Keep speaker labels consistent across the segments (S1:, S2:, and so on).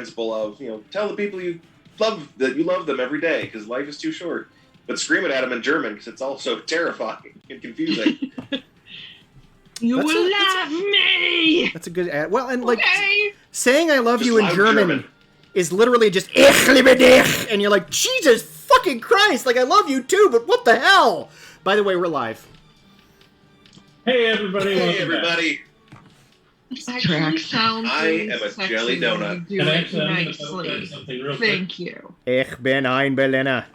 S1: principle of, tell the people you love them every day because life is too short. But scream it at them in German because it's also terrifying and confusing.
S2: You will love me!
S3: That's a good ad. Well, and
S2: Okay.
S3: saying I love
S1: Just
S3: you in
S1: loud
S3: German is literally just Ich liebe dich, and you're like, Jesus fucking Christ, like I love you too, but what the hell? By the way, we're live.
S4: Hey everybody!
S1: Hey everybody!
S2: Actually sounds
S1: I
S2: really
S1: am a
S2: sexy
S1: jelly
S2: when
S1: donut.
S2: you do
S4: And
S2: it
S4: actually, I'm going to
S2: nicely.
S4: something real quick.
S2: Thank you.
S3: Ich bin ein Berliner.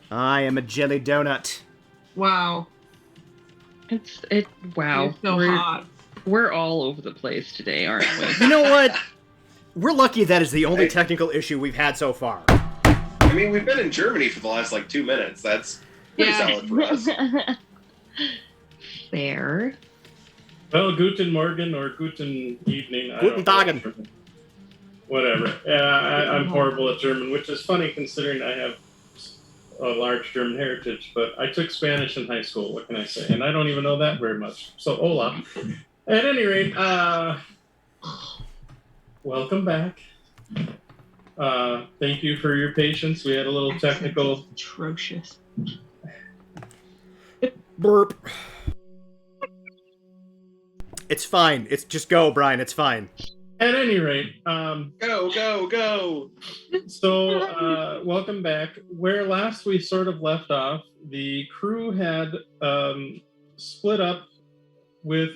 S3: I am a jelly donut.
S2: Wow.
S5: Wow.
S2: You're so hot.
S5: We're all over the place today, aren't we?
S3: You know what? We're lucky that is the only technical issue we've had so far.
S1: I mean, we've been in Germany for the last 2 minutes. That's pretty solid for us.
S5: Fair.
S4: Well, guten Morgen or guten evening.
S3: Guten Tagen.
S4: Whatever. Yeah, I'm horrible at German, which is funny considering I have a large German heritage, but I took Spanish in high school, what can I say? And I don't even know that very much. So, hola. At any rate, welcome back. Thank you for your patience. We had a little technical...
S2: Atrocious.
S3: Burp. It's fine. It's just go, Brian. It's fine.
S4: At any rate,
S1: Go!
S4: So, welcome back. Where last we sort of left off, the crew had split up with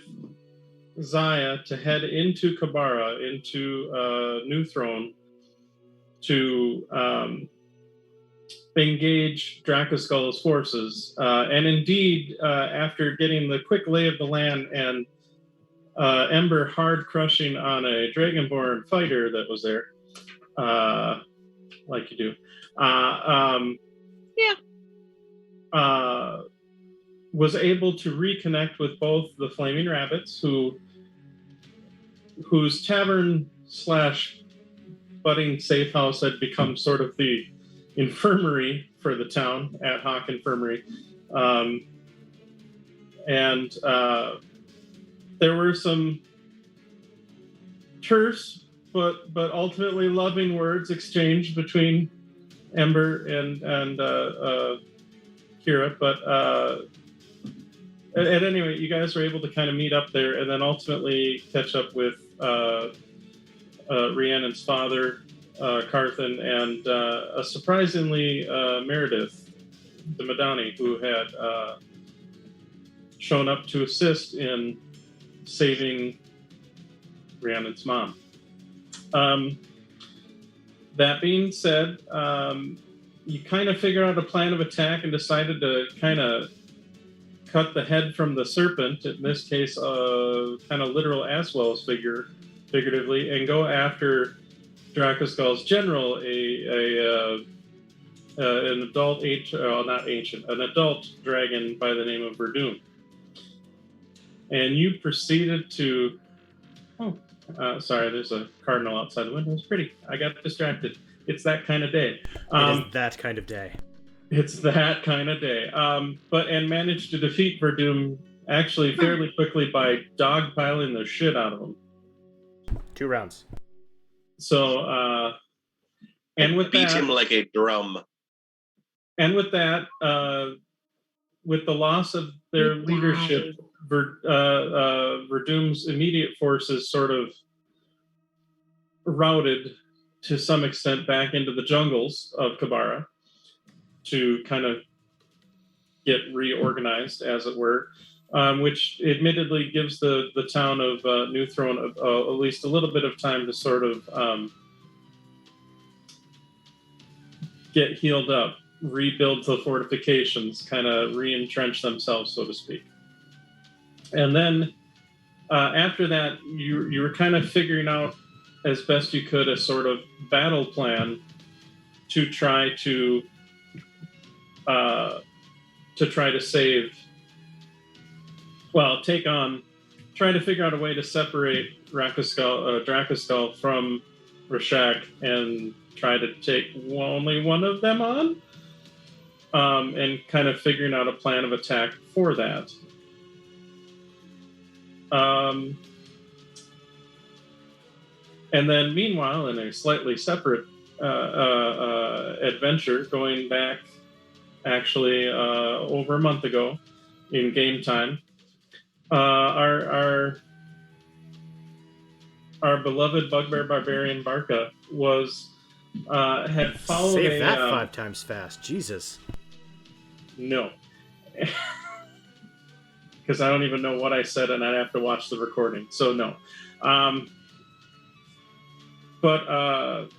S4: Zaya to head into Kabara, into New Throne, to engage Drakaskull's forces. And indeed, after getting the quick lay of the land and Ember hard crushing on a Dragonborn fighter that was there, like you do. Was able to reconnect with both the Flaming Rabbits, whose tavern / budding safe house had become sort of the infirmary for the town, ad hoc infirmary. And there were some terse but ultimately loving words exchanged between Ember and Kira. But at any rate, you guys were able to kind of meet up there and then ultimately catch up with Rhiannon's father, Carthan, and a surprisingly Meredith, the Madani, who had shown up to assist in saving Rhiannon's mom. That being said, you kind of figure out a plan of attack and decided to kind of cut the head from the serpent, in this case, kind of literal as well as figuratively, and go after Drakaskull's general, an adult an adult dragon by the name of Verdun. And you proceeded to... sorry, there's a cardinal outside the window. It's pretty. I got distracted. It's that kind of day.
S3: It is that kind of day.
S4: It's that kind of day. And managed to defeat Verdun actually fairly quickly by dogpiling the shit out of him.
S3: 2 rounds.
S4: So, and with
S1: Beat
S4: that...
S1: him like a drum.
S4: And with that, with the loss of their leadership, Verdun's immediate forces sort of routed to some extent back into the jungles of Kabara to kind of get reorganized, as it were, which admittedly gives the town of New Throne at least a little bit of time to sort of get healed up, rebuild the fortifications, kind of re-entrench themselves, so to speak. And then after that, you were kind of figuring out as best you could a sort of battle plan to try to save. Well, try to figure out a way to separate Drakaskull from Rashak and try to take only one of them on, and kind of figuring out a plan of attack for that. And then, meanwhile, in a slightly separate adventure, going back actually over a month ago in game time, our beloved bugbear barbarian Barca had followed
S3: Save that 5 times fast. Jesus.
S4: No. Because I don't even know what I said, and I'd have to watch the recording. So no. But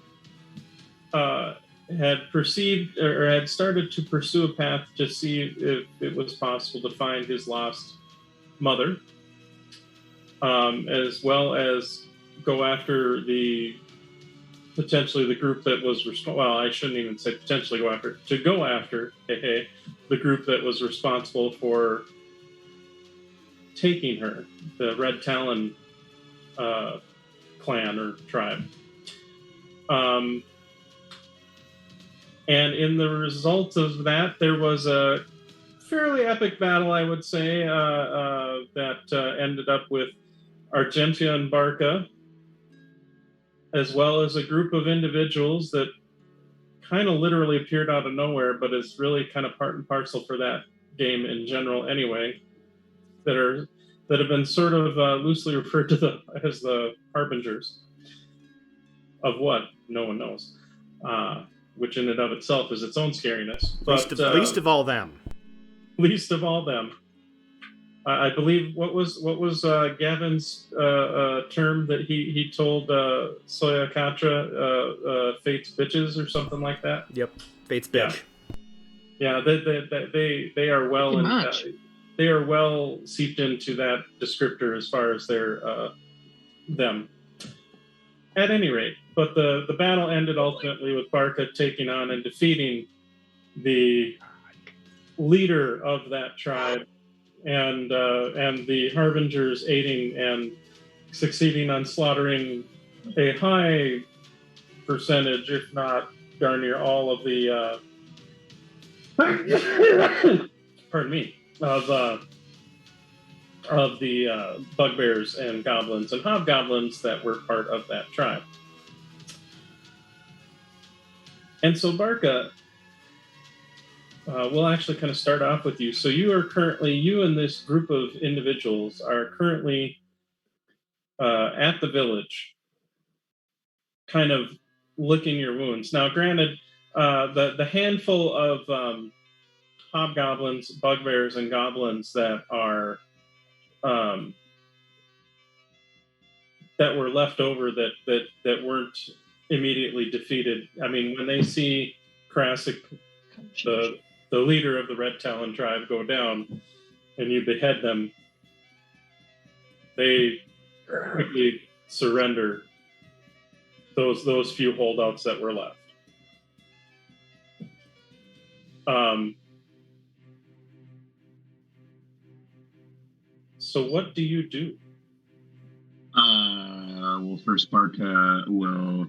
S4: had perceived or had started to pursue a path to see if it was possible to find his lost mother, as well as go after potentially the group that was well, I shouldn't even say potentially go after the group that was responsible for taking her, the Red Talon clan or tribe. And in the result of that, there was a fairly epic battle, I would say, that ended up with Argentia and Barca, as well as a group of individuals that kind of literally appeared out of nowhere, but is really kind of part and parcel for that game in general anyway, that have been sort of loosely referred to as the harbingers of what? No one knows. Which in and of itself is its own scariness. But,
S3: least of all them.
S4: Least of all them. I believe what was Gavin's term that he told Soya Katra, Fate's bitches or something like that.
S3: Yep, Fate's bitch.
S4: Yeah, they are well they are well seeped into that descriptor as far as their them. At any rate, but the battle ended ultimately with Barca taking on and defeating the leader of that tribe, and the harbingers aiding and succeeding on slaughtering a high percentage, if not darn near all of the pardon me, of the bugbears and goblins and hobgoblins that were part of that tribe. And so Barca, we'll actually kind of start off with you. So you and this group of individuals are currently at the village, kind of licking your wounds. Now, granted, the handful of hobgoblins, bugbears, and goblins that are that were left over that weren't immediately defeated. I mean, when they see Krasik, the leader of the Red Talon tribe, go down and you behead them, they quickly surrender those few holdouts that were left. So what do you do?
S6: Well, first Barca will,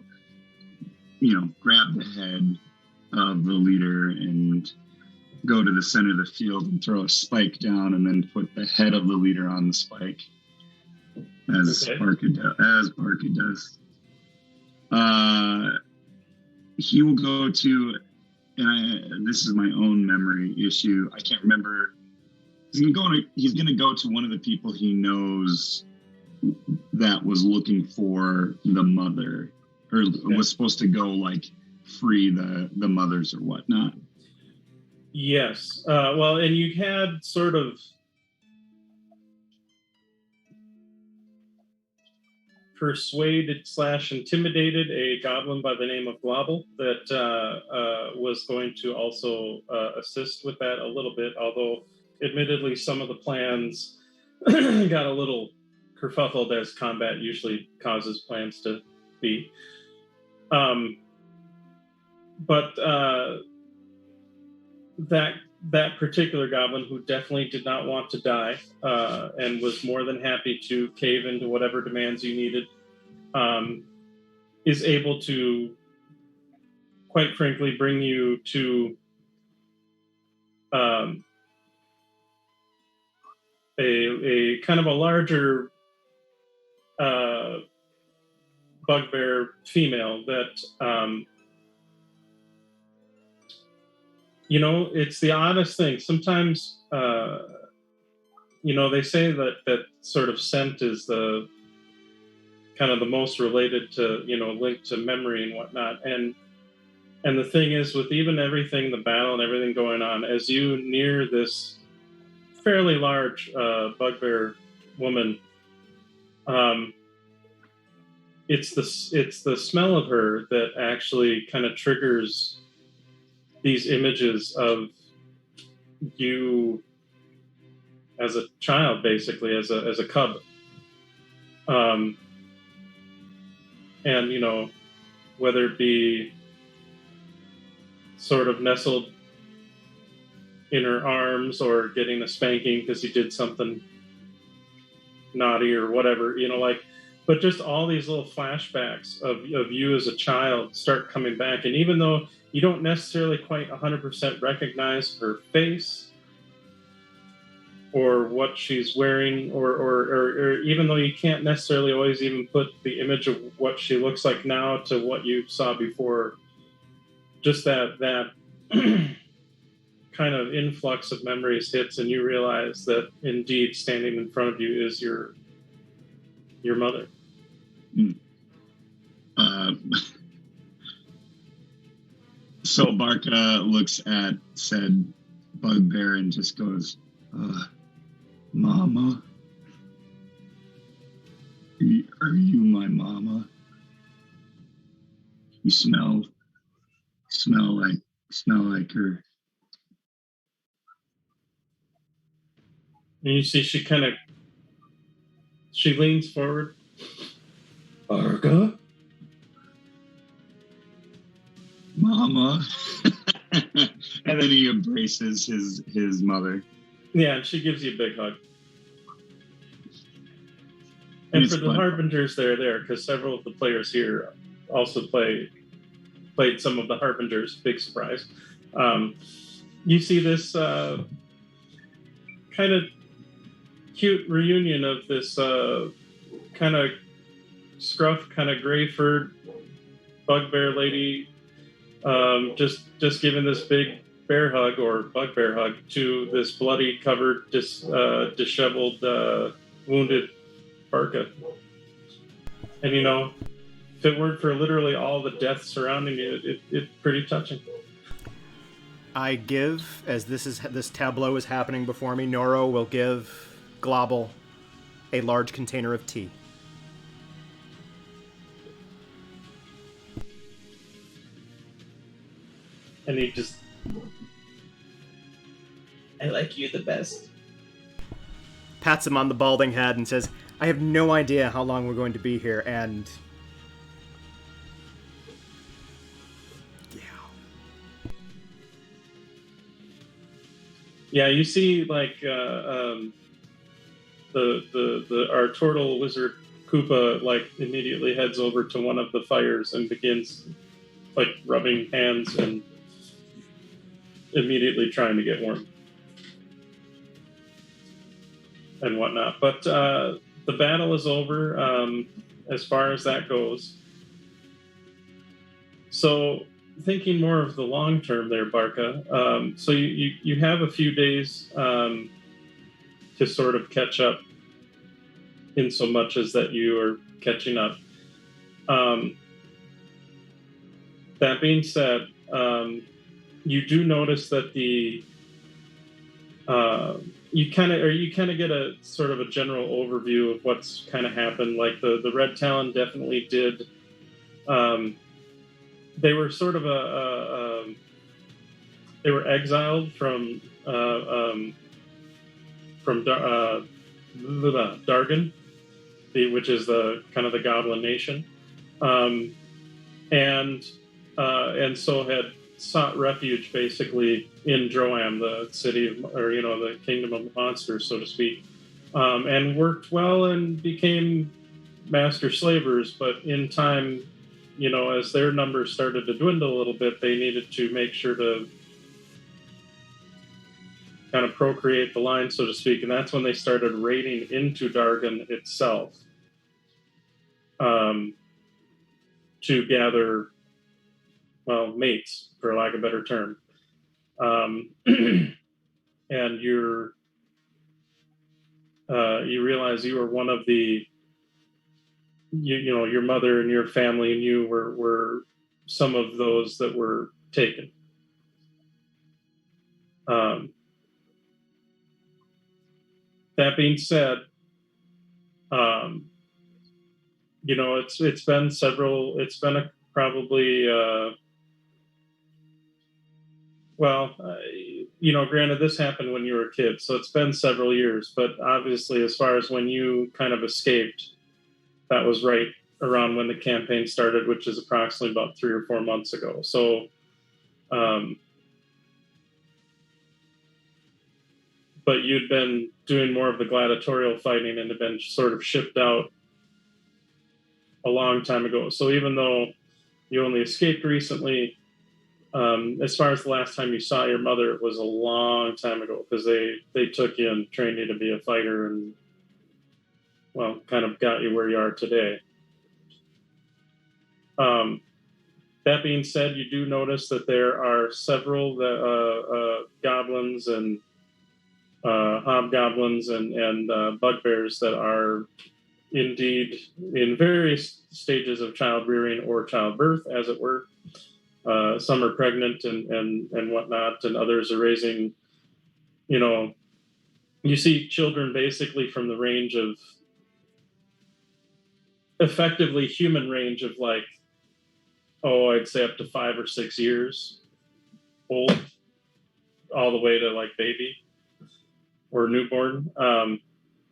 S6: grab the head of the leader and go to the center of the field and throw a spike down, and then put the head of the leader on the spike, as Barca does. He will go to, and this is my own memory issue, I can't remember. He's gonna go to one of the people he knows that was looking for the mother, or was supposed to go free the mothers or whatnot.
S4: Yes. Well, and you had sort of persuaded/intimidated a goblin by the name of Globble that was going to also assist with that a little bit, although admittedly some of the plans got a little kerfuffled, as combat usually causes plans to be. But that particular goblin, who definitely did not want to die and was more than happy to cave into whatever demands you needed, is able to, quite frankly, bring you to a kind of a larger bugbear female that, you know, it's the oddest thing. Sometimes, you know, they say that sort of scent is the kind of the most related to, you know, linked to memory and whatnot. And the thing is, with even everything, the battle and everything going on, as you near this fairly large bugbear woman, it's the smell of her that actually kind of triggers these images of you as a child, basically as a cub, and you know, whether it be sort of nestled in her arms or getting a spanking because you did something naughty or whatever, you know, like, but just all these little flashbacks of you as a child start coming back. And even though you don't necessarily quite 100% recognize her face or what she's wearing, or even though you can't necessarily always even put the image of what she looks like now to what you saw before, just that kind of influx of memories hits, and you realize that indeed standing in front of you is your mother.
S6: So Barca looks at said bugbear and just goes, "Mama, are you my mama? You smell like her."
S4: And you see she leans forward. Arga?
S6: Mama. And then he embraces his mother.
S4: Yeah, and she gives you a big hug. And for the Harbingers, they're there because several of the players here also played some of the Harbingers. Big surprise. You see this kind of cute reunion of this kind of scruff, kind of gray furred bugbear lady, just giving this big bear hug or bugbear hug to this bloody, covered, disheveled, wounded Barca. And you know, if it weren't for literally all the death surrounding you, it's pretty touching.
S3: I give, as this tableau is happening before me, Noro will give Globble a large container of tea.
S4: And he just, I like you the best.
S3: Pats him on the balding head and says, I have no idea how long we're going to be here, and
S4: yeah, you see, like, our turtle wizard Koopa, like, immediately heads over to one of the fires and begins, like, rubbing hands and immediately trying to get warm and whatnot. But the battle is over, as far as that goes. So, thinking more of the long term there, Barca. So you have a few days to sort of catch up, in so much as that you are catching up. That being said, you do notice that you kind of get a sort of a general overview of what's kind of happened. Like the Red Talon definitely did. They were sort of they were exiled from Dargan, which is the kind of the Goblin nation, and so had sought refuge basically in Droam, the city of, or the kingdom of monsters, so to speak, and worked well and became master slavers. But in time, as their numbers started to dwindle a little bit, they needed to make sure to kind of procreate the line, so to speak, and that's when they started raiding into Dargan itself. to gather, well, mates, for lack of a better term. And you realize you were one of the, you know, your mother and your family and you were some of those that were taken. That being said, you know, it's been probably, you know, granted, this happened when you were a kid, so it's been several years, but obviously, as far as when you kind of escaped, that was right around when the campaign started, which is approximately about 3 or 4 months ago. So, but you'd been doing more of the gladiatorial fighting and had been sort of shipped out a long time ago. So even though you only escaped recently, as far as the last time you saw your mother, it was a long time ago, because they took you and trained you to be a fighter and, well, kind of got you where you are today. That being said, you do notice that there are several goblins and hobgoblins and bugbears that are indeed in various stages of child rearing or childbirth, as it were. Some are pregnant and whatnot, and others are raising, you know, you see children basically from the range of, effectively human range of, like, I'd say up to 5 or 6 years old, all the way to like baby or newborn,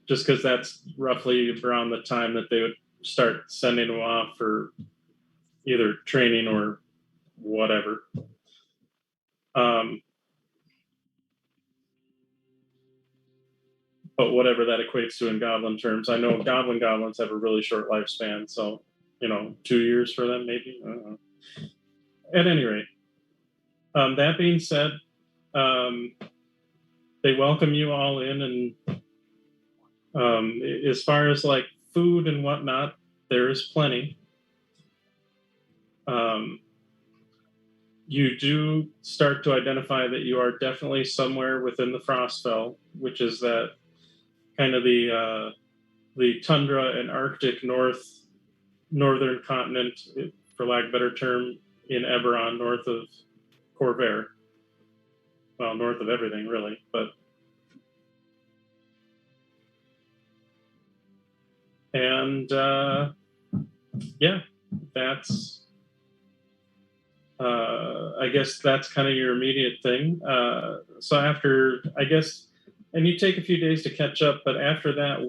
S4: just because that's roughly around the time that they would start sending them off for either training or whatever. But whatever that equates to in goblin terms, I know goblins have a really short lifespan, so, you know, 2 years for them, maybe. I don't know. At any rate, that being said, they welcome you all in, and as far as like food and whatnot, there is plenty. You do start to identify that you are definitely somewhere within the Frostfell, which is that kind of the tundra and Arctic northern continent, for lack of a better term, in Eberron, north of Corvair. Well, north of everything, really, but. And yeah, that's. I guess that's kind of your immediate thing. So after, I guess, and you take a few days to catch up, but after that,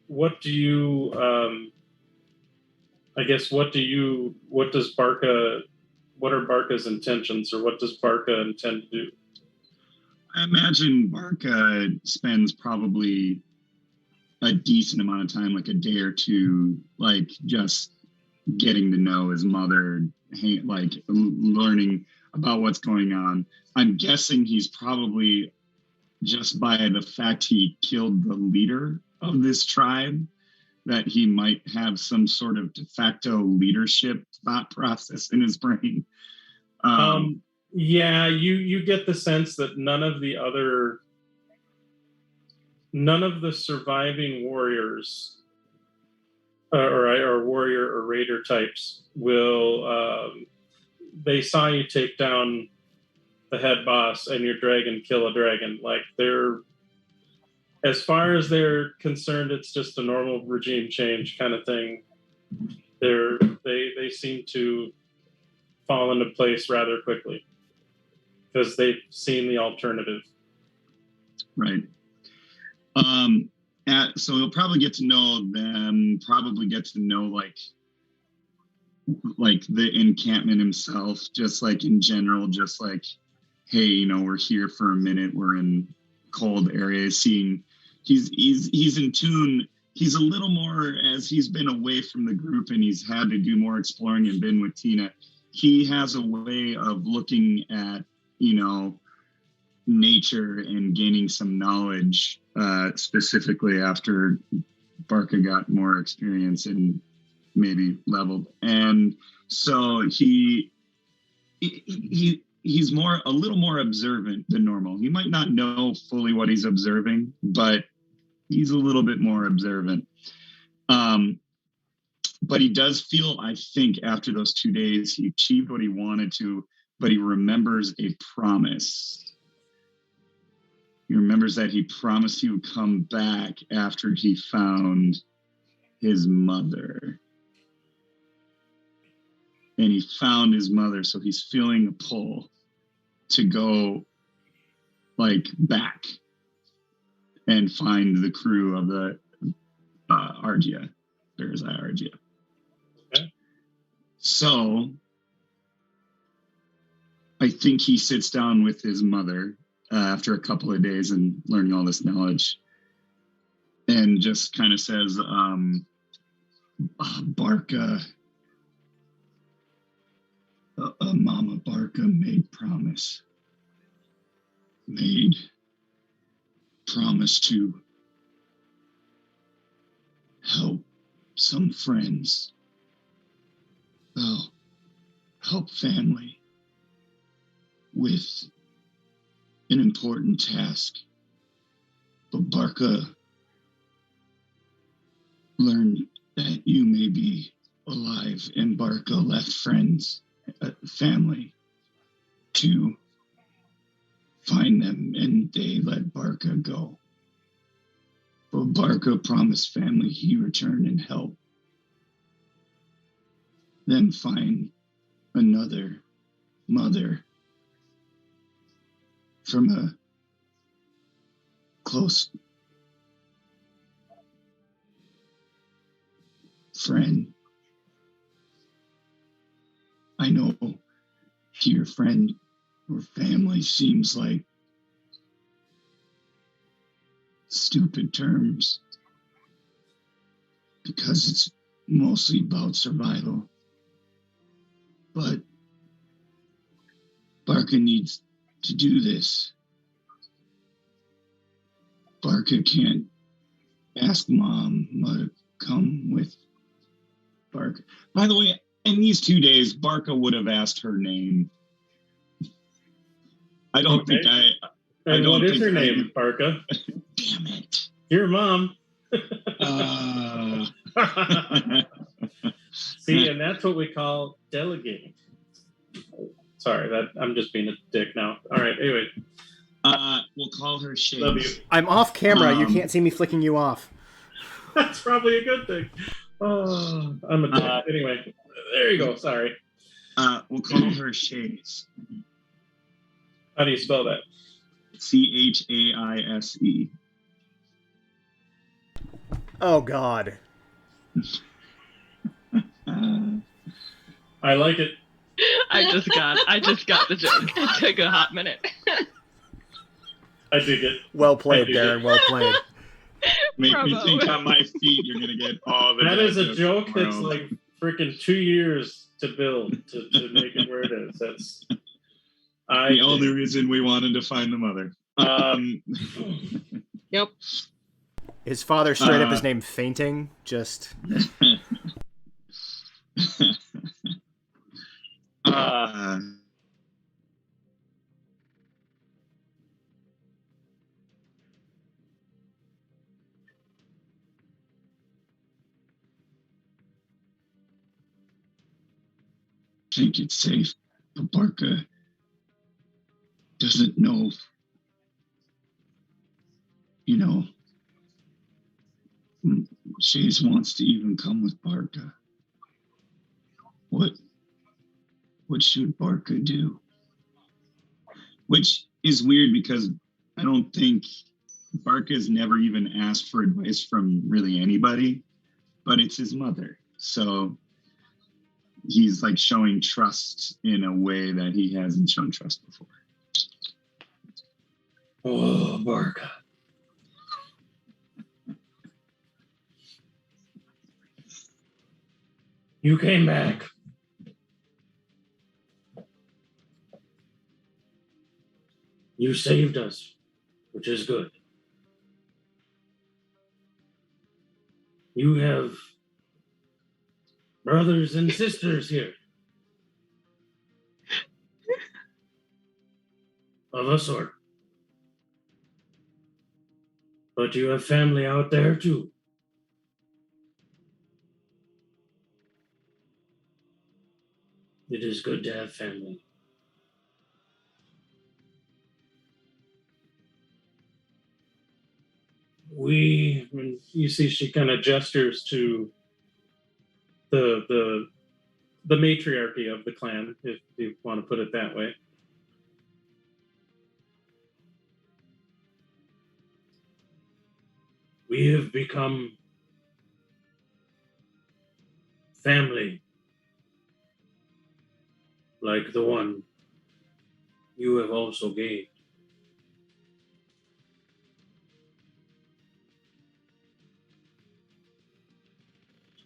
S4: what do you, I guess, what are Barca's intentions, or what does Barca intend to do?
S6: I imagine Barca spends probably a decent amount of time, like a day or two, like just getting to know his mother, like learning about what's going on. I'm guessing he's probably, just by the fact he killed the leader of this tribe, that he might have some sort of de facto leadership thought process in his brain.
S4: Yeah, you get the sense that none of the surviving warriors or warrior or raider types will, they saw you take down the head boss and your dragon kill a dragon. Like, they're, as far as they're concerned, it's just a normal regime change kind of thing. They seem to fall into place rather quickly because they've seen the alternative.
S6: Right. So he'll probably get to know them, probably get to know like the encampment himself, just like in general, just like, hey, you know, we're here for a minute, we're in cold areas, seeing he's in tune. He's a little more, as he's been away from the group and he's had to do more exploring and been with Tina, he has a way of looking at, you know, nature and gaining some knowledge, specifically after Barca got more experience and maybe leveled, and so he's a little more observant than normal. He might not know fully what he's observing, but he's a little bit more observant. But he does feel, I think, after those 2 days, he achieved what he wanted to, but he remembers a promise. He remembers that he promised he would come back after he found his mother. And he found his mother, so he's feeling a pull to go, like, back and find the crew of the Argia, Berezaya Argia.
S4: Okay.
S6: So I think he sits down with his mother after a couple of days and learning all this knowledge, and just kind of says, Barca, Mama Barca made promise to help some friends, help family with an important task. But Barca learned that you may be alive, and Barca left friends, family, to find them, and they let Barca go. But Barca promised family he return and help them find another mother from a close friend. I know to your friend or family seems like stupid terms because it's mostly about survival. But Barca needs to do this. Barca can't ask Mom to come with Barca. By the way, in these 2 days, Barca would have asked her name. I don't think I.
S4: And what is her name, Barca?
S6: Damn it.
S4: Your mom. See, and that's what we call delegating. Sorry, I'm just being a dick now. All right, anyway.
S6: We'll call her Shades.
S4: Love you.
S3: I'm off camera. You can't see me flicking you off.
S4: That's probably a good thing. Oh, I'm a dick. Anyway, there you go. Sorry.
S6: We'll call her Shades.
S4: How do you spell that?
S6: Chaise.
S3: Oh God.
S4: I like it.
S5: I just got the joke. It took a hot minute.
S4: I dig it.
S3: Well played,
S4: dig
S3: Darren.
S4: it.
S3: Well played.
S6: Make me
S5: Bravo.
S6: think on my feet. You're gonna get all the.
S4: That is a joke
S6: tomorrow.
S4: that's like freaking 2 years to build to make it where it is. That's
S6: the only reason we wanted to find the mother.
S5: Yep.
S3: His father straight up is named Fainting. Just.
S6: Think it's safe, but Barca doesn't know. You know, Shays wants to even come with Barca. What should Barca do? Which is weird because I don't think Barca's never even asked for advice from really anybody, but it's his mother. So he's like showing trust in a way that he hasn't shown trust before.
S4: Oh, Barca. You came back. You saved us, which is good. You have brothers and sisters here. Of a sort. But you have family out there too. It is good to have family. You see, she kind of gestures to the matriarchy of the clan, if you want to put it that way. We have become family, like the one you have also gained.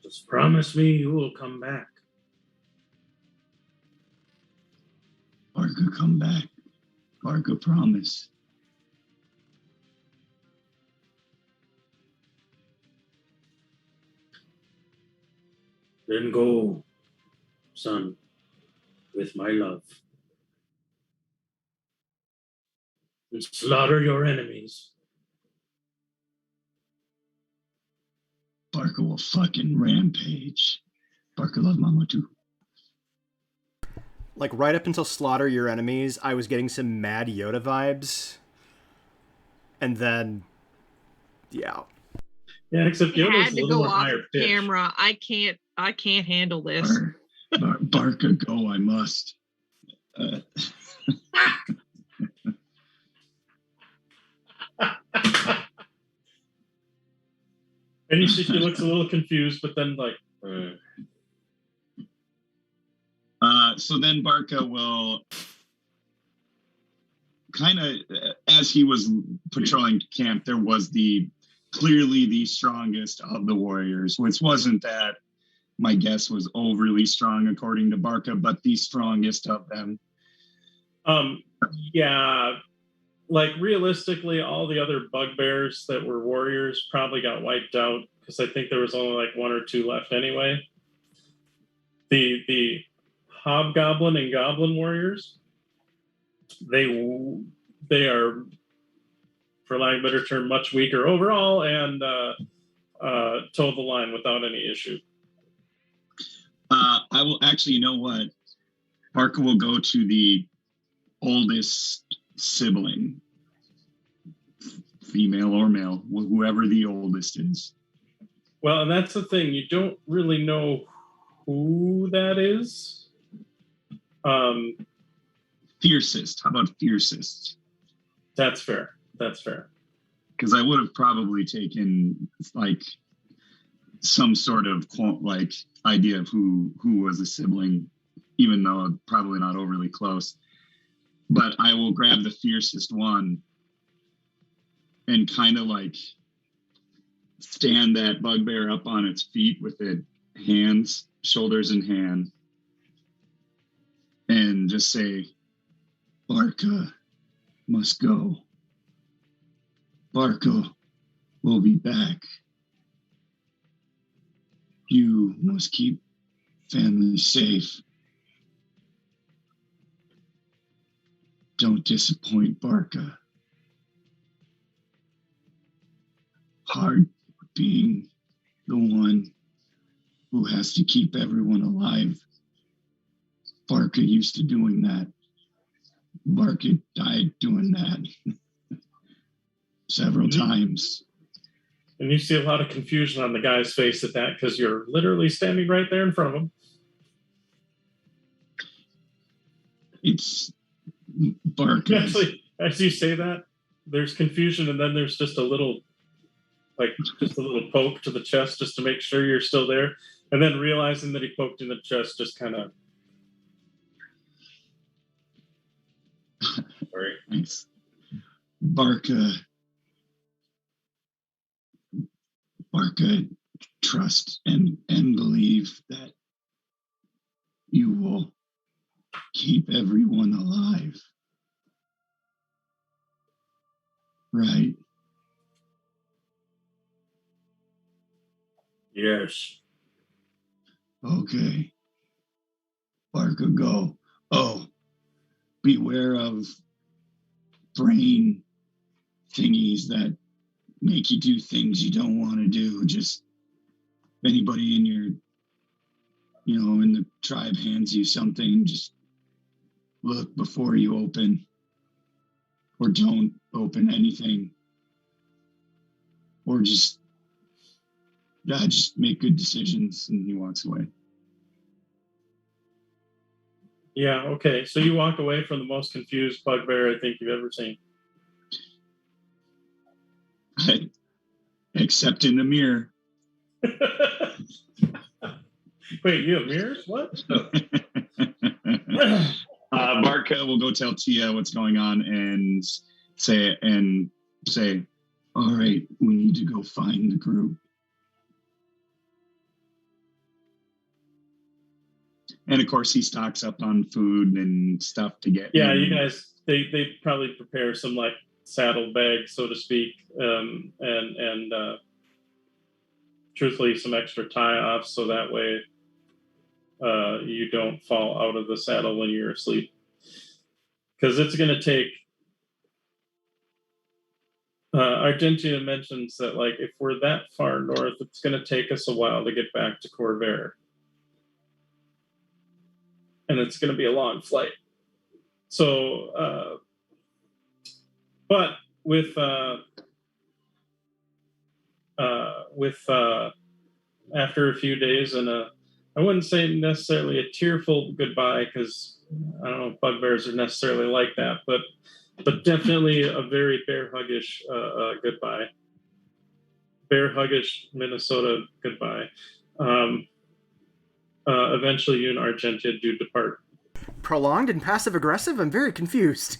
S4: Just promise me you will come back.
S6: Barker, come back. Barker, promise.
S4: Then go, son, with my love. And slaughter your enemies.
S6: Barker will fucking rampage. Barker love Mama too.
S3: Like, right up until slaughter your enemies, I was getting some Mad Yoda vibes. And then, yeah.
S4: Yeah, except
S2: It
S4: Yoda's
S2: had
S4: a
S2: to
S4: little
S2: go
S4: more
S2: off
S4: higher pitch.
S2: camera. I can't handle this.
S6: Barker, go, I must.
S4: And you see she looks a little confused, but then like...
S6: So then Barca will kind of, as he was patrolling camp, there was clearly the strongest of the warriors, which wasn't that my guess was overly strong according to Barca, but the strongest of them.
S4: Yeah, like realistically, all the other bugbears that were warriors probably got wiped out because I think there was only like one or two left anyway. The hobgoblin and goblin warriors, they are, for lack of a better term, much weaker overall and towed the line without any issue.
S6: I will actually, you know what? Barca will go to the oldest sibling, female or male, whoever the oldest is.
S4: Well, and that's the thing. You don't really know who that is.
S6: Fiercest. How about fiercest?
S4: That's fair. That's fair.
S6: Because I would have probably taken like some sort of like idea of who was a sibling, even though probably not overly close. But I will grab the fiercest one and kind of like stand that bugbear up on its feet with it hands, shoulders in hand, and just say, Barca must go. Barca will be back. You must keep family safe. Don't disappoint Barca. Hard being the one who has to keep everyone alive. Barca used to doing that. Barca died doing that several times.
S4: And you see a lot of confusion on the guy's face at that because you're literally standing right there in front of him.
S6: It's Barca.
S4: Actually, as you say that, there's confusion and then there's just a little poke to the chest just to make sure you're still there. And then realizing that he poked in the chest just kind of... Sorry.
S6: Thanks. Barca, trust and believe that you will keep everyone alive. Right?
S4: Yes.
S6: Okay. Barca, go. Oh, beware of brain thingies that make you do things you don't want to do. Just if anybody in your, in the tribe hands you something, just look before you open, or don't open anything, or just make good decisions. And he walks away.
S4: Yeah, okay. So you walk away from the most confused bugbear I think you've ever seen.
S6: Except in the mirror.
S4: Wait, you have mirrors? What?
S6: Barca will go tell Tia what's going on and say, all right, we need to go find the group. And of course, he stocks up on food and stuff to get.
S4: Yeah, you guys, they probably prepare some like saddlebags, so to speak, and truthfully, some extra tie-offs, so that way you don't fall out of the saddle when you're asleep. Because it's going to take. Argentina mentions that, like, if we're that far north, it's going to take us a while to get back to Corvair. And it's going to be a long flight. So, but with after a few days and I wouldn't say necessarily a tearful goodbye, because I don't know if bugbears are necessarily like that, but definitely a very bear huggish goodbye. Bear huggish Minnesota goodbye. Eventually you and Argentia do depart.
S3: Prolonged and passive aggressive? I'm very confused.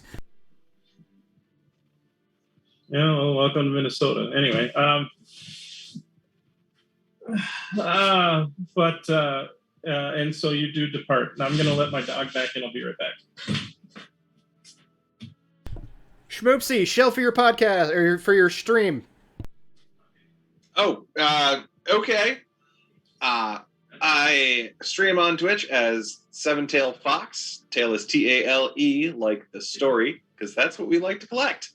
S4: Yeah, well, welcome to Minnesota. Anyway, and so you do depart. Now I'm going to let my dog back in. I'll be right back.
S3: Schmoopsy, shell for your podcast, or for your stream.
S1: Oh, okay. I stream on Twitch as Seven-Tail Fox. Tail is Tale, like the story, because that's what we like to collect.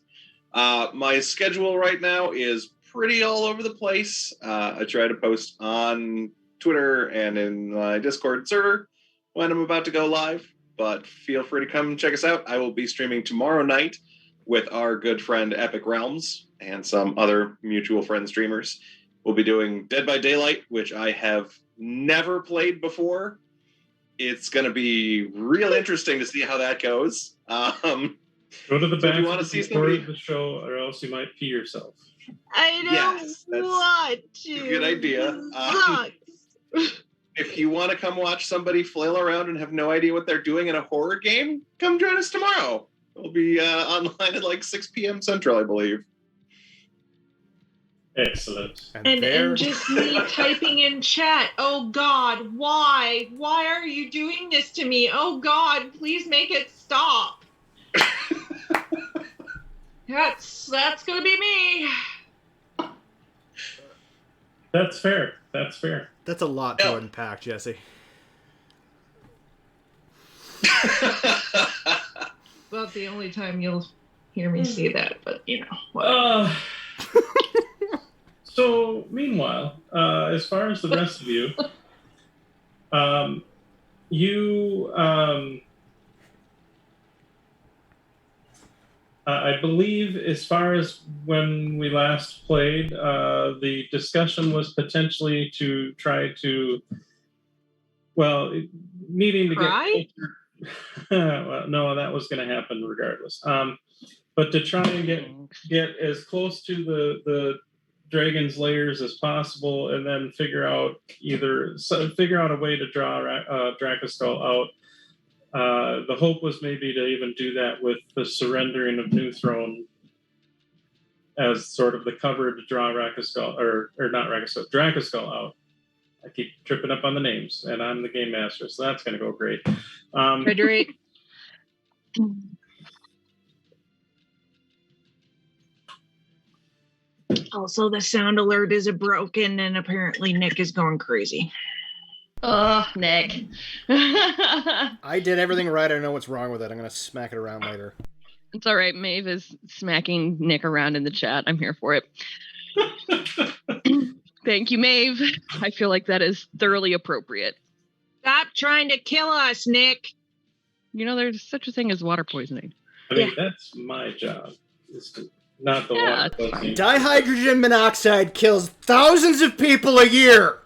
S1: My schedule right now is pretty all over the place. I try to post on Twitter and in my Discord server when I'm about to go live, but feel free to come check us out. I will be streaming tomorrow night with our good friend Epic Realms and some other mutual friend streamers. We'll be doing Dead by Daylight, which I have never played before. It's going to be real interesting to see how that goes.
S4: Go to the back
S1: of
S4: the show, or else you might pee yourself.
S2: I don't want to.
S1: A good idea. If you want to come watch somebody flail around and have no idea what they're doing in a horror game, come join us tomorrow. We'll be online at like 6 p.m. Central, I believe.
S4: Excellent.
S2: And just me typing in chat, oh God, why? Why are you doing this to me? Oh God, please make it stop. That's gonna be me.
S4: That's fair.
S3: That's a lot to unpack, Jesse.
S2: Well, the only time you'll hear me say that, but whatever.
S4: So, meanwhile, as far as the rest of you, I believe, as far as when we last played, the discussion was potentially to try to, needing to
S2: Cry?
S4: get well, no, that was going to happen regardless. But to try and get as close to the dragon's layers as possible, and then figure out a way to draw Drakaskull out. The hope was maybe to even do that with the surrendering of New Throne as sort of the cover to draw Drakaskull out. I keep tripping up on the names, and I'm the game master, so that's going to go great.
S2: Frederick. Also, the sound alert is broken, and apparently Nick is going crazy.
S5: Oh, Nick.
S3: I did everything right. I know what's wrong with it. I'm going to smack it around later.
S5: It's all right. Maeve is smacking Nick around in the chat. I'm here for it. Thank you, Maeve. I feel like that is thoroughly appropriate.
S2: Stop trying to kill us, Nick.
S5: You know, there's such a thing as water poisoning.
S4: I mean, that's my job. Is to not the
S5: Yeah,
S4: water
S5: it's fine.
S4: poisoning.
S3: Dihydrogen monoxide kills thousands of people a year.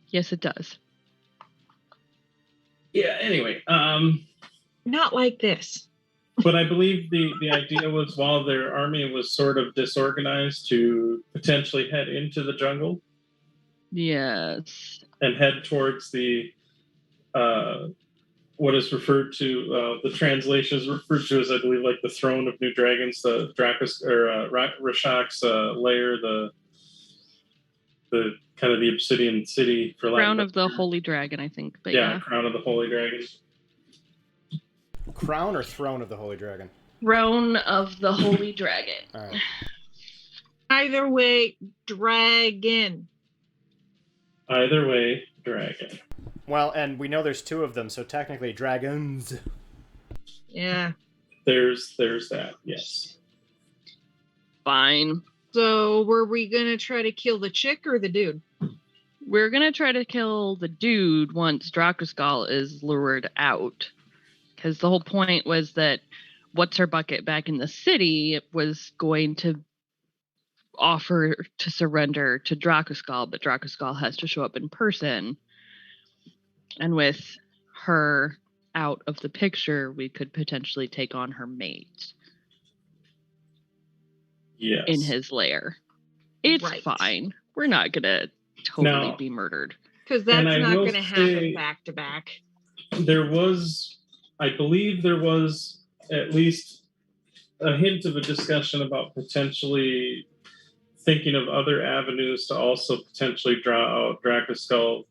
S5: Yes, it does.
S4: Yeah. Anyway,
S2: Not like this.
S4: but I believe the idea was while their army was sort of disorganized to potentially head into the jungle
S5: Yes.
S4: and head towards the what is referred to the translation is referred to as, I believe, like the throne of new dragons, the Dracus or Rashak's lair, the kind of the obsidian city for
S5: Crown of the Holy Dragon, I think. But
S4: yeah, Crown of the Holy Dragon.
S3: Crown or throne of the Holy Dragon?
S5: Throne of the Holy Dragon.
S3: All right.
S2: Either way, dragon.
S4: Either way, dragon.
S3: Well, and we know there's two of them, so technically dragons.
S2: Yeah.
S4: There's that, yes.
S5: Fine.
S2: So, were we gonna try to kill the chick or the dude?
S5: We're going to try to kill the dude once Drakuskull is lured out. Because the whole point was that What's Her Bucket back in the city was going to offer to surrender to Drakuskull, but Drakuskull has to show up in person. And with her out of the picture, we could potentially take on her mate in his lair. It's
S2: Right.
S5: fine. We're not going to totally be murdered.
S2: Because that's
S4: And I
S2: not
S4: will
S2: going to happen
S4: say-
S2: back to back.
S4: I believe there was at least a hint of a discussion about potentially thinking of other avenues to also potentially draw out Drakuskull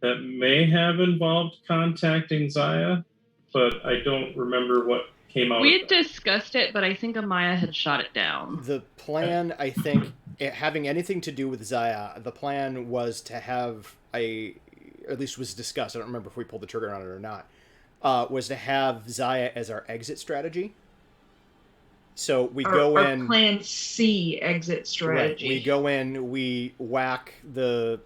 S4: that may have involved contacting Zaya, but I don't remember what came out.
S5: We
S4: of
S5: had
S4: that.
S5: discussed it, but I think Amaya had shot it down.
S3: The plan, I think, having anything to do with Zaya, the plan was to have at least was discussed, I don't remember if we pulled the trigger on it or not, was to have Zaya as our exit strategy. So we go
S2: Our
S3: in...
S2: plan C exit strategy.
S3: Right, we go in, we whack the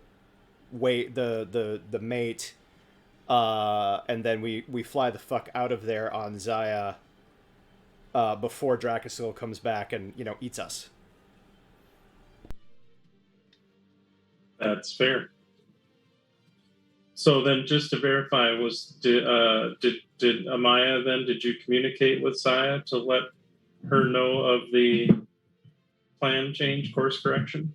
S3: mate, and then we fly the fuck out of there on Zaya before Drakuskull comes back and, eats us.
S4: That's fair. So then, just to verify, did Amaya then? Did you communicate with Zaya to let her know of the plan change, course correction?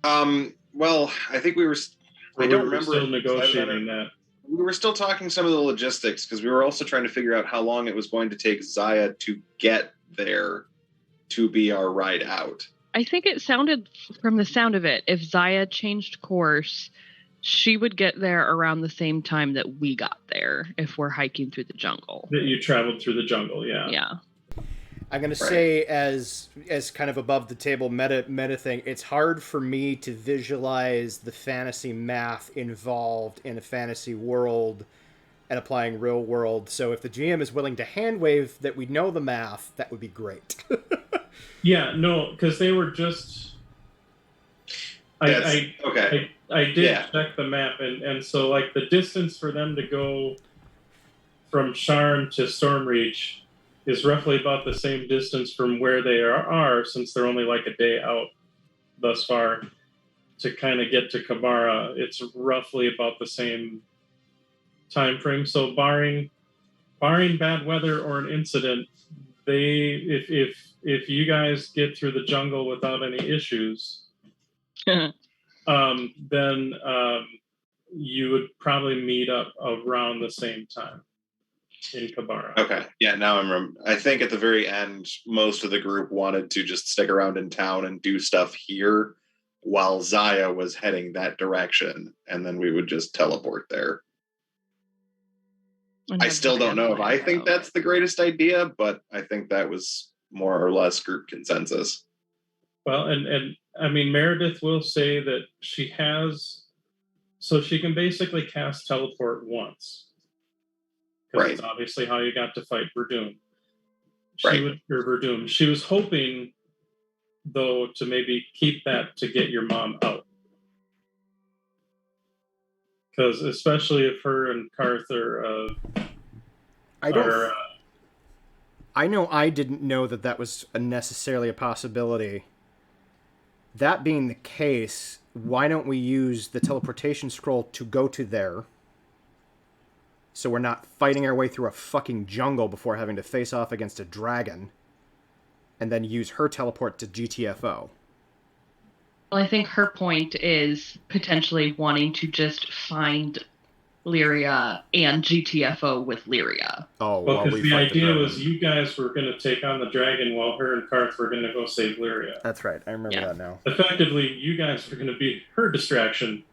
S1: Well, I think we were. I don't remember.
S4: Still negotiating that.
S1: We were still talking some of the logistics because we were also trying to figure out how long it was going to take Zaya to get there to be our ride out.
S5: I think it sounded, from the sound of it, if Zaya changed course, she would get there around the same time that we got there if we're hiking through the jungle.
S4: That you traveled through the jungle, yeah.
S5: Yeah.
S3: I'm going to say, as kind of above the table meta thing, it's hard for me to visualize the fantasy math involved in a fantasy world and applying real world. So if the GM is willing to hand wave that we know the math, that would be great.
S4: Yeah, no, because they were just...
S1: Okay.
S4: I did check the map, and so like the distance for them to go from Sharn to Stormreach is roughly about the same distance from where they are, since they're only like a day out thus far, to kind of get to Kabara. It's roughly about the same time frame. So barring bad weather or an incident, if you guys get through the jungle without any issues, then you would probably meet up around the same time in Kabara.
S1: Okay. Yeah, now I think at the very end, most of the group wanted to just stick around in town and do stuff here while Zaya was heading that direction, and then we would just teleport there. I still don't know if I think that's the greatest idea, but I think that was more or less group consensus.
S4: Well, and I mean, Meredith will say that she has, so she can basically cast teleport once. Because it's obviously how you got to fight Verdun. Verdun. She was hoping, though, to maybe keep that to get your mom out. Because especially if her and Karth are...
S3: I know I didn't know that was necessarily a possibility. That being the case, why don't we use the teleportation scroll to go to there, so we're not fighting our way through a fucking jungle before having to face off against a dragon, and then use her teleport to GTFO?
S5: Well, I think her point is potentially wanting to just find Lyria and GTFO with Lyria.
S3: Oh,
S4: well, because the idea was you guys were going to take on the dragon while her and Karth were going to go save Lyria.
S3: That's right. I remember that now.
S4: Effectively, you guys were going to be her distraction,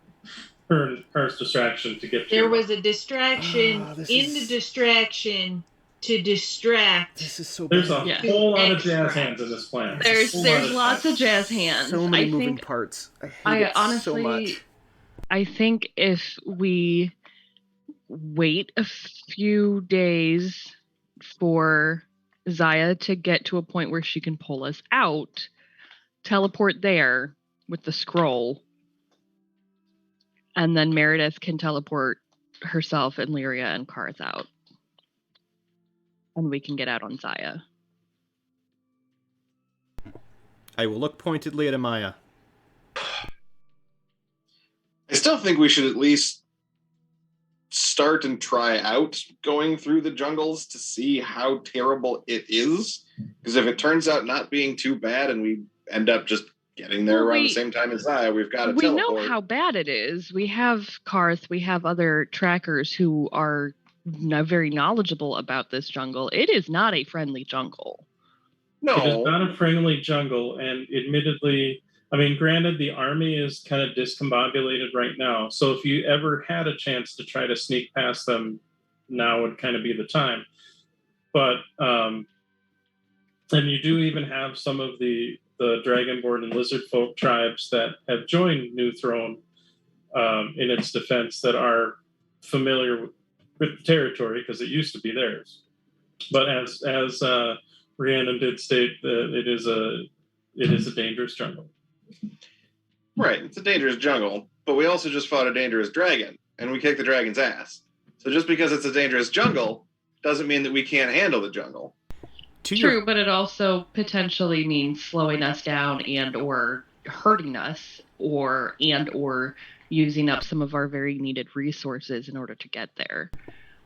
S4: her and Karth's distraction to get.
S2: There was a distraction the distraction to distract.
S3: This is so
S4: bad. There's a whole lot of jazz hands in this plan.
S5: There's lots of jazz hands.
S3: So many moving parts.
S5: I honestly, so much. I think if we wait a few days for Zaya to get to a point where she can pull us out, teleport there with the scroll, and then Meredith can teleport herself and Lyria and Karth out. And we can get out on Zaya.
S3: I will look pointedly at Amaya.
S1: I still think we should at least start and try out going through the jungles to see how terrible it is. Because if it turns out not being too bad and we end up just getting there around the same time as Zaya, we've got to teleport.
S5: We know how bad it is. We have Karth, we have other trackers who are very knowledgeable about this jungle. It is not a friendly jungle.
S1: No.
S4: It is not a friendly jungle, and admittedly, I mean, granted, the army is kind of discombobulated right now. So if you ever had a chance to try to sneak past them, now would kind of be the time. But, and you do even have some of the Dragonborn and Lizard Folk tribes that have joined New Throne in its defense that are familiar with the territory because it used to be theirs. But as Rhiannon did state, it is a dangerous jungle.
S1: Right, it's a dangerous jungle, but we also just fought a dangerous dragon, and we kicked the dragon's ass. So just because it's a dangerous jungle doesn't mean that we can't handle the jungle.
S5: True, but it also potentially means slowing us down and or hurting us or using up some of our very needed resources in order to get there.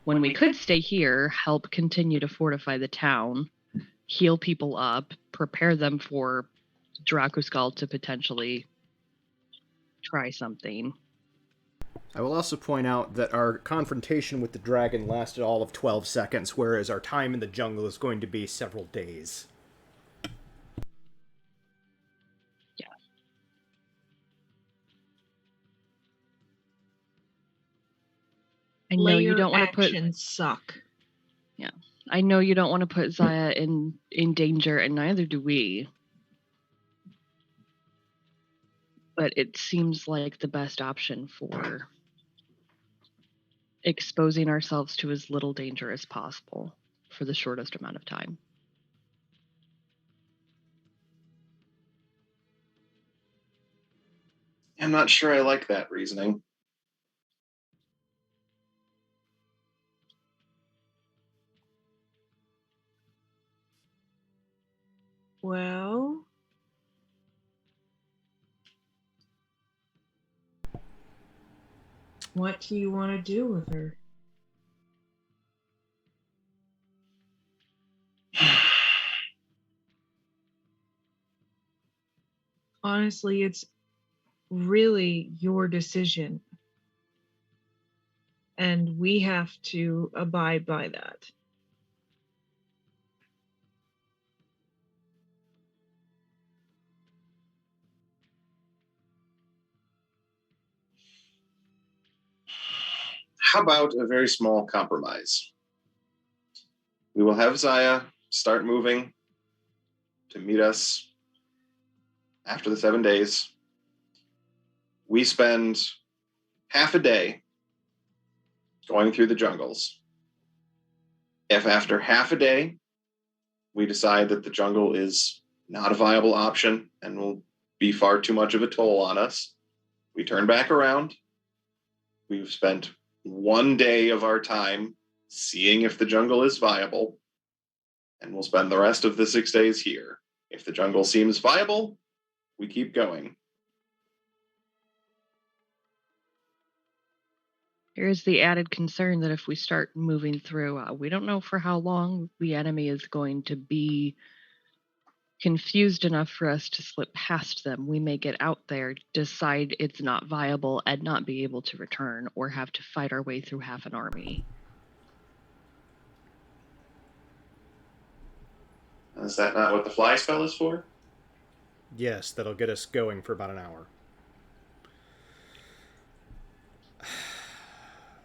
S5: When we could stay here, help continue to fortify the town, heal people up, prepare them for Drakuskull to potentially try something.
S3: I will also point out that our confrontation with the dragon lasted all of 12 seconds, whereas our time in the jungle is going to be several days.
S5: Yeah. I know you don't want to put
S2: suck.
S5: Yeah. I know you don't want to put Zaya in danger, and neither do we. But it seems like the best option for exposing ourselves to as little danger as possible for the shortest amount of time.
S1: I'm not sure I like that reasoning.
S2: Well, what do you want to do with her? Honestly, it's really your decision. And we have to abide by that.
S1: How about a very small compromise? We will have Zaya start moving to meet us after the 7 days. We spend half a day going through the jungles. If after half a day we decide that the jungle is not a viable option and will be far too much of a toll on us, we turn back around. We've spent 1 day of our time seeing if the jungle is viable, and we'll spend the rest of the 6 days here. If the jungle seems viable, we keep going.
S5: Here's the added concern that if we start moving through, we don't know for how long the enemy is going to be confused enough for us to slip past them. We may get out there, decide it's not viable, and not be able to return, or have to fight our way through half an army.
S1: Is that not what the fly spell is for?
S3: Yes, that'll get us going for about an hour.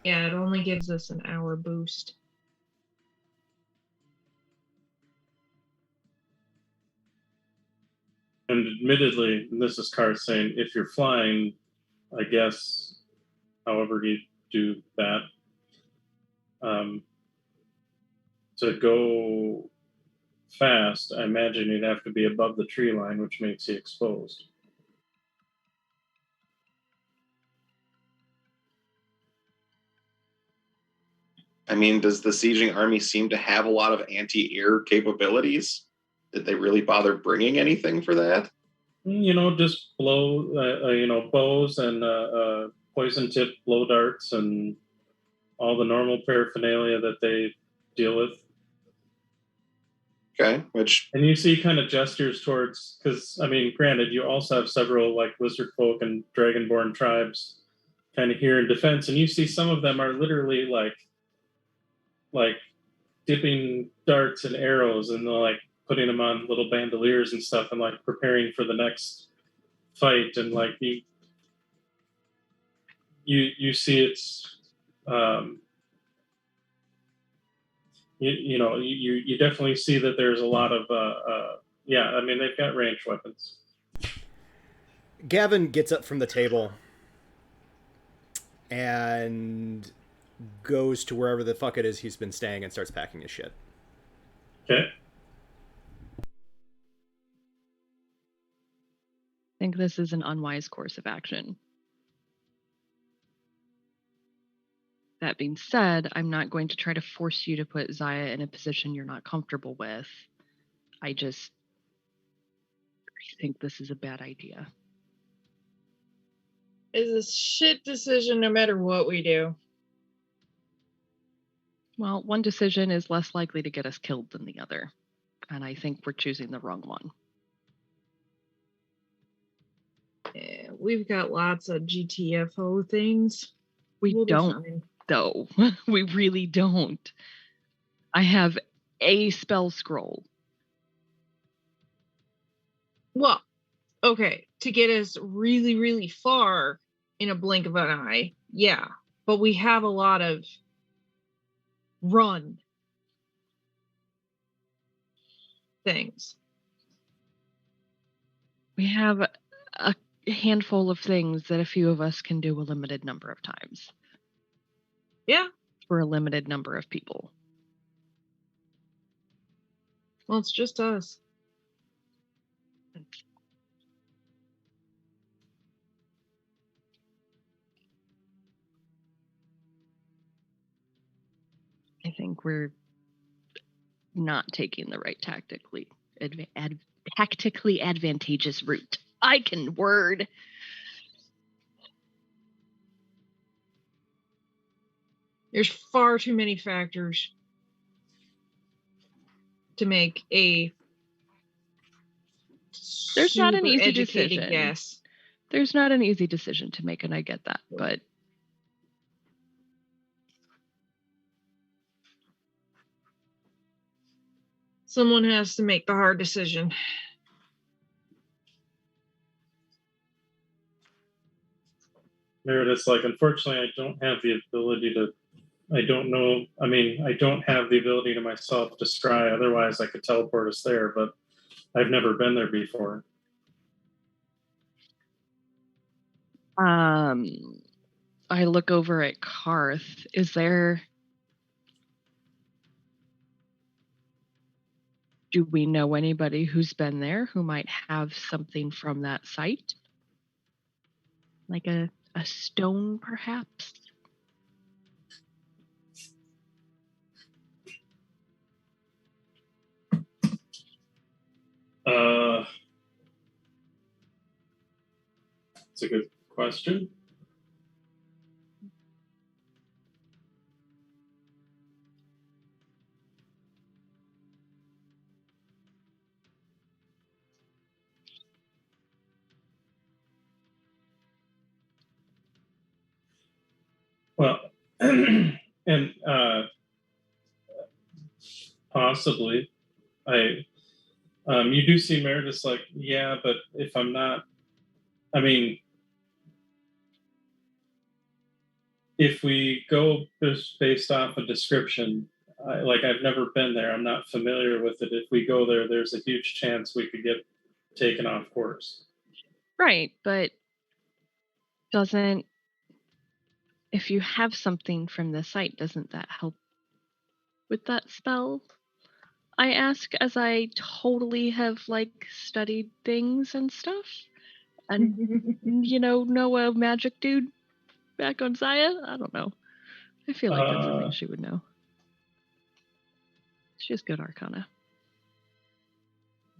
S2: Yeah, it only gives us an hour boost.
S4: And admittedly, and this is Karth saying, if you're flying, I guess, however you do that, to go fast, I imagine you'd have to be above the tree line, which makes you exposed.
S1: I mean, does the sieging army seem to have a lot of anti-air capabilities? Did they really bother bringing anything for that?
S4: Just blow, bows and poison-tipped blow darts and all the normal paraphernalia that they deal with.
S1: Okay,
S4: and you see kind of gestures towards, because granted, you also have several like lizard folk and dragonborn tribes kind of here in defense, and you see some of them are literally like dipping darts and arrows, and they're like putting them on little bandoliers and stuff, and like preparing for the next fight, and like you see it's you definitely see that there's a lot of they've got ranged weapons.
S3: Gavin gets up from the table and goes to wherever the fuck it is he's been staying and starts packing his shit.
S4: Okay.
S5: I think this is an unwise course of action. That being said, I'm not going to try to force you to put Zaya in a position you're not comfortable with. I think this is a bad idea.
S2: It's a shit decision no matter what we do.
S5: Well, one decision is less likely to get us killed than the other. And I think we're choosing the wrong one.
S2: Yeah, we've got lots of GTFO things.
S5: We'll don't, though. We really don't. I have a spell scroll.
S2: Well, okay, to get us really, really far in a blink of an eye, yeah. But we have a lot of run things.
S5: We have a handful of things that a few of us can do a limited number of times.
S2: Yeah.
S5: For a limited number of people.
S2: Well, it's just us.
S5: I think we're not taking the right tactically advantageous route. I can word.
S2: There's far too many factors to make a
S5: There's not an easy decision.
S2: Guess.
S5: There's not an easy decision to make, and I get that, but
S2: someone has to make the hard decision.
S4: Meredith's like, unfortunately, I don't have the ability to. I don't know. I don't have the ability to myself to scry. Otherwise, I could teleport us there. But I've never been there before.
S5: I look over at Karth. Do we know anybody who's been there who might have something from that site? Like a stone, perhaps?
S4: It's a good question. Well, and possibly, you do see Meredith's like, yeah, but if I'm not, I mean, if we go just based off a description, I've never been there, I'm not familiar with it. If we go there, there's a huge chance we could get taken off course.
S5: Right, but if you have something from the site, doesn't that help with that spell? I ask as I totally have studied things and stuff. And know a magic dude back on Zaya? I don't know. I feel like that's something she would know. She has good arcana.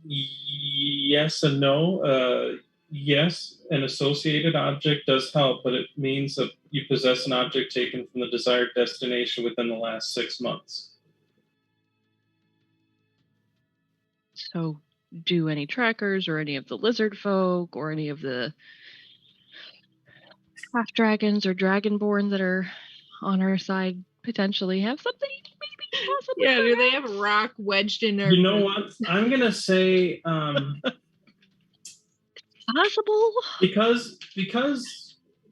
S4: Yes and no. Yes, an associated object does help, but it means that you possess an object taken from the desired destination within the last 6 months.
S5: So, do any trackers or any of the lizard folk or any of the half dragons or dragonborn that are on our side potentially have something? Maybe, possibly.
S2: Yeah, do they have a rock wedged in their...
S4: You know what? I'm going to say...
S5: possible?
S4: Because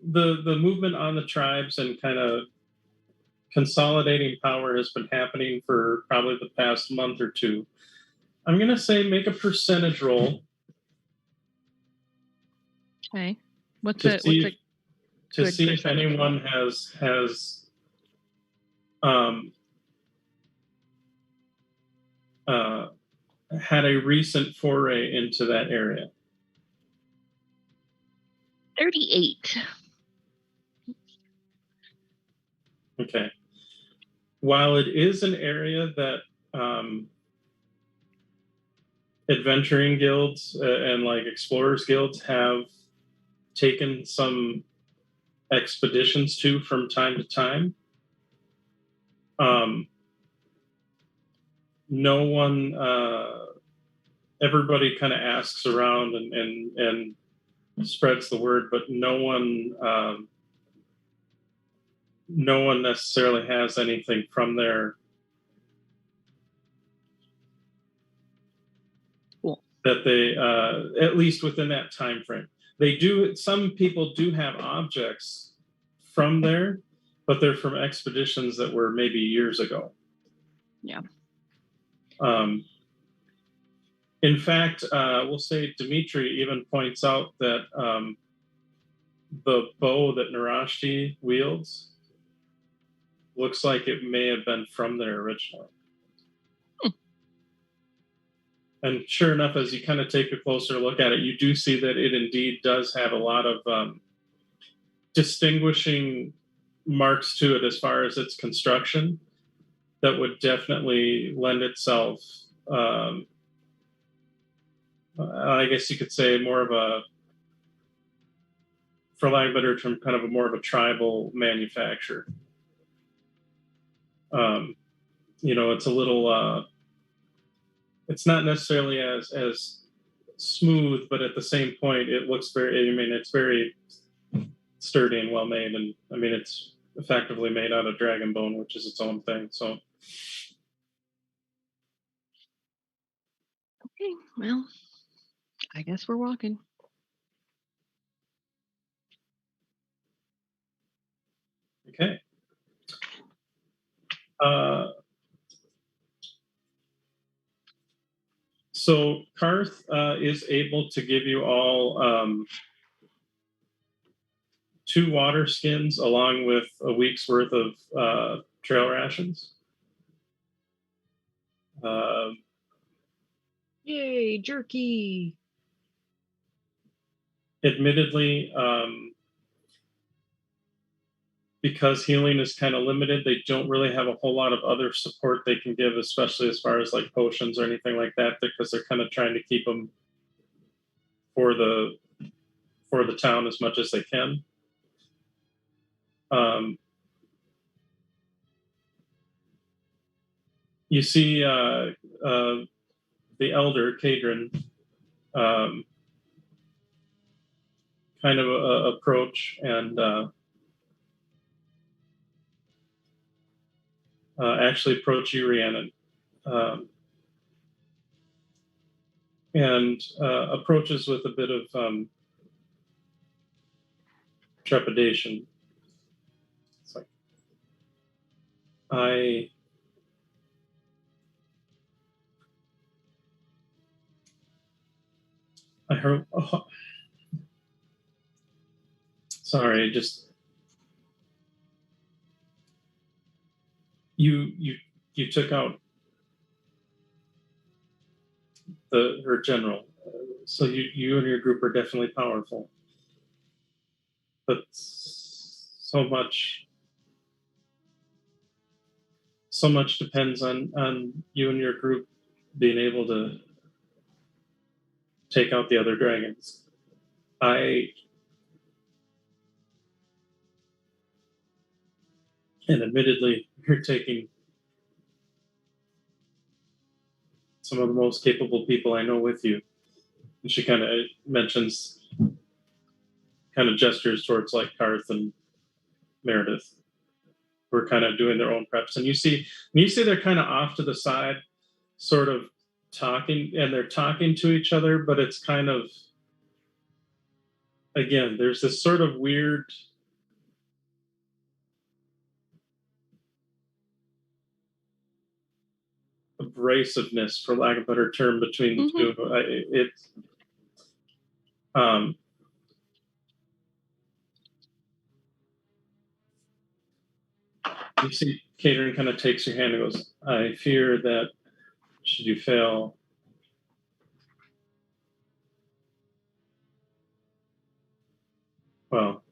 S4: the movement on the tribes and kind of consolidating power has been happening for probably the past month or two, I'm going to say make a percentage roll.
S5: Okay. What's
S4: to see if
S5: percentage
S4: anyone
S5: roll?
S4: has had a recent foray into that area.
S5: 38.
S4: Okay. While it is an area that adventuring guilds and explorers guilds have taken some expeditions to from time to time, no one, everybody kind of asks around and spreads the word, but no one necessarily has anything from there.
S5: Cool.
S4: That they, at least within that time frame, they do. Some people do have objects from there, but they're from expeditions that were maybe years ago.
S5: Yeah.
S4: In fact, we'll say Dimitri even points out that the bow that Narashti wields looks like it may have been from there originally. And sure enough, as you kind of take a closer look at it, you do see that it indeed does have a lot of distinguishing marks to it as far as its construction that would definitely lend itself, I guess you could say, more of a, for lack of a better term, kind of more of a tribal manufacture. It's a little, it's not necessarily as smooth, but at the same point, it looks it's very sturdy and well made. And it's effectively made out of dragon bone, which is its own thing. So.
S5: Okay, well, I guess we're walking.
S4: Okay. So Karth is able to give you all 2 water skins along with a week's worth of trail rations.
S5: Yay, jerky.
S4: Admittedly, because healing is kind of limited, they don't really have a whole lot of other support they can give, especially as far as like potions or anything like that, because they're kind of trying to keep them for the town as much as they can. You see the elder, Kadrin, kind of approach and actually approach you, Rhiannon, and approaches with a bit of trepidation. It's like, I heard. Oh, sorry, just you took out her general, so you and your group are definitely powerful, but so much depends on you and your group being able to take out the other dragons. And admittedly, you're taking some of the most capable people I know with you. And she kind of mentions, kind of gestures towards like Karth and Meredith, who are kind of doing their own preps. And you see they're kind of off to the side, sort of talking, and they're talking to each other, but it's kind of, again, there's this sort of weird abrasiveness, for lack of a better term, between the two. You see Catering kind of takes your hand and goes, I fear that should you fail, well,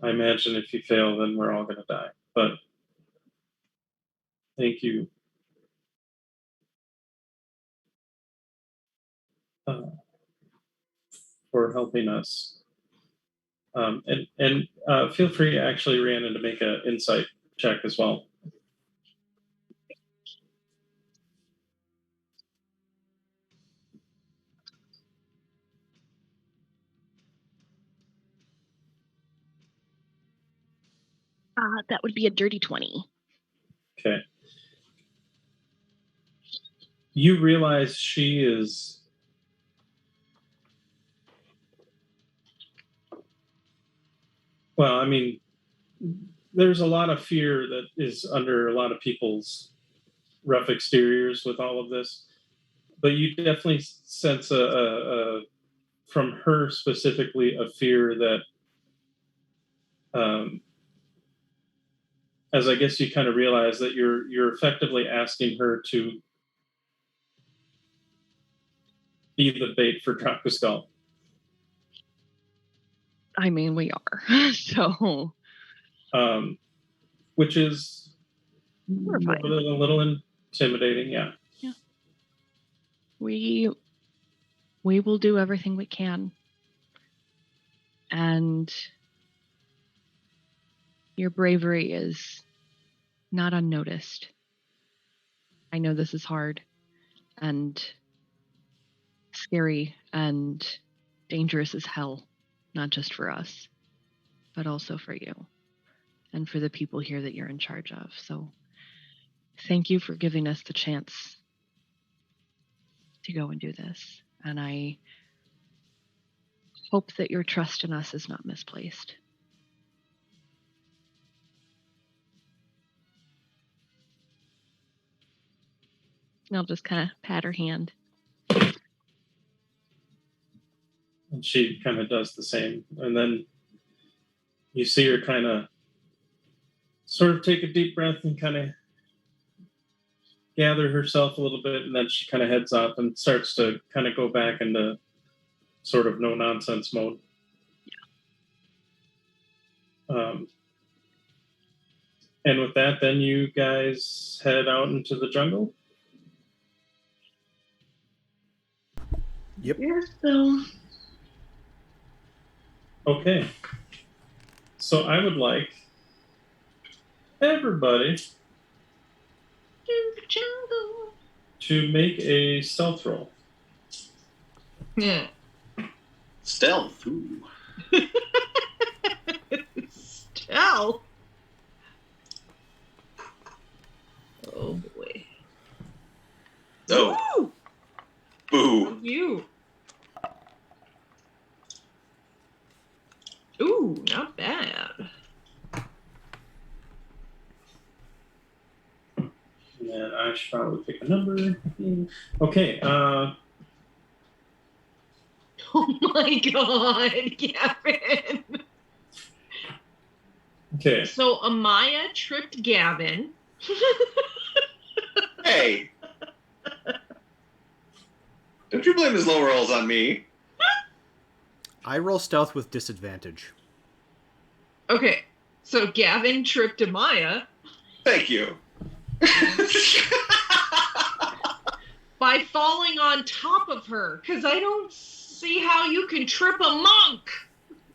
S4: I imagine if you fail, then we're all going to die. But thank you for helping us. And feel free, actually, Rhiannon, to make an insight check as well.
S5: That would be a dirty 20.
S4: Okay. You realize she is... Well, I mean, there's a lot of fear that is under a lot of people's rough exteriors with all of this. But you definitely sense from her specifically, a fear that... as I guess you kind of realize that you're effectively asking her to be the bait for Drakuskull.
S5: I mean, we are. So.
S4: Which is
S5: horrifying.
S4: a little intimidating, yeah.
S5: Yeah. We will do everything we can. And your bravery is not unnoticed. I know this is hard and scary and dangerous as hell, not just for us, but also for you and for the people here that you're in charge of. So thank you for giving us the chance to go and do this. And I hope that your trust in us is not misplaced. I'll just kind of pat her hand.
S4: And she kind of does the same. And then you see her kind of sort of take a deep breath and kind of gather herself a little bit. And then she kind of heads off and starts to kind of go back into sort of no nonsense mode. And with that, then you guys head out into the jungle.
S3: Yep.
S5: Yes, Bill.
S4: Okay. So I would like everybody to make a stealth roll.
S2: Yeah.
S1: Stealth. Ooh.
S2: Stealth. Oh boy.
S1: Oh. Boo.
S2: You. Ooh, not bad.
S4: And then I should probably pick a number. Okay.
S2: Oh my god, Gavin.
S4: Okay.
S2: So Amaya tripped Gavin.
S1: Hey. Don't you blame his low rolls on me.
S3: I roll stealth with disadvantage.
S2: Okay, so Gavin tripped Amaya
S1: Thank you.
S2: by falling on top of her, because I don't see how you can trip a monk.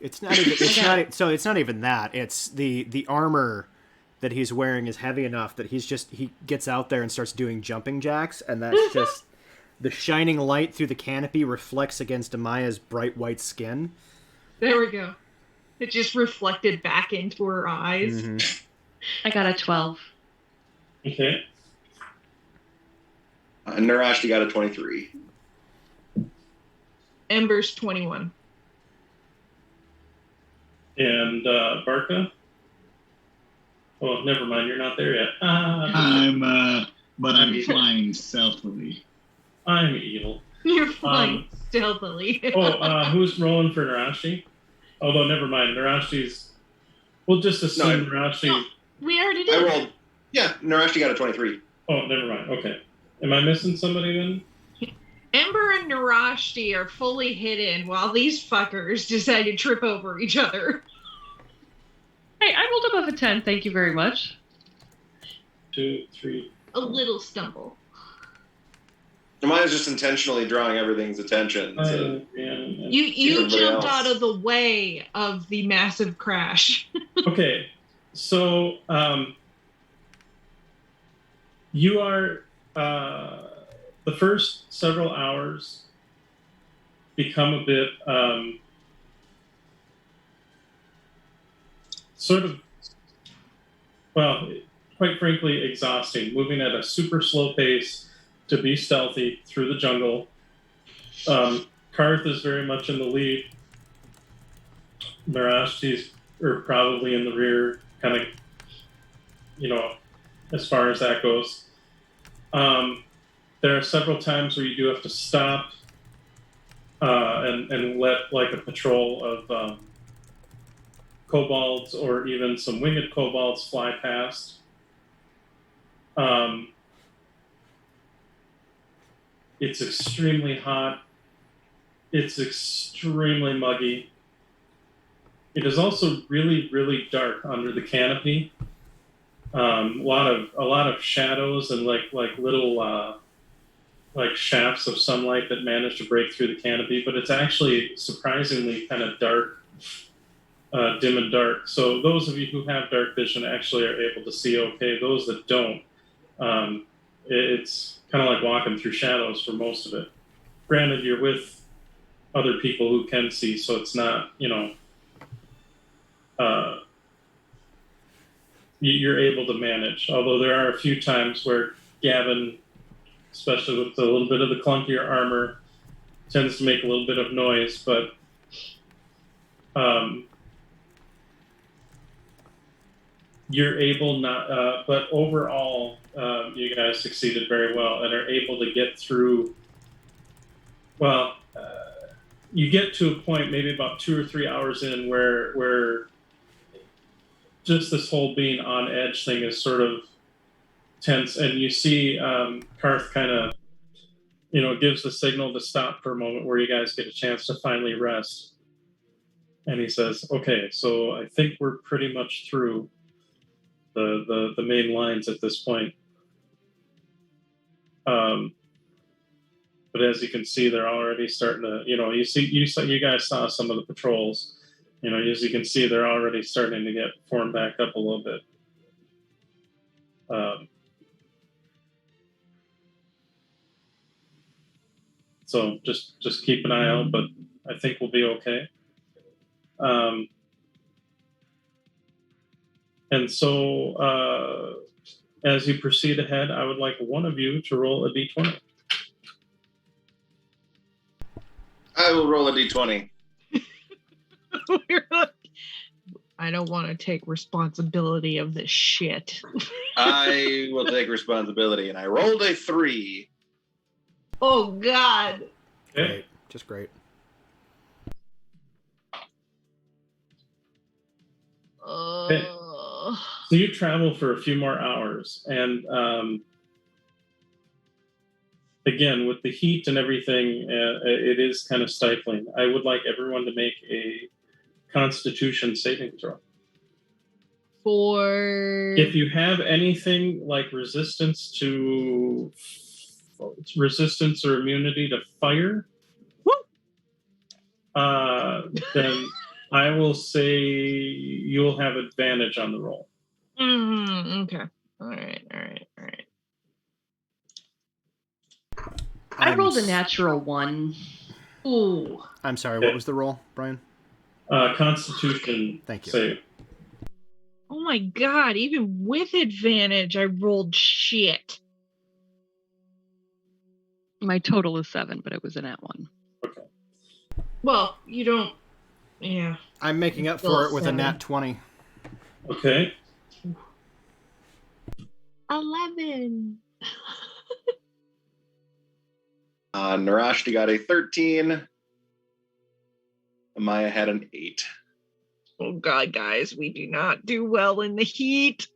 S3: It's not even. It's not. So it's not even that. It's the armor that he's wearing is heavy enough that he gets out there and starts doing jumping jacks, and that's just the shining light through the canopy reflects against Amaya's bright white skin.
S2: There we go. It just reflected back into her eyes.
S3: Mm-hmm.
S5: I got a 12.
S4: Okay.
S1: Narashti got a 23.
S2: Ember's 21.
S4: And Barca? Oh, never mind. You're not there yet.
S6: I'm flying stealthily.
S4: I'm evil.
S2: You're flying stealthily.
S4: Who's rolling for Narashi? Although, never mind. Narashi's... We'll just assume Narashi...
S2: No, we already did.
S1: I rolled. Yeah, Narashti got a 23.
S4: Oh, never mind. Okay. Am I missing somebody then?
S2: Ember and Narashti are fully hidden while these fuckers decide to trip over each other.
S5: Hey, I rolled above a 10. Thank you very much.
S4: 2, 3...
S2: A little stumble.
S1: Amaya's just intentionally drawing everything's attention. So.
S2: You jumped out of the way of the massive crash.
S4: Okay, so you are the first several hours become a bit sort of, well, quite frankly, exhausting, moving at a super slow pace to be stealthy through the jungle. Karth is very much in the lead. Narashti's probably in the rear, kind of, as far as that goes. There are several times where you do have to stop and let like a patrol of kobolds or even some winged kobolds fly past. It's extremely hot. It's extremely muggy. It is also really, really dark under the canopy. A lot of shadows and like little like shafts of sunlight that manage to break through the canopy, but it's actually surprisingly kind of dark, dim and dark. So those of you who have dark vision actually are able to see okay. Those that don't, it's kind of like walking through shadows for most of it. Granted, you're with other people who can see, so it's not, you're able to manage. Although there are a few times where Gavin, especially with a little bit of the clunkier armor, tends to make a little bit of noise, but you're able but overall, you guys succeeded very well and are able to get through. Well, you get to a point maybe about 2 or 3 hours in where just this whole being on edge thing is sort of tense, and you see Karth kind of, gives the signal to stop for a moment where you guys get a chance to finally rest. And he says, okay, so I think we're pretty much through the main lines at this point. But as you can see, they're already starting to, you guys saw some of the patrols. As you can see, they're already starting to get formed back up a little bit. So just keep an eye out, but I think we'll be okay. And so as you proceed ahead, I would like one of you to roll a d20.
S1: I will roll a d20.
S2: I don't want to take responsibility of this shit.
S1: I will take responsibility, and I rolled a 3.
S2: Oh, God.
S4: Okay.
S3: Great. Just great.
S4: Okay. So you travel for a few more hours, and again, with the heat and everything, it is kind of stifling. I would like everyone to make a Constitution saving throw. If you have anything like resistance or immunity to fire, then I will say you'll have advantage on the roll.
S2: Okay. All right.
S5: I rolled a natural 1.
S2: Ooh.
S3: I'm sorry, what was the roll, Brian?
S4: Constitution
S3: Thank you.
S4: save.
S2: Oh my God, even with advantage, I rolled shit.
S5: My total is 7, but it was a nat 1.
S4: Okay.
S2: Well, you don't. Yeah.
S3: I'm making up for it with a nat 20.
S4: Okay.
S2: 11.
S1: Narashti got a 13. Amaya had an 8.
S2: Oh God, guys, we do not do well in the heat.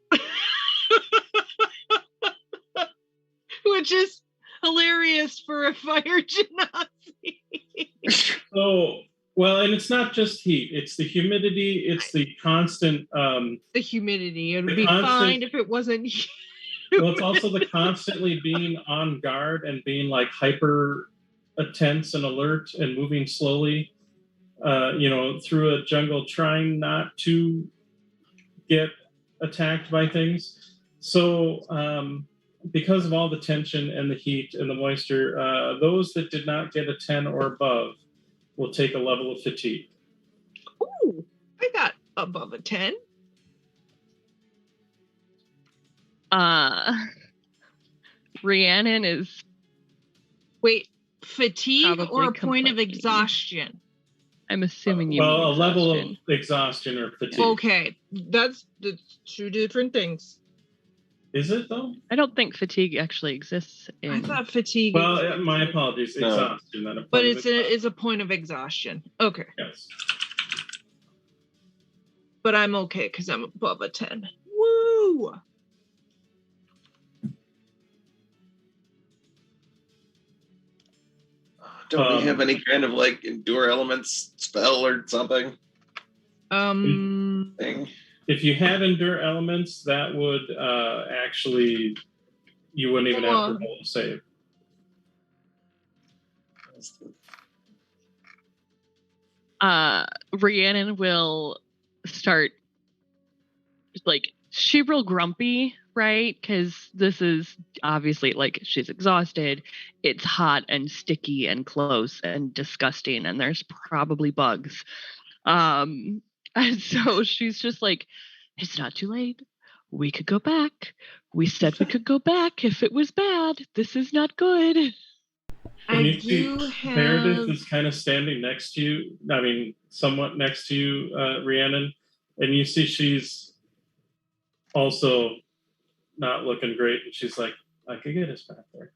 S2: Which is hilarious for a fire genasi.
S4: So, well, and it's not just heat. It's the humidity. It's the constant...
S2: the humidity. It would be fine if it wasn't...
S4: Well, it's also the constantly being on guard and being like hyper tense and alert and moving slowly, through a jungle, trying not to get attacked by things. So because of all the tension and the heat and the moisture, those that did not get a 10 or above will take a level of fatigue.
S2: Ooh, I got above a 10.
S5: Rhiannon is...
S2: Wait, fatigue
S5: Probably
S2: or a point of
S5: complaining.
S2: exhaustion?
S5: I'm assuming you mean
S4: a level of
S5: exhaustion.
S4: exhaustion or fatigue.
S2: Okay, that's two different things.
S4: Is it though?
S5: I don't think fatigue actually exists in...
S2: I thought fatigue.
S4: Well, my apologies.
S1: No.
S4: Exhaustion. Not a point
S2: But
S4: of exhaustion.
S2: it's a point of exhaustion. Okay,
S4: Yes.
S2: but I'm okay because I'm above a 10. Woo!
S1: Don't we have any kind of like endure elements spell or something? Thing?
S4: If you had endure elements, that would actually, you wouldn't even have to roll a save.
S5: Rhiannon will start, like, she real grumpy, right? Because this is obviously, like, she's exhausted. It's hot and sticky and close and disgusting, and there's probably bugs. And so she's just like, it's not too late. We could go back. We said we could go back if it was bad. This is not good.
S4: And
S2: I do have...
S4: Meredith is kind of standing next to you. I mean, somewhat next to you, Rhiannon. And you see she's also not looking great. And she's like, I could get us back there.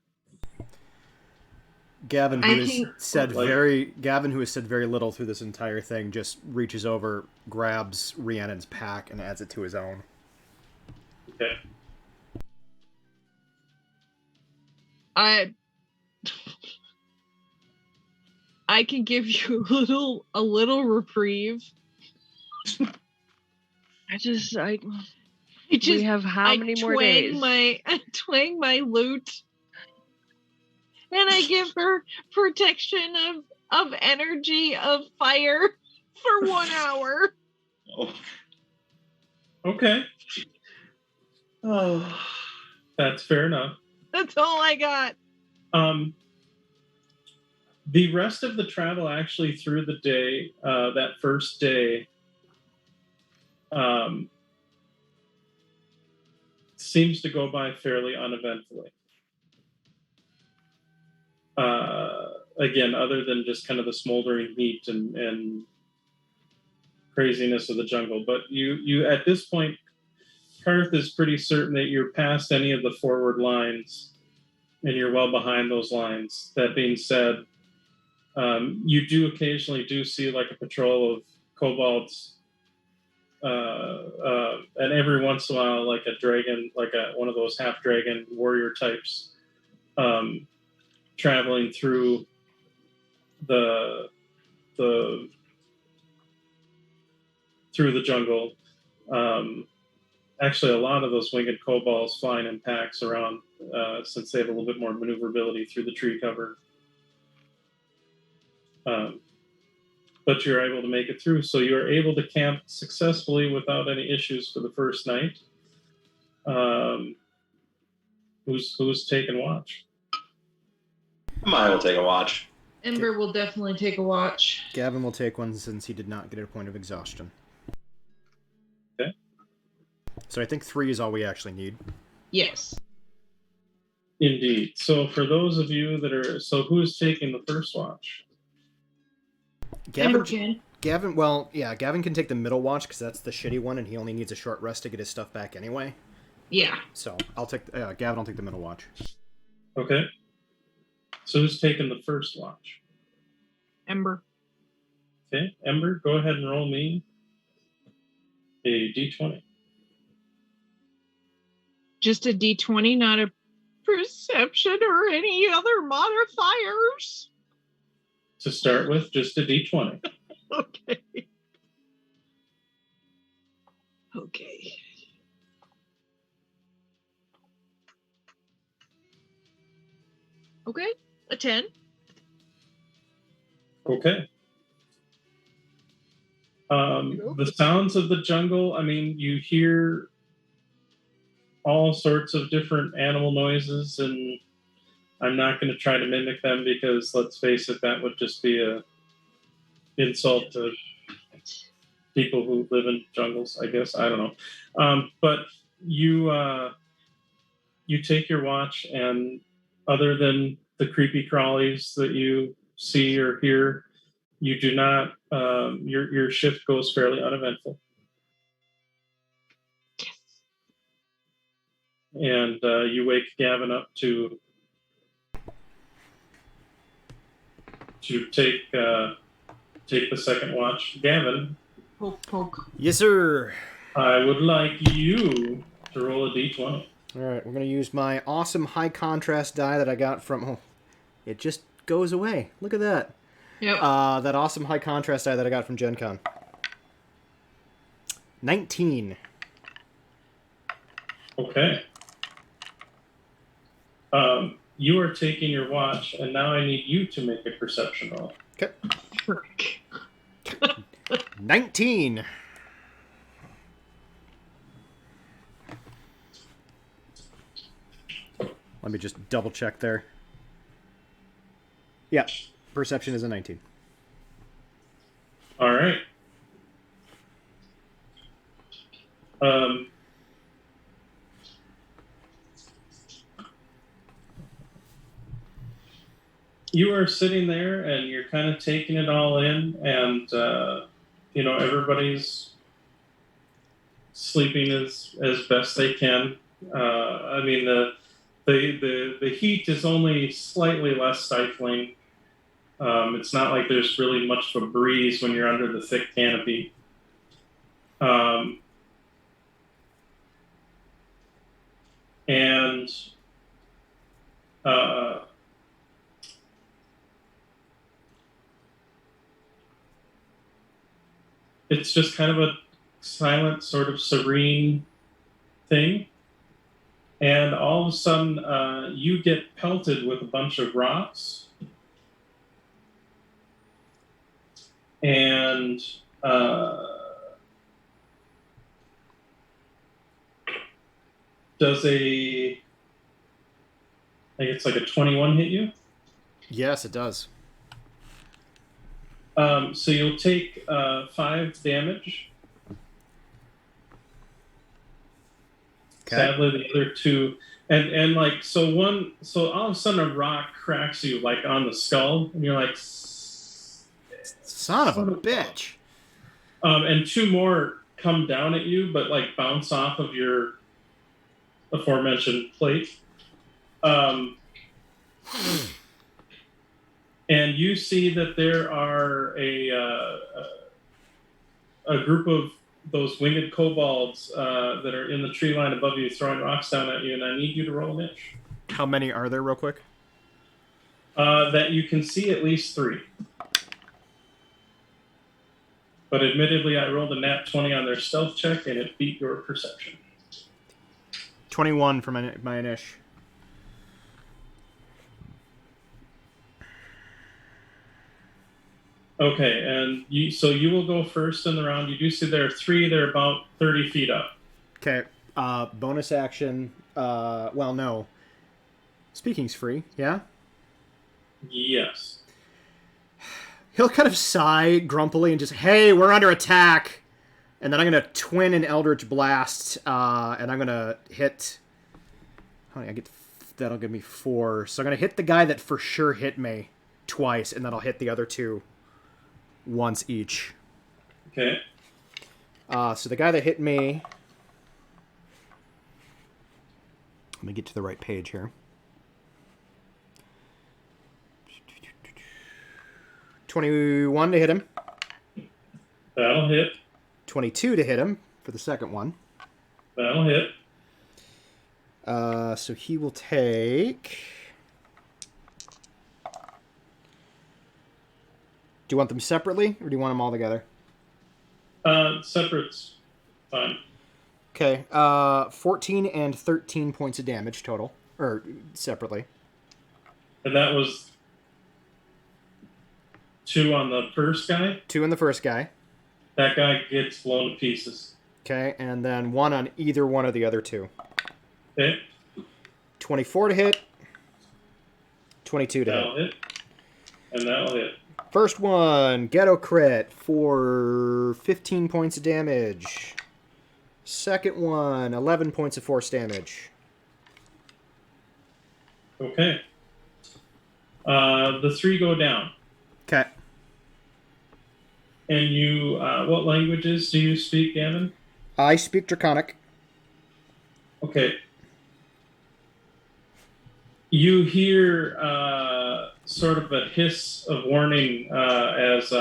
S3: Gavin, who has said
S4: Like-
S3: very little through this entire thing, just reaches over, grabs Rhiannon's pack, and adds it to his own.
S4: Okay.
S2: I can give you a little reprieve.
S5: We have how many more days?
S2: I twang my lute, and I give her protection of energy of fire for 1 hour.
S1: Oh.
S4: Okay.
S1: Oh.
S4: That's fair enough.
S2: That's all I got.
S4: The rest of the travel actually through the day, that first day, seems to go by fairly uneventfully. Again, other than just kind of the smoldering heat and craziness of the jungle. But you at this point, Karth is pretty certain that you're past any of the forward lines and you're well behind those lines. That being said, you do occasionally see like a patrol of kobolds, and every once in a while, like a dragon, one of those half dragon warrior types, traveling through the jungle. Actually, a lot of those winged kobolds flying in packs around, since they have a little bit more maneuverability through the tree cover. But you're able to make it through. So you're able to camp successfully without any issues for the first night. Who's taking watch?
S1: I will take a watch.
S2: Ember will definitely take a watch.
S3: Gavin will take one since he did not get a point of exhaustion.
S4: Okay.
S3: So I think 3 is all we actually need.
S2: Yes.
S4: Indeed. So for those of you who is taking the first watch?
S2: Ember can.
S3: Gavin can take the middle watch because that's the shitty one, and he only needs a short rest to get his stuff back anyway.
S2: Yeah.
S3: So I'll take Gavin. I'll take the middle watch.
S4: Okay. So who's taking the first watch?
S2: Ember.
S4: Okay, Ember, go ahead and roll me a d20.
S2: Just a d20, not a perception or any other modifiers.
S4: To start with, just a d20.
S2: Okay. Okay. Okay, a 10.
S4: Okay. The sounds of the jungle, I mean, you hear all sorts of different animal noises, and I'm not going to try to mimic them because, let's face it, that would just be a insult to people who live in jungles, I guess. I don't know. But you take your watch, and other than the creepy crawlies that you see or hear, you do not, your shift goes fairly uneventful.
S2: Yes.
S4: And you wake Gavin up to take the second watch. Gavin.
S2: Poke, poke.
S3: Yes, sir.
S4: I would like you to roll a d20.
S3: All right, we're going to use my awesome high contrast die that I got from... Oh, it just goes away. Look at that.
S2: Yep.
S3: That awesome high contrast die that I got from Gen Con. 19.
S4: Okay. You are taking your watch, and now I need you to make a perception roll.
S3: Okay.
S2: Frick.
S3: 19. Let me just double check there. Yeah, perception is a 19.
S4: All right. You are sitting there and you're kind of taking it all in, and everybody's sleeping as best they can. I mean, the heat is only slightly less stifling. It's not like there's really much of a breeze when you're under the thick canopy. And it's just kind of a silent, sort of serene thing. And all of a sudden, you get pelted with a bunch of rocks. And does I think it's like a 21 hit you?
S3: Yes, it does.
S4: So you'll take 5 damage.
S3: Okay.
S4: Sadly, the other 2, and like so all of a sudden a rock cracks you like on the skull, and you're like,
S3: son of a bitch.
S4: And 2 more come down at you, but like bounce off of your aforementioned plate. And you see that there are a group of those winged kobolds that are in the tree line above you throwing rocks down at you, and I need you to roll an inch.
S3: How many are there, real quick?
S4: That you can see at least 3. But admittedly, I rolled a nat 20 on their stealth check, and it beat your perception.
S3: 21 for my Inish.
S4: Okay, and so you will go first in the round. You do see there are 3. They're about 30 feet up.
S3: Okay. Bonus action. Well, no. Speaking's free, yeah?
S4: Yes.
S3: He'll kind of sigh grumpily and just, hey, we're under attack. And then I'm going to twin an Eldritch Blast, and I'm going to hit... That'll give me 4. So I'm going to hit the guy that for sure hit me twice, and then I'll hit the other 2 once each.
S4: Okay.
S3: So the guy that hit me... Let me get to the right page here. 21 to hit him.
S4: That'll hit.
S3: 22 to hit him for the second one.
S4: That'll hit.
S3: So he will take... Do you want them separately, or do you want them all together?
S4: Separate's fine.
S3: Okay, 14 and 13 points of damage total, or separately.
S4: And that was 2 on the first guy?
S3: 2 on the first guy.
S4: That guy gets blown to pieces.
S3: Okay, and then 1 on either one of the other 2.
S4: Okay.
S3: 24 to hit. 22 to
S4: That'll hit. And that'll hit.
S3: First one, ghetto crit for 15 points of damage. Second one, 11 points of force damage.
S4: Okay. The 3 go down.
S3: Okay.
S4: And you, what languages do you speak, Gavin?
S3: I speak Draconic.
S4: Okay. You hear sort of a hiss of warning as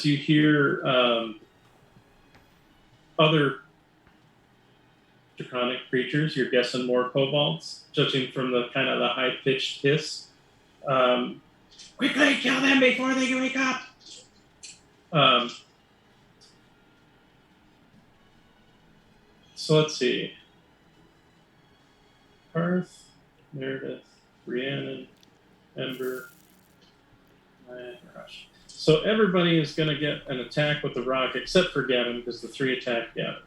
S4: you hear other Draconic creatures. You're guessing more kobolds, judging from the kind of the high-pitched hiss. Quickly kill them before they wake up! So let's see. Parth, Meredith, Rhiannon, Ember, and Rush. So everybody is going to get an attack with the rock, except for Gavin, because the 3 attacked Gavin.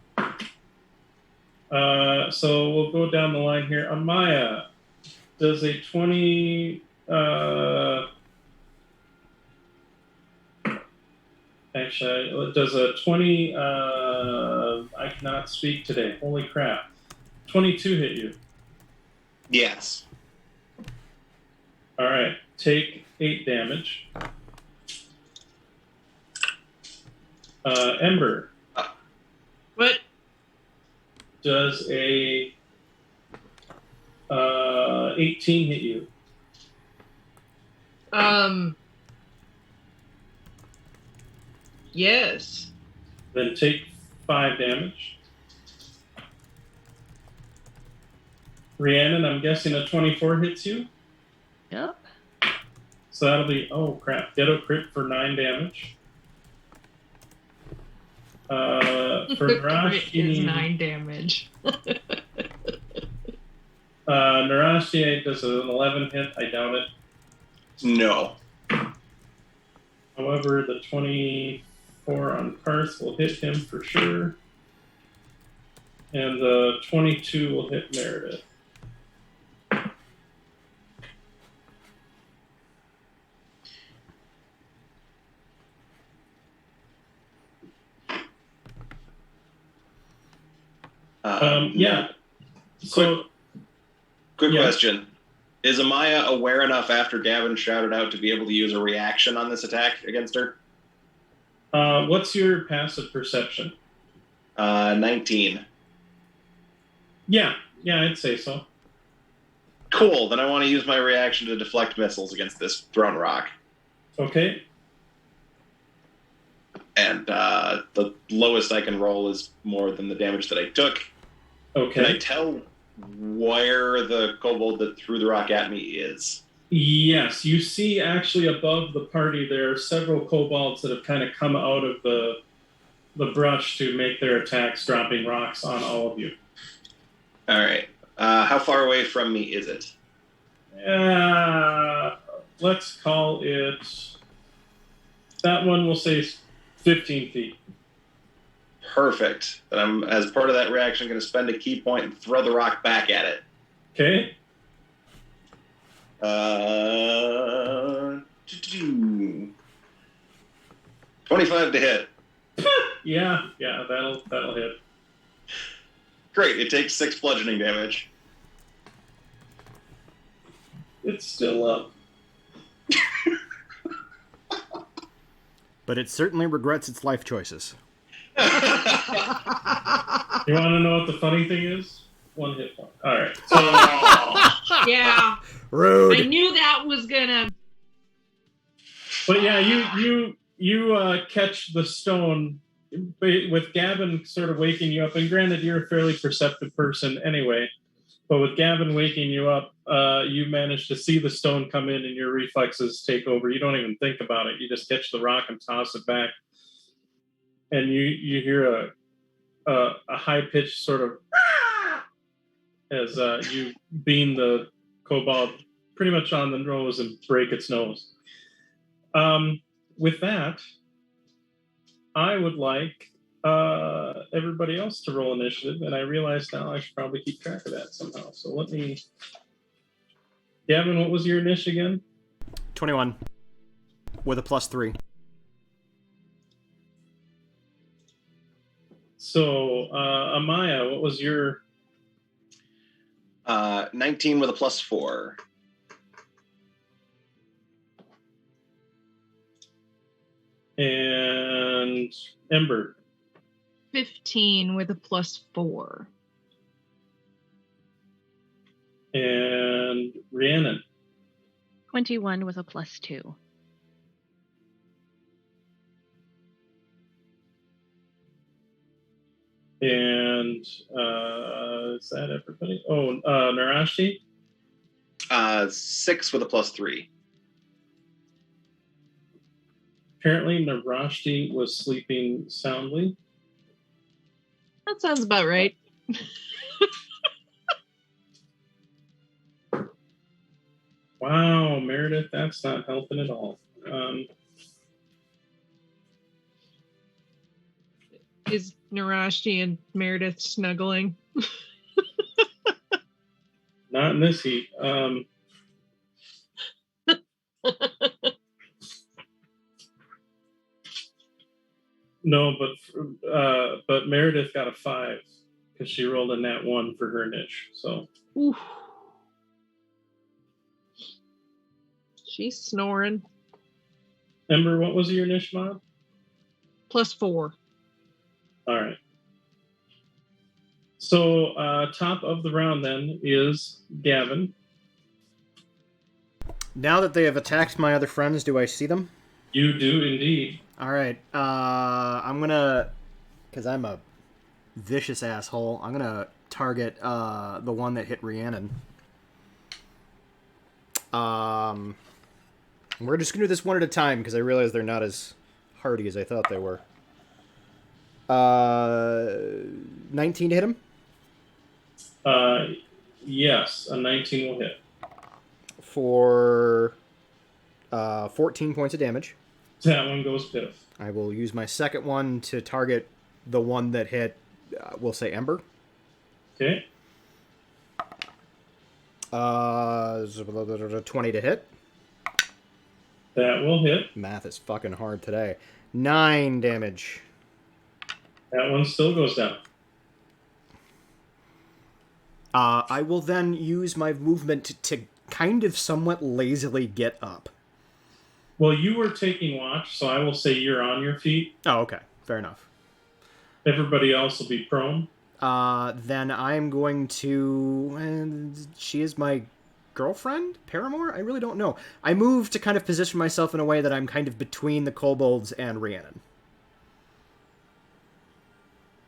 S4: So we'll go down the line here. Amaya does a 20... Actually, it does a 20... I cannot speak today. Holy crap. 22 hit you.
S1: Yes.
S4: All right. Take 8 damage. Ember,
S2: What?
S4: does a 18 hit you?
S2: Yes.
S4: Then take 5 damage. Rhiannon, I'm guessing a 24 hits you.
S5: Yep.
S4: So that'll be, oh crap, Ditto crit for 9 damage. For
S2: Crit is
S4: Narashi,
S2: 9 damage.
S4: Narashi does an 11 hit. I doubt it.
S1: No.
S4: However, the 24 on Karth will hit him for sure. And the 22 will hit Meredith. Yeah. So,
S1: quick
S4: yeah.
S1: question. Is Amaya aware enough after Gavin shouted out to be able to use a reaction on this attack against her?
S4: What's your passive perception?
S1: 19.
S4: Yeah, I'd say so.
S1: Cool. Then I want to use my reaction to deflect missiles against this thrown rock.
S4: Okay.
S1: And the lowest I can roll is more than the damage that I took.
S4: Okay.
S1: Can I tell where the kobold that threw the rock at me is?
S4: Yes, you see actually above the party there are several kobolds that have kind of come out of the brush to make their attacks, dropping rocks on all of you.
S1: All right. How far away from me is it?
S4: Let's call it... That one we'll say is 15 feet.
S1: Perfect. Then I'm, as part of that reaction, going to spend a key point and throw the rock back at it.
S4: Okay.
S1: 25 to hit.
S4: Yeah, that'll hit.
S1: Great. It takes 6 bludgeoning damage.
S4: It's still up.
S3: But it certainly regrets its life choices.
S4: You want to know what the funny thing is? 1 hit point. All right. So,
S2: Yeah.
S3: Rude.
S2: I knew that was gonna.
S4: but yeah, you catch the stone with Gavin sort of waking you up. And granted, you're a fairly perceptive person anyway. But with Gavin waking you up, you manage to see the stone come in, and your reflexes take over. You don't even think about it. You just catch the rock and toss it back, and you hear a high-pitched sort of as you beam the kobold pretty much on the nose and break its nose. With that, I would like everybody else to roll initiative, and I realize now I should probably keep track of that somehow. So let me... Gavin, what was your initiative again?
S3: 21 with a +3.
S4: So, Amaya, what was your...
S1: 19 with a +4.
S4: And Ember?
S2: 15 with a +4.
S4: And Rhiannon?
S5: 21 with a +2.
S4: And is that everybody? Oh, Narashi?
S1: 6 with a +3.
S4: Apparently, Narashi was sleeping soundly.
S2: That sounds about right.
S4: Wow, Meredith, that's not helping at all.
S2: Is Narashi and Meredith snuggling?
S4: Not in this heat. No, but Meredith got a 5 because she rolled a nat 1 for her niche. So.
S2: Oof. She's snoring.
S4: Ember, what was your niche mod?
S2: +4.
S4: All right. So top of the round then is Gavin.
S3: Now that they have attacked my other friends, do I see them?
S4: You do indeed.
S3: All right. I'm gonna, because I'm a vicious asshole. I'm gonna target the one that hit Rhiannon. We're just gonna do this one at a time because I realize they're not as hardy as I thought they were. 19 to hit him.
S4: Yes, a 19 will hit.
S3: For 14 points of damage.
S4: That one goes piff.
S3: I will use my second one to target the one that hit, we'll say Ember.
S4: Okay.
S3: 20 to hit.
S4: That will hit.
S3: Math is fucking hard today. 9 damage.
S4: That one still goes down.
S3: I will then use my movement to kind of somewhat lazily get up.
S4: Well, you were taking watch, so I will say you're on your feet.
S3: Oh, okay. Fair enough.
S4: Everybody else will be prone.
S3: Then I'm going to... she is my girlfriend? Paramour? I really don't know. I move to kind of position myself in a way that I'm kind of between the kobolds and Rhiannon.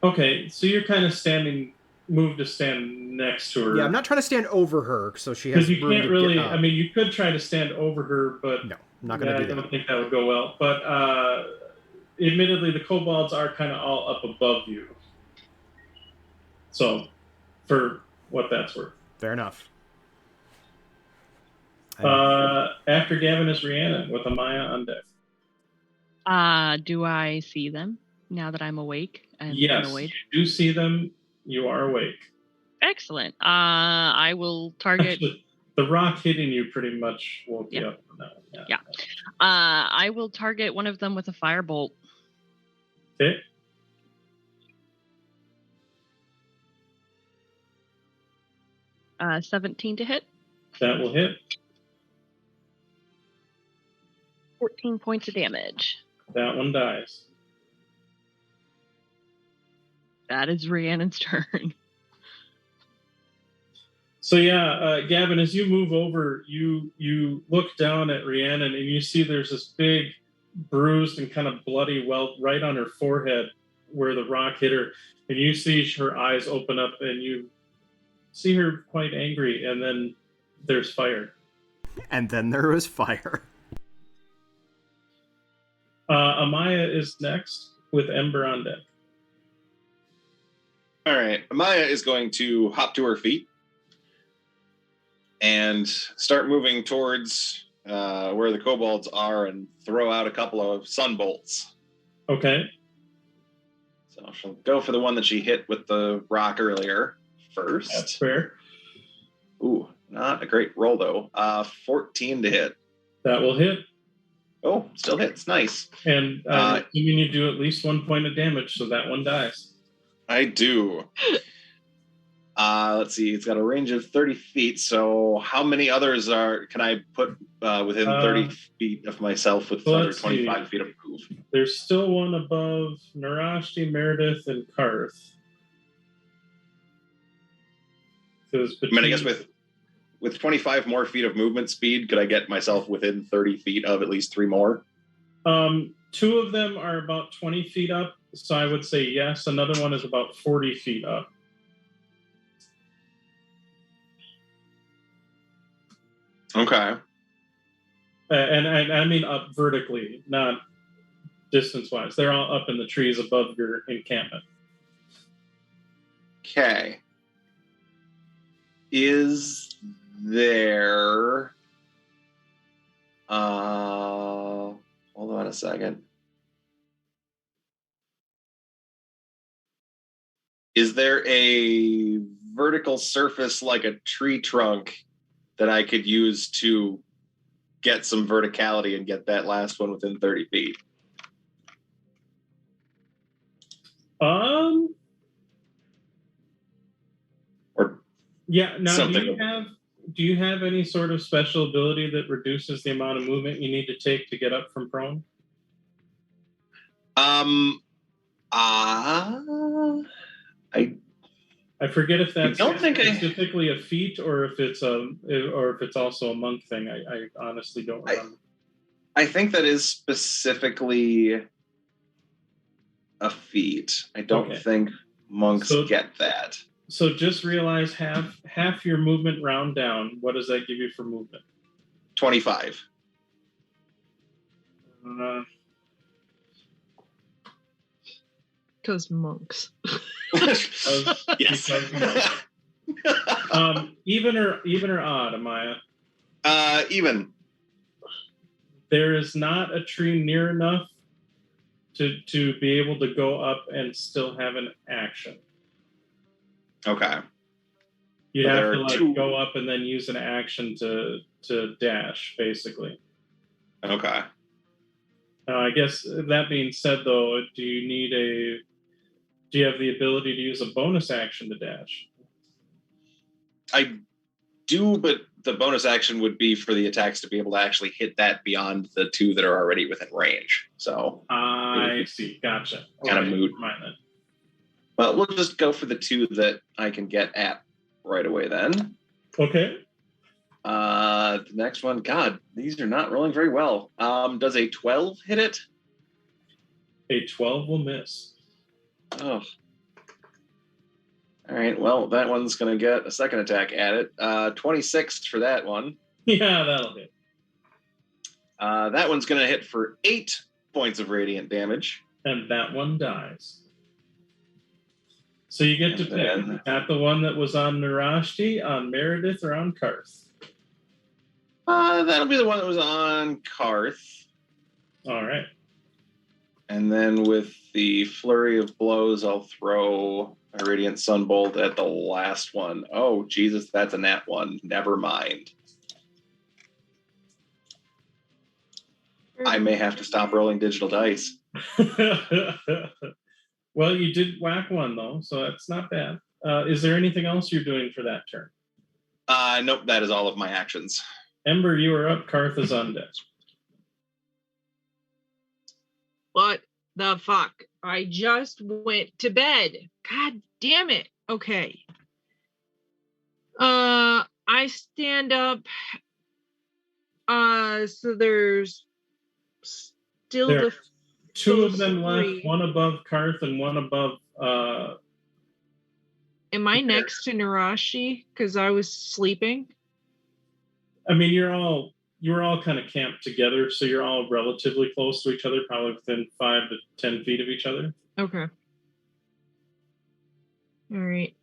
S4: Okay, so you're kind of move to stand next to her.
S3: Yeah, I'm not trying to stand over her, so she has
S4: because you
S3: room
S4: can't
S3: to
S4: really.
S3: get up.
S4: I mean, you could try to stand over her, but
S3: no, I'm not going to do that.
S4: I don't think that would go well. But admittedly, the kobolds are kind of all up above you. So, for what that's worth.
S3: Fair enough.
S4: After Gavin is Rhiannon with Amaya on deck.
S5: Do I see them now that I'm awake and
S4: yes,
S5: annoyed?
S4: You do see them. You are awake.
S5: Excellent. I will target...
S4: Actually, the rock hitting you pretty much woke you up on that one.
S5: Yeah. I will target one of them with a firebolt.
S4: Okay.
S5: Uh, 17 to hit.
S4: That will hit.
S5: 14 points of damage.
S4: That one dies.
S5: That is Rhiannon's turn.
S4: So yeah, Gavin, as you move over, you look down at Rhiannon and you see there's this big bruised and kind of bloody welt right on her forehead where the rock hit her. And you see her eyes open up and you see her quite angry, and then there's fire.
S3: And then there was fire.
S4: Amaya is next with Ember on deck.
S1: All right. Amaya is going to hop to her feet and start moving towards where the kobolds are and throw out a couple of sun bolts.
S4: Okay.
S1: So she'll go for the one that she hit with the rock earlier first.
S4: That's fair.
S1: Ooh, not a great roll, though. 14 to hit.
S4: That will hit.
S1: Oh, still hits. Nice.
S4: And you need to do at least 1 point of damage, so that one dies.
S1: I do. Let's see. It's got a range of 30 feet. So how many others can I put within 30 feet of myself with another 25 feet of move?
S4: There's still one above Narashti, Meredith, and Karth.
S1: I mean, I guess with 25 more feet of movement speed, could I get myself within 30 feet of at least 3 more?
S4: 2 of them are about 20 feet up, so I would say yes. Another one is about 40 feet up.
S1: Okay.
S4: And I mean up vertically, not distance-wise. They're all up in the trees above your encampment.
S1: Okay. Is there... hold on a second. Is there a vertical surface like a tree trunk that I could use to get some verticality and get that last one within 30 feet? Or
S4: yeah. Now,
S1: something.
S4: do you have any sort of special ability that reduces the amount of movement you need to take to get up from prone? I forget if that's
S1: don't think
S4: specifically a feat or if it's also a monk thing. I honestly don't remember.
S1: I think that is specifically a feat. I don't think monks get that.
S4: So just realize half your movement round down. What does that give you for movement?
S1: 25.
S2: Because monks.
S1: Yes.
S4: Even or odd, Amaya?
S1: Even.
S4: There is not a tree near enough to be able to go up and still have an action.
S1: Okay.
S4: You'd have to go up and then use an action to dash, basically.
S1: Okay.
S4: I guess that being said, though, do you have the ability to use a bonus action to dash?
S1: I do, but the bonus action would be for the attacks to be able to actually hit that beyond the 2 that are already within range. So
S4: I see. Gotcha.
S1: Kind of moot.
S4: Then.
S1: Well, we'll just go for the 2 that I can get at right away then.
S4: Okay.
S1: The next one, God, these are not rolling very well. Does a 12 hit it?
S4: A 12 will miss.
S1: Oh. All right, well, that one's going to get a second attack at it. 26 for that one.
S4: Yeah, that'll hit.
S1: That one's going to hit for 8 points of radiant damage.
S4: And that one dies. So you get to pick. Not the one that was on Narashti, on Meredith, or on Karth?
S1: That'll be the one that was on Karth.
S4: All right.
S1: And then with the flurry of blows, I'll throw a Radiant Sunbolt at the last one. Oh, Jesus, that's a nat 1. Never mind. I may have to stop rolling digital dice.
S4: Well, you did whack one, though, so that's not bad. Is there anything else you're doing for that turn?
S1: Nope, that is all of my actions.
S4: Ember, you are up. Karth is on deck.
S2: What the fuck? I just went to bed. God damn it. Okay. I stand up. So there's still
S4: there are 2 of them left, one above Karth and one above
S2: Am I next to Narashi? Because I was sleeping.
S4: I mean, you're all kind of camped together, so you're all relatively close to each other, probably within 5 to 10 feet of each other.
S2: Okay. All right.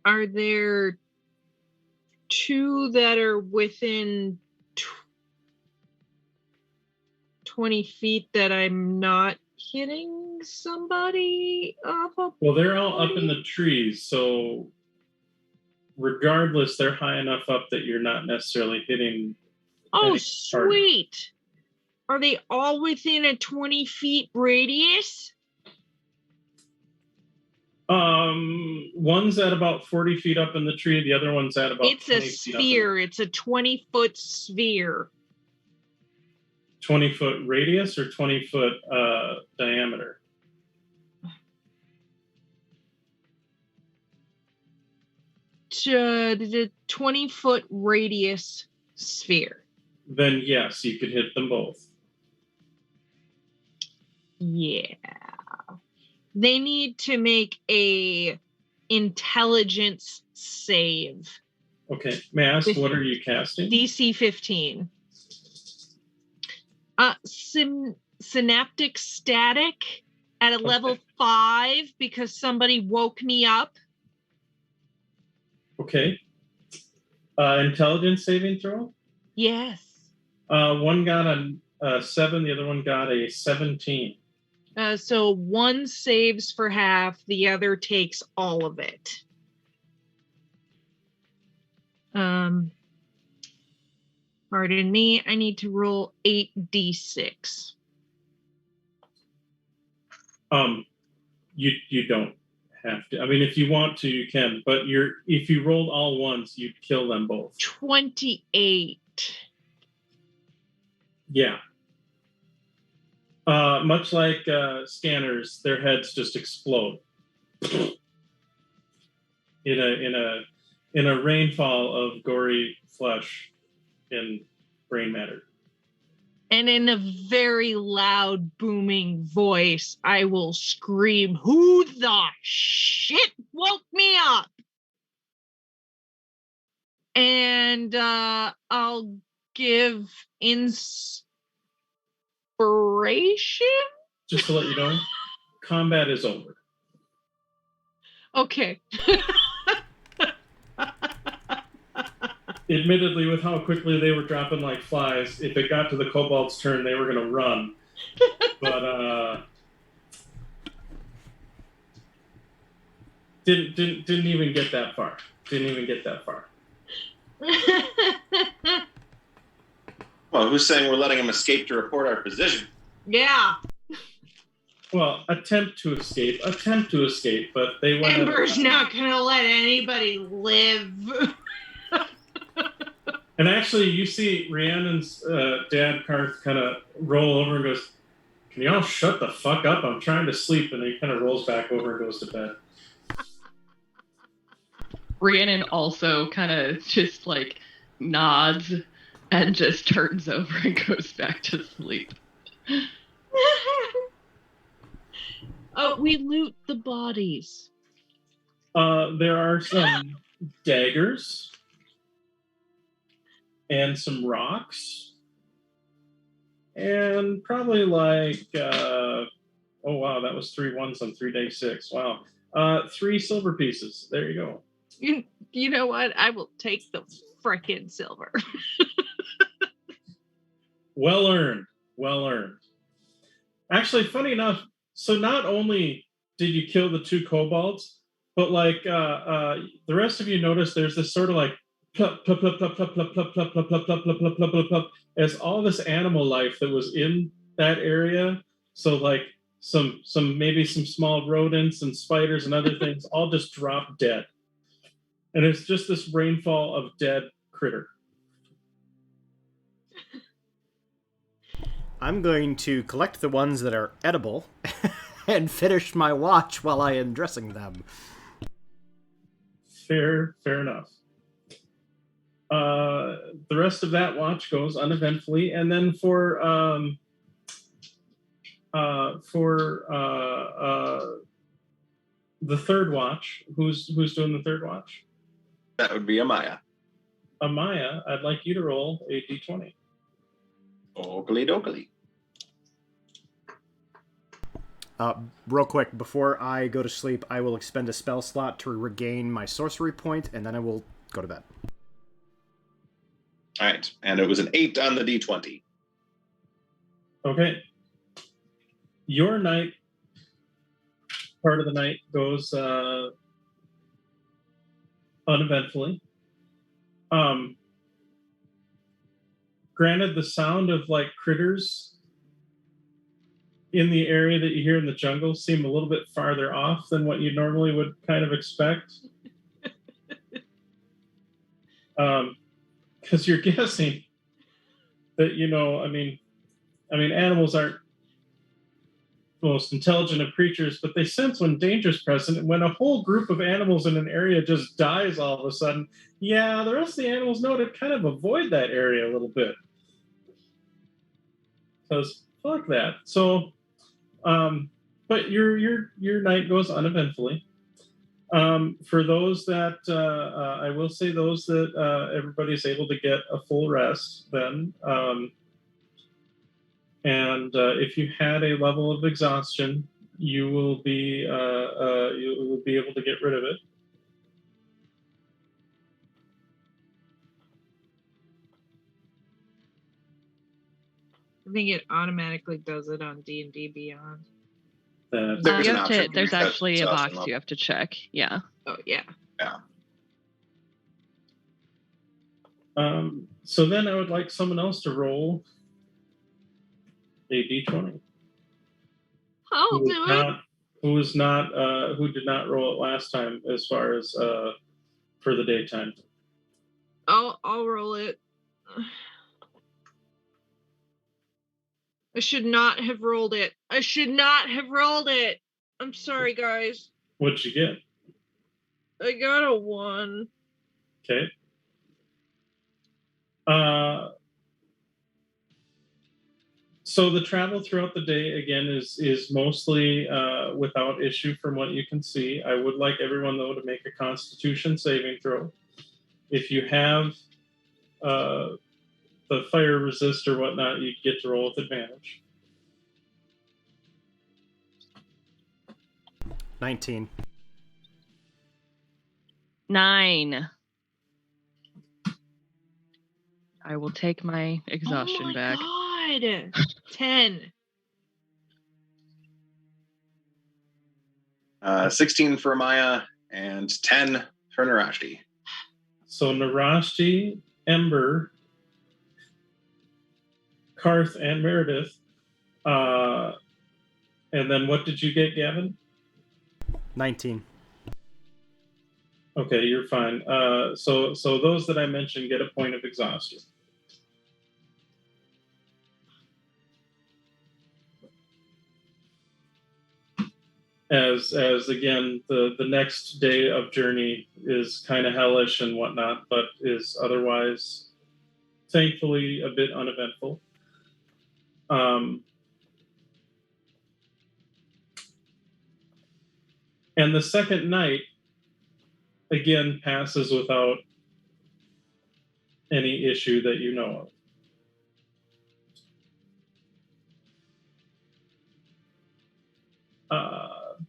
S2: Are there 2 that are within 20 feet that I'm not hitting somebody up?
S4: Well, they're all up in the trees, so regardless, they're high enough up that you're not necessarily hitting.
S2: Oh, sweet. Are they all within a 20 feet radius?
S4: One's at about 40 feet up in the tree. The other one's at about.
S2: It's a sphere. It's a 20-foot sphere.
S4: 20-foot radius or 20-foot diameter?
S2: The 20-foot radius sphere.
S4: Then yes, you could hit them both.
S2: Yeah. They need to make a intelligence save.
S4: Okay. May I ask, what are you casting?
S2: DC 15. Synaptic static at a level 5 because somebody woke me up.
S4: Okay. Intelligence saving throw?
S2: Yes.
S4: One got a 7, the other one got a 17.
S2: So one saves for half, the other takes all of it. Pardon me, I need to roll 8d6.
S4: You don't have to. I mean, if you want to, you can. But if you rolled all ones, you'd kill them both.
S2: 28.
S4: Yeah. Much like scanners, their heads just explode in a rainfall of gory flesh and brain matter.
S2: And in a very loud, booming voice, I will scream, "Who the shit woke me up?" And I'll give inspiration.
S4: Just to let you know, combat is over.
S2: Okay.
S4: Admittedly, with how quickly they were dropping like flies, if it got to the kobold's turn, they were going to run. But didn't even get that far.
S1: Well, who's saying we're letting him escape to report our position?
S2: Yeah.
S4: Well, attempt to escape, but they went.
S2: Ember's not gonna let anybody live.
S4: And actually, you see Rhiannon's dad, Karth, kind of roll over and goes, "Can you all shut the fuck up? I'm trying to sleep." And he kind of rolls back over and goes to bed.
S5: Rhiannon also kind of just like nods and just turns over and goes back to sleep.
S2: Oh, we loot the bodies.
S4: There are some daggers and some rocks and probably like oh wow, that was 3 ones on 3d6. Wow. 3 silver pieces. There you go.
S2: You know what? I will take the frickin' silver.
S4: Well earned. Actually, funny enough, so not only did you kill the 2 kobolds, but like the rest of you notice there's this sort of like plup, plup, plup, plup, plup, plup, plup, plup, plup, plup, plup, plup, plup, plup, plup, plup, as all this animal life that was in that area. So like some maybe some small rodents and spiders and other things all just drop dead. And it's just this rainfall of dead critter.
S3: I'm going to collect the ones that are edible and finish my watch while I am dressing them.
S4: Fair enough. The rest of that watch goes uneventfully, and then for the third watch, who's doing the third watch?
S1: That would be Amaya.
S4: Amaya, I'd like you to roll a d20.
S1: Oakley dokley.
S3: Real quick, before I go to sleep, I will expend a spell slot to regain my sorcery point, and then I will go to bed.
S1: All right, and it was an 8 on the d20.
S4: Okay. Your night, part of the night, goes uneventfully. Granted, the sound of like critters in the area that you hear in the jungle seem a little bit farther off than what you normally would kind of expect. Because you're guessing that, I mean, animals aren't the most intelligent of creatures, but they sense when danger's present. And when a whole group of animals in an area just dies all of a sudden, yeah, the rest of the animals know to kind of avoid that area a little bit. Because fuck that. So, but your night goes uneventfully. For those that I will say those that everybody's able to get a full rest then. And if you had a level of exhaustion, you will be able to get rid of it.
S2: I think it automatically does it on D&D Beyond.
S5: There's actually a box you have to check. Yeah.
S2: Oh, yeah.
S1: Yeah.
S4: So then I would like someone else to roll a d20.
S2: I'll do it.
S4: Who did not roll it last time as far as for the daytime?
S2: I'll roll it. I should not have rolled it. I'm sorry, guys.
S4: What'd you get?
S2: I got a 1.
S4: Okay. So the travel throughout the day again is mostly without issue from what you can see. I would like everyone though to make a Constitution saving throw. If you have the fire resist or whatnot, you get to roll with advantage.
S3: 19.
S5: 9. I will take my exhaustion back.
S2: Oh my god. 10.
S1: 16 for Maya and 10 for Narashti.
S4: So Narashti, Ember, Karth, and Meredith. And then what did you get, Gavin?
S3: 19.
S4: Okay, you're fine. So those that I mentioned get a point of exhaustion. As again, the next day of journey is kind of hellish and whatnot, but is otherwise, thankfully, a bit uneventful. And the second night, again, passes without any issue that you know of.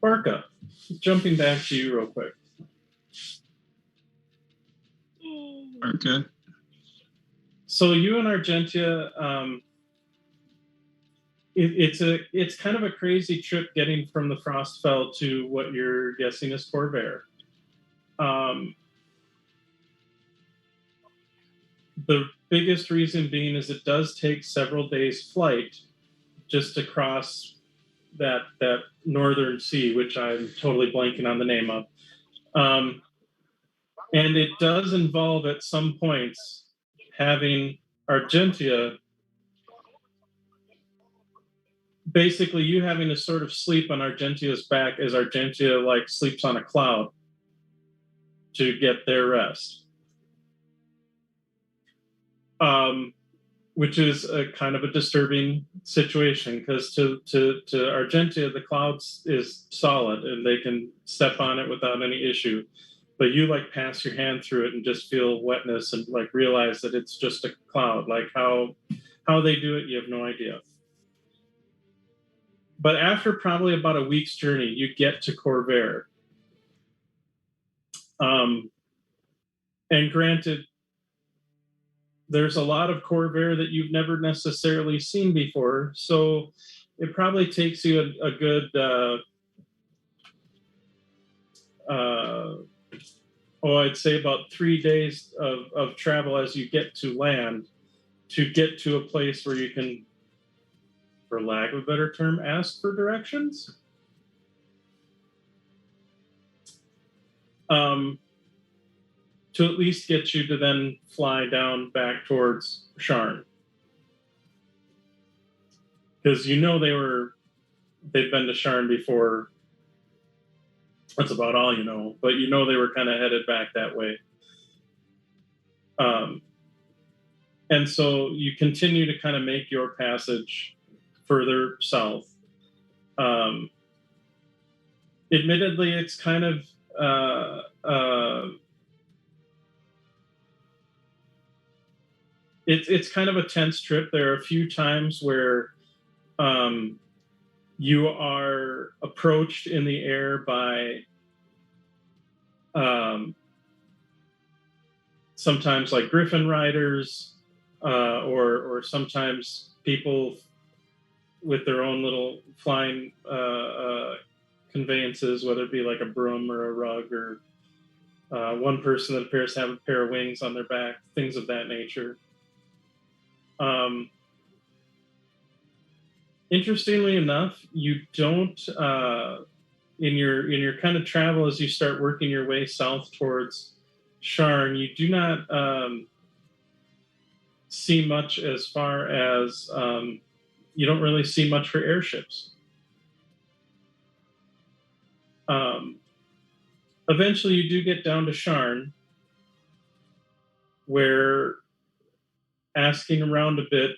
S4: Barca, jumping back to you real quick.
S6: Okay.
S4: So you and Argentia, it's kind of a crazy trip getting from the Frostfell to what you're guessing is Corvair. The biggest reason being is it does take several days flight just to cross that northern sea, which I'm totally blanking on the name of. And it does involve at some points having Argentia, basically you having to sort of sleep on Argentia's back as Argentia like sleeps on a cloud to get their rest. Which is a kind of a disturbing situation because to Argentia, the clouds is solid and they can step on it without any issue. But you like pass your hand through it and just feel wetness and like realize that it's just a cloud. Like how they do it, you have no idea. But after probably about a week's journey, you get to Corvair. And granted, there's a lot of Corvair that you've never necessarily seen before, so it probably takes you a good, I'd say about 3 days of travel as you get to land to get to a place where you can, for lack of a better term, ask for directions. To at least get you to then fly down back towards Sharn. Because you know they've been to Sharn before. That's about all you know. But you know they were kind of headed back that way. And so you continue to kind of make your passage further south. Admittedly, it's kind of it's kind of a tense trip. There are a few times where you are approached in the air by sometimes like griffin riders or sometimes people with their own little flying conveyances, whether it be like a broom or a rug or one person that appears to have a pair of wings on their back, things of that nature. Interestingly enough, you don't in your kind of travel as you start working your way south towards Sharn, you do not see much as far as you don't really see much for airships. Eventually, you do get down to Sharn, where asking around a bit,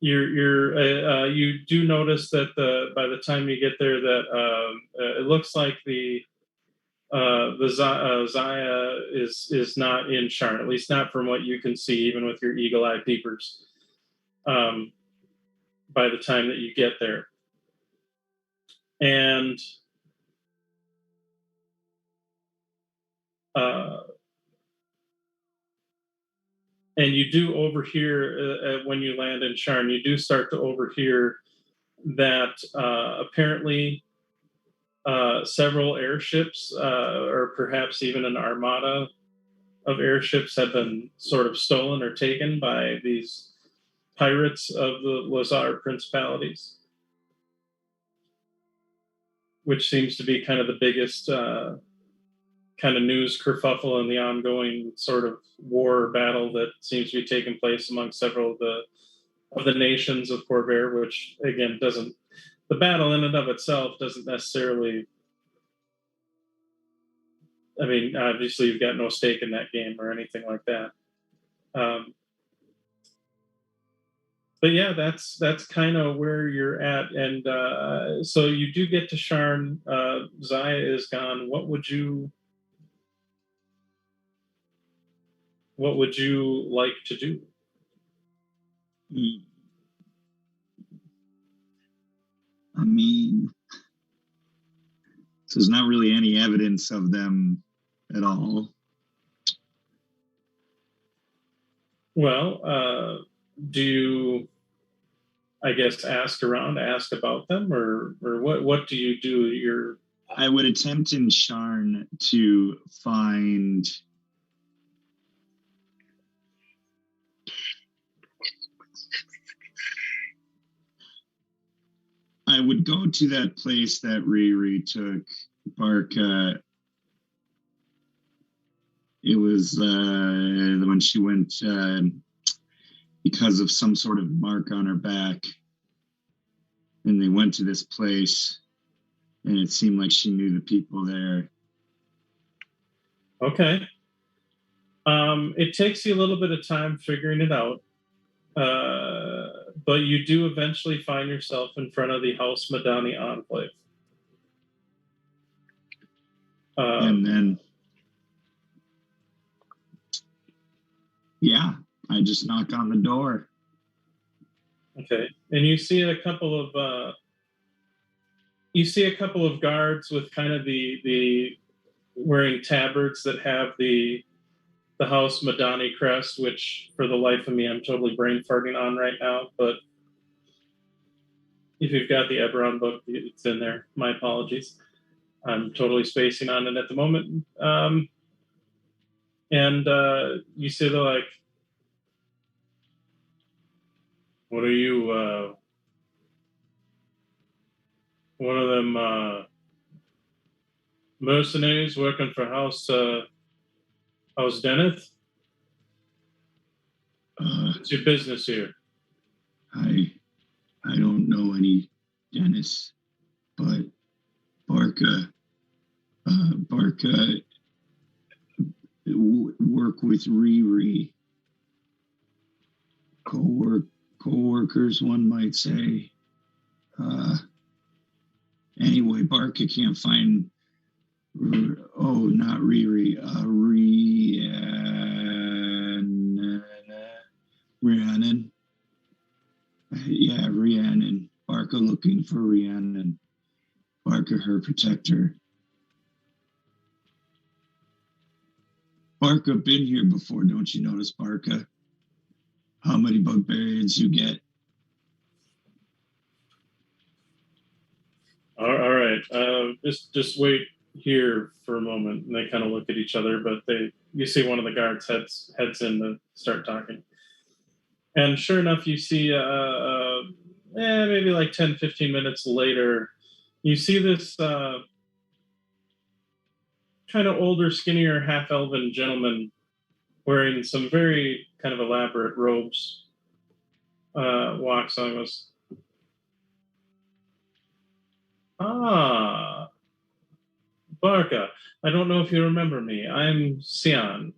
S4: you do notice that by the time you get there, that it looks like the Zaya is not in Sharn, at least not from what you can see, even with your eagle-eye peepers. By the time that you get there, and you do overhear when you land in Sharn, you do start to overhear that apparently several airships, or perhaps even an armada of airships, have been sort of stolen or taken by these pirates of the Lazar principalities, which seems to be kind of the biggest kind of news kerfuffle in the ongoing sort of war or battle that seems to be taking place among several of the nations of Corvair, which again doesn't, the battle in and of itself doesn't necessarily, I mean, obviously you've got no stake in that game or anything like that. But yeah, that's kind of where you're at. And so you do get to Sharn. Zaya is gone. What would you like to do?
S6: I mean, so there's not really any evidence of them at all.
S4: Well, do you, I guess, ask around, ask about them, or what do you do?
S6: I would attempt in Sharn to find I would go to that place that Riri took Barca. It was when she went because of some sort of mark on her back. And they went to this place, and it seemed like she knew the people there.
S4: Okay. It takes you a little bit of time figuring it out. But you do eventually find yourself in front of the House Madani Enclave.
S6: And then, yeah, I just knock on the door.
S4: Okay, and you see a couple of guards with kind of the wearing tabards that have the House Madani crest, which for the life of me I'm totally brain farting on right now. But if you've got the Eberron book, it's in there. My apologies. I'm totally spacing on it at the moment. And you see they're like, what are you, one of them mercenaries working for House Deneth? What's your business here?
S6: I don't know any Dennis, but Barca work with Riri. Co-workers, one might say. Anyway, Barca can't find. Oh, not Riri. Rhiannon. Yeah, Rhiannon. Barca looking for Rhiannon. Barca, her protector. Barca been here before, don't you notice, Barca? How many barbarians you get?
S4: All right. Just wait here for a moment. And they kind of look at each other, but you see one of the guards heads in to start talking. And sure enough, you see, maybe like 10, 15 minutes later, you see this kind of older, skinnier, half-elven gentleman wearing some very kind of elaborate robes walks on us. Ah, Barca. I don't know if you remember me. I'm Sian.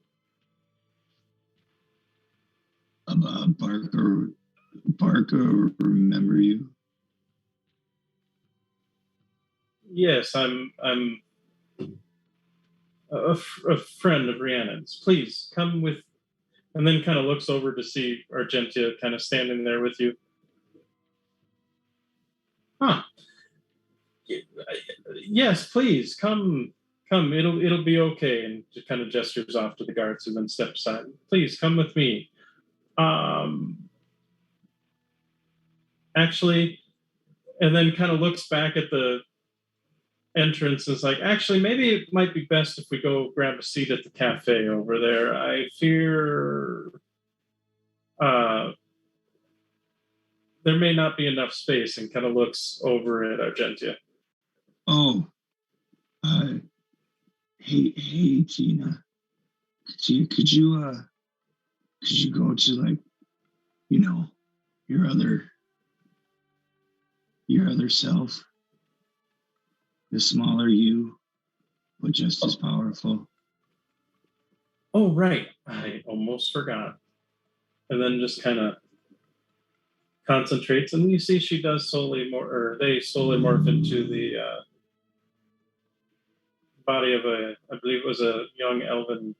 S6: Barker, remember you?
S4: Yes, I'm a friend of Rhiannon's. Please come with, and then kind of looks over to see Argentia kind of standing there with you. Huh. Yes, please come. It'll be okay. And just kind of gestures off to the guards and then steps aside. Please come with me. Actually, and then kind of looks back at the entrance and is like, actually, maybe it might be best if we go grab a seat at the cafe over there. I fear there may not be enough space, and kind of looks over at Argentia.
S6: Oh, hey, Tina. Could you go to, like, you know, your other self, the smaller you, but just as powerful?
S4: Oh, right. I almost forgot. And then just kind of concentrates, and you see she does they slowly morph into the body of I believe it was a young elven.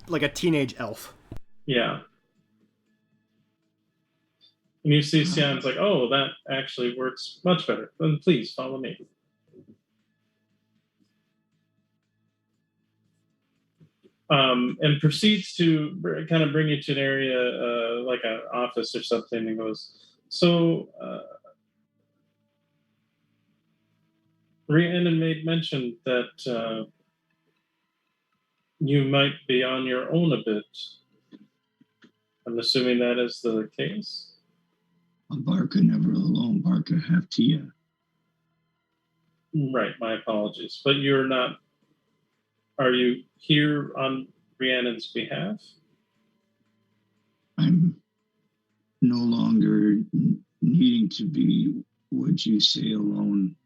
S3: Like a teenage elf.
S4: Yeah. And you see Sian's like, oh, that actually works much better. Then please follow me. And proceeds to kind of bring you to an area like an office or something, and goes, so Rhiannon made mention that you might be on your own a bit. I'm assuming that is the case?
S6: Barca never alone. Barca have Tia.
S4: Right, my apologies. But you're not... Are you here on Rhiannon's behalf?
S6: I'm no longer needing to be, would you say, alone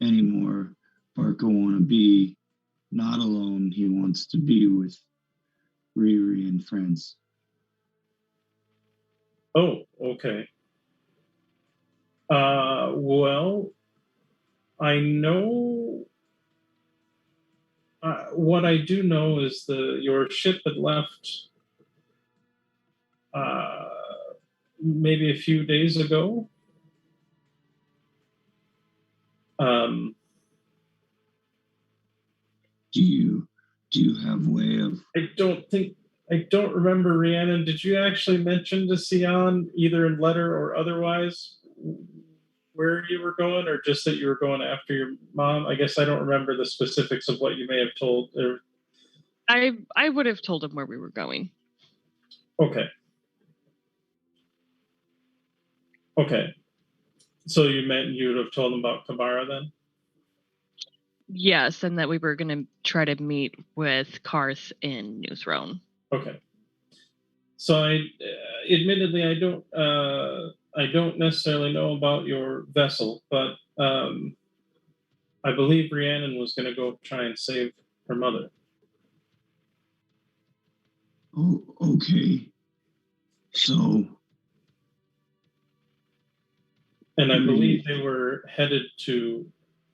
S6: anymore. Barca want to be not alone. He wants to be with Riri and friends.
S4: Oh, okay. Well, I know... what I do know is your ship had left maybe a few days ago.
S6: Do you have way of...
S4: I don't remember, Rhiannon. Did you actually mention to Sian, either in letter or otherwise, where you were going, or just that you were going after your mom? I guess I don't remember the specifics of what you may have told.
S5: I would have told him where we were going.
S4: Okay. So you meant you would have told him about Kabara then?
S5: Yes, and that we were going to try to meet with Karth in Newsroan.
S4: Okay. So admittedly, I don't necessarily know about your vessel, but I believe Rhiannon was going to go try and save her mother.
S6: Oh, okay. So...
S4: And I believe they were headed to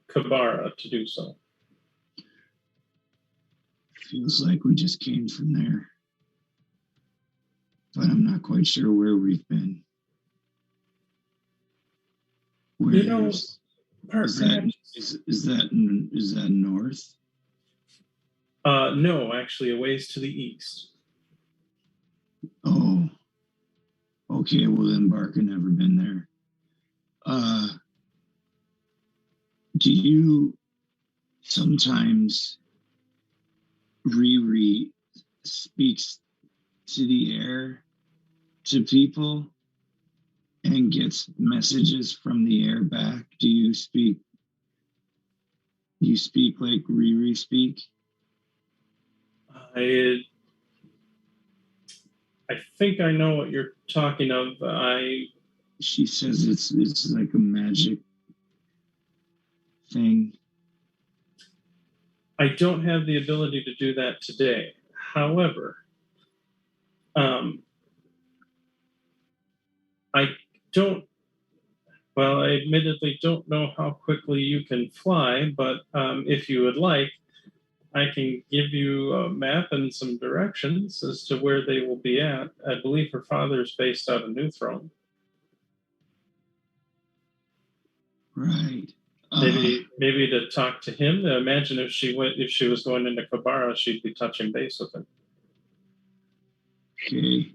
S4: Kabara to do so.
S6: Feels like we just came from there. But I'm not quite sure where we've been. Where is that north?
S4: No, actually, a ways to the east.
S6: Oh, okay. Well, then Barca never been there. Do you sometimes Riri speaks to the air to people and gets messages from the air back? Do you speak like Riri speak?
S4: I think I know what you're talking of.
S6: She says it's like a magic thing.
S4: I don't have the ability to do that today. However, I admittedly don't know how quickly you can fly, but if you would like, I can give you a map and some directions as to where they will be at. I believe her father's based out of New Throne.
S6: Right.
S4: Maybe to talk to him. Imagine if she was going into Kabara, she'd be touching base with him.
S6: Okay.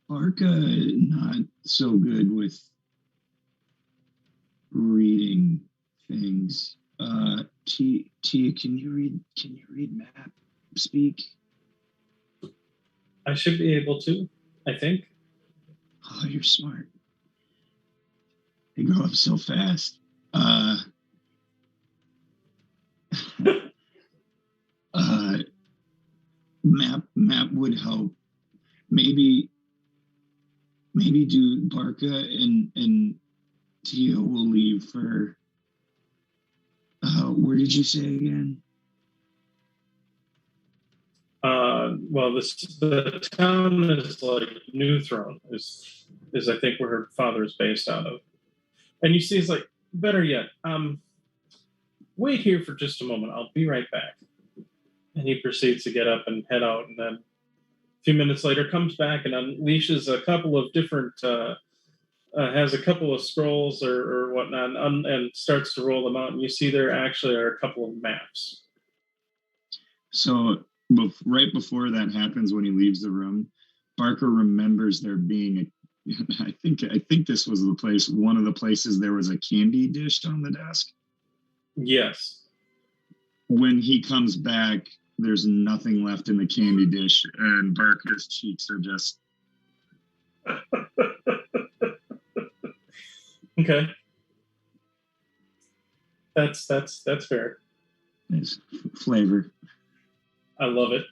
S6: Barca not so good with reading things. Tia, can you read map speak?
S4: I should be able to, I think.
S6: Oh, you're smart. They grow up so fast. Map would help. Maybe do Barca and Tia will leave for where did you say again?
S4: The town is like New Throne is I think where her father is based out of. And you see, it's like, better yet, wait here for just a moment. I'll be right back. And he proceeds to get up and head out, and then a few minutes later comes back and unleashes a couple of different, has a couple of scrolls or whatnot, and starts to roll them out. And you see there actually are a couple of maps.
S6: So right before that happens, when he leaves the room, Barker remembers there being I think this was one of the places there was a candy dish on the desk.
S4: Yes.
S6: When he comes back, there's nothing left in the candy dish, and Barker's cheeks are just.
S4: Okay. That's fair.
S6: Nice flavor.
S4: I love it.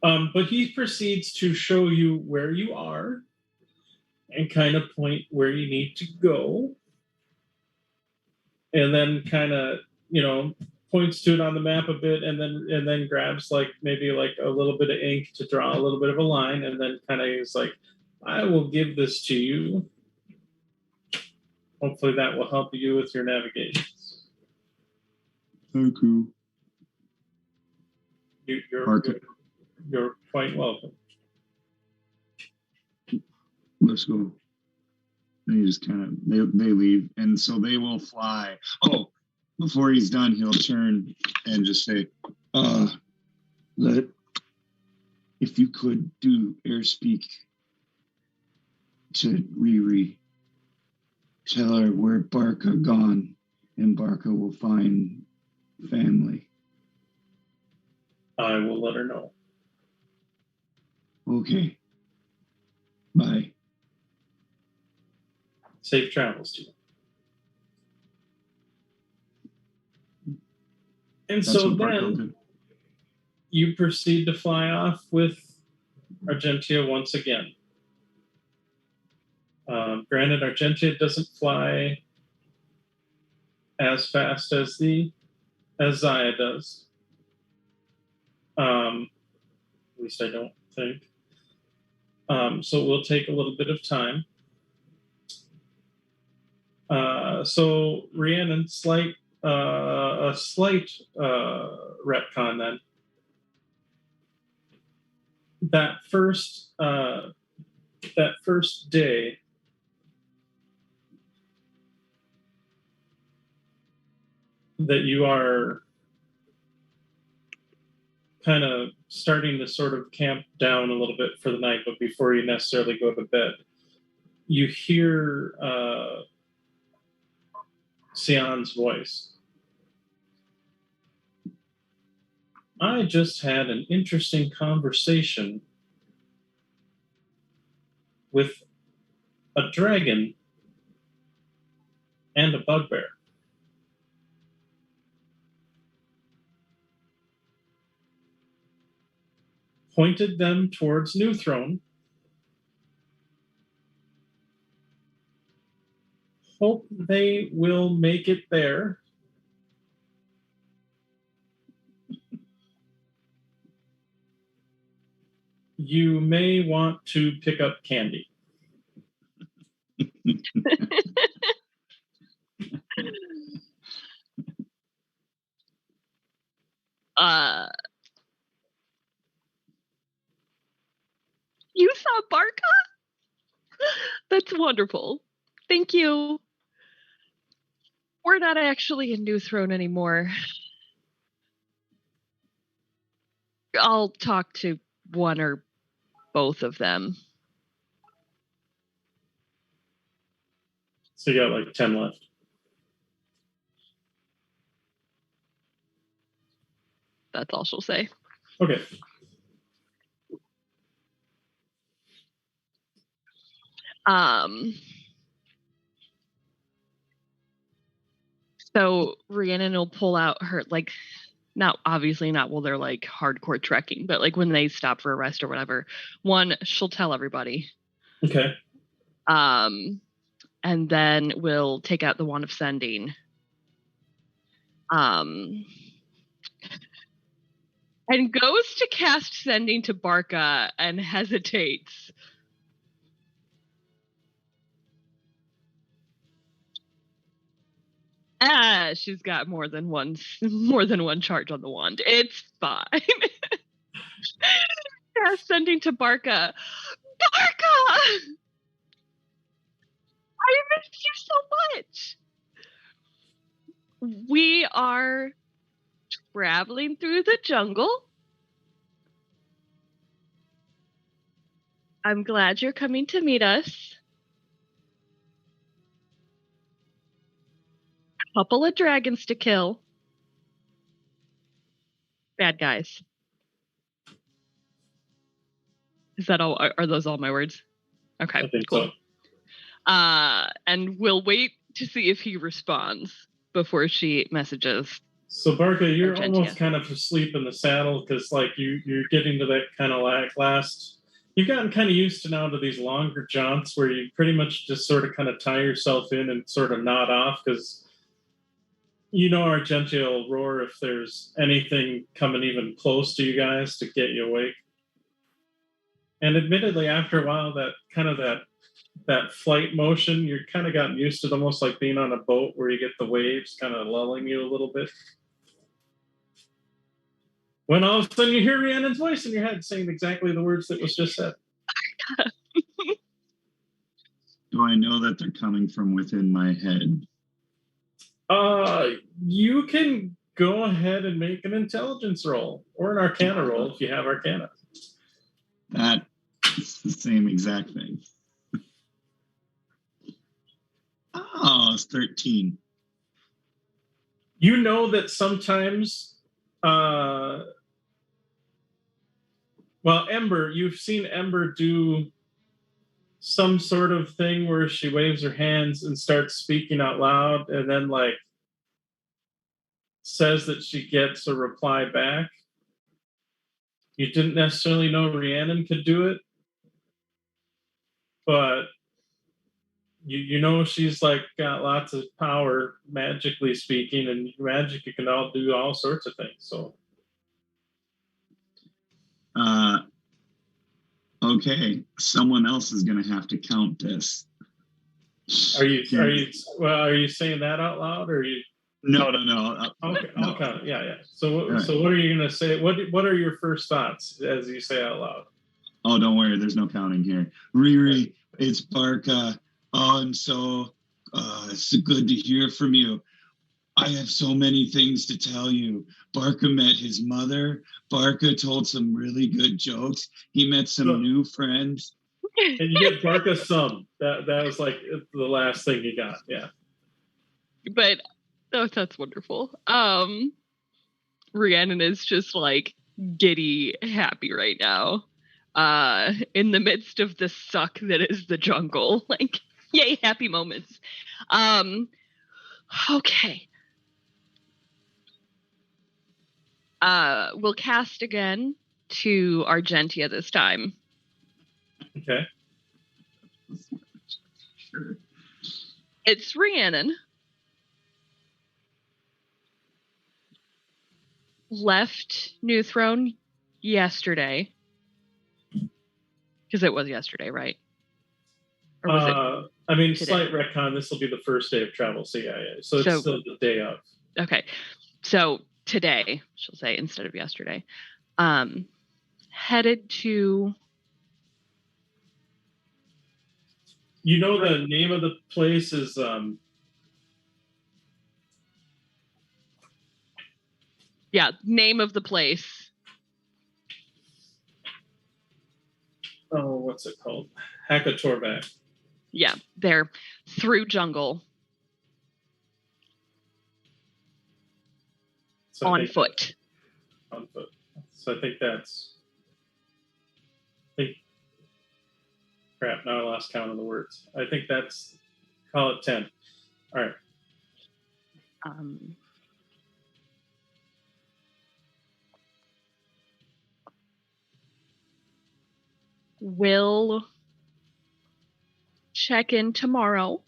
S4: But he proceeds to show you where you are and kind of point where you need to go. And then kind of, points to it on the map a bit, and then grabs maybe a little bit of ink to draw a little bit of a line, and then kind of is like, I will give this to you. Hopefully that will help you with your navigations.
S6: Thank you.
S4: You're quite welcome.
S6: Let's go. They just kind of they leave, and so they will fly. Oh, before he's done, he'll turn and just say, if you could do airspeak to Riri, tell her where Barca gone, and Barca will find family."
S4: I will let her know.
S6: Okay. Bye.
S4: Safe travels to you. And
S6: That's
S4: so
S6: what Barca will
S4: then
S6: do.
S4: you proceed to fly off with Argentia once again. Granted, Argentia doesn't fly as fast as Zaya does. At least I don't think. So it will take a little bit of time. So Rhiannon, a slight retcon then. That first day, that you are kind of starting to sort of camp down a little bit for the night, but before you necessarily go to bed, you hear Sion's voice. I just had an interesting conversation with a dragon and a bugbear. Pointed them towards New Throne. Hope they will make it there. You may want to pick up candy.
S5: You saw Barca? That's wonderful. Thank you. We're not actually in New Throne anymore. I'll talk to one or both of them.
S4: So you got like 10 left.
S5: That's all she'll say.
S4: Okay.
S5: So Rhiannon will pull out her, like, not obviously not while they're like hardcore trekking, but like when they stop for a rest or whatever. One, she'll tell everybody.
S4: Okay.
S5: And then we'll take out the Wand of Sending. And goes to cast Sending to Barca and hesitates. She's got more than one charge on the wand. It's fine. Cast Sending to Barca. Barca! I miss you so much. We are traveling through the jungle. I'm glad you're coming to meet us. Couple of dragons to kill. Bad guys. Is that all? Are those all my words? Okay,
S4: I think
S5: cool.
S4: so.
S5: And we'll wait to see if he responds before she messages.
S4: So Barca, you're
S5: Argentia.
S4: almost kind of asleep in the saddle because like you're getting to that kind of like last. You've gotten kind of used to now to these longer jaunts where you pretty much just sort of kind of tie yourself in and sort of nod off because you know Argentia will roar if there's anything coming even close to you guys to get you awake. And admittedly, after a while, that flight motion, you're kind of gotten used to it, almost like being on a boat where you get the waves kind of lulling you a little bit. When all of a sudden you hear Rhiannon's voice in your head saying exactly the words that was just said.
S6: Do I know that they're coming from within my head?
S4: You can go ahead and make an intelligence roll or an arcana roll if you have arcana.
S6: That's the same exact thing. Oh, it's 13.
S4: You know that sometimes, Ember, you've seen Ember do some sort of thing where she waves her hands and starts speaking out loud and then like says that she gets a reply back. You didn't necessarily know Rhiannon could do it, but you know she's like got lots of power magically speaking, and magic you can all do all sorts of things. So
S6: Okay, someone else is going to have to count this.
S4: Are you saying that out loud, or are you?
S6: No.
S4: Okay,
S6: no.
S4: I'll count it. Yeah. So
S6: Right.
S4: So what are you going to say? What are your first thoughts as you say out loud?
S6: Oh, don't worry. There's no counting here. Riri, it's Barca. Oh, I'm so good to hear from you. I have so many things to tell you. Barca met his mother. Barca told some really good jokes. He met some new friends.
S4: And you get Barca some. That was like the last thing you got. Yeah.
S5: But that's wonderful. Rhiannon is just like giddy happy right now. in the midst of the suck that is the jungle. Like, yay, happy moments. Okay. We'll cast again to Argentia this time.
S4: Okay.
S6: Sure.
S5: It's Rhiannon. Left New Throne yesterday. Because it was yesterday, right? Or was it
S4: I mean,
S5: today?
S4: slight retcon. This will be the first day of travel, so it's still the day of.
S5: Okay, so today, she'll say, instead of yesterday. Headed to...
S4: You know, the name of the place is...
S5: Yeah, name of the place.
S4: Oh, what's it called? Hakatorvac.
S5: Yeah, they're through jungle.
S4: So
S5: on foot.
S4: On foot. So I think crap, now I lost count of the words. I think that's, call it 10. All right.
S5: We'll check in tomorrow.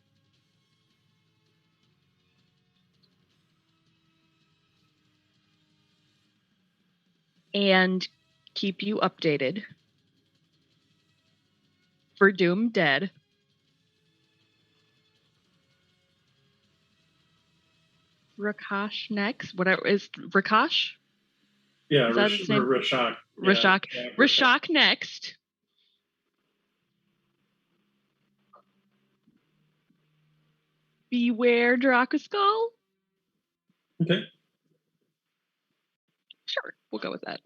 S5: And keep you updated. For Doom dead. Rakash next. Whatever is Rakash?
S4: Yeah,
S5: Is that his name?
S4: Rashak.
S5: Rashak.
S4: Yeah,
S5: Rashak next. Beware Drakaskull.
S4: Okay.
S5: Sure, we'll go with that.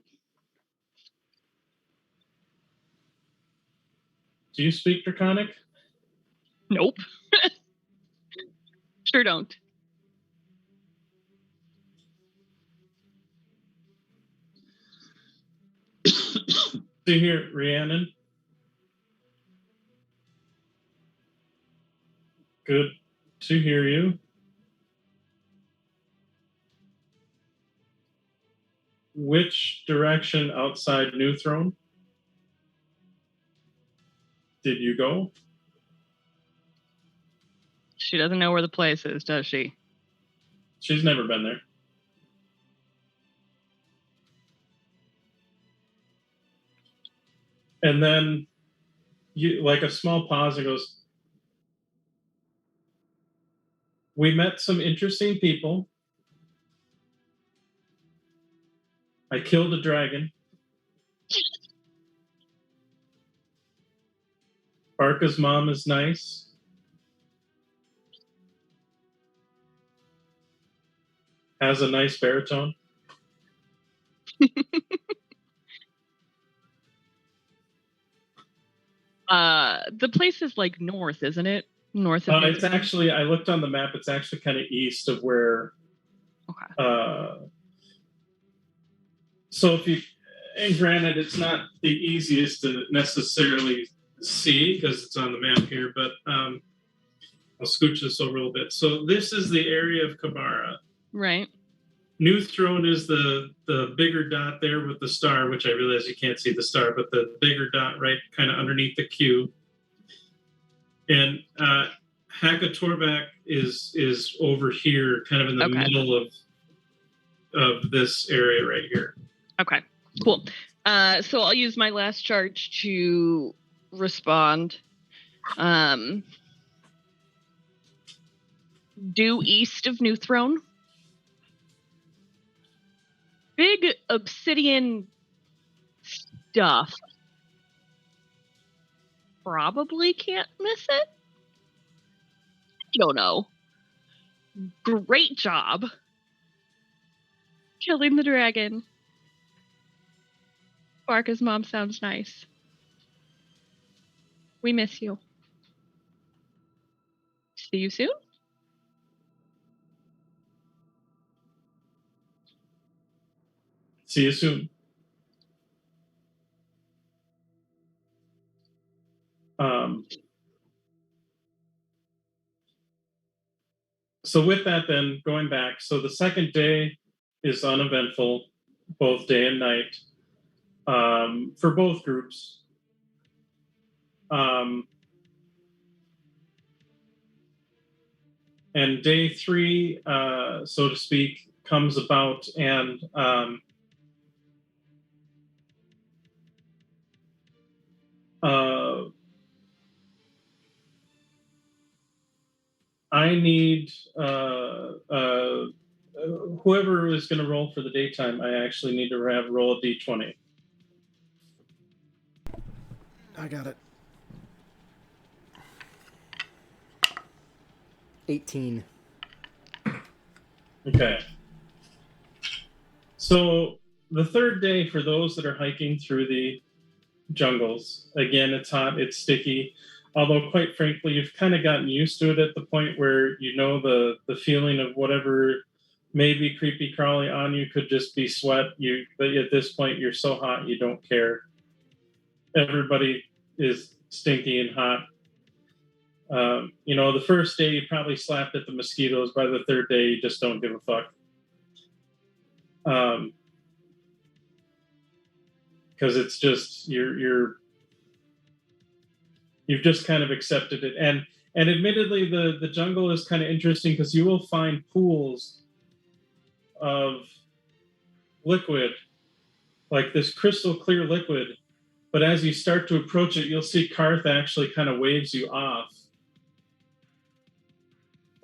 S4: Do you speak Draconic?
S5: Nope. Sure don't.
S4: See here, Rhiannon. Good to hear you. Which direction outside New Throne did you go?
S5: She doesn't know where the place is, does she?
S4: She's never been there. And then, you like a small pause and goes, we met some interesting people. I killed a dragon. Barca's mom is nice. Has a nice baritone.
S5: The place is like north, isn't it? North of
S4: It's actually, I looked on the map, it's actually kind of east of where.
S5: Okay.
S4: So if you, and granted, it's not the easiest to necessarily see because it's on the map here, but I'll scooch this over a little bit. So this is the area of Kabara.
S5: Right.
S4: New Throne is the bigger dot there with the star, which I realize you can't see the star, but the bigger dot right kind of underneath the Q. And Hakatorvac is over here, kind of in the middle of this area right here.
S5: Okay, cool. So I'll use my last charge to respond. Due east of New Throne. Big obsidian stuff. Probably can't miss it. I don't know. Great job killing the dragon. Barca's mom sounds nice. We miss you. See you soon.
S4: See you soon. So with that, then going back, so the second day is uneventful, both day and night, for both groups. And day 3, so to speak, comes about, and I need whoever is going to roll for the daytime. I actually need to have roll a d20.
S3: I got it. 18.
S4: Okay. So the third day, for those that are hiking through the jungles, again, it's hot, it's sticky. Although, quite frankly, you've kind of gotten used to it at the point where you know the feeling of whatever may be creepy crawly on you could just be sweat. But at this point, you're so hot you don't care. Everybody is stinky and hot. The first day you probably slapped at the mosquitoes. By the third day, you just don't give a fuck. Because it's just you've just kind of accepted it. And admittedly, the jungle is kind of interesting because you will find pools of liquid, like this crystal clear liquid. But as you start to approach it, you'll see Karth actually kind of waves you off.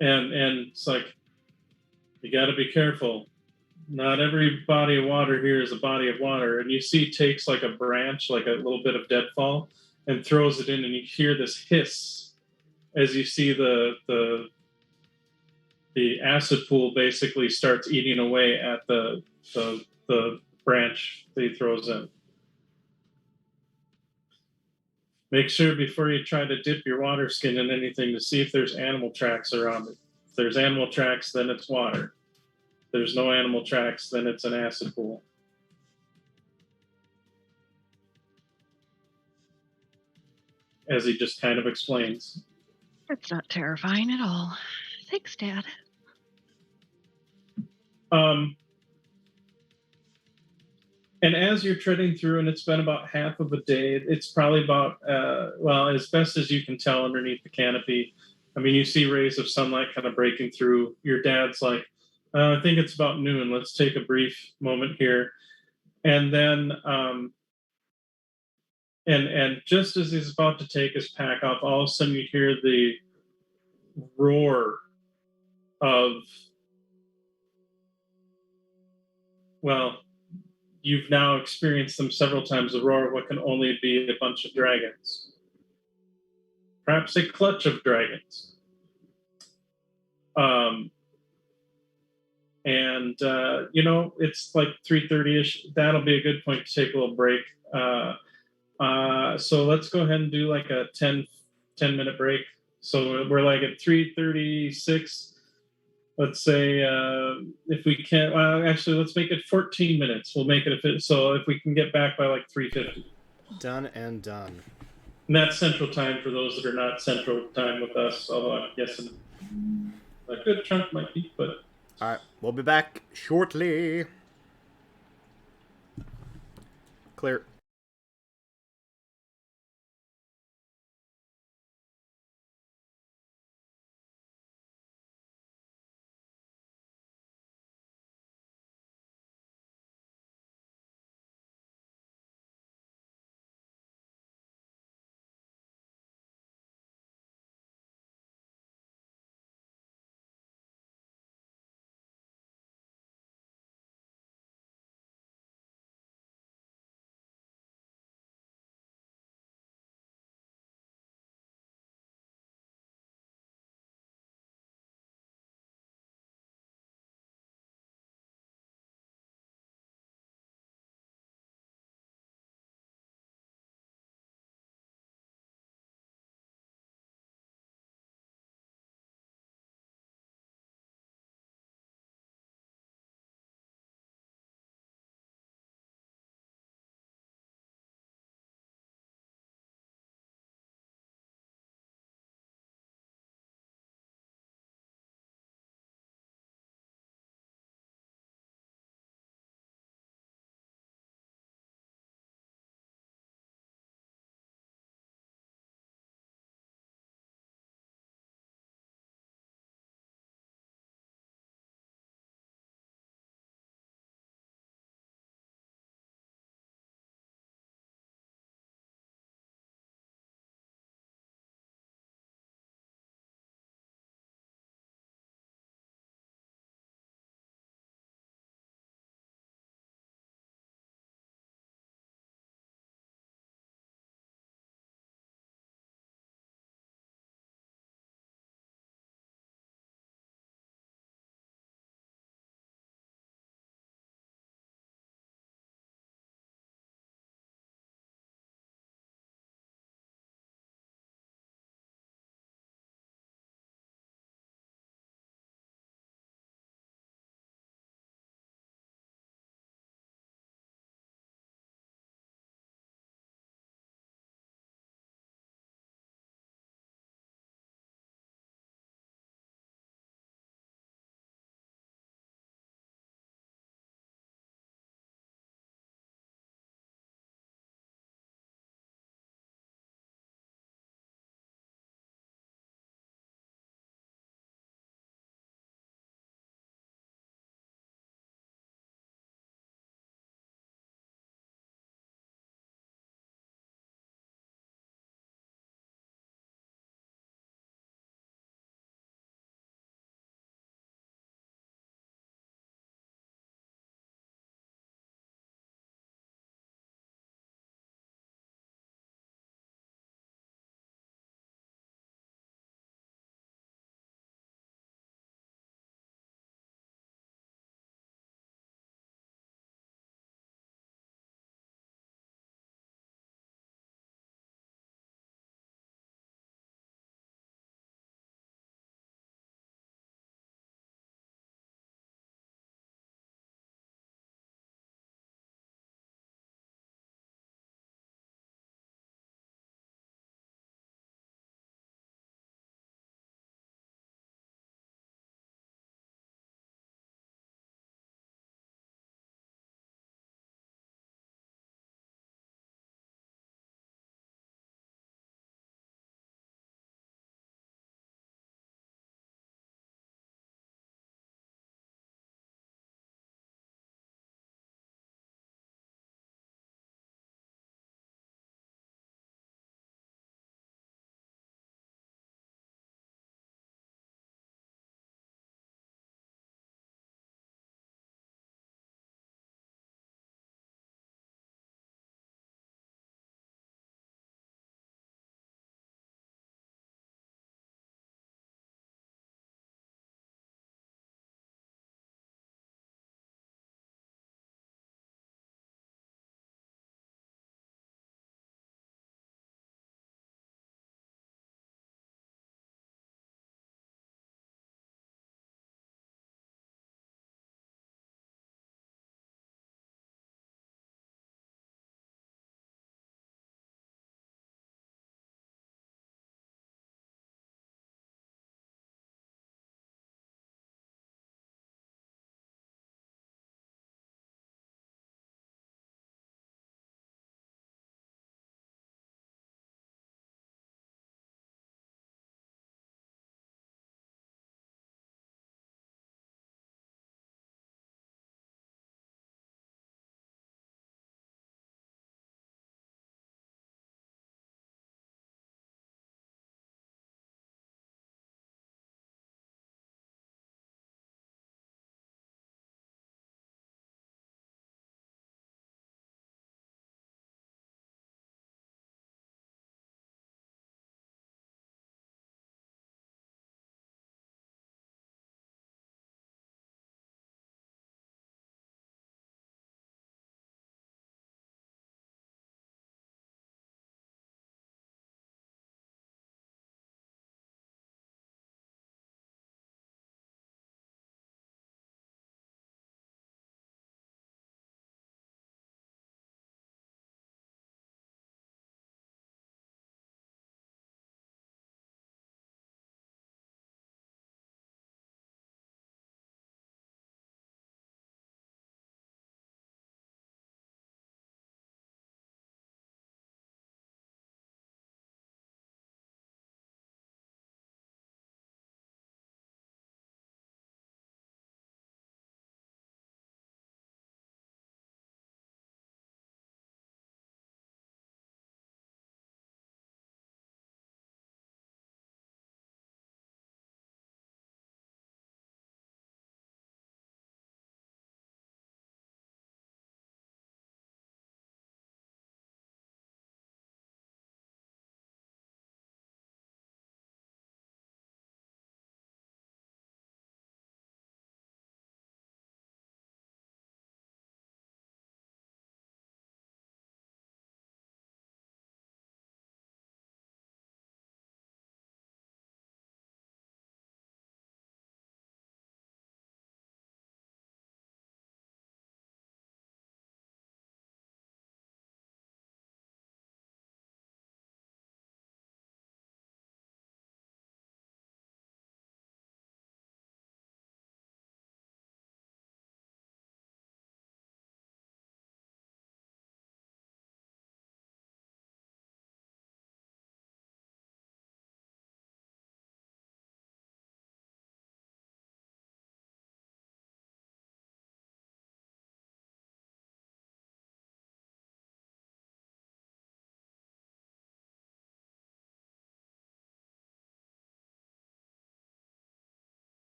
S4: And it's like, you got to be careful. Not every body of water here is a body of water. And you see takes like a branch, like a little bit of deadfall, and throws it in, and you hear this hiss as you see the acid pool basically starts eating away at the branch that he throws in. Make sure before you try to dip your water skin in anything to see if there's animal tracks around it. If there's animal tracks, then it's water. If there's no animal tracks, then it's an acid pool. As he just kind of explains.
S5: That's not terrifying at all. Thanks, Dad.
S4: And as you're treading through, and it's been about half of a day, it's probably about, as best as you can tell underneath the canopy. I mean, you see rays of sunlight kind of breaking through. Your dad's like, I think it's about noon. Let's take a brief moment here. And then, and just as he's about to take his pack off, all of a sudden you hear the roar of, you've now experienced them several times, the roar of what can only be a bunch of dragons. Perhaps a clutch of dragons. It's like 3:30-ish. That'll be a good point to take a little break. So let's go ahead and do like a 10-minute break. So we're like at 3:36. Let's say if we can, actually, let's make it 14 minutes. We'll make it so if we can get back by like 3:50.
S3: Done and done.
S4: And that's Central Time for those that are not Central Time with us, although I'm guessing a good chunk might be, but...
S3: All right, we'll be back shortly. Clear.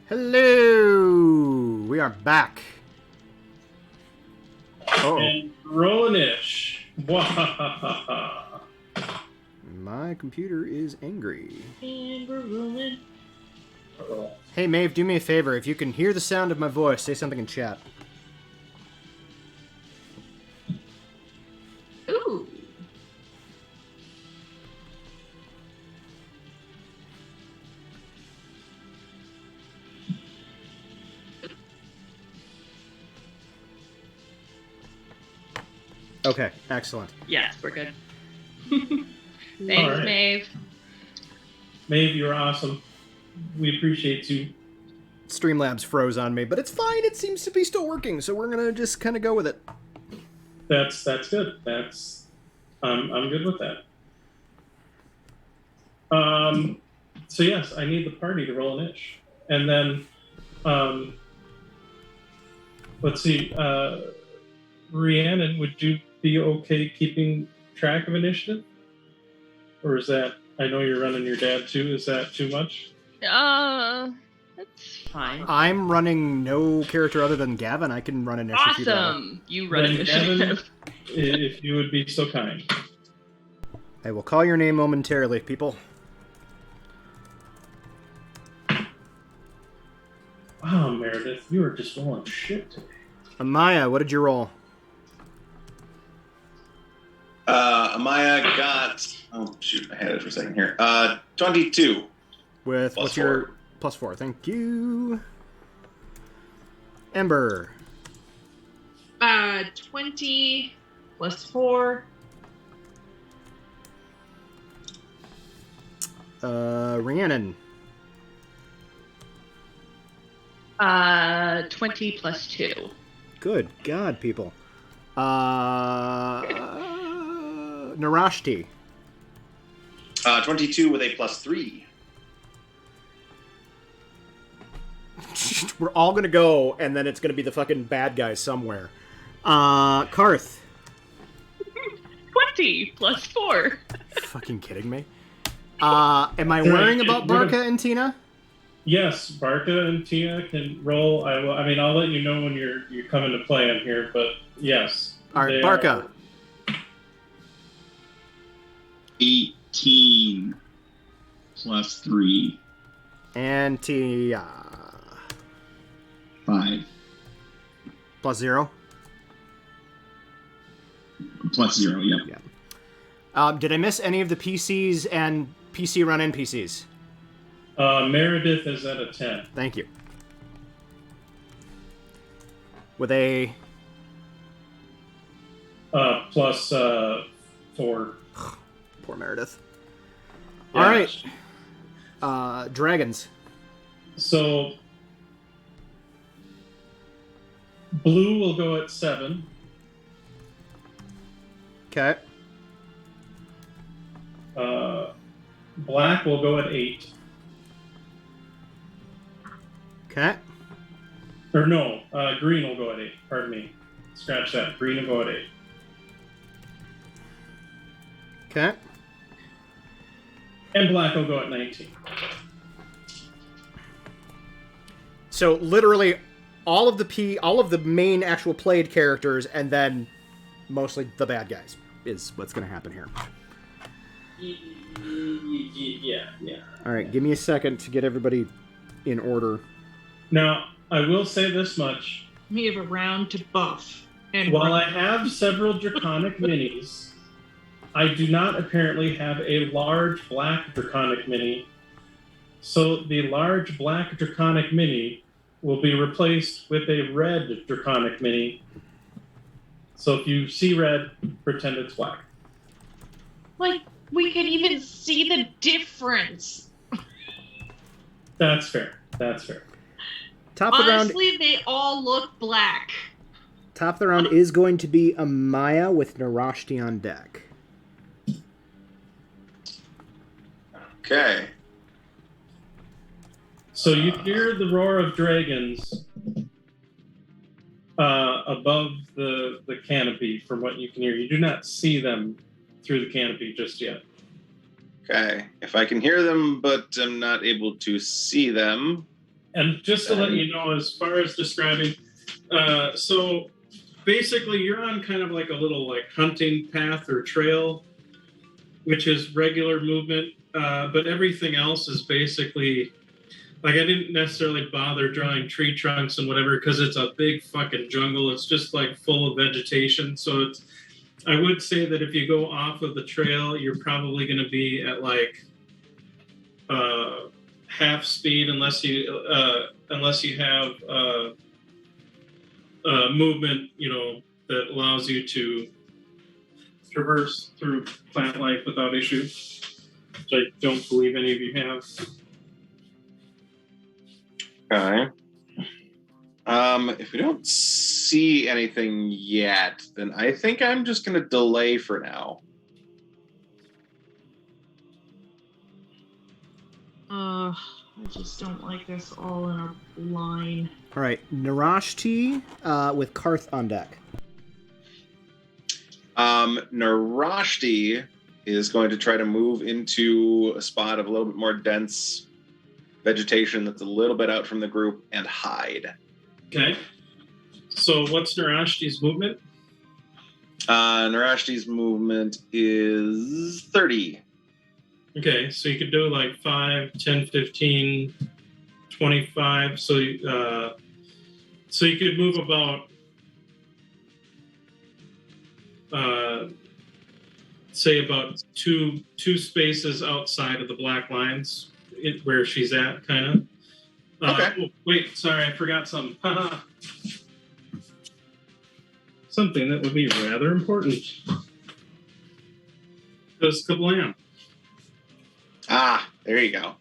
S3: Hello! We are back. Oh,
S4: And Roland-ish. Wahahaha.
S3: my computer is angry.
S2: And we're rolling.
S3: Hey, Maeve, do me a favor. If you can hear the sound of my voice, say something in chat.
S2: Ooh.
S3: Okay, excellent.
S5: Yes, we're good.
S4: All
S5: Thanks,
S4: right.
S5: Maeve.
S4: Maeve, you're awesome. We appreciate you.
S3: Streamlabs froze on me, but it's fine. It seems to be still working, so we're gonna just kind of go with it.
S4: That's good. I'm good with that. So yes, I need the party to roll an ish, and then let's see. Rhiannon, would you be okay keeping track of initiative, or is that? I know you're running your dad too. Is that too much?
S5: That's fine.
S3: I'm running no character other than Gavin. I can run initiative.
S5: Awesome. You run
S4: Then Gavin,
S5: initiative.
S4: if you would be so kind.
S3: I will call your name momentarily, people.
S4: Wow, Meredith, you are just rolling shit today.
S3: Amaya, what did you roll?
S1: Amaya got. Oh shoot! I had it for a second here. 22.
S3: With
S1: Plus
S3: what's your
S1: 4.
S3: +4? Thank you. Ember.
S2: 20 plus 4.
S3: Rhiannon.
S5: 20 plus 2.
S3: Good God, people. Narashti.
S1: 22 with a +3.
S3: We're all gonna go, and then it's gonna be the fucking bad guy somewhere. Karth.
S5: 20 plus 4.
S3: Fucking kidding me? Am I worrying about Barca and Tina?
S4: Yes, Barca and Tia can roll. I'll let you know when you're coming to play on here, but yes.
S3: All right,
S4: they
S3: Barca.
S6: 18 plus 3.
S3: And Tia.
S6: 5.
S3: +0.
S6: Plus 0, yep.
S3: Did I miss any of the PCs and PC run NPCs?
S4: Meredith is at a 10.
S3: Thank you. With a...
S4: Plus 4.
S3: Poor Meredith.
S4: Yeah.
S3: All right. Dragons.
S4: So blue will go at 7.
S3: Okay.
S4: Black will go at 8.
S3: Okay.
S4: Or no, green will go at 8. Pardon me. Scratch that. Green will go at 8.
S3: Okay.
S4: And black will go at 19.
S3: So literally all of the main actual played characters, and then mostly the bad guys is what's going to happen here.
S4: Yeah.
S3: All right, give me a second to get everybody in order.
S4: Now, I will say this much.
S2: We have a round to buff. And
S4: While I have several draconic minis, I do not apparently have a large black draconic mini. So the large black draconic mini will be replaced with a red draconic mini. So if you see red, pretend it's black.
S2: like, we could even see the difference.
S4: That's fair.
S3: Top of the round.
S2: Honestly, they all look black.
S3: Top of the round is going to be Amaya with Narashti on deck.
S1: Okay.
S4: So you hear the roar of dragons above the canopy from what you can hear. You do not see them through the canopy just yet.
S1: Okay. If I can hear them, but I'm not able to see them.
S4: And just to let you know, as far as describing, so basically you're on kind of like a little like hunting path or trail, which is regular movement, but everything else is basically like I didn't necessarily bother drawing tree trunks and whatever because it's a big fucking jungle. It's just like full of vegetation. So I would say that if you go off of the trail, you're probably going to be at like half speed unless you have movement, that allows you to traverse through plant life without issue, which I don't believe any of you have.
S1: Okay. If we don't see anything yet, then I think I'm just going to delay for now.
S2: I just don't like this all in a line.
S3: All right, Narashti with Karth on deck.
S1: Narashti is going to try to move into a spot of a little bit more dense vegetation that's a little bit out from the group and hide.
S4: Okay. So what's Narashti's movement?
S1: Narashti's movement is 30.
S4: Okay, so you could do like 5, 10, 15, 25. So you could move about, say about two spaces outside of the black lines where she's at, kind of.
S1: Okay.
S4: Oh, wait, sorry, I forgot something. Something that would be rather important. Just kablam.
S1: Ah, there you go.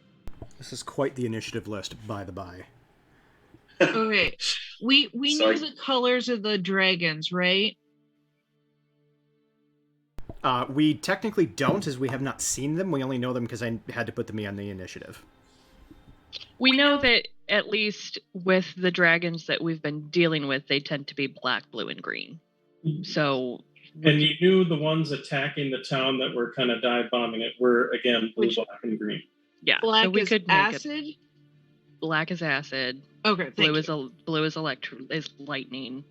S3: This is quite the initiative list, by the by.
S2: Okay, we
S1: So
S2: knew the colors of the dragons, right?
S3: We technically don't, as we have not seen them. We only know them because I had to put them on the initiative.
S5: We know that at least with the dragons that we've been dealing with, they tend to be black, blue, and green. So,
S4: and you knew the ones attacking the town that were kind of dive bombing it were again blue, black, and green.
S5: Yeah,
S2: Black
S5: so we
S2: is
S5: could make
S2: acid.
S5: Black is acid.
S2: Okay,
S5: Blue is is lightning.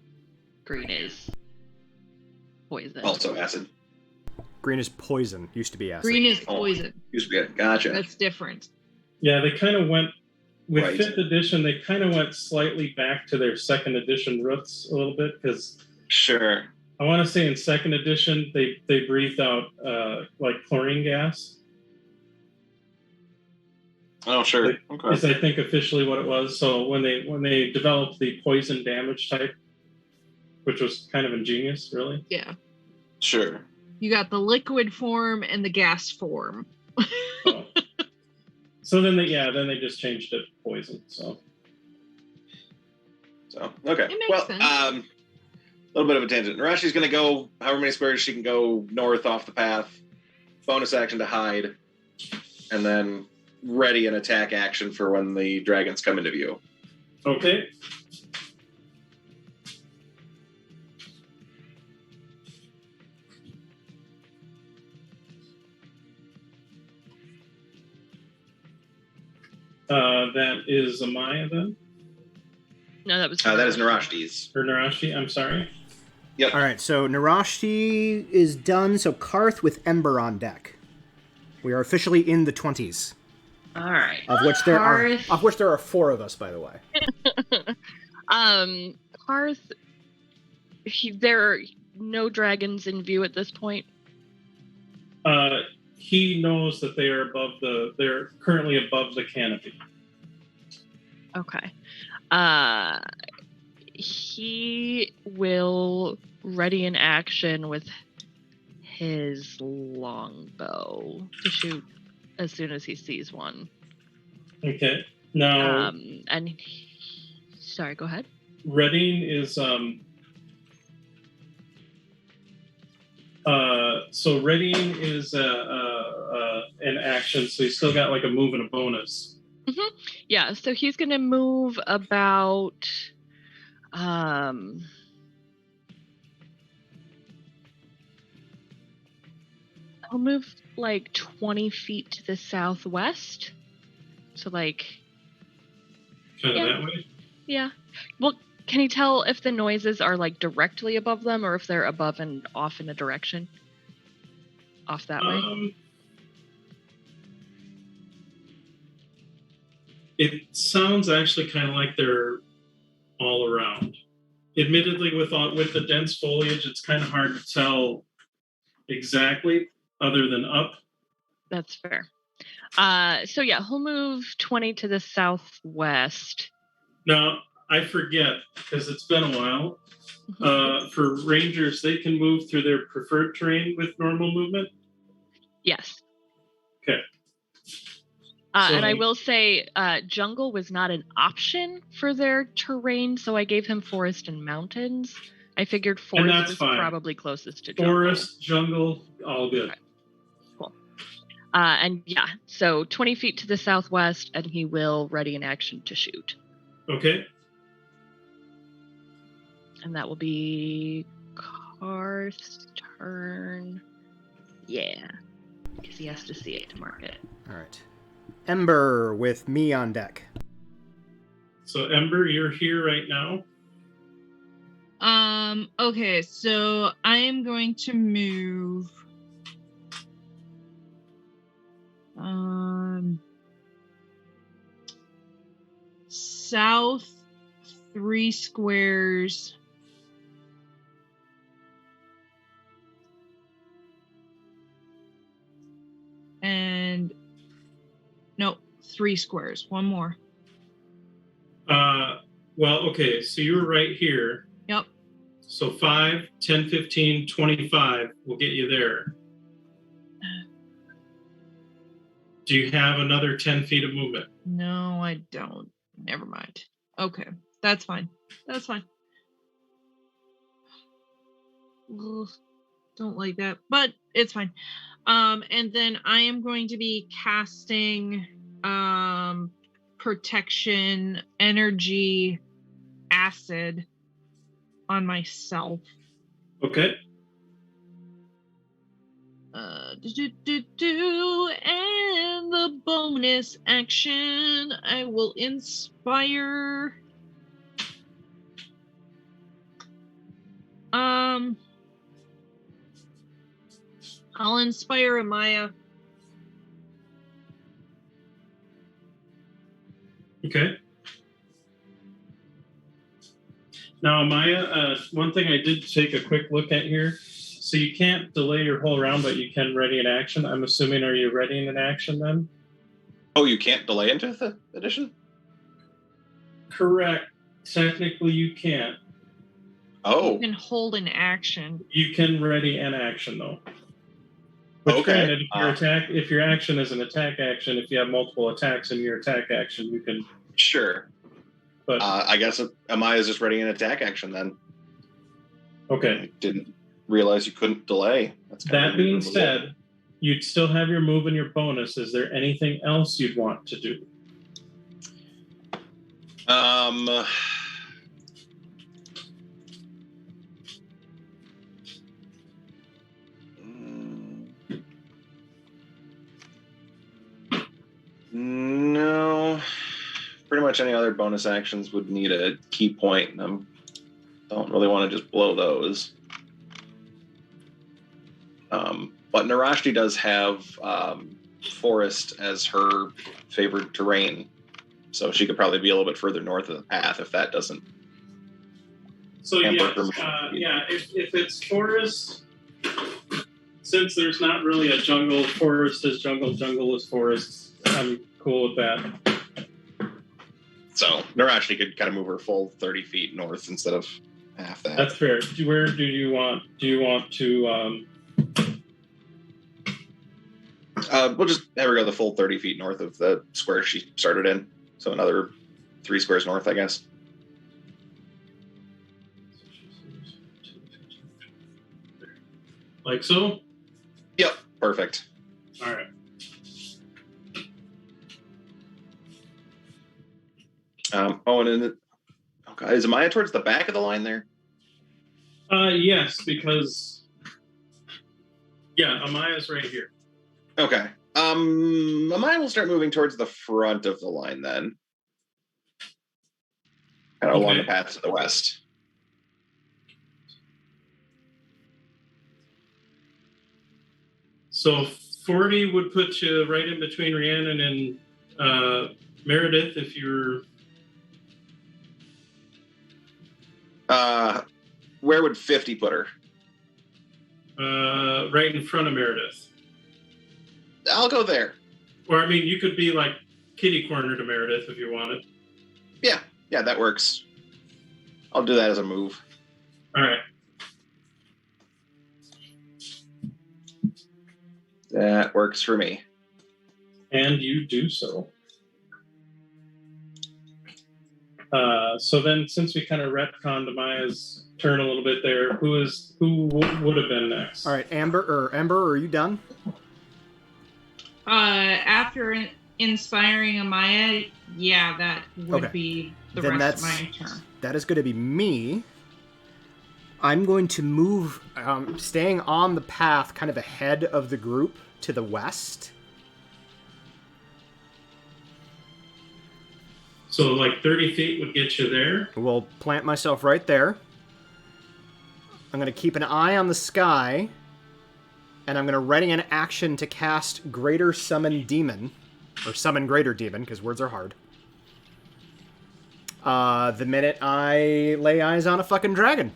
S5: Green is poison.
S1: Also acid.
S3: Green is poison. Used to be acid.
S2: Green is poison.
S1: Used to be it. Gotcha.
S2: That's different.
S4: Yeah, they kind of went with
S1: Right.
S4: 5th edition. They kind of went slightly back to their 2nd edition roots a little bit because
S1: Sure.
S4: I want to say in 2nd edition they breathed out like chlorine gas.
S1: Oh, sure. Okay.
S4: Is I think officially what it was. So when they developed the poison damage type, which was kind of ingenious, really.
S2: Yeah.
S1: Sure.
S2: You got the liquid form and the gas form.
S4: Oh. So then they just changed it to poison. So
S1: Okay.
S2: It makes
S1: Well,
S2: sense.
S1: a little bit of a tangent. Narashi's going to go however many squares she can go north off the path. Bonus action to hide, and then ready an attack action for when the dragons come into view.
S4: okay. That is Amaya then?
S5: No, that was
S1: That is Narashti's.
S4: Or Narashi, I'm sorry.
S1: Yep.
S3: All right, so Narashti is done. So Karth with Ember on deck. We are officially in the 20s,
S5: All right.
S3: of which there are 4 of us, by the way.
S5: Karth, there are no dragons in view at this point.
S4: He knows that they're currently above the canopy.
S5: Okay. He will ready an action with his longbow to shoot as soon as he sees one.
S4: Okay. Now,
S5: sorry, go ahead.
S4: readying is so readying is an action, so he's still got like a move and a bonus.
S5: Mm-hmm. Yeah, so he's gonna move about I'll move like 20 feet to the southwest. So like
S4: Kind of
S5: Yeah.
S4: that way?
S5: Yeah. Well, can you tell if the noises are like directly above them or if they're above and off in a direction? Off that way?
S4: It sounds actually kind of like they're all around. Admittedly, with the dense foliage, it's kind of hard to tell exactly, other than up.
S5: That's fair. So yeah, he'll move 20 to the southwest.
S4: Now, I forget, because it's been a while. For rangers, they can move through their preferred terrain with normal movement?
S5: Yes.
S4: Okay.
S5: And I will say, jungle was not an option for their terrain, so I gave him forest and mountains. I figured forest was
S4: fine.
S5: probably closest to jungle.
S4: Forest, jungle, all good.
S5: Okay. Cool. And yeah, so 20 feet to the southwest, and he will ready an action to shoot.
S4: Okay.
S5: And that will be Karth's turn. Yeah. Because he has to see it to mark it.
S3: All right. Ember with me on deck.
S4: So Ember, you're here right now.
S2: Okay, so I am going to move south 3 squares. And no, 3 squares. One more.
S4: Well, okay, so you're right here.
S2: Yep.
S4: So 5, 10, 15, 25 will get you there. Do you have another 10 feet of movement?
S2: No, I don't. Never mind. Okay, that's fine. That's fine. Ugh, don't like that, but it's fine. And then I am going to be casting protection energy acid on myself.
S4: Okay.
S2: And the bonus action, I will inspire. I'll inspire Amaya.
S4: Okay. Now, Amaya, one thing I did take a quick look at here. So you can't delay your whole round, but you can ready an action. I'm assuming, are you readying an action then?
S1: Oh, you can't delay into the edition?
S4: Correct. Technically, you can't.
S1: Oh.
S2: You can hold an action.
S4: You can ready an action, though. Which,
S1: Okay.
S4: Granted, if your action is an attack action, if you have multiple attacks in your attack action, you can.
S1: Sure.
S4: But
S1: I guess Amaya's just ready an attack action then.
S4: Okay.
S1: I didn't realize you couldn't delay.
S4: That being said, you'd still have your move and your bonus. Is there anything else you'd want to do?
S1: No. Pretty much any other bonus actions would need a key point, and I don't really want to just blow those. But Narashti does have forest as her favored terrain, so she could probably be a little bit further north of the path if that doesn't.
S4: So if it's forest, since there's not really a jungle, forest is jungle, jungle is forest. I'm cool with that.
S1: So Narashti could kind of move her full 30 feet north instead of half that.
S4: That's fair. Where do you want? Do you want to?
S1: We'll just have her go the full 30 feet north of the square she started in. So another 3 squares north, I guess.
S4: Like so?
S1: Yep, perfect.
S4: All right.
S1: Is Amaya towards the back of the line there?
S4: Yes, because Amaya's right here.
S1: Okay. Amaya will start moving towards the front of the line then. kind of along
S4: Okay.
S1: the path to the west.
S4: So 40 would put you right in between Rhiannon and Meredith if you're...
S1: Where would 50 put her?
S4: right in front of Meredith.
S1: I'll go there.
S4: Or, I mean, you could be like kitty corner to Meredith if you wanted.
S1: Yeah, that works. I'll do that as a move.
S4: All right.
S1: That works for me.
S4: And you do so. So then, since we kind of retconned Maya's turn a little bit there, who would have been next?
S3: All right, Ember, are you done?
S2: After inspiring Amaya, yeah, that would
S3: Okay.
S2: be the
S3: Then
S2: rest of my turn.
S3: That is going to be me. I'm going to move, staying on the path kind of ahead of the group to the west.
S4: So like 30 feet would get you there.
S3: We'll plant myself right there. I'm going to keep an eye on the sky. And I'm going to ready an action to cast Greater Summon Demon. Or Summon Greater Demon, because words are hard. The minute I lay eyes on a fucking dragon.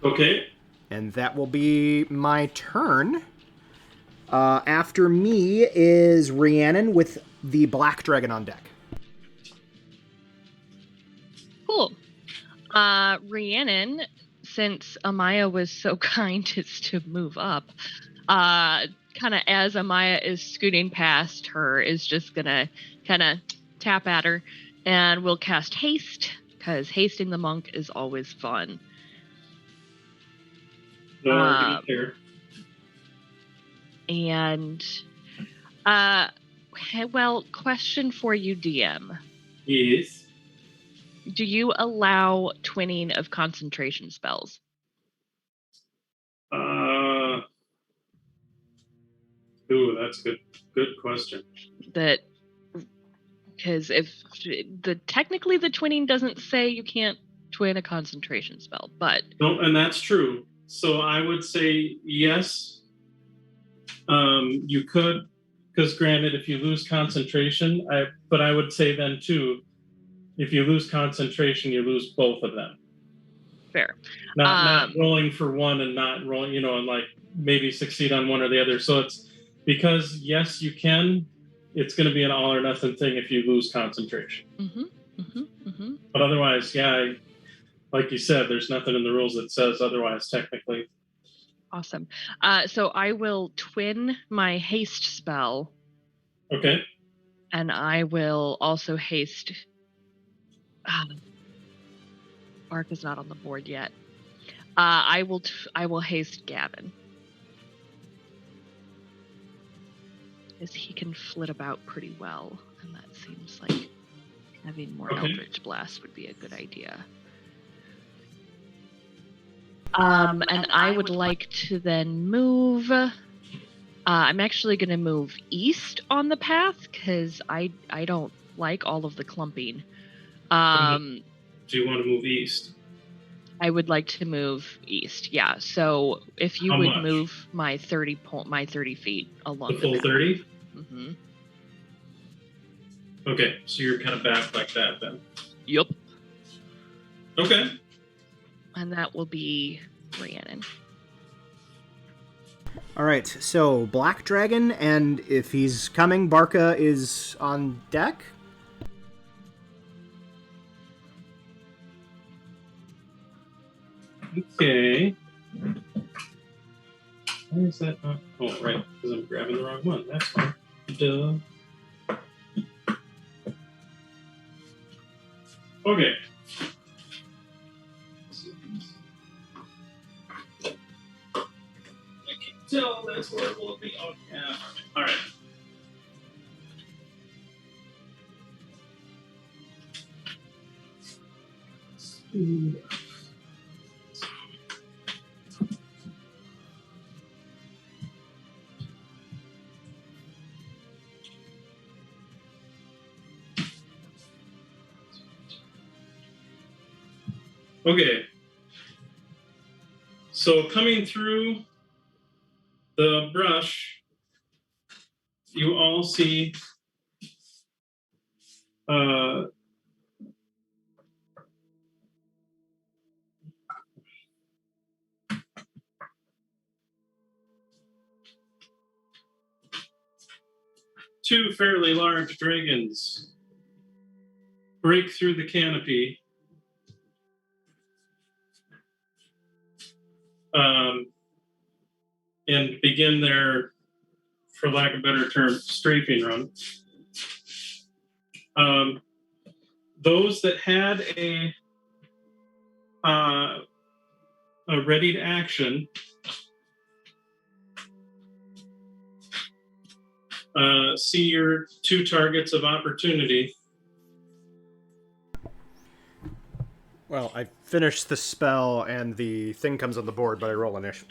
S4: Okay.
S3: And that will be my turn. After me is Rhiannon with the black dragon on deck.
S5: Cool. Rhiannon, since Amaya was so kind as to move up, kind of as Amaya is scooting past her, is just gonna kind of tap at her, and we'll cast haste, because hasting the monk is always fun.
S4: No argument here.
S5: And, well, question for you, DM.
S4: Yes.
S5: Do you allow twinning of concentration spells?
S4: Ooh, that's good question.
S5: That, because if technically the twinning doesn't say you can't twin a concentration spell, but
S4: No, and that's true. So I would say yes. You could, because granted, if you lose concentration, but I would say then too, if you lose concentration, you lose both of them.
S5: fair.
S4: Not rolling for one and not rolling, and like maybe succeed on one or the other. So it's because yes, you can. It's going to be an all or nothing thing if you lose concentration. But otherwise, yeah, like you said, there's nothing in the rules that says otherwise. Technically.
S5: Awesome. So I will twin my haste spell.
S4: Okay.
S5: And I will also haste. Mark is not on the board yet. I will haste Gavin, because he can flit about pretty well, and that seems like having more Eldritch Blast would be a good idea. And I would like to then move. I'm actually going to move east on the path, because I don't like all of the clumping.
S4: Do you want to move east?
S5: I would like to move east. Yeah. So if you would move my 30 feet along
S4: the full 30.
S5: Mm-hmm.
S4: Okay, so you're kind of back like that then.
S5: Yep.
S4: Okay.
S5: And that will be Rhiannon.
S3: All right, so Black Dragon, and if he's coming, Barca is on deck.
S4: Okay. Why is that not? Oh, right, because I'm grabbing the wrong one. That's fine. Duh. Okay. I can tell that's where it will be. Oh, yeah. All right. Okay. So coming through the brush, you all see two fairly large dragons break through the canopy. And begin their, for lack of a better term, strafing run. Those that had a ready to action see your two targets of opportunity.
S3: Well, I finished the spell and the thing comes on the board, but I roll initial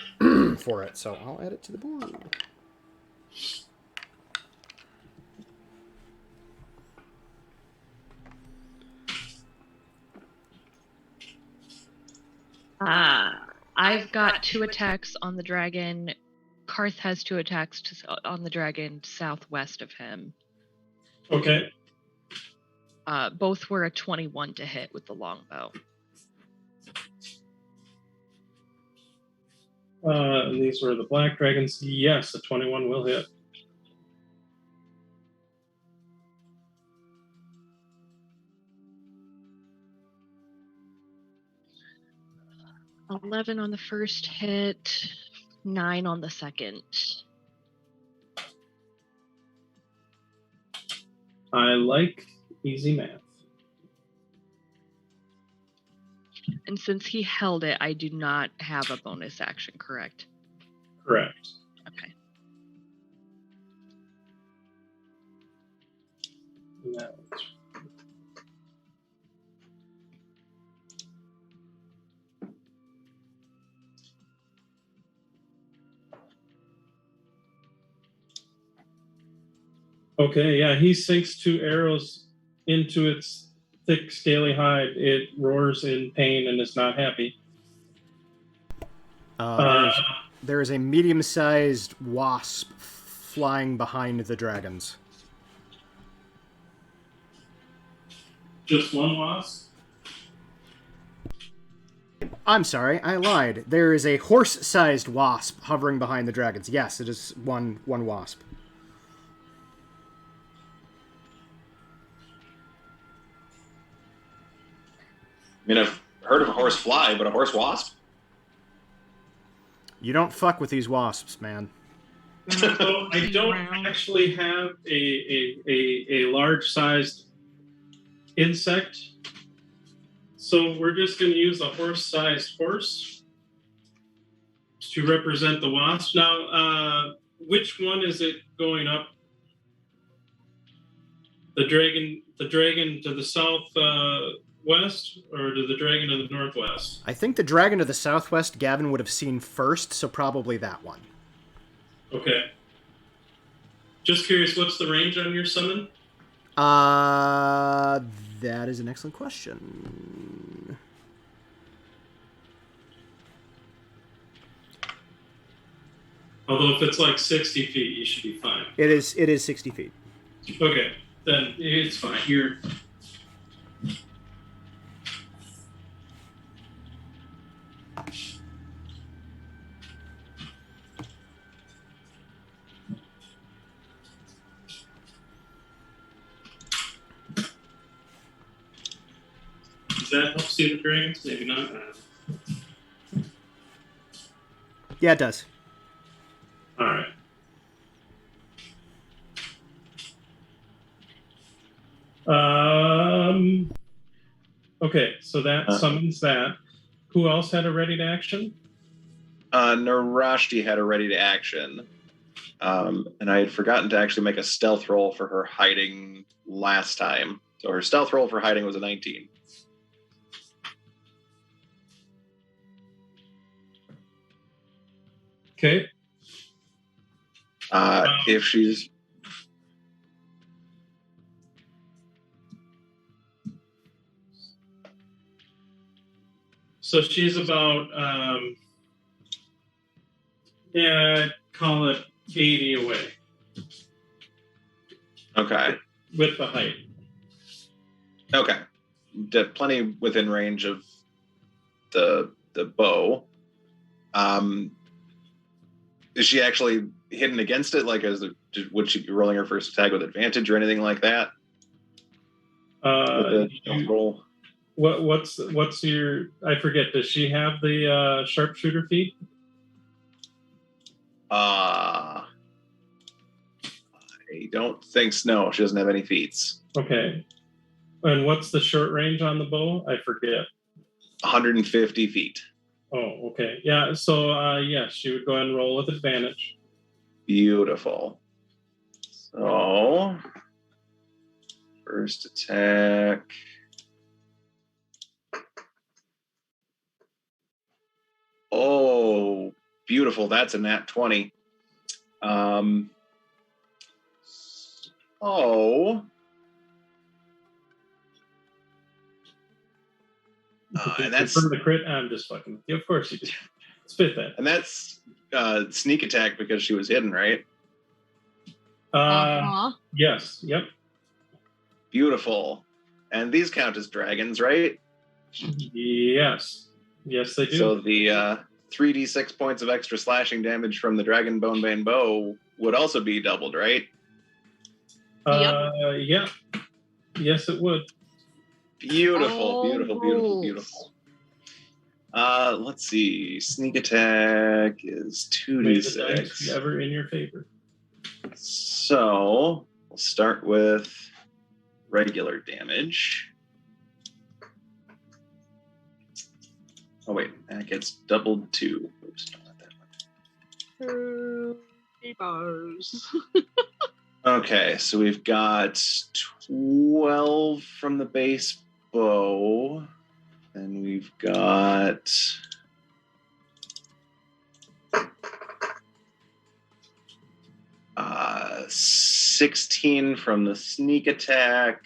S3: for it, so I'll add it to the board.
S5: I've got 2 attacks on the dragon. Karth has 2 attacks on the dragon southwest of him.
S4: Okay.
S5: Both were a 21 to hit with the longbow.
S4: And these were the black dragons. Yes, a 21 will hit.
S5: $11 on the first hit, 9 on the second.
S4: I like easy math.
S5: And since he held it, I do not have a bonus action, correct?
S4: Correct.
S5: Okay.
S4: No. Okay, yeah, he sinks 2 arrows into its thick, scaly hide. It roars in pain and is not happy.
S3: There is a medium-sized wasp flying behind the dragons.
S4: Just one wasp?
S3: I'm sorry, I lied. There is a horse-sized wasp hovering behind the dragons. Yes, it is one wasp.
S1: I mean, I've heard of a horse fly, but a horse wasp?
S3: You don't fuck with these wasps, man.
S4: So I don't actually have a large-sized insect. So we're just going to use a horse-sized horse to represent the wasp. Now, which one is it going up? The dragon to the southwest, or to the dragon to the northwest?
S3: I think the dragon to the southwest Gavin would have seen first, so probably that one.
S4: Okay. Just curious, what's the range on your summon?
S3: That is an excellent question.
S4: Although if it's like 60 feet, you should be fine.
S3: It is 60 feet.
S4: Okay, then it's fine. You're... Does that help see the dragons? Maybe not.
S3: Yeah, it does.
S4: All right. Okay, so that summons that. Who else had a ready to action?
S1: Narashti had a ready to action. And I had forgotten to actually make a stealth roll for her hiding last time. So her stealth roll for hiding was a 19.
S4: Okay.
S1: If she's...
S4: So she's about, call it 80 away.
S1: Okay.
S4: With the height.
S1: Okay. Plenty within range of the bow. Is she actually hidden against it? Like, would she be rolling her first attack with advantage or anything like that? Roll.
S4: What's your? I forget. Does she have the sharpshooter feat?
S1: I don't think so. No, she doesn't have any feats.
S4: Okay. And what's the short range on the bow? I forget.
S1: 150 feet.
S4: Oh, okay. Yeah. So yes, she would go ahead and roll with advantage.
S1: Beautiful. So first attack. Oh, beautiful. That's a nat 20. And that's
S4: from the crit. I'm just fucking with you. Of course you do. Spit that.
S1: And that's sneak attack because she was hidden, right?
S4: Yes. Yep.
S1: Beautiful. And these count as dragons, right?
S4: Yes. Yes, they do.
S1: So the 3d6 points of extra slashing damage from the Dragon Bonebane Bow would also be doubled, right?
S4: Yeah. Yes, it would.
S1: Beautiful. Let's see. Sneak attack is 2d6.
S4: May the dice be ever in your favor.
S1: So we'll start with regular damage. Oh wait, that gets doubled too. Oops, not that much.
S2: 30 bars.
S1: Okay, so we've got 12 from the base bow, and we've got 16 from the sneak attack.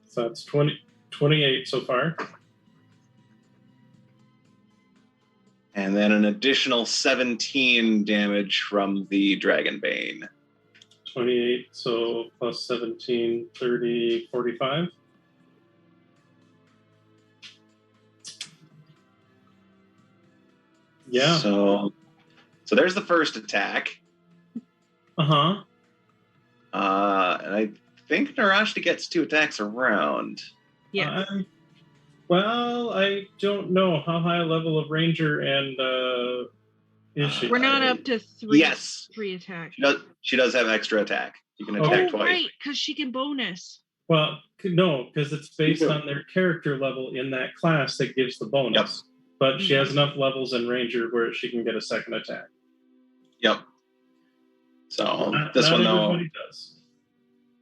S4: So that's 28 so far.
S1: And then an additional 17 damage from the Dragonbane.
S4: 28, so plus 17, 30, 45. Yeah.
S1: So there's the first attack.
S4: Uh-huh.
S1: And I think Narashta gets 2 attacks around.
S2: Yeah.
S4: Well, I don't know how high a level of ranger and is she?
S2: We're not up to 3.
S1: Yes.
S2: 3 attacks.
S1: She does have extra attack. You can attack twice.
S2: Right, because she can bonus.
S4: Well, no, because it's based on their character level in that class that gives the bonus.
S1: Yep.
S4: But she has enough levels in ranger where she can get a second attack.
S1: Yep. So
S4: not
S1: one though,
S4: everybody does.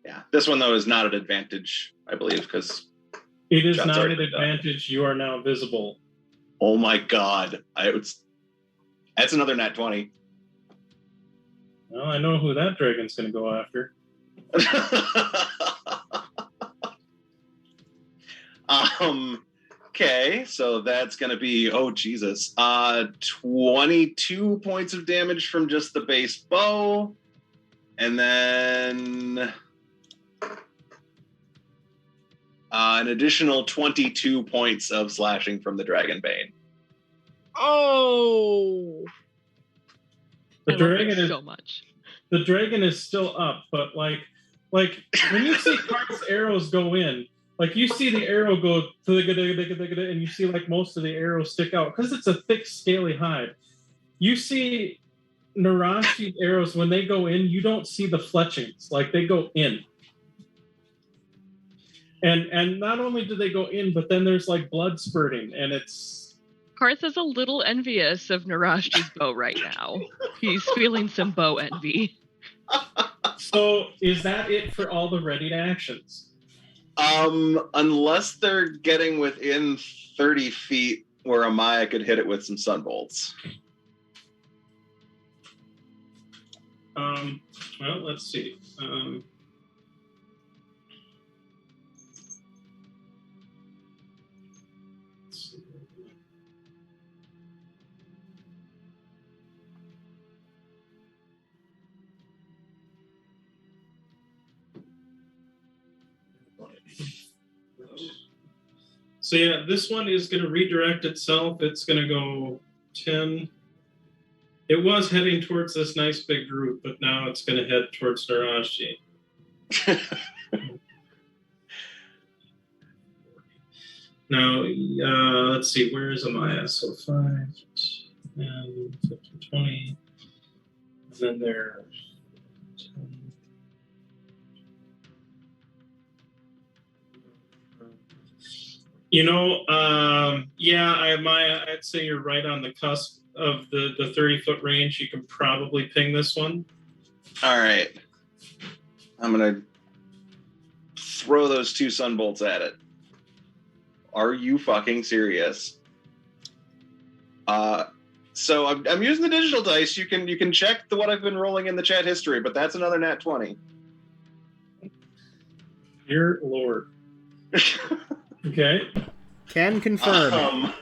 S1: Yeah, this one though is not an advantage, I believe, because
S4: it is not an advantage. You are now visible.
S1: Oh my god! That's another nat 20.
S4: Well, I know who that dragon's going to go after.
S1: Okay, so that's going to be 22 points of damage from just the base bow, and then an additional 22 points of slashing from the Dragonbane.
S2: Oh,
S4: the dragon is
S5: so much.
S4: The dragon is still up, but like when you see Karth's arrows go in, like you see the arrow go and you see like most of the arrows stick out because it's a thick, scaly hide. You see Narashi's arrows when they go in, you don't see the fletchings, like they go in. And not only do they go in, but then there's like blood spurting, and it's.
S5: Karth is a little envious of Narashti's bow right now. He's feeling some bow envy.
S4: So is that it for all the readied actions?
S1: Unless they're getting within 30 feet where Amaya could hit it with some sunbolts.
S4: Well, let's see. So yeah, this one is going to redirect itself. It's going to go 10. It was heading towards this nice big group, but now it's going to head towards Narashi. Now, let's see, where is Amaya? So 5, and 15, 20, and then there. 10. Maya, I'd say you're right on the cusp of the 30-foot range. You can probably ping this one.
S1: All right. I'm going to throw those 2 sunbolts at it. Are you fucking serious? So I'm using the digital dice. You can check what I've been rolling in the chat history, but that's another nat 20.
S4: Dear Lord. Okay.
S3: Can confirm.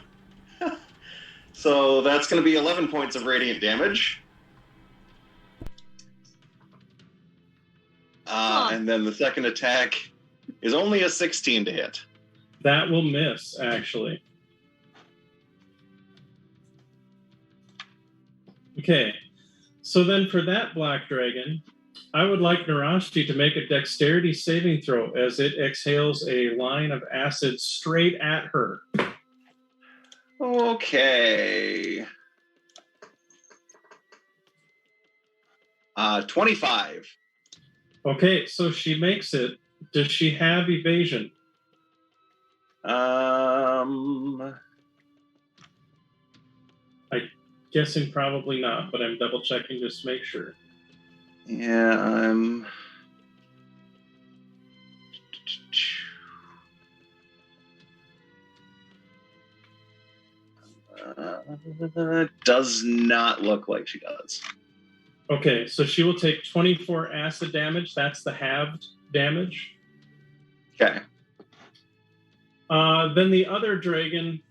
S1: So that's going to be 11 points of radiant damage. And then the second attack is only a 16 to hit.
S4: That will miss, actually. Okay. So then for that black dragon, I would like Narashi to make a dexterity saving throw as it exhales a line of acid straight at her.
S1: Okay. 25.
S4: Okay, so she makes it. Does she have evasion?
S1: I'm
S4: guessing probably not, but I'm double checking just to make sure.
S1: Yeah, I'm... does not look like she does.
S4: Okay, so she will take 24 acid damage. That's the halved damage.
S1: Okay.
S4: Then the other dragon...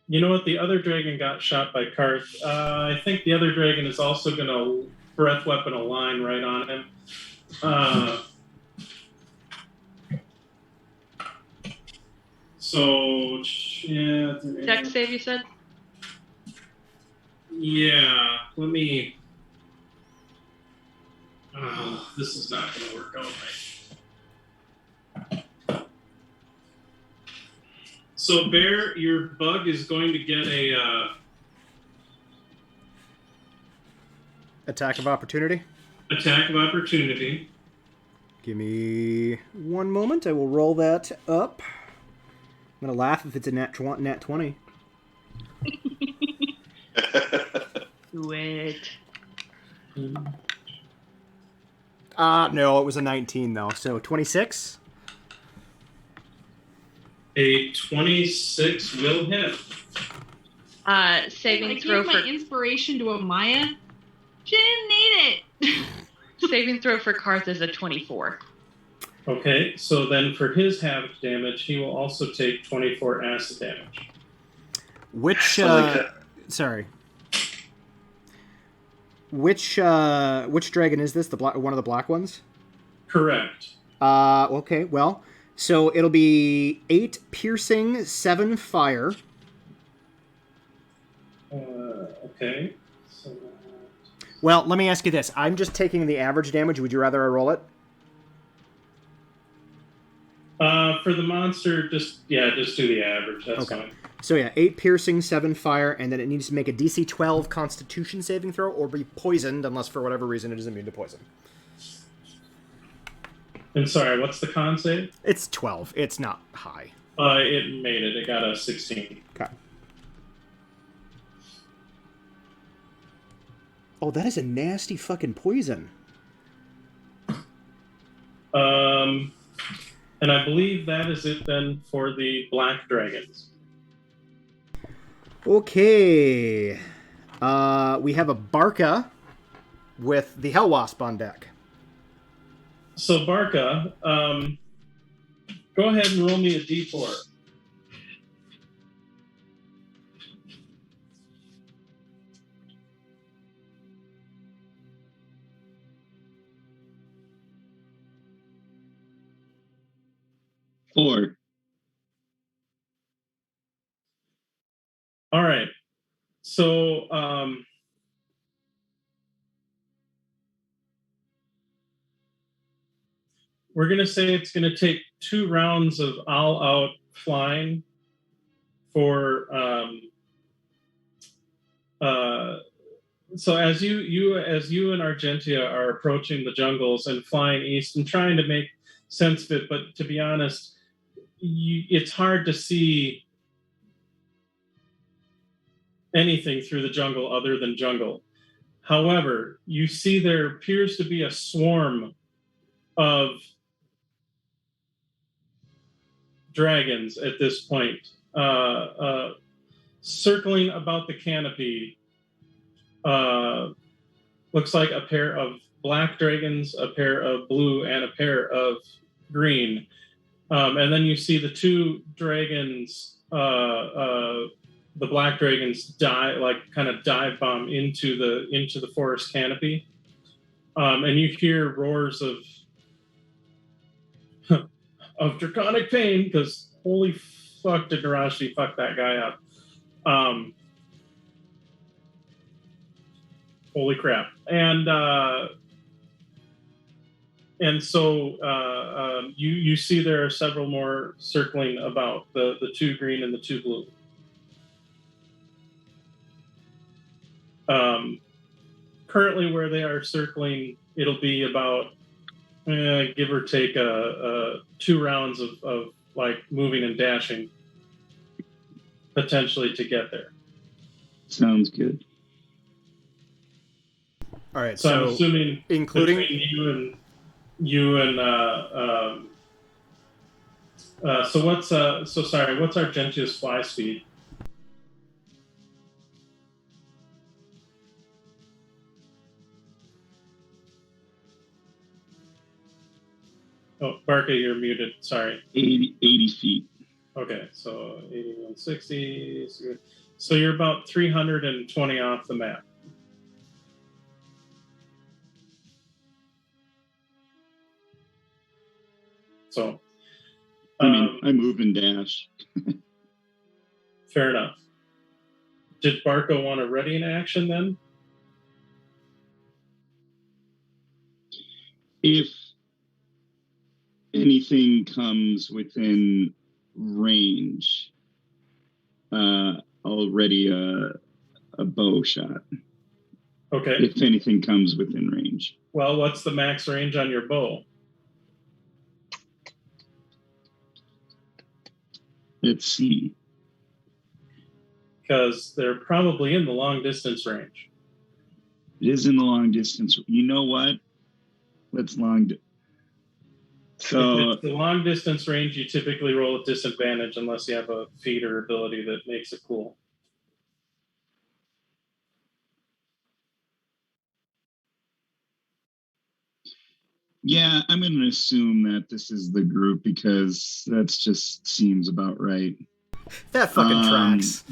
S4: You know what? The other dragon got shot by Karth. I think the other dragon is also going to breath weapon a line right on him. So, yeah.
S5: Dex save, you said?
S4: Yeah. Let me... this is not going to work out right. So, Bear, your bug is going to get a...
S3: Attack of opportunity?
S4: Attack of opportunity.
S3: Give me one moment. I will roll that up. I'm going to laugh if it's a nat 20.
S5: Do it.
S3: No, it was a 19, though. So 26?
S4: A 26 will hit.
S5: Saving
S2: I
S5: throw
S2: gave
S5: for
S2: my inspiration to Amaya. She didn't need it.
S5: saving throw for Karth is a 24.
S4: Okay, so then for his halved damage, he will also take 24 acid damage.
S3: Which sorry. Which dragon is this? One of the black ones?
S4: Correct.
S3: Okay, well, so it'll be 8 piercing, 7 fire.
S4: Okay. So
S3: well, let me ask you this. I'm just taking the average damage. Would you rather I roll it?
S4: for the monster, just do the average. That's
S3: okay.
S4: fine.
S3: So yeah, 8 piercing, 7 fire, and then it needs to make a DC 12 Constitution saving throw or be poisoned, unless for whatever reason it is immune to poison.
S4: And sorry, what's the con save?
S3: It's 12. It's not high.
S4: It made it. It got a 16.
S3: Okay. Oh, that is a nasty fucking poison.
S4: And I believe that is it then for the black dragons.
S3: Okay. We have a Barca with the Hell Wasp on deck.
S4: So Barca, go ahead and roll me a d4.
S6: Four.
S4: right. So we're going to say it's going to take 2 rounds of all-out flying for. So as you and Argentia are approaching the jungles and flying east and trying to make sense of it, but to be honest, it's hard to see anything through the jungle other than jungle. However, you see there appears to be a swarm of dragons at this point, circling about the canopy. Looks like a pair of black dragons, a pair of blue, and a pair of green. And then you see the 2 dragons, the black dragons dive bomb into the forest canopy. And you hear roars of draconic pain, because holy fuck did Narashi fuck that guy up. Holy crap. And so you see there are several more circling about, the 2 green and the 2 blue. Currently where they are circling, it'll be about give or take 2 rounds of like moving and dashing potentially to get there.
S6: Sounds good.
S3: All right,
S4: So I'm assuming
S3: including
S4: you and so what's Argentia's fly speed? Oh, Barca, you're muted. Sorry.
S6: 80 feet.
S4: Okay, so 8160. So you're about 320 off the map. So,
S6: I mean, I move and dash.
S4: Fair enough. Did Barco want to ready an action then?
S6: If anything comes within range, I'll ready a bow shot.
S4: Okay.
S6: If anything comes within range.
S4: Well, what's the max range on your bow?
S6: Let's see.
S4: Because they're probably in the long distance range.
S6: It is in the long distance. You know what? Let's So
S4: if it's the long distance range, you typically roll at disadvantage unless you have a feat or ability that makes it cool.
S6: yeah, I'm going to assume that this is the group because that just seems about right.
S3: That fucking tracks.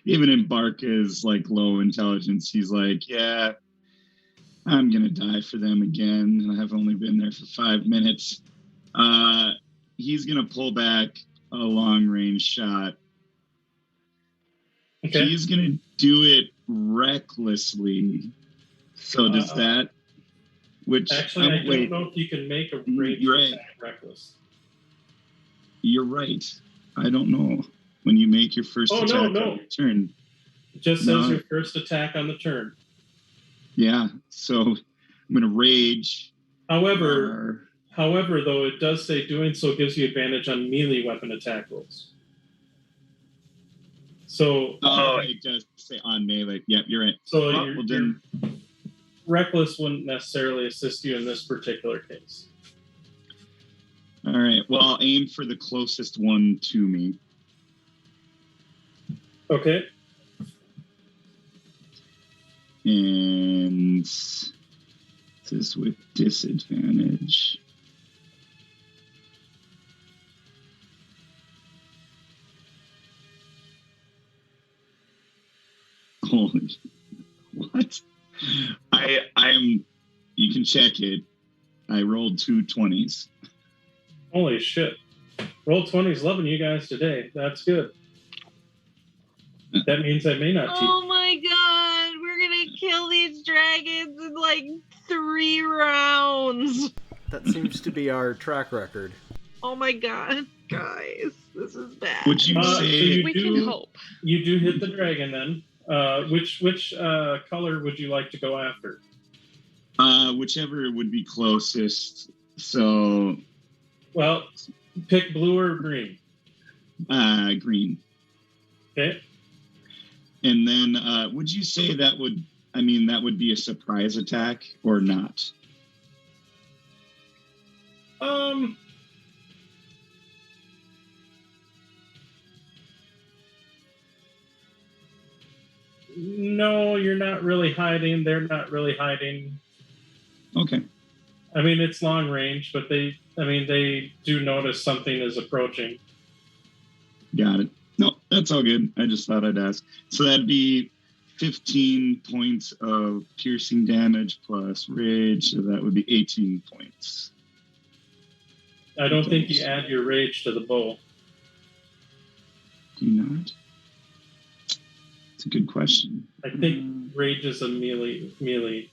S6: Even in Barca's like low intelligence, he's like, yeah, I'm going to die for them again. I've only been there for 5 minutes. He's going to pull back a long range shot.
S4: Okay.
S6: He's going to do it recklessly. So does that? Which
S4: actually, I don't know if you can make a range attack reckless.
S6: You're right. I don't know. When you make your first attack on your turn.
S4: It just says your first attack on the turn.
S6: Yeah. So I'm going to rage.
S4: However, though, it does say doing so gives you advantage on melee weapon attack rolls. So
S6: it does say on melee. Yeah, you're right.
S4: So reckless wouldn't necessarily assist you in this particular case.
S6: All right. Well, I'll aim for the closest one to me.
S4: Okay.
S6: And this is with disadvantage. Holy, what? I'm. You can check it. I rolled 2 20s.
S4: Holy shit! Roll 20s, loving you guys today. That's good. That means I may not teach.
S2: Oh my god, we're gonna kill these dragons in like 3 rounds.
S3: That seems to be our track record.
S2: Oh my god, guys, this is bad.
S6: Would you
S4: So
S6: say
S5: We can hope.
S4: You do hit the dragon then. Which color would you like to go after?
S6: whichever would be closest? So,
S4: Well, pick blue or green.
S6: green.
S4: Okay.
S6: And then, would you say that would? I mean, that would be a surprise attack or not?
S4: No, you're not really hiding. They're not really hiding.
S6: Okay.
S4: I mean, it's long range, but they do notice something is approaching.
S6: Got it. No, that's all good. I just thought I'd ask. So that'd be 15 points of piercing damage plus rage. So that would be 18 points.
S4: I don't think you add your rage to the bow.
S6: Do you not? It's a good question.
S4: I think rage is a melee.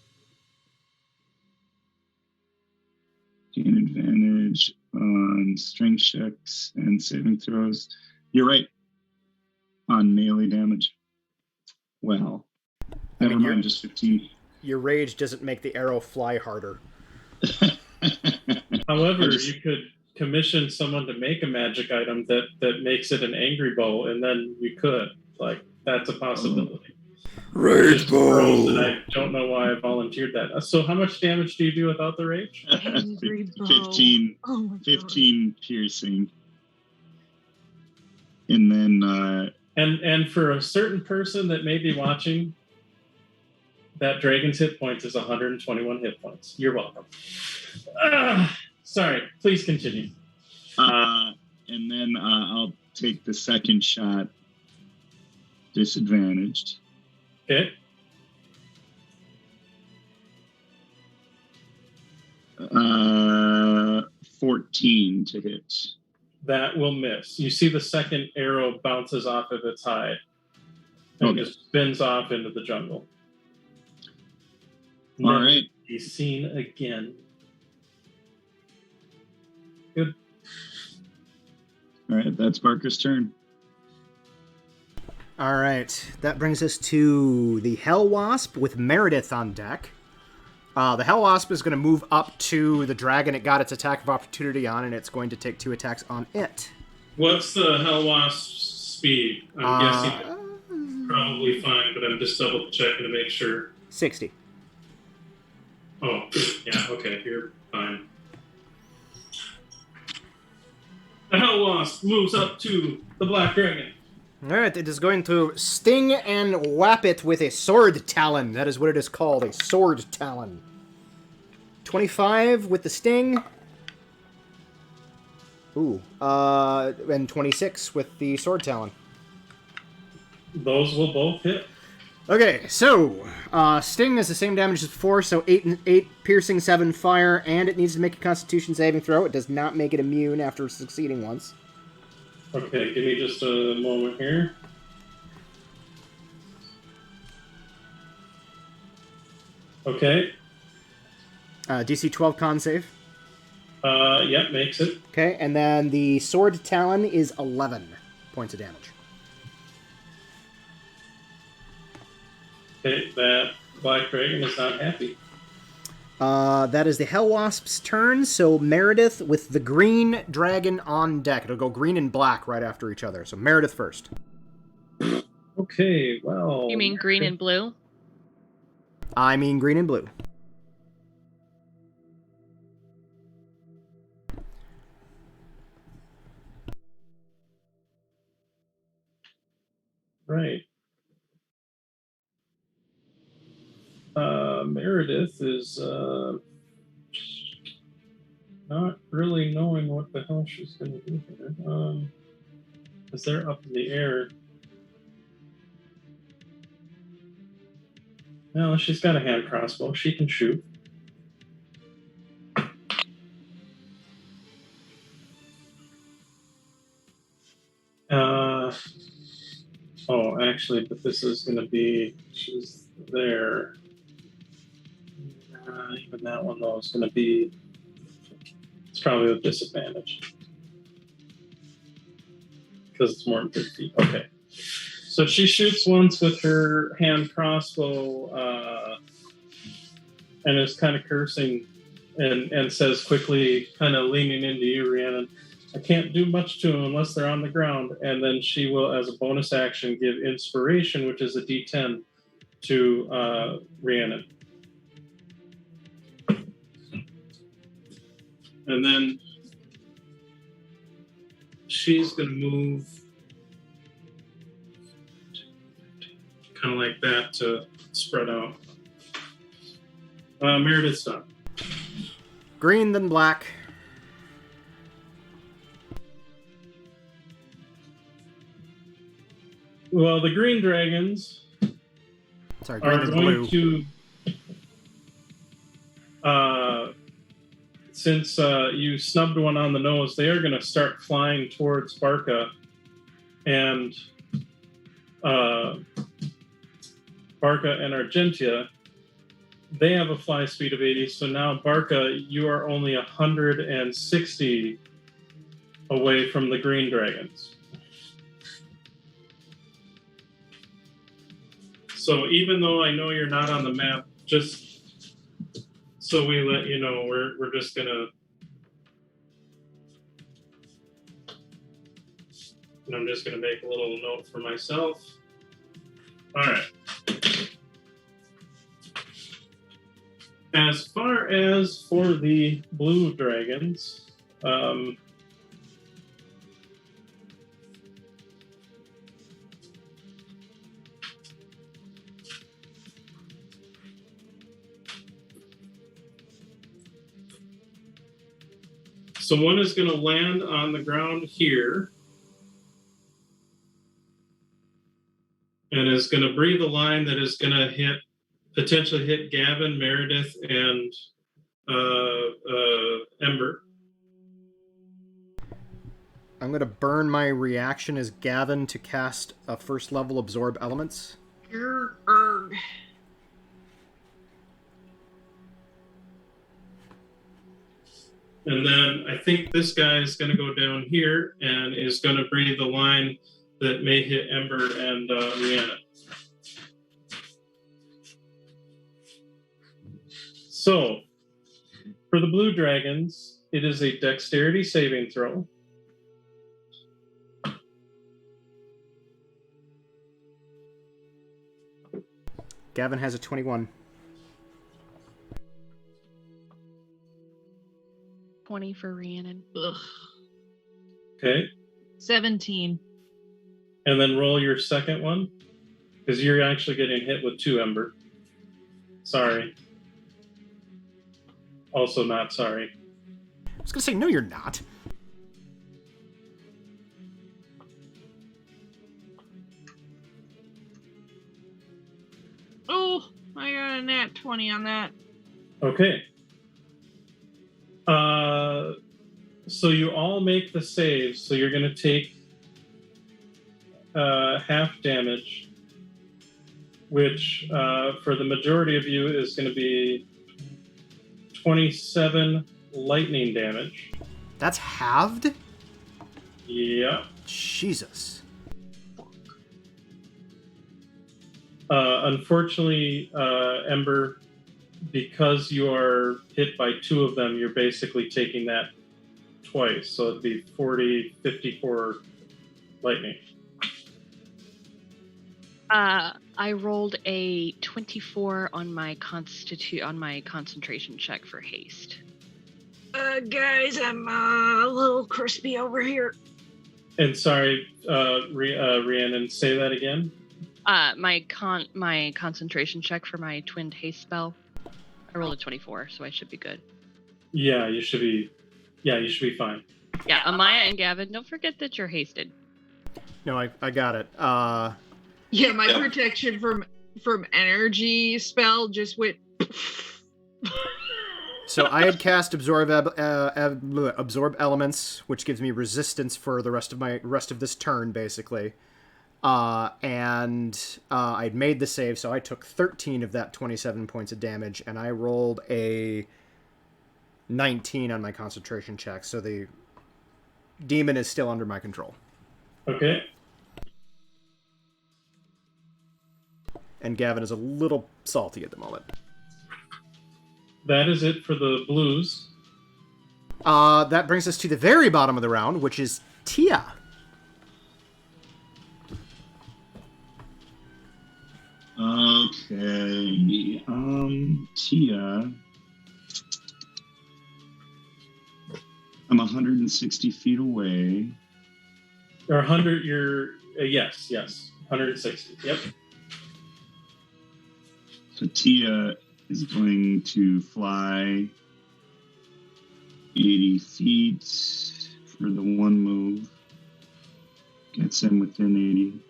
S6: Gain advantage on strength checks and saving throws. You're right. On melee damage. Well, never mind, just 15.
S3: Your rage doesn't make the arrow fly harder.
S4: However, you could commission someone to make a magic item that makes it an angry bow, and then you could. Like, that's a possibility.
S3: Rage
S4: bow! I don't know why I volunteered that. So how much damage do you do without the rage?
S2: Angry bow.
S6: 15,
S2: Oh my
S6: 15 piercing. And then...
S4: And for a certain person that may be watching, that dragon's hit points is 121 hit points. You're welcome. Sorry, please continue.
S6: And then I'll take the second shot, disadvantaged.
S4: Okay.
S6: 14 to hit.
S4: That will miss. You see the second arrow bounces off of its hide and just spins off into the jungle.
S6: All right.
S4: He's seen again. Good.
S6: All right, that's Barker's turn.
S3: All right, that brings us to the Hell Wasp with Meredith on deck. The Hell Wasp is going to move up to the dragon it got its attack of opportunity on, and it's going to take 2 attacks on it.
S4: What's the Hell Wasp's speed? I'm guessing probably fine, but I'm just double checking to make sure.
S3: 60.
S4: Oh, yeah, okay, you're fine. The Hell Wasp moves up to the Black Dragon.
S3: Alright, it is going to sting and whap it with a sword talon. That is what it is called, a sword talon. 25 with the sting. Ooh, and 26 with the sword talon.
S4: Those will both hit.
S3: Okay, so, sting is the same damage as before, so 8 piercing, 7 fire, and it needs to make a constitution saving throw. It does not make it immune after succeeding once.
S4: Okay, give me just a moment here. Okay.
S3: DC 12 con save.
S4: Yep, makes it.
S3: Okay, and then the sword talon is 11 points of damage.
S4: Okay, that Black Dragon is not happy.
S3: That is the Hell Wasp's turn, so Meredith with the green dragon on deck. It'll go green and black right after each other. So Meredith first.
S4: Okay, well...
S5: You mean green and blue?
S3: I mean green and blue.
S4: Right. Meredith is not really knowing what the hell she's going to do here. Because they're up in the air. No, she's got a hand crossbow. She can shoot. Oh, actually, but this is going to be, she's there. Even that one, though, is going to be, it's probably a disadvantage. Because it's more than 50 feet. Okay. So she shoots once with her hand crossbow and is kind of cursing and says quickly, kind of leaning into you, Rhiannon, I can't do much to them unless they're on the ground. And then she will, as a bonus action, give inspiration, which is a D10, to Rhiannon. And then she's going to move kind of like that to spread out. Meredith's done.
S3: Green, then black.
S4: Well, the green dragons
S3: Sorry, green
S4: are
S3: then
S4: going
S3: blue.
S4: to, since you snubbed one on the nose, they are going to start flying towards Barca, and Barca and Argentia, they have a fly speed of 80, so now Barca, you are only 160 away from the green dragons. So even though I know you're not on the map, just so we let you know, we're just gonna, and I'm just gonna make a little note for myself. All right. As far as for the blue dragons, so one is going to land on the ground here and is going to breathe a line that is going to potentially hit Gavin, Meredith, and Ember.
S3: I'm going to burn my reaction as Gavin to cast a first level absorb elements.
S2: Erg.
S4: And then I think this guy is going to go down here and is going to breathe a line that may hit Ember and Rhiannon. So, for the blue dragons, it is a dexterity saving throw.
S3: Gavin has a 21.
S5: 20 for Rhiannon.
S2: Ugh.
S4: Okay.
S2: 17.
S4: And then roll your second one, because you're actually getting hit with 2, Ember. Sorry. Also not sorry.
S3: I was going to say, no, you're not.
S2: Oh, I got a nat 20 on that.
S4: Okay. So you all make the saves, so you're going to take half damage, which for the majority of you is going to be 27 lightning damage.
S3: That's halved?
S4: Yeah.
S3: Jesus.
S4: Unfortunately, Ember, because you are hit by 2 of them, you're basically taking that twice. So it'd be 40, 54 lightning.
S5: I rolled a 24 on my concentration check for haste.
S2: Guys, I'm a little crispy over here.
S4: And sorry, Rhiannon, say that again.
S5: My concentration check for my twinned haste spell. I rolled a 24, so I should be good.
S4: Yeah, you should be. Yeah, you should be fine.
S5: Yeah, Amaya and Gavin, don't forget that you're hasted.
S3: No, I got it.
S2: Yeah, my protection from energy spell just went.
S3: So I had cast absorb elements, which gives me resistance for the rest of this turn, basically. and I'd made the save, so I took 13 of that 27 points of damage, and I rolled a 19 on my concentration check, so the demon is still under my control.
S4: Okay.
S3: And Gavin is a little salty at the moment.
S4: That is it for the blues.
S3: That brings us to the very bottom of the round, which is Tia.
S6: Okay. Tia. I'm 160 feet away.
S4: Or 100, you're... yes. 160. Yep.
S6: So Tia is going to fly 80 feet for the one move. Gets him within 80.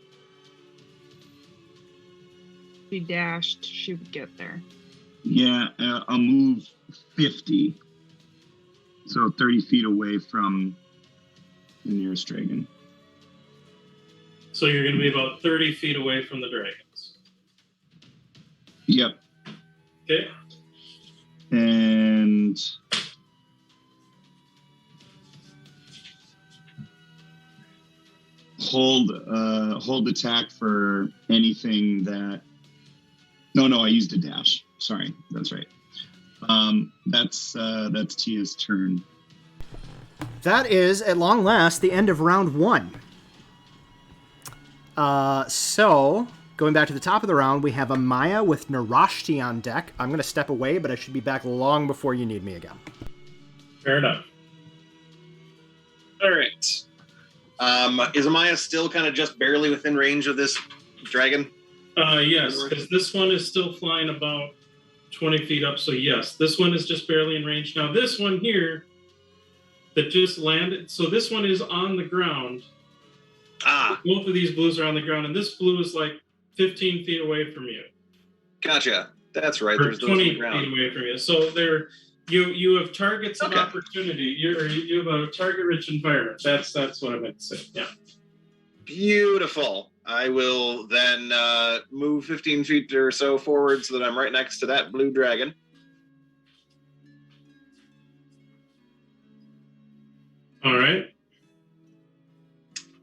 S2: She dashed, she would get there.
S6: Yeah, I'll move 50. So 30 feet away from the nearest dragon.
S4: So you're going to be about 30 feet away from the dragons.
S6: Yep.
S4: Okay.
S6: And hold attack for anything that... No, I used a dash. Sorry, that's right. That's Tia's turn.
S3: That is, at long last, the end of round 1. So, going back to the top of the round, we have Amaya with Narashti on deck. I'm going to step away, but I should be back long before you need me again.
S4: Fair enough.
S1: All right. Is Amaya still kind of just barely within range of this dragon?
S4: Yes, because this one is still flying about 20 feet up, so yes. This one is just barely in range. Now, this one here that just landed, so this one is on the ground. Both of these blues are on the ground, and this blue is like 15 feet away from you.
S1: Gotcha. That's right.
S4: Or
S1: There's
S4: 20
S1: those on the
S4: feet
S1: ground.
S4: away from you. So you have targets of opportunity. You have a target-rich environment. That's what I meant to say. Yeah.
S1: Beautiful. I will then move 15 feet or so forward so that I'm right next to that blue dragon.
S4: All right.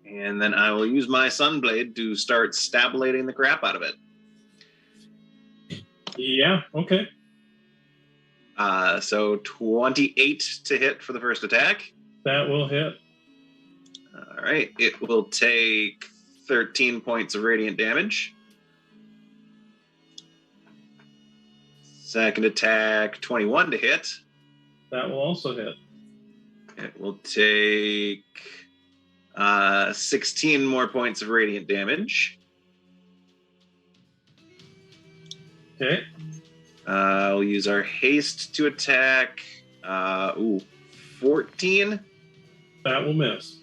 S1: And then I will use my Sunblade to start stabulating the crap out of it.
S4: Yeah, okay.
S1: So 28 to hit for the first attack.
S4: That will hit.
S1: All right. It will take 13 points of radiant damage. Second attack, 21 to hit.
S4: That will also hit.
S1: It will take 16 more points of radiant damage.
S4: Okay.
S1: I'll use our haste to attack. 14.
S4: That will miss.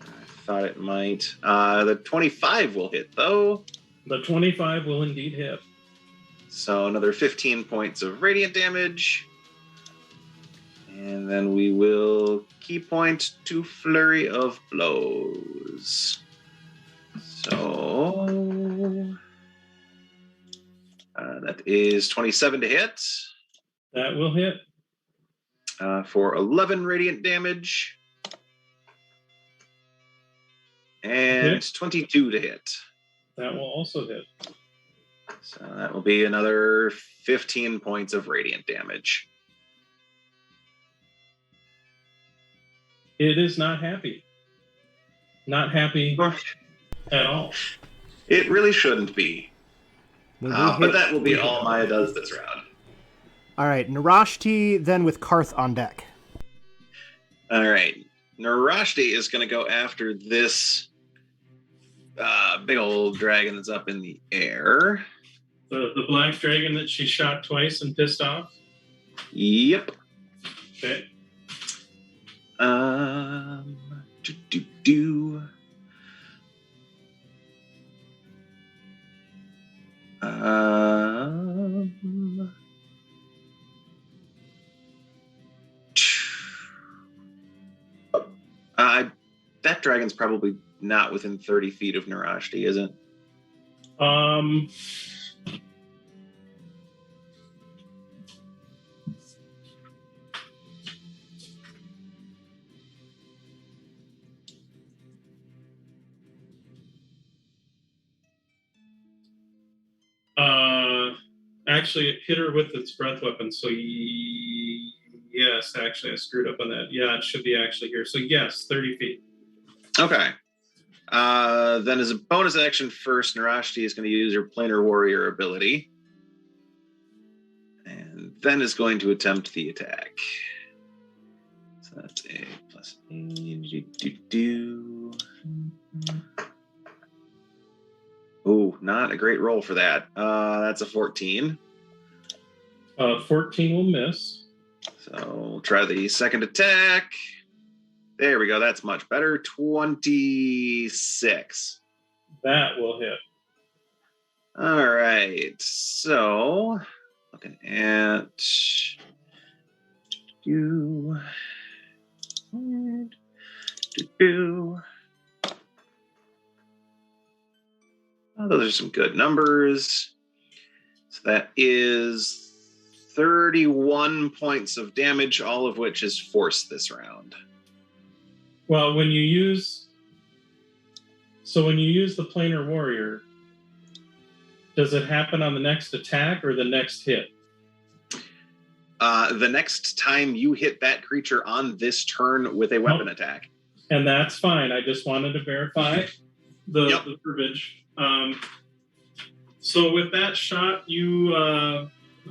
S1: I thought it might. The 25 will hit, though.
S4: The 25 will indeed hit.
S1: So another 15 points of radiant damage. And then we will key point to Flurry of Blows. So that is 27 to hit.
S4: That will hit.
S1: For 11 radiant damage. And
S4: Hit.
S1: 22 to hit.
S4: That will also hit.
S1: So that will be another 15 points of radiant damage.
S4: It is not happy. Not happy at all.
S1: It really shouldn't be. But that will be all Maya does this round.
S3: All right, Narashti then with Karth on deck.
S1: All right. Narashti is going to go after this big old dragon that's up in the air.
S4: The black dragon that she shot twice and pissed off?
S1: Yep.
S4: Okay.
S1: that dragon's probably not within 30 feet of Narashti, is it?
S4: Actually, it hit her with its breath weapon. So yes, actually, I screwed up on that. Yeah, it should be actually here. So yes, 30 feet.
S1: Okay. Then as a bonus action first, Narashti is going to use her Planar Warrior ability. And then is going to attempt the attack. So that's a plus 8. Ooh, not a great roll for that. That's a 14.
S4: 14 will miss.
S1: So we'll try the second attack. There we go. That's much better. 26.
S4: That will hit.
S1: All right. So looking at you. Oh, those are some good numbers. So that is 31 points of damage, all of which is force this round.
S4: Well, when you use the Planar Warrior, does it happen on the next attack or the next hit?
S1: The next time you hit that creature on this turn with a weapon attack.
S4: And that's fine. I just wanted to verify the verbiage. So with that shot, you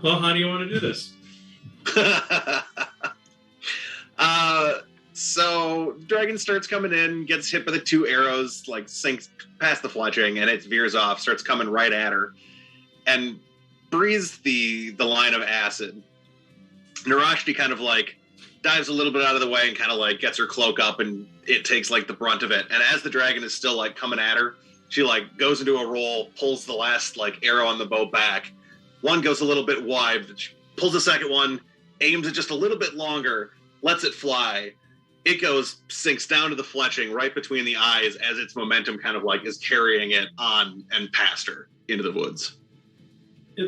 S4: well, how do you want to do this?
S1: So dragon starts coming in, gets hit by the 2 arrows, like sinks past the fletching, and it veers off, starts coming right at her, and breathes the line of acid. Narashti kind of like dives a little bit out of the way and kind of like gets her cloak up, and it takes like the brunt of it. And as the dragon is still like coming at her, she like goes into a roll, pulls the last like arrow on the bow back. One goes a little bit wide, but she pulls the second one, aims it just a little bit longer, lets it fly. It goes, sinks down to the fletching right between the eyes as its momentum kind of like is carrying it on and past her into the woods.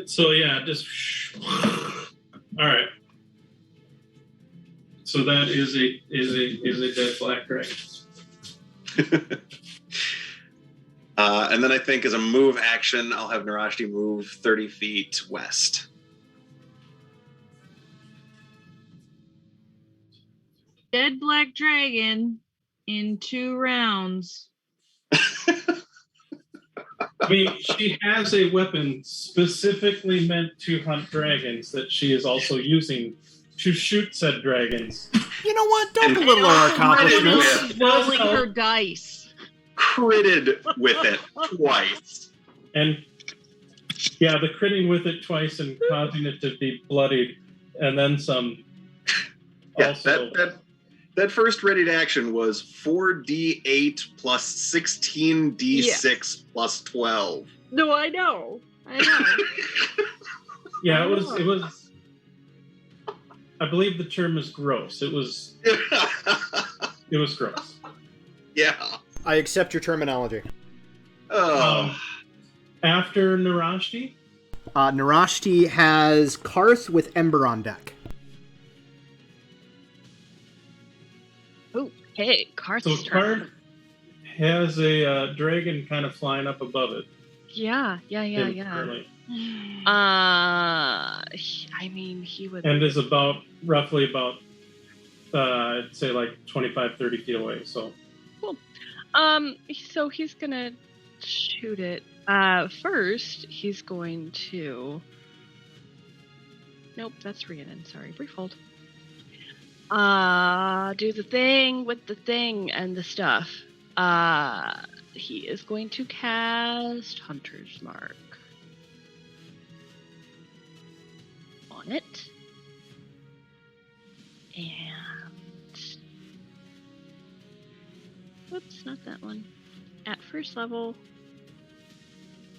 S4: So yeah, just all right. So that is a dead black dragon.
S1: And then I think as a move action, I'll have Narashti move 30 feet west.
S2: Dead black dragon in 2 rounds.
S4: I mean, she has a weapon specifically meant to hunt dragons that she is also using to shoot said dragons.
S3: You know what? Don't belittle our accomplishments.
S2: Rolling her dice.
S1: Critted with it twice.
S4: And yeah, the critting with it twice and causing it to be bloodied, and then some.
S1: Yeah,
S4: also,
S1: that first readied action was 4d8 plus 16d6 plus 12.
S2: No, I know.
S4: yeah, it was. I believe the term is gross. It was gross.
S1: Yeah.
S3: I accept your terminology.
S4: After Narashti?
S3: Narashti has Karth with Ember on deck.
S5: Oh, hey, Karth's
S4: So
S5: turn.
S4: Karth has a dragon kind of flying up above it.
S5: Yeah.
S4: Currently.
S5: I mean, he would.
S4: And is roughly about, I'd say like 25, 30 feet away. So.
S5: Cool. So he's gonna shoot it. First, he's going to. Nope, that's Rhiannon. Sorry, brief hold. Do the thing with the thing and the stuff. He is going to cast Hunter's Mark on it. And whoops, not that one. At first level,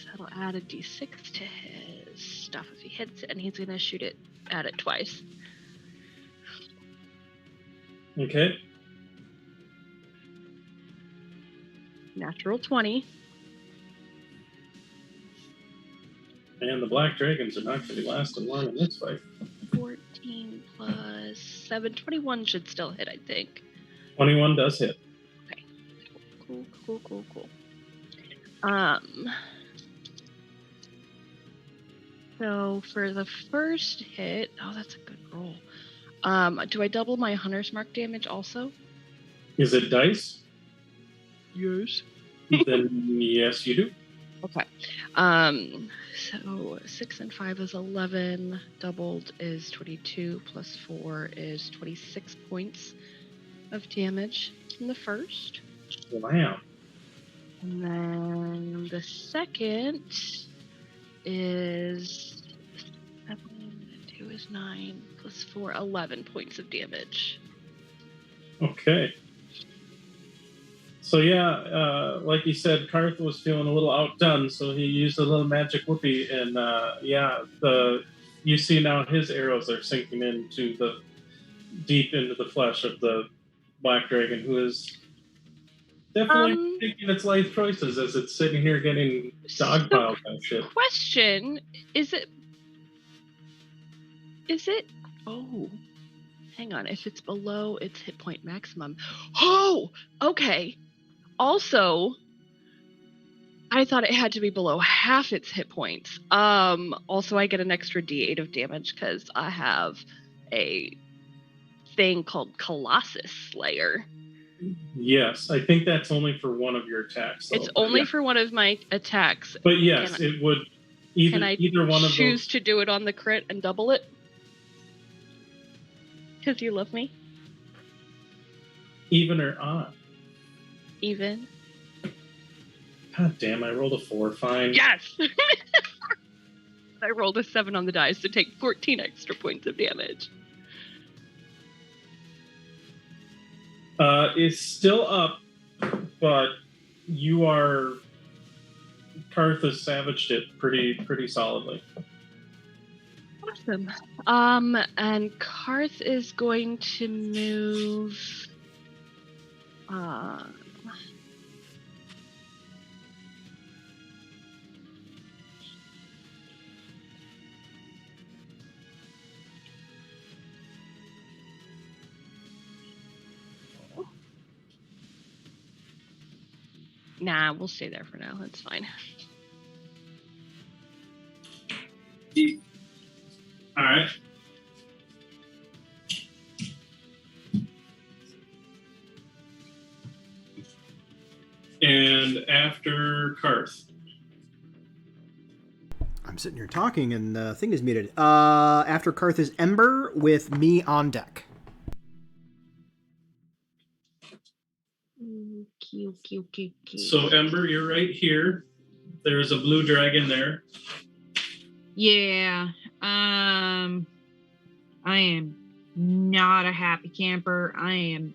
S5: that'll add a d6 to his stuff if he hits it, and he's gonna shoot it at it twice.
S4: Okay.
S5: Natural 20.
S4: And the black dragons are not going to be lasting long in this fight.
S5: 14 plus 7. 21 should still hit, I think.
S4: 21 does hit.
S5: Okay. Cool. So for the first hit, that's a good roll. Do I double my Hunter's Mark damage also?
S4: Is it dice?
S5: Yes.
S4: Then yes, you do.
S5: Okay. So 6 and 5 is 11. Doubled is 22. Plus 4 is 26 points of damage from the first.
S4: Wow.
S5: And then the second is 7, 2 is 9, plus 4, 11 points of damage.
S4: Okay. So yeah, like you said, Karth was feeling a little outdone, so he used a little magic whoopee, and you see now his arrows are sinking deep into the flesh of the black dragon, who is definitely making its life choices as it's sitting here getting dogpiled and shit.
S5: Question: Is it? Oh, hang on. If it's below its hit point maximum. Oh, okay. Also, I thought it had to be below half its hit points. Also, I get an extra D8 of damage because I have a thing called Colossus Slayer.
S4: Yes, I think that's only for one of your attacks. Though.
S5: It's only for one of my attacks.
S4: But yes, it would either one of those.
S5: Choose to do it on the crit and double it? Because you love me?
S4: Even or odd?
S5: Even.
S4: God damn, I rolled a 4. Fine.
S5: Yes! I rolled a 7 on the dice to take 14 extra points of damage.
S4: It's still up, but Karth has savaged it pretty solidly.
S5: Awesome. And Karth is going to move. Nah, we'll stay there for now. That's fine.
S4: All right. And after Karth.
S3: I'm sitting here talking and the thing is muted. After Karth is Ember with me on deck.
S2: Okay.
S4: So Ember, you're right here. There's a blue dragon there.
S2: Yeah. I am not a happy camper. I am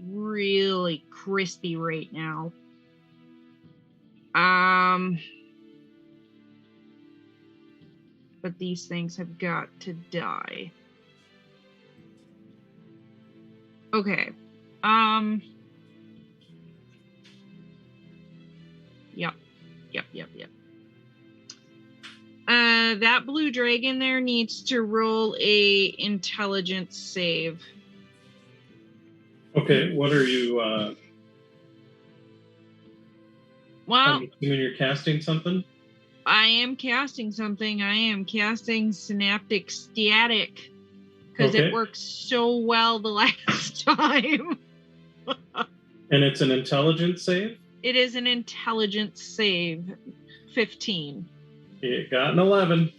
S2: really crispy right now. But these things have got to die. Okay. Yep. That blue dragon there needs to roll a intelligence save.
S4: Okay, what are you,
S2: Well,
S4: I'm assuming you're casting something?
S2: I am casting something. I am casting Synaptic Static because
S4: Okay.
S2: it worked so well the last time.
S4: And it's an intelligence save?
S2: It is an intelligence save. 15.
S4: It got an 11.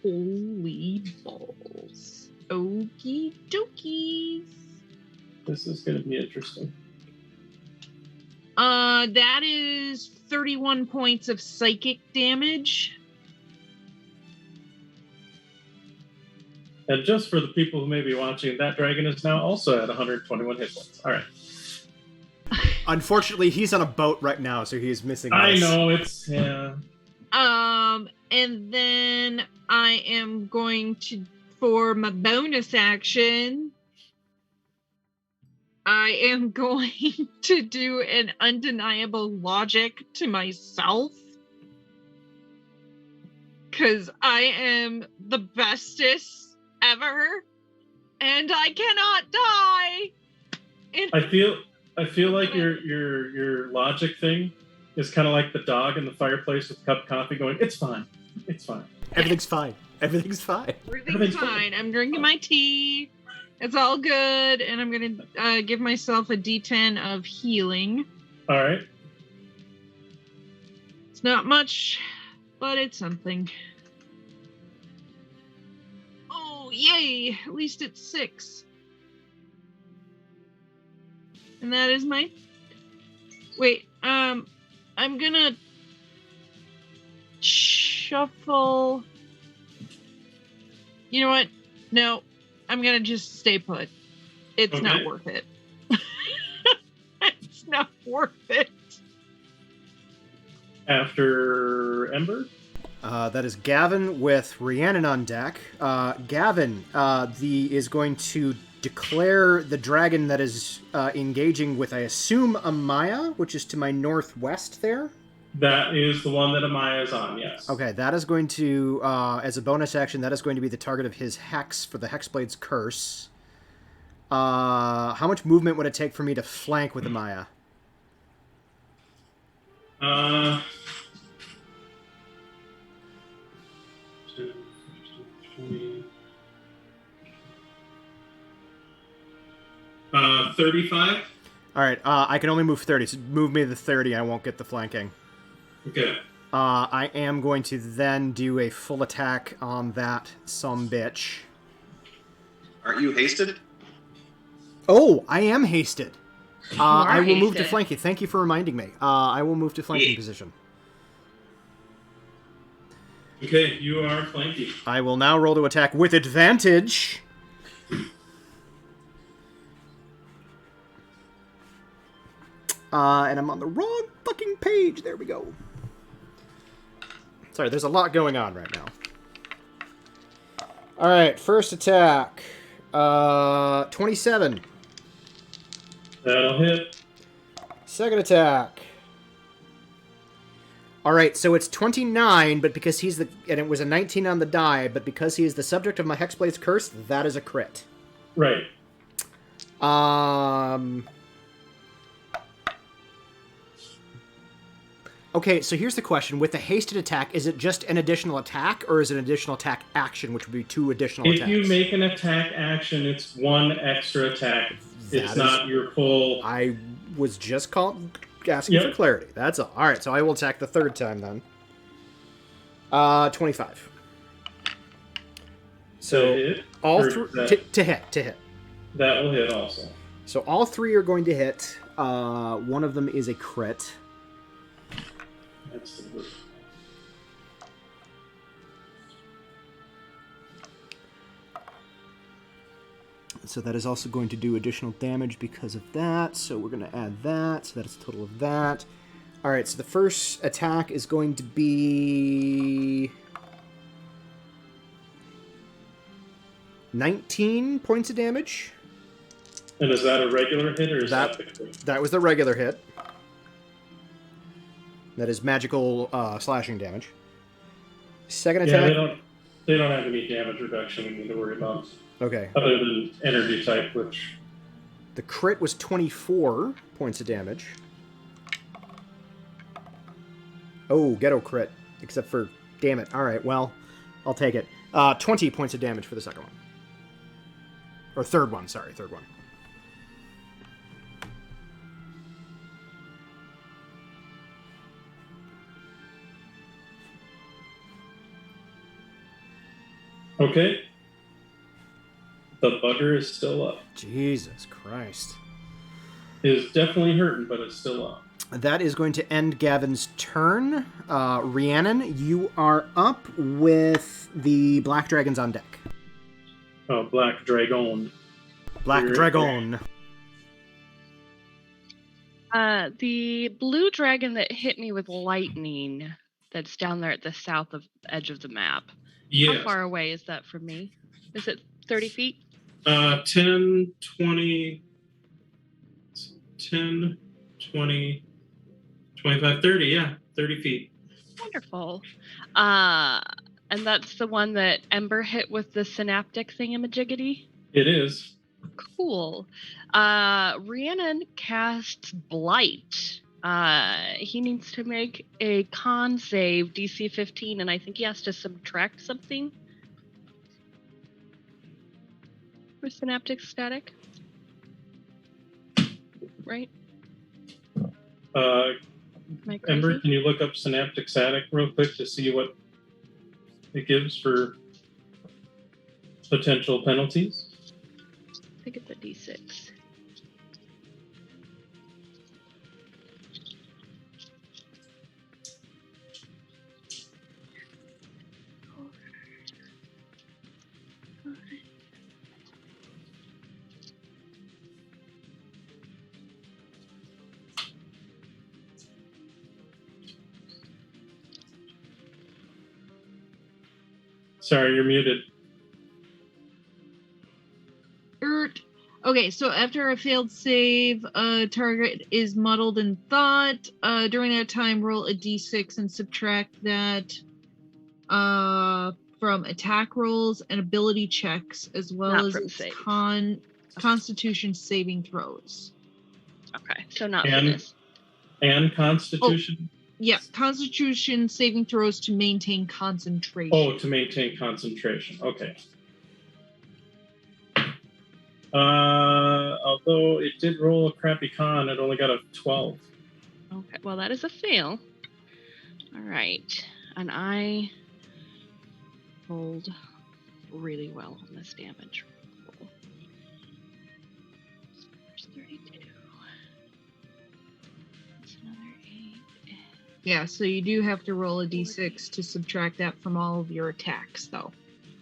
S2: Holy balls. Okie dokies.
S4: This is going to be interesting.
S2: That is 31 points of psychic damage.
S4: And just for the people who may be watching, that dragon is now also at 121 hit points. All right.
S3: Unfortunately, he's on a boat right now, so he's missing this.
S4: I know, it's... yeah.
S2: And then I am going to, for my bonus action, I am going to do an undeniable logic to myself. Because I am the bestest ever. And I cannot die. And
S4: I feel like your logic thing is kind of like the dog in the fireplace with a cup of coffee going, it's fine. It's fine.
S3: Everything's fine. Everything's fine.
S2: Everything's fine. I'm drinking my tea. It's all good. And I'm going to give myself a D10 of healing.
S4: All right.
S2: It's not much, but it's something. Oh, yay. At least it's 6. And that is my... Wait, I'm gonna shuffle... You know what? No, I'm gonna just stay put. It's not worth it. It's not worth it.
S4: After Ember?
S3: That is Gavin with Rhiannon on deck. Gavin is going to declare the dragon that is engaging with, I assume, Amaya, which is to my northwest there.
S4: That is the one that Amaya is on, yes.
S3: Okay, that is going to, as a bonus action, that is going to be the target of his hex for the Hexblade's Curse. How much movement would it take for me to flank with Amaya?
S4: 35.
S3: All right, I can only move 30, so move me to 30, I won't get the flanking.
S4: Okay.
S3: I am going to then do a full attack on that sumbitch.
S1: Aren't you hasted?
S3: Oh, I am hasted. I will move to
S5: hasted.
S3: flanking. Thank you for reminding me. I will move to flanking position.
S4: Okay, you are flanking.
S3: I will now roll to attack with advantage. And I'm on the wrong fucking page. There we go. Sorry, there's a lot going on right now. All right, first attack. 27.
S4: That'll hit.
S3: Second attack. All right, so it's 29, but because he's and it was a 19 on the die, but because he is the subject of my Hexblade's Curse, that is a crit.
S4: Right.
S3: Okay, so here's the question. With the hasted attack, is it just an additional attack, or is it an additional attack action, which would be 2 additional attacks?
S4: If you make an attack action, it's 1 extra attack. It's not your full...
S3: I was just asking for clarity. That's all. All right, so I will attack the third time then. 25. So
S4: hit,
S3: all to hit.
S4: That will hit also.
S3: So all 3 are going to hit. One of them is a crit.
S4: That's the word.
S3: So that is also going to do additional damage because of that. So we're going to add that. So that is a total of that. All right, so the first attack is going to be 19 points of damage.
S4: And is that a regular hit, or is that the crit?
S3: That was the regular hit. That is magical slashing damage. Second attack.
S4: Yeah, they don't have any damage reduction we need to worry about.
S3: Okay.
S4: Other than energy type, which...
S3: The crit was 24 points of damage. Oh, ghetto crit. Except for... Damn it. Alright, well, I'll take it. 20 points of damage for the second one. Or third one, sorry. Third one.
S4: Okay. The bugger is still up.
S3: Jesus Christ.
S4: It is definitely hurting, but it's still up.
S3: That is going to end Gavin's turn. Rhiannon, you are up with the Black Dragons on deck.
S4: Oh, Black Dragon.
S3: Black Dragon.
S5: The blue dragon that hit me with lightning that's down there at the south of edge of the map.
S4: Yes.
S5: How far away is that from me? Is it 30 feet?
S4: 10, 20, 10, 20, 25, 30. Yeah, 30 feet.
S5: Wonderful. And that's the one that Ember hit with the synaptic thingamajiggity?
S4: It is.
S5: Cool. Rhiannon casts Blight. He needs to make a con save, DC 15, and I think he has to subtract something for synaptic static. Right? Am I crazy?
S4: Ember, can you look up synaptic static real quick to see what it gives for potential penalties?
S5: I think it's a D6.
S4: Sorry, you're muted.
S2: Okay, so after a failed save, a target is muddled in thought. During that time, roll a d6 and subtract that from attack rolls and ability checks, as well
S5: Not
S2: as
S5: from
S2: its
S5: saves.
S2: Constitution saving throws.
S5: Okay, so not
S4: And-
S5: for this.
S4: And Constitution?
S2: Yeah, Constitution saving throws to maintain concentration.
S4: Oh, to maintain concentration. Okay. Although it did roll a crappy con, it only got a 12.
S5: Okay, well, that is a fail. All right, and I rolled really well on this damage roll. So there's 32. That's another 8.
S2: Yeah, so you do have to roll a d6 to subtract that from all of your attacks, though,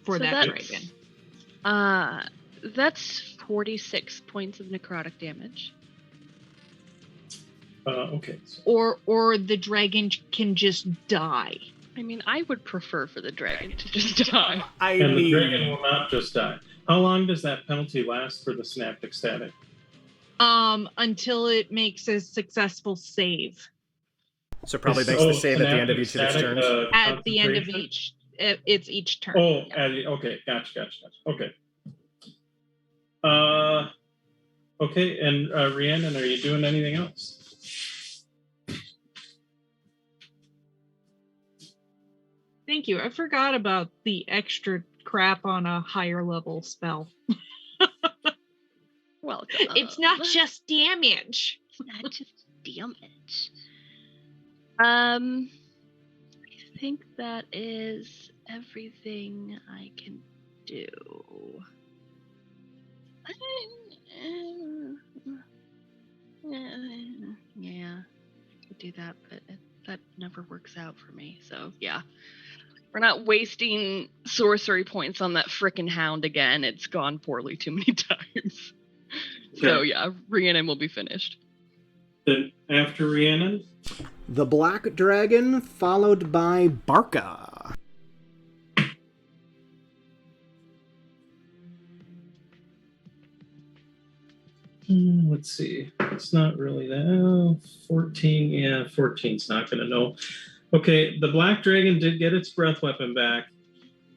S2: for
S5: So
S2: that
S5: that's-
S2: dragon.
S5: That's 46 points of necrotic damage.
S4: Okay.
S2: Or the dragon can just die.
S5: I mean, I would prefer for the dragon to just die.
S4: And the dragon will not just die. How long does that penalty last for the synaptic static?
S2: Until it makes a successful save.
S3: So probably makes the save at the end of
S4: synaptic
S3: each of its
S4: static,
S3: turns.
S2: At the end of
S4: concentration?
S2: it's each turn.
S4: Oh,
S2: Yeah.
S4: okay. Gotcha. Okay. Okay, and Rhiannon, are you doing anything else?
S2: Thank you. I forgot about the extra crap on a higher level spell.
S5: Welcome.
S2: It's not just damage.
S5: It's not just damage. I think that is everything I can do. Yeah, I could do that, but that never works out for me. So yeah, we're not wasting sorcery points on that frickin' hound again. It's gone poorly too many times. So yeah, Rhiannon will be finished.
S4: Then after Rhiannon,
S3: The Black Dragon, followed by Barca.
S4: let's see. It's not really that. 14. Yeah, 14's not going to know. Okay, the Black Dragon did get its breath weapon back.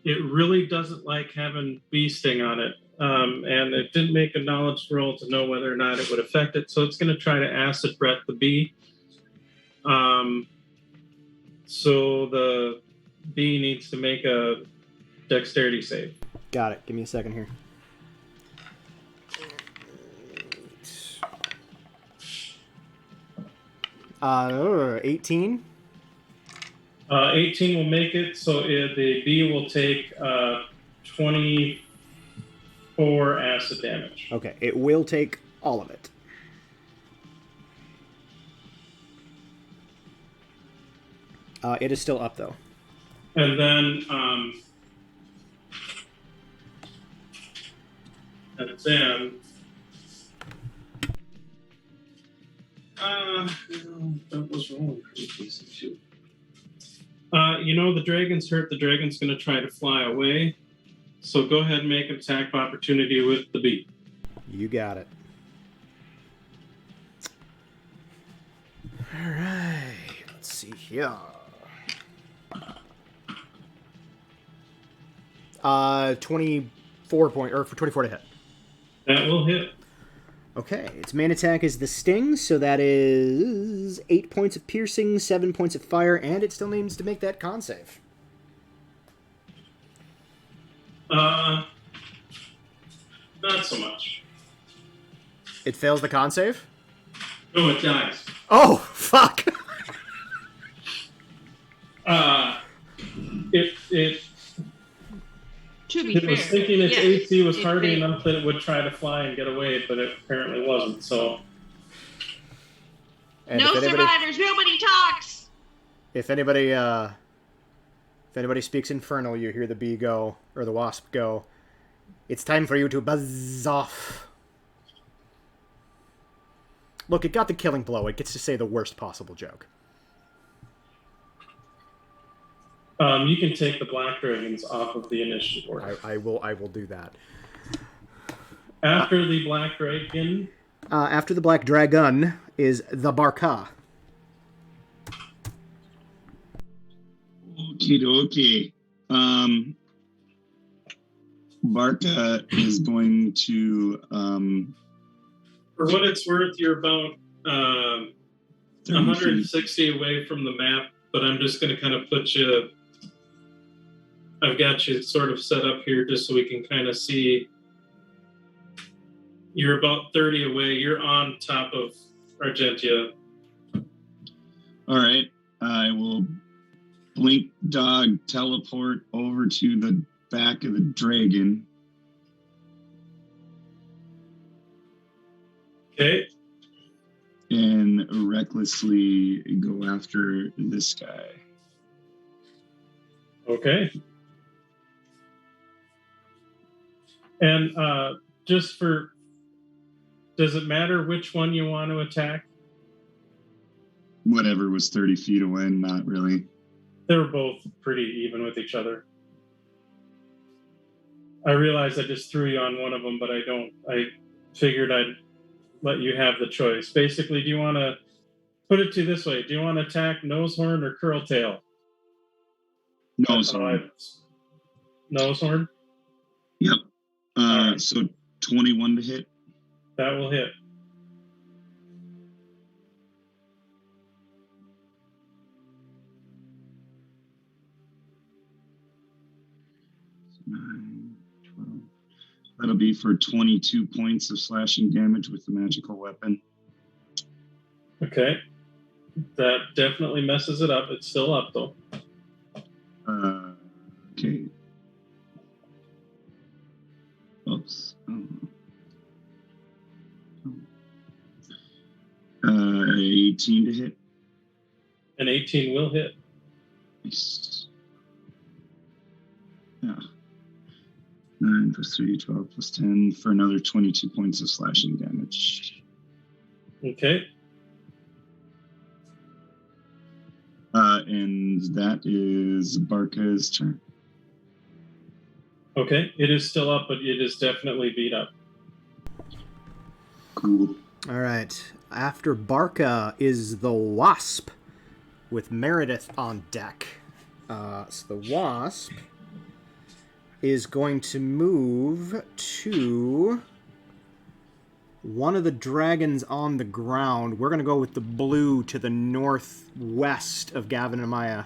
S4: It really doesn't like having bee sting on it. And it didn't make a knowledge roll to know whether or not it would affect it. So it's going to try to acid breath the bee. So the bee needs to make a dexterity save.
S3: Got it. Give me a second here. Uh, 18.
S4: 18 will make it. So the bee will take 24 acid damage.
S3: Okay, it will take all of it. It is still up, though.
S4: And then that was wrong. The dragon's hurt. The dragon's going to try to fly away. So go ahead and make an attack of opportunity with the bee.
S3: You got it. All right. Let's see here. 24 for 24 to hit.
S4: That will hit.
S3: Okay, its main attack is the Sting, so that is 8 points of piercing, 7 points of fire, and it still needs to make that con save.
S4: Not so much.
S3: It fails the con save?
S4: No, it dies.
S3: Oh, fuck!
S2: To be
S4: It
S2: fair,
S4: was thinking its
S2: yes,
S4: AC was
S2: it
S4: hardy
S2: failed.
S4: enough that it would try to fly and get away, but it apparently wasn't. So
S3: And
S2: No
S3: if anybody,
S2: survivors. Nobody talks.
S3: if anybody speaks Infernal, you hear the bee go, or the wasp go, it's time for you to buzz off. Look, it got the killing blow. It gets to say the worst possible joke.
S4: you can take the black dragons off of the initiative order.
S3: I will do that.
S4: After the black dragon,
S3: After the black dragon is the Barca.
S6: Okie dokie. Barca is going to
S4: for what it's worth, you're about
S6: 30 feet.
S4: 160 away from the map, but I'm just going to kind of put you. I've got you sort of set up here just so we can kind of see. You're about 30 away. You're on top of Argentia.
S6: All right. I will blink dog teleport over to the back of the dragon.
S4: Okay.
S6: And recklessly go after this guy.
S4: Okay. And just for, does it matter which one you want to attack?
S6: Whatever was 30 feet away, not really.
S4: They were both pretty even with each other. I realized I just threw you on one of them, but I figured I'd let you have the choice. Basically, do you want to put it to this way? Do you want to attack Nosehorn or Curltail?
S6: Nosehorn.
S4: Nosehorn?
S6: Yep.
S4: Right.
S6: So 21 to hit.
S4: That will hit.
S6: Nine, 12. That'll be for 22 points of slashing damage with the magical weapon.
S4: Okay. That definitely messes it up. It's still up, though.
S6: Okay. Oops. 18 to hit.
S4: An 18 will hit.
S6: Nice. Yeah. 9 plus 3, 12 plus 10 for another 22 points of slashing damage.
S4: Okay.
S6: And that is Barca's turn.
S4: Okay. It is still up, but it is definitely beat up.
S6: Cool.
S3: All right. After Barca is the Wasp with Meredith on deck. So the Wasp is going to move to one of the dragons on the ground. We're going to go with the blue to the northwest of Gavin and Maya.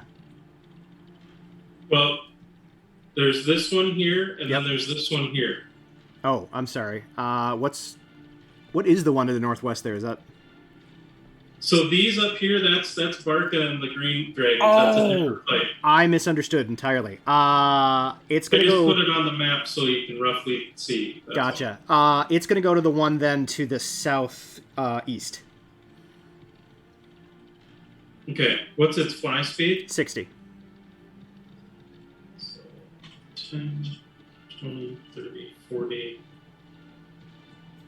S4: Well, there's this one here, and
S3: Yep.
S4: then there's this one here.
S3: Oh, I'm sorry. What is the one to the northwest there? Is that...
S4: So these up here, that's Barca and the green dragons. That's a different fight.
S3: I misunderstood entirely. It's
S4: I
S3: going
S4: just
S3: to go...
S4: put it on the map so you can roughly see. That's
S3: Gotcha.
S4: all.
S3: It's going to go to the one then to the south east.
S4: Okay. What's its fly speed?
S3: 60.
S4: So 10, 20, 30, 40.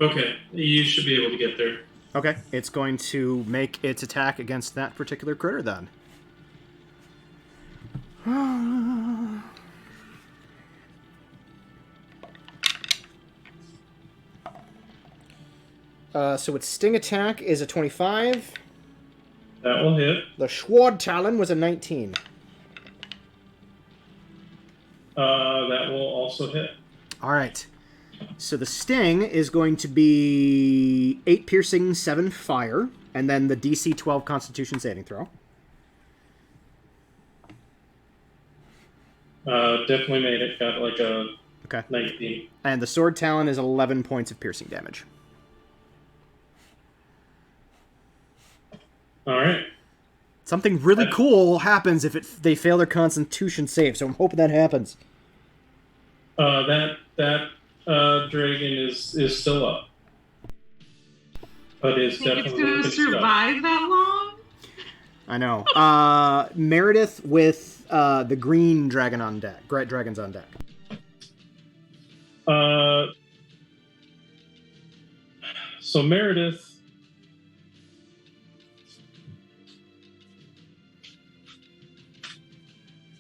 S4: Okay. You should be able to get there.
S3: Okay. It's going to make its attack against that particular critter then. So its sting attack is a 25.
S4: That will hit.
S3: The Sword Talon was a 19.
S4: That will also hit.
S3: All right. So the sting is going to be 8 piercing, 7 fire, and then the DC 12 Constitution saving throw.
S4: Definitely made it. Got like a 19.
S3: And the Sword Talon is 11 points of piercing damage.
S4: All right.
S3: Something really cool happens if they fail their Constitution save, so I'm hoping that happens.
S4: That dragon is still up, but is
S2: Think it's
S4: definitely
S2: going to survive that long?
S3: I know. Meredith with the green dragon on deck. Great dragons on deck.
S4: So Meredith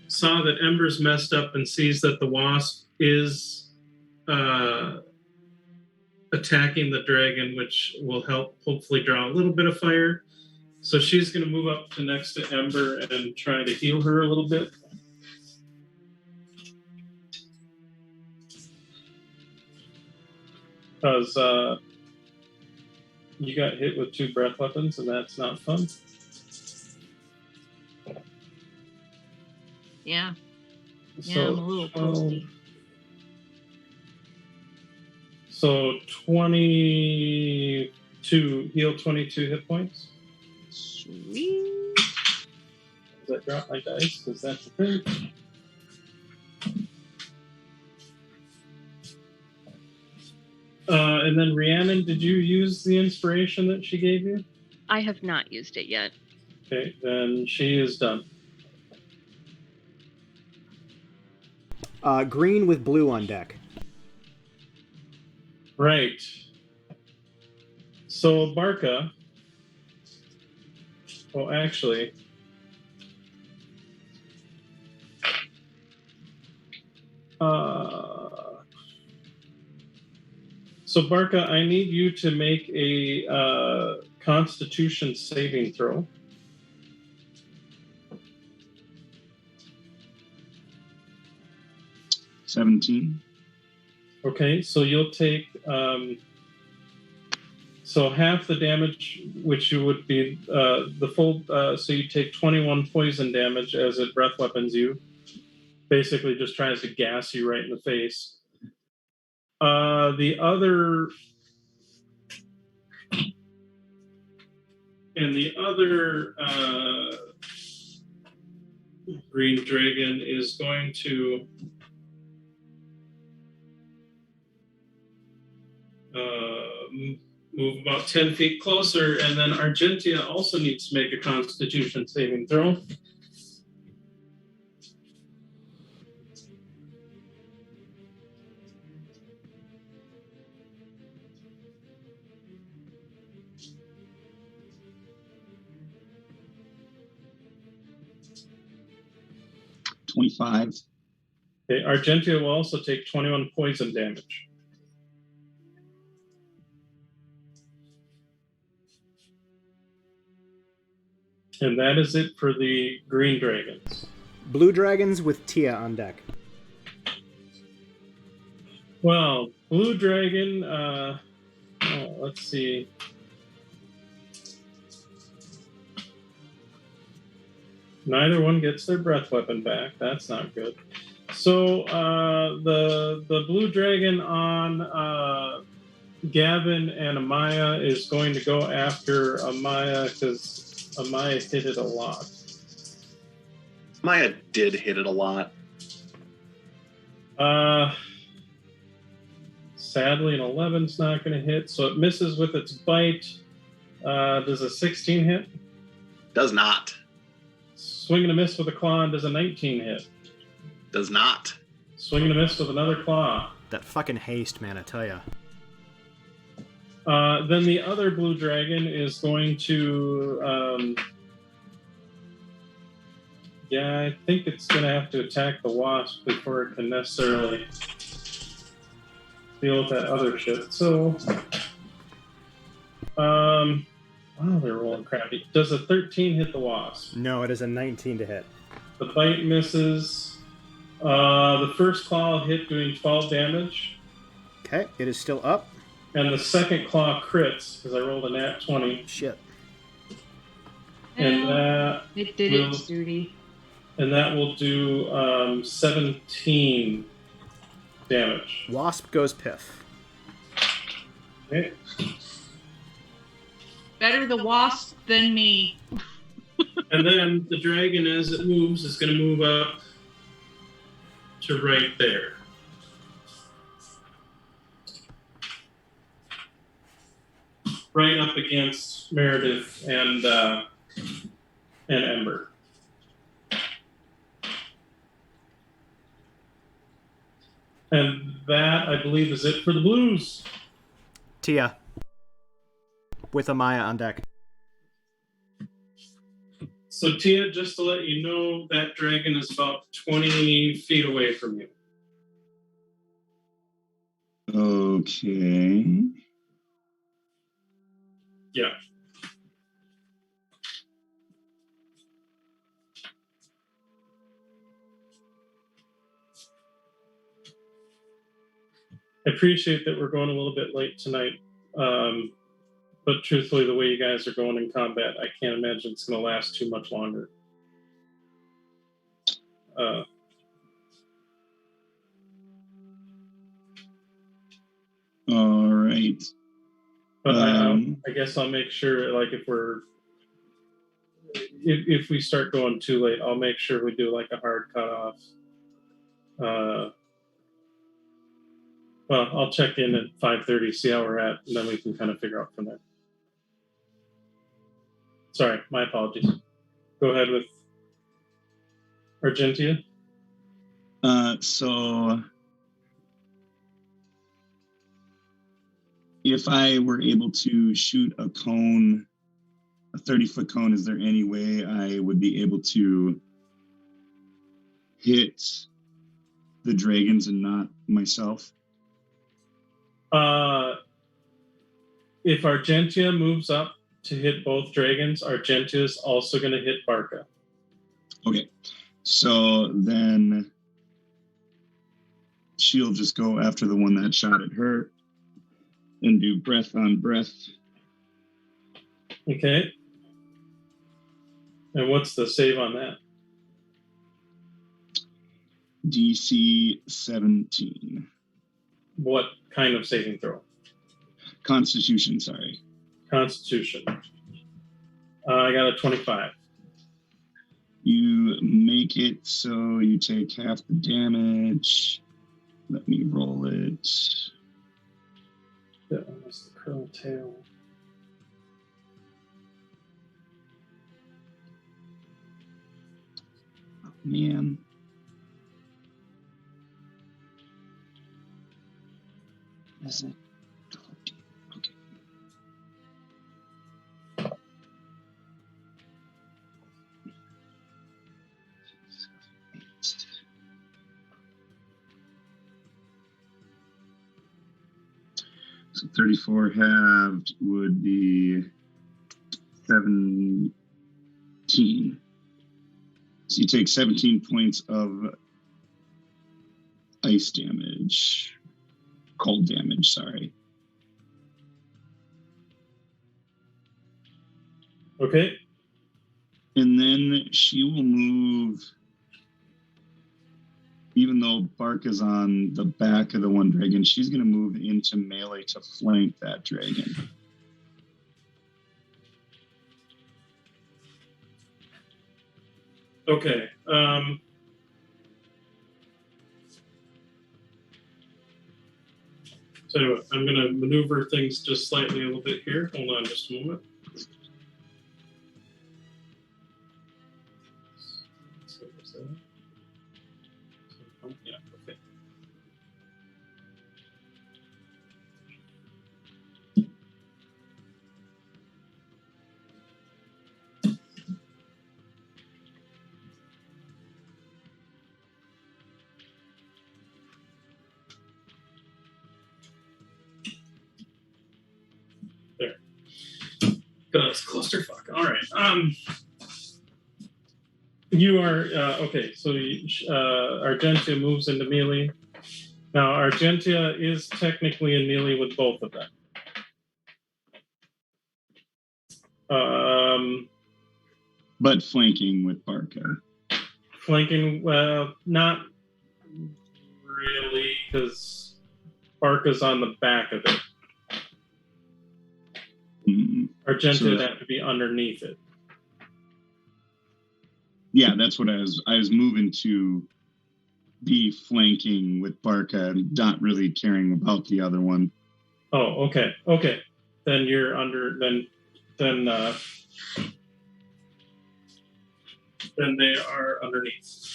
S4: saw that Ember's messed up and sees that the wasp is attacking the dragon, which will help hopefully draw a little bit of fire. So she's going to move up to next to Ember and try to heal her a little bit. Because you got hit with 2 breath weapons, and that's not fun.
S2: Yeah. Yeah,
S4: So,
S2: I'm a little cold.
S4: So 22, heal 22 hit points.
S2: Sweet.
S4: Does that drop my dice? Because that's a thing. And then Rhiannon, did you use the inspiration that she gave you?
S5: I have not used it yet.
S4: Okay, then she is done.
S3: Green with blue on deck.
S4: Right. So Barca. Well, actually. So Barca, I need you to make a Constitution saving throw.
S6: $17.
S4: Okay, so you'll take so half the damage, which you would be the full. So you take 21 poison damage as it breath weapons you. Basically, just tries to gas you right in the face. The other green dragon is going to move about 10 feet closer, and then Argentia also needs to make a Constitution saving throw.
S6: $25.
S4: Okay, Argentia will also take 21 poison damage. And that is it for the green dragons.
S3: Blue dragons with Tia on deck.
S4: Well, blue dragon, let's see. Neither one gets their breath weapon back. That's not good. So the blue dragon on Gavin and Amaya is going to go after Amaya because Amaya hit it a lot.
S1: Maya did hit it a lot.
S4: Sadly, an 11's not going to hit, so it misses with its bite. Does a 16 hit?
S1: Does not.
S4: Swing and a miss with a claw, and does a 19 hit?
S1: Does not.
S4: Swing and a miss with another claw.
S3: That fucking haste, man, I tell ya.
S4: Then the other blue dragon is going to... yeah, I think it's going to have to attack the wasp before it can necessarily deal with that other shit. So... Wow, they're rolling crappy. Does a 13 hit the wasp?
S3: No, it is a 19 to hit.
S4: The bite misses. The first claw will hit, doing 12 damage.
S3: Okay, it is still up.
S4: And the second claw crits, because I rolled a nat 20.
S3: Shit.
S4: And that
S2: It did its duty.
S4: And that will do 17 damage.
S3: Wasp goes piff.
S4: Okay.
S2: Better the wasp than me.
S4: And then the dragon, as it moves, is going to move up to right there. Right up against Meredith and Ember. And that, I believe, is it for the Blues.
S3: Tia. With Amaya on deck.
S4: So, Tia, just to let you know, that dragon is about 20 feet away from you.
S6: Okay.
S4: Yeah. I appreciate that we're going a little bit late tonight. But truthfully, the way you guys are going in combat, I can't imagine it's going to last too much longer.
S6: All right.
S4: But I guess I'll make sure, like, if we start going too late, I'll make sure we do like a hard cutoff. Well, I'll check in at 5:30, see how we're at, and then we can kind of figure out from there. Sorry, my apologies. Go ahead with Argentia.
S6: So if I were able to shoot a cone, a 30-foot cone, is there any way I would be able to hit the dragons and not myself?
S4: If Argentia moves up to hit both dragons, Argentia is also going to hit Barca.
S6: Okay, so then she'll just go after the one that shot at her and do breath on breath.
S4: Okay. And what's the save on that?
S6: DC 17.
S4: What kind of saving throw?
S6: Constitution, sorry.
S4: Constitution. I got a 25.
S6: You make it so you take half the damage. Let me roll it.
S4: That one was the curl tail.
S6: Oh, man. Is it? Okay. So 34 halved would be 17. So you take 17 points of ice damage. Cold damage, sorry.
S4: Okay.
S6: And then she will move, even though Bark is on the back of the one dragon, she's going to move into melee to flank that dragon.
S4: Okay. So anyway, I'm going to maneuver things just slightly a little bit here. Hold on just a moment. Yeah, okay. There. Got as You are okay. So Argentia moves into melee. Now Argentia is technically in melee with both of them.
S6: But flanking with Barca.
S4: Flanking, well, not really, because Barca's on the back of it. Argentia would have to be underneath it.
S6: Yeah, that's what I was moving to be flanking with Barca, not really caring about the other one.
S4: Oh, okay. Okay. Then you're under then they are underneath.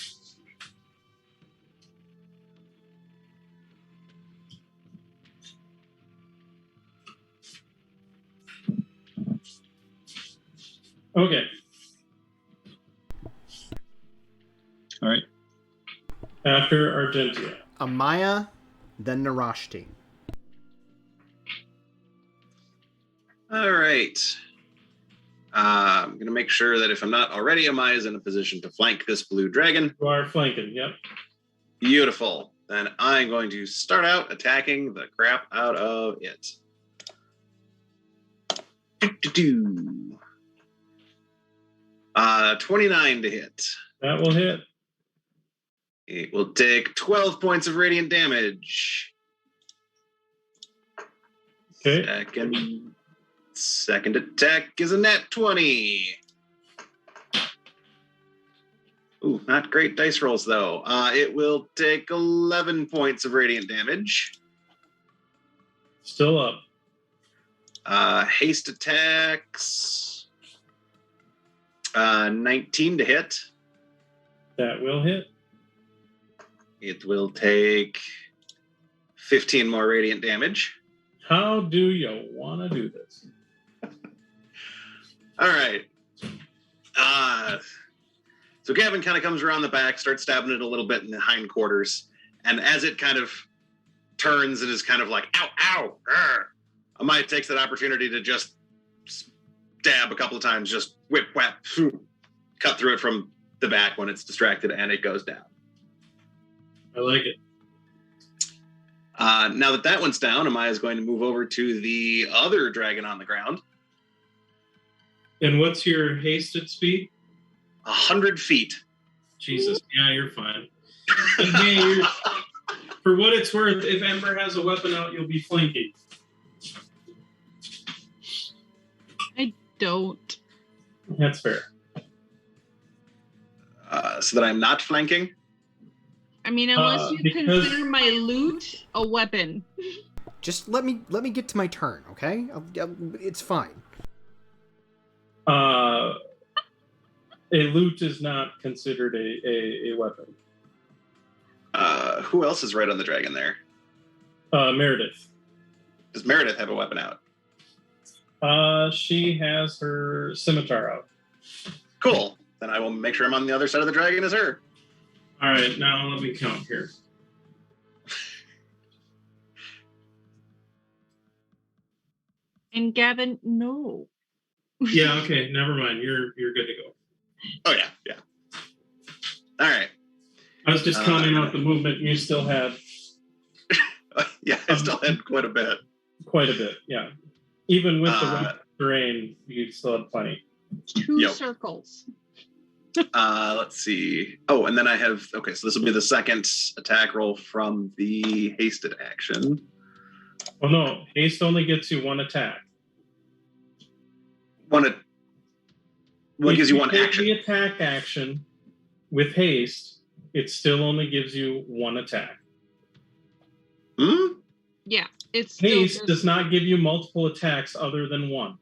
S4: Okay.
S6: All right.
S4: After Argentia.
S3: Amaya, then Narashti.
S1: All right. I'm going to make sure that if I'm not already, Amaya is in a position to flank this blue dragon.
S4: You are flanking, yep.
S1: Beautiful. Then I'm going to start out attacking the crap out of it. 29 to hit.
S4: That will hit.
S1: It will take 12 points of radiant damage.
S4: Okay.
S1: Second attack is a nat 20. Ooh, not great dice rolls, though. It will take 11 points of radiant damage.
S4: Still up.
S1: Haste attacks. 19 to hit.
S4: That will hit.
S1: It will take 15 more radiant damage.
S4: How do you want to do this?
S1: All right. So Gavin kind of comes around the back, starts stabbing it a little bit in the hindquarters, and as it kind of turns and is kind of like, ow, ow, Amaya takes that opportunity to just stab a couple of times, just whip, whap, cut through it from the back when it's distracted, and it goes down.
S4: I like it.
S1: Now that one's down, Amaya is going to move over to the other dragon on the ground.
S4: And what's your hasted speed?
S1: 100 feet.
S4: Jesus, yeah, you're fine. Hey, for what it's worth, if Ember has a weapon out, you'll be flanking.
S2: I don't.
S4: That's fair.
S1: So that I'm not flanking?
S2: I mean, unless you consider my loot a weapon.
S3: Just let me get to my turn, okay? It's fine.
S4: A loot is not considered a weapon.
S1: Who else is right on the dragon there?
S4: Meredith.
S1: Does Meredith have a weapon out?
S4: She has her scimitar out.
S1: Cool. Then I will make sure I'm on the other side of the dragon as her.
S4: All right, now let me count here.
S2: And Gavin, no.
S4: Yeah, okay, never mind. You're good to go.
S1: Oh, yeah. All right.
S4: I was just counting out the movement you still had.
S1: Yeah, I still had quite a bit.
S4: Quite a bit, yeah. Even with the terrain, you still had plenty.
S2: 2 circles.
S1: Let's see. Oh, and then I have... Okay, so this will be the second attack roll from the hasted action.
S4: Oh, no. Haste only gets you 1 attack.
S1: What gives you 1 action?
S4: The attack action with haste, it still only gives you 1 attack.
S2: Yeah, it's
S4: haste does not give you multiple attacks other than 1.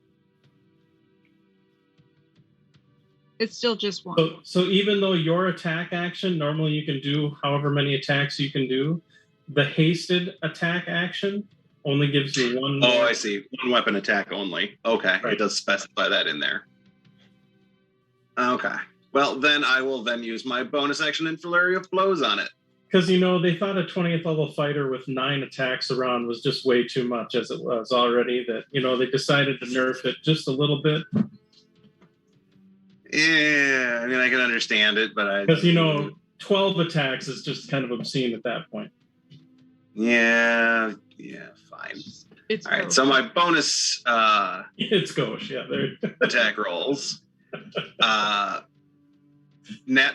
S2: It's still just 1.
S4: So even though your attack action, normally you can do however many attacks you can do, the hasted attack action only gives you 1 more.
S1: Oh, I see. 1 weapon attack only. Okay, right. It does specify that in there. Okay. Well, then I will then use my bonus action and flurry of blows on it.
S4: Because, they thought a 20th level fighter with 9 attacks around was just way too much as it was already, that, they decided to nerf it just a little bit.
S1: Yeah, I mean, I can understand it, but
S4: Because 12 attacks is just kind of obscene at that point.
S1: Yeah, fine.
S2: It's
S1: All right,
S2: gross.
S1: so my bonus
S4: It's gauche, yeah. There.
S1: attack rolls. Nat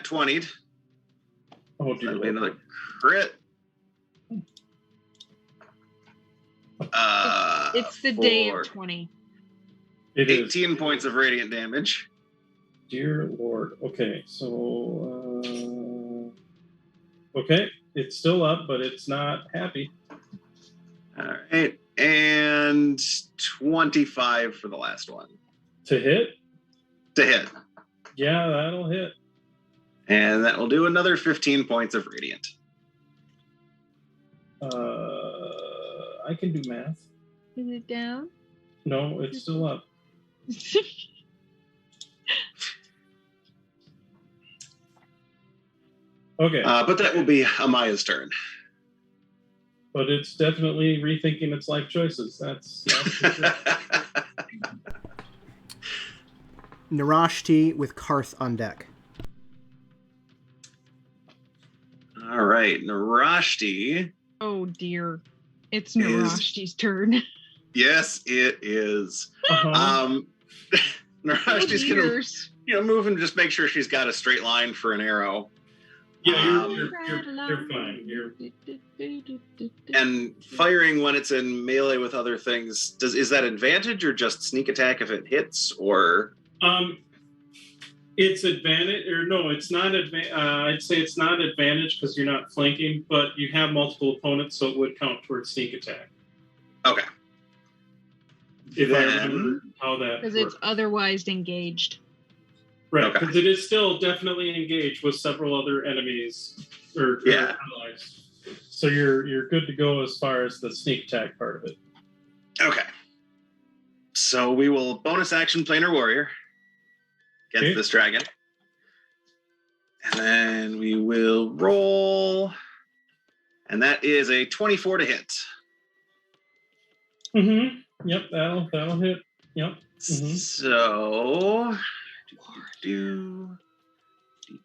S1: 20'd.
S4: Oh, dear.
S1: That'll be another crit.
S2: It's the day
S1: for
S2: of 20.
S4: It is.
S1: 18 points of radiant damage.
S4: Dear Lord. Okay, so okay, it's still up, but it's not happy.
S1: All right, and 25 for the last one.
S4: To hit?
S1: To hit.
S4: Yeah, that'll hit.
S1: And that will do another 15 points of radiant.
S4: I can do math.
S2: Is it down?
S4: No, it's still up. Okay,
S1: But that will be Amaya's turn.
S4: but it's definitely rethinking its life choices. That's for sure.
S3: Narashti with Karth on deck.
S1: All right, Narashti.
S2: Oh dear. It's Narashti's turn.
S1: Yes, it is.
S4: Uh-huh.
S1: Narashti's gonna move and just make sure she's got a straight line for an arrow.
S4: Yeah, you're fine.
S1: And firing when it's in melee with other things, is that advantage or just sneak attack if it hits, or?
S4: It's advantage, or no, it's not advantage. I'd say it's not advantage because you're not flanking, but you have multiple opponents, so it would count towards sneak attack.
S1: Okay.
S4: If I remember how that
S2: Because
S4: works.
S2: it's otherwise engaged.
S4: Right,
S1: Okay.
S4: because it is still definitely engaged with several other enemies or allies. So you're good to go as far as the sneak attack part of it.
S1: Okay. So we will bonus action Planar Warrior against this dragon. And then we will roll. And that is a 24 to hit.
S4: Mm-hmm. Yep, that'll hit. Yep. Mm-hmm.
S1: So do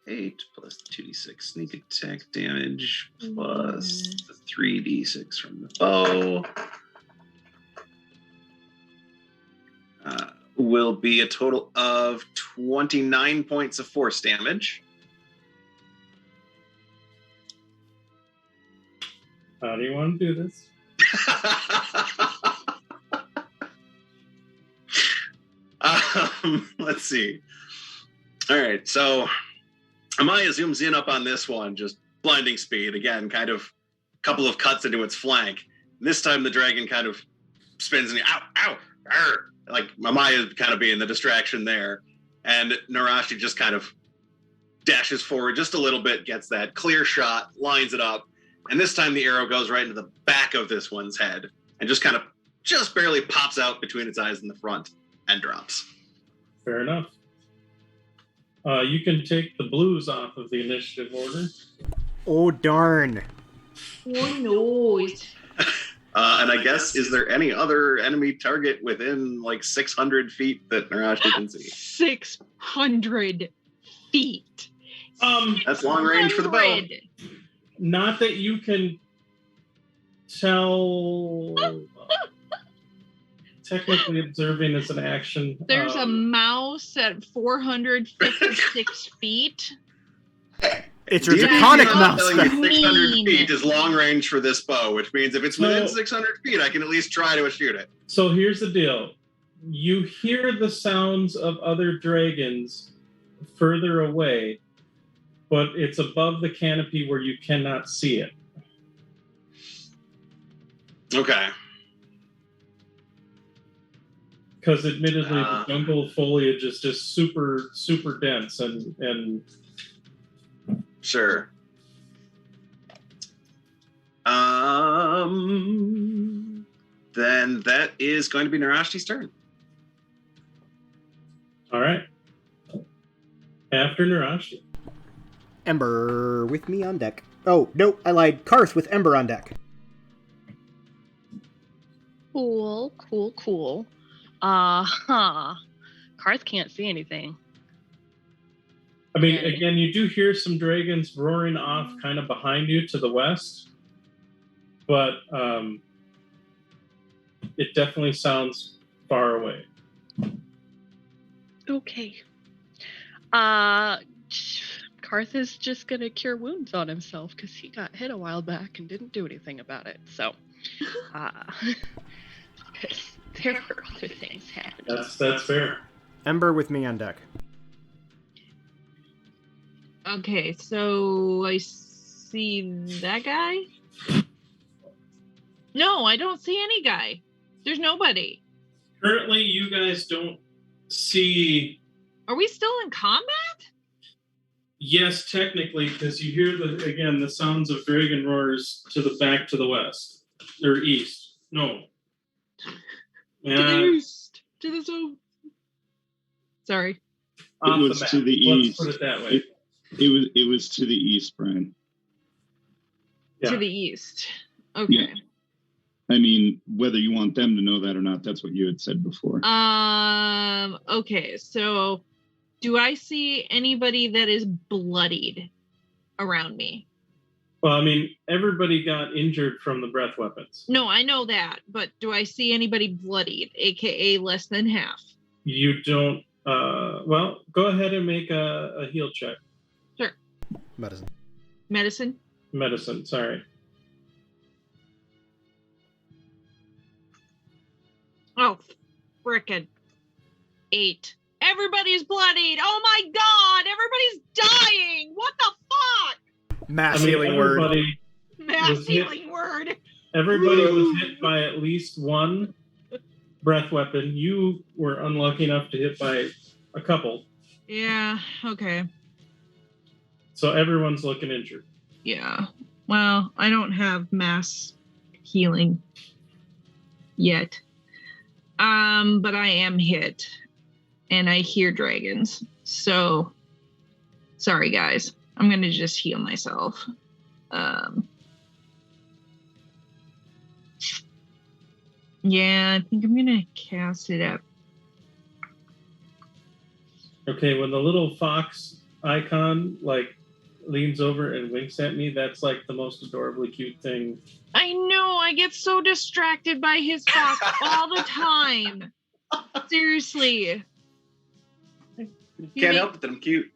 S1: D8 plus the 2d6 sneak attack damage plus the 3d6 from the bow. Will be a total of 29 points of force damage.
S4: How do you want to do this?
S1: Let's see. All right, so Amaya zooms in up on this one, just blinding speed. Again, kind of a couple of cuts into its flank. This time the dragon kind of spins and ow, arr, like Amaya kind of being the distraction there. And Narashti just kind of dashes forward just a little bit, gets that clear shot, lines it up. And this time the arrow goes right into the back of this one's head and just barely pops out between its eyes in the front and drops.
S4: Fair enough. You can take the blues off of the initiative order.
S3: Oh, darn.
S2: Oh no.
S1: And I guess, is there any other enemy target within like 600 feet that Narashti can see?
S2: 600 feet.
S1: That's long range for the bow.
S2: 100.
S4: Not that you can tell. Technically, observing is an action.
S2: There's a mouse at 456 feet.
S3: It's a
S1: The
S3: draconic
S1: enemy
S3: mouse.
S1: telling me 600
S2: Mean.
S1: feet is long range for this bow, which means if it's within 600 feet, I can at least try to shoot it.
S4: So here's the deal. You hear the sounds of other dragons further away, but it's above the canopy where you cannot see it.
S1: Okay.
S4: Because admittedly, the jungle foliage is just super, super dense and
S1: Sure. Then that is going to be Narashti's turn.
S4: all right. After Narashti.
S3: Ember with me on deck. Oh, no, I lied. Karth with Ember on deck.
S5: Cool. Karth can't see anything.
S4: I mean, again, you do hear some dragons roaring off kind of behind you to the west, but it definitely sounds far away.
S5: Okay. Karth is just gonna cure wounds on himself because he got hit a while back and didn't do anything about it. So, there were other things happening.
S4: That's fair.
S3: Ember with me on deck.
S2: Okay, so I see that guy? No, I don't see any guy. There's nobody.
S4: Currently, you guys don't see...
S2: Are we still in combat?
S4: Yes, technically, because you hear, the sounds of dragon roars to the west. Or east. No.
S2: To the east. To the south. Sorry.
S6: It was to the east.
S4: Let's put it that way.
S6: It was to the east, Brian.
S4: Yeah.
S2: To the east. Okay.
S6: Yeah. I mean, whether you want them to know that or not, that's what you had said before.
S2: Okay, so do I see anybody that is bloodied around me?
S4: Well, I mean, everybody got injured from the breath weapons.
S2: No, I know that, but do I see anybody bloodied, aka less than half?
S4: You don't. Well, go ahead and make a heal check.
S2: Sure.
S3: Medicine.
S4: Medicine, sorry.
S2: Oh, frickin' 8. Everybody's bloodied. Oh my god, everybody's dying. What the fuck?
S3: Mass healing word.
S2: Mass healing word.
S4: Everybody was hit by at least one breath weapon. You were unlucky enough to hit by a couple.
S2: Yeah, okay.
S4: So everyone's looking injured.
S2: Yeah. Well, I don't have mass healing yet. But I am hit. And I hear dragons. So sorry guys. I'm gonna just heal myself. Yeah, I think I'm gonna cast it up.
S4: Okay, when the little fox icon leans over and winks at me, that's like the most adorably cute thing.
S2: I know, I get so distracted by his fox all the time. Seriously.
S1: Can't help it that I'm cute.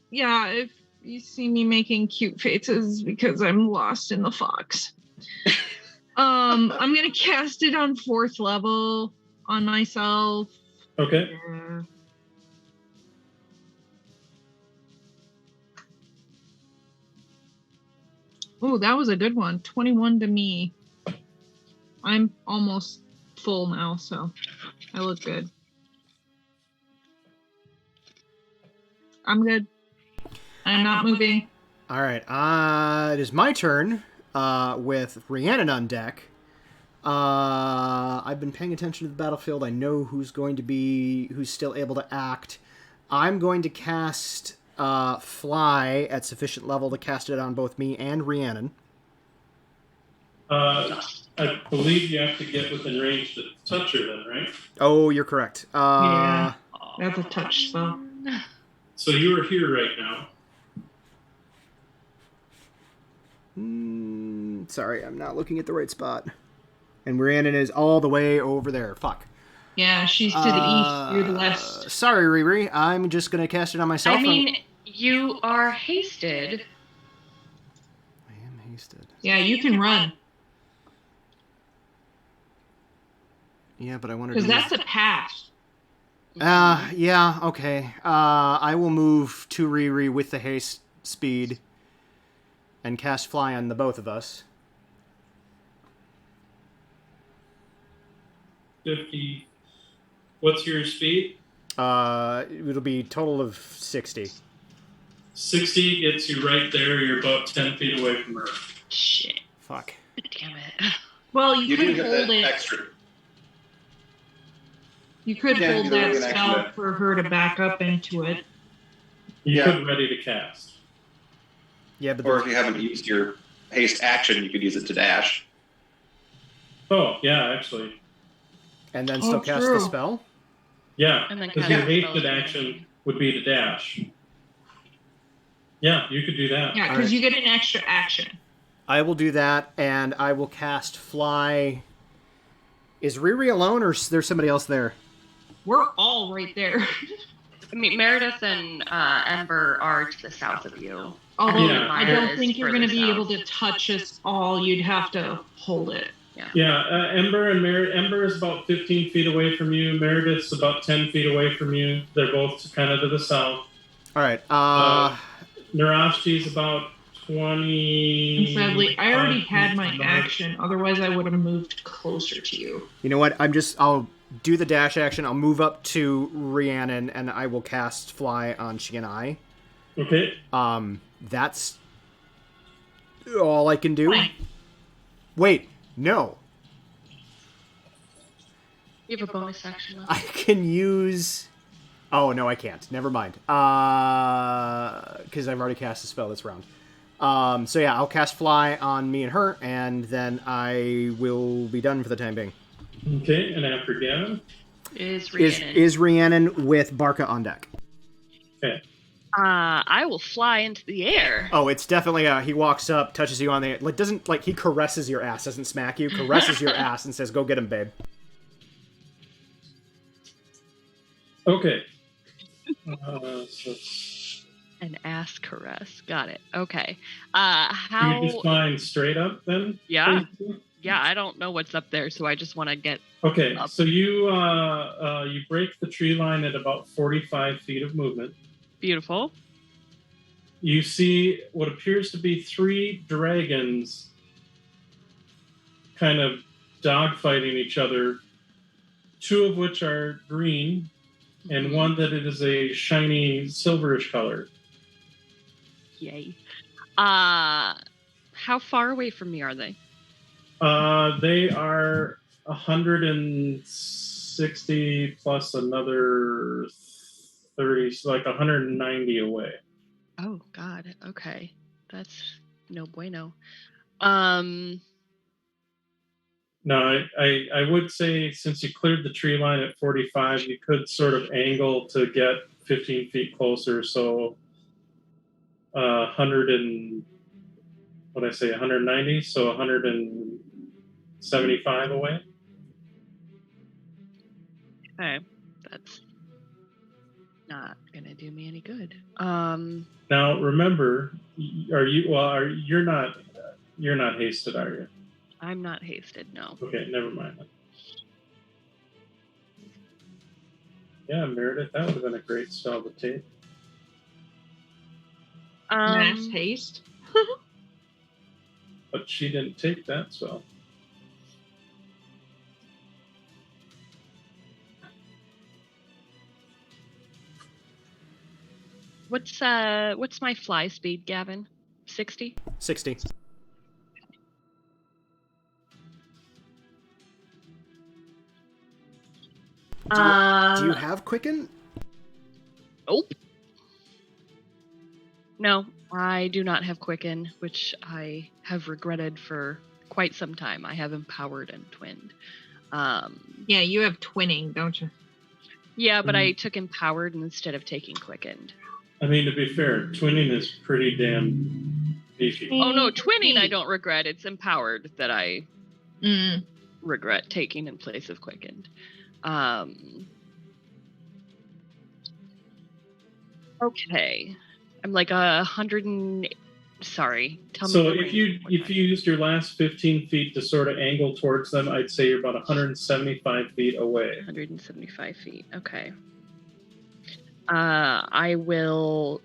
S2: Yeah, if you see me making cute faces because I'm lost in the fox. I'm gonna cast it on 4th level on myself.
S4: Okay.
S2: Yeah. Oh, that was a good one. 21 to me. I'm almost full now, so I look good. I'm good. I'm not moving.
S3: All right. It is my turn with Rhiannon on deck. I've been paying attention to the battlefield. I know who's still able to act. I'm going to cast Fly at sufficient level to cast it on both me and Rhiannon.
S4: I believe you have to get within range to touch her then, right?
S3: Oh, you're correct.
S2: Yeah, that's a touch spell.
S4: So you are here right now.
S3: Sorry, I'm not looking at the right spot. And Rhiannon is all the way over there. Fuck.
S2: Yeah, she's to the east. You're the west.
S3: Sorry, Riri. I'm just going to cast it on myself.
S5: I mean, you are hasted.
S3: I am hasted.
S2: Yeah, you can run.
S3: Yeah, but I wanted to...
S2: Because that's a pass.
S3: Yeah, okay. I will move to Riri with the haste speed and cast Fly on the both of us.
S4: 50. What's your speed?
S3: It'll be total of 60.
S4: 60 gets you right there. You're about 10 feet away from her.
S5: Shit.
S3: Fuck.
S5: Damn it.
S2: Well, you
S1: do
S2: could
S1: get
S2: hold
S1: that
S2: it.
S1: extra.
S2: You could
S1: Yeah,
S2: hold
S1: you don't
S2: that
S1: get an
S2: spell
S1: extra.
S2: for her to back up into it.
S4: You
S1: Yeah.
S4: could ready to cast.
S3: Yeah, but
S1: Or if you haven't used your haste action, you could use it to dash.
S4: Oh, yeah, actually.
S3: and then still cast
S2: true.
S3: the spell.
S4: Yeah,
S5: And then
S4: because
S5: cast
S4: your
S5: the
S4: hasted
S5: spell.
S4: action would be to dash. Yeah, you could do that.
S2: Yeah, because you get an extra action.
S3: I will do that, and I will cast Fly. Is Riri alone, or is there somebody else there?
S2: We're all right there.
S5: I mean, Meredith and Ember are to the south of you.
S2: Although
S4: Yeah.
S2: I don't think you're going to be able to touch us all. You'd have to hold it.
S4: Yeah, Ember and Ember is about 15 feet away from you. Meredith's about 10 feet away from you. They're both kind of to the south.
S3: All right.
S4: Narashti's about 20.
S2: And sadly, I already had my action. Otherwise, I would have moved closer to you.
S3: You know what? I'll do the dash action. I'll move up to Rhiannon, and I will cast Fly on she and I.
S4: Okay.
S3: That's all I can do.
S2: Fine.
S3: Wait, no.
S5: You have a bonus action left.
S3: I can use... Oh, no, I can't. Never mind. Because I've already cast a spell this round. So yeah, I'll cast Fly on me and her, and then I will be done for the time being.
S4: Okay, and after Gavin?
S5: Is Rhiannon.
S3: Is Rhiannon with Barca on deck?
S4: Okay.
S5: I will fly into the air.
S3: Oh, it's definitely he walks up, touches you on the... he caresses your ass, doesn't smack you, caresses your ass and says, "Go get him, babe."
S4: Okay. So
S5: An ass caress. Got it. Okay.
S4: you just flying straight up then?
S5: Yeah. Yeah, I don't know what's up there, so I just want to get
S4: Okay,
S5: up.
S4: so you break the tree line at about 45 feet of movement.
S5: Beautiful.
S4: You see what appears to be 3 dragons kind of dogfighting each other, 2 of which are green, and one that it is a shiny silverish color.
S5: Yay. How far away from me are they?
S4: They are 160 plus another 30, so like 190 away.
S5: Oh, God. Okay. That's no bueno.
S4: No, I would say since you cleared the tree line at 45, you could sort of angle to get 15 feet closer. So 190, so 175 away.
S5: Okay. That's not going to do me any good.
S4: Now remember, you're not hasted, are you?
S5: I'm not hasted, no.
S4: Okay, never mind then. Yeah, Meredith, that would have been a great spell to take.
S2: Mass haste.
S4: But she didn't take that spell.
S5: What's my fly speed, Gavin? 60?
S3: 60. Do you have Quicken?
S5: Nope. No, I do not have Quicken, which I have regretted for quite some time. I have Empowered and Twinned.
S2: Yeah, you have twinning, don't you?
S5: Yeah, but I took Empowered instead of taking Quickened.
S4: I mean, to be fair, twinning is pretty damn beefy.
S5: Oh no, Twinning I don't regret. It's Empowered that I regret taking in place of Quickened. Okay. I'm like 100 and... Sorry. Tell me.
S4: So if you used your last 15 feet to sort of angle towards them, I'd say you're about 175 feet away.
S5: 175 feet. Okay. I will...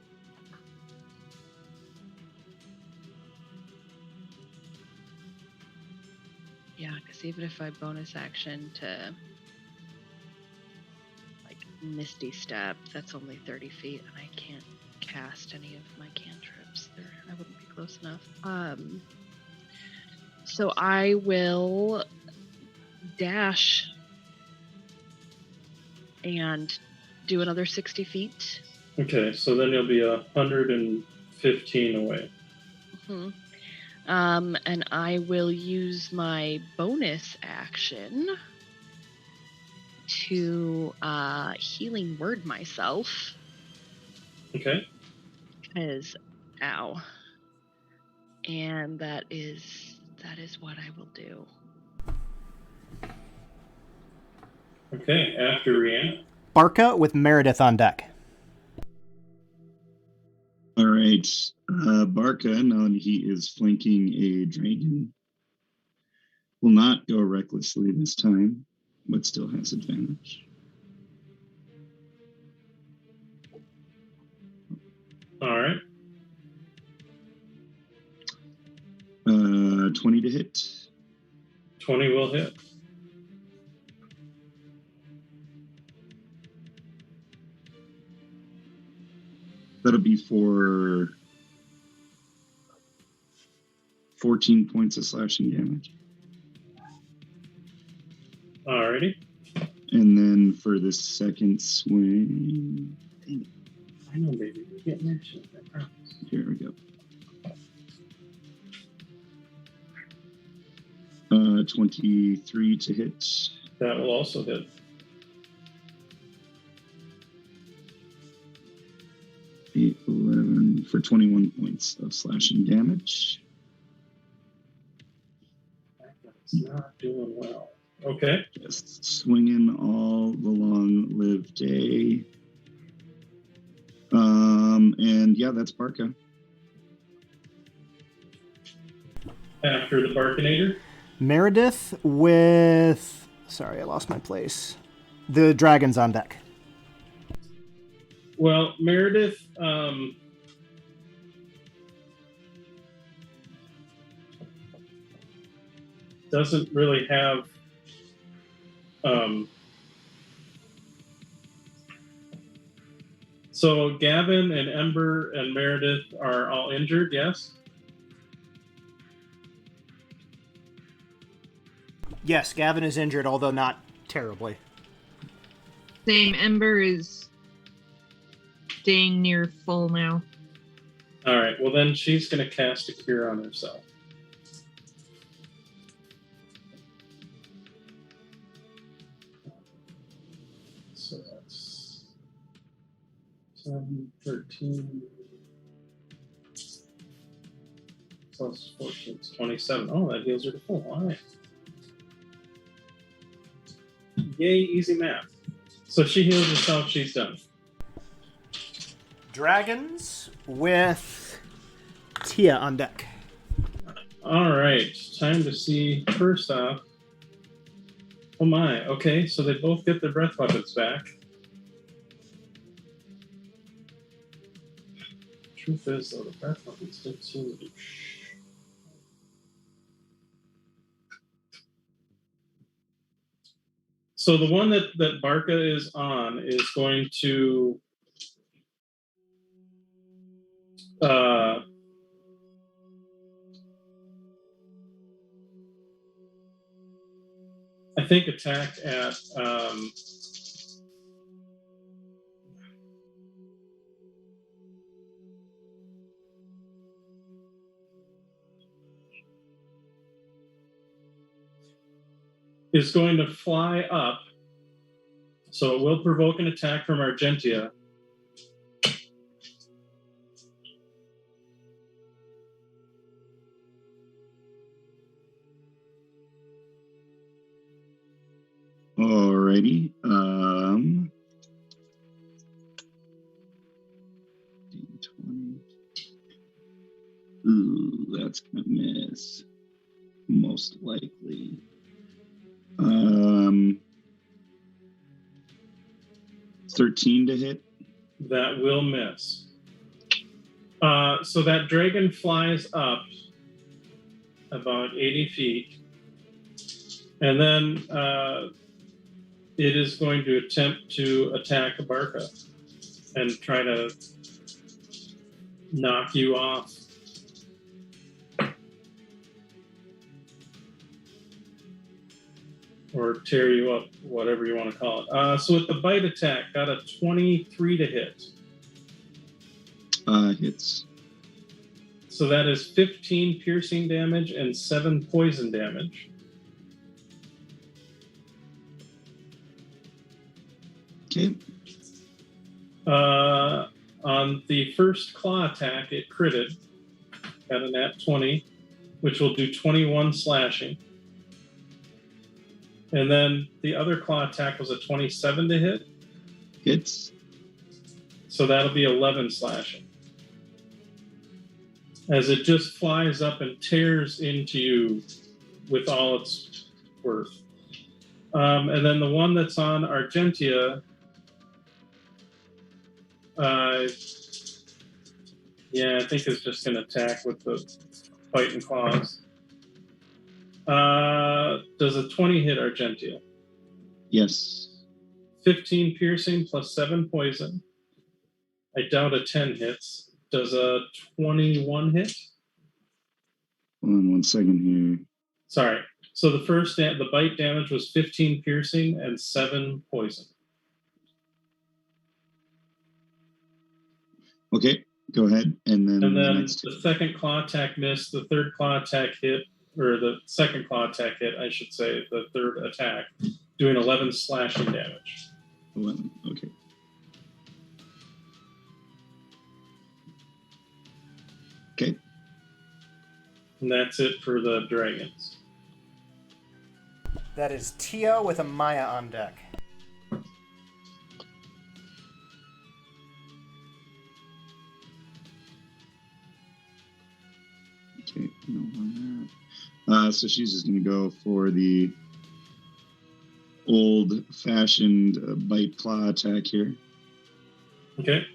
S5: Yeah, because even if I bonus action to like Misty Step, that's only 30 feet, and I can't cast any of my cantrips there. I wouldn't be close enough. So I will dash and do another 60 feet.
S4: Okay, so then you'll be 115 away.
S5: Mm-hmm. And I will use my bonus action to Healing Word myself.
S4: Okay.
S5: Because Ow. And that is what I will do.
S4: Okay, after Rihanna.
S3: Barca with Meredith on deck.
S6: All right. Barca, now that he is flanking a dragon, will not go recklessly this time, but still has advantage.
S4: All right.
S6: 20 to hit.
S4: 20 will hit.
S6: That'll be for 14 points of slashing damage.
S4: Alrighty.
S6: And then for the second swing,
S4: I know, baby. You get mentioned. I promise.
S6: Here we go. 23 to hit.
S4: That will also hit.
S6: Eight, 11 for 21 points of slashing damage.
S4: It's not doing well. Okay.
S6: Just swinging all the long-lived day. And yeah, that's Barca.
S4: After the Barkinator.
S3: Meredith with... Sorry, I lost my place. The dragon's on deck.
S4: Well, Meredith, doesn't really have so Gavin and Ember and Meredith are all injured, yes?
S3: Yes, Gavin is injured, although not terribly.
S2: Same. Ember is staying near full now.
S4: All right, well then she's going to cast a cure on herself. So that's 7, 13, plus 14, it's 27. Oh, that heals her to full. All right. Yay, easy math. So she heals herself, she's done.
S3: Dragons with Tia on deck.
S4: All right, time to see. First off, oh my, okay, so they both get their breath weapons back. Truth is, though, the breath weapons didn't seem to do. So the one that Barca is on is going to I think attack at is going to fly up, so it will provoke an attack from Argentia.
S6: Alrighty. 20. Ooh, that's gonna miss. Most likely. 13 to hit.
S4: That will miss. So that dragon flies up about 80 feet, and then it is going to attempt to attack Barca and try to knock you off. Or tear you up, whatever you want to call it. So with the bite attack, got a 23 to hit.
S6: Hits.
S4: So that is 15 piercing damage and 7 poison damage.
S6: Okay.
S4: On the first claw attack, it critted. Got a nat 20, which will do 21 slashing. And then the other claw attack was a 27 to hit.
S6: Hits.
S4: So that'll be 11 slashing. As it just flies up and tears into you with all its worth. And then the one that's on Argentia, I think is just going to attack with the bite and claws. Does a 20 hit Argentia?
S6: Yes.
S4: 15 piercing plus 7 poison. I doubt a 10 hits. Does a 21 hit?
S6: Hold on 1 second here.
S4: Sorry. So the bite damage was 15 piercing and 7 poison.
S6: Okay, go ahead. And then
S4: the second claw attack missed. The third claw attack hit, or the second claw attack hit, I should say, the third attack, doing 11 slashing damage.
S6: 11, okay. Okay.
S4: And that's it for the dragons.
S3: That is Tio with a Maya on deck.
S6: Okay, no on that. So she's just going to go for the old-fashioned bite claw attack here.
S4: Okay.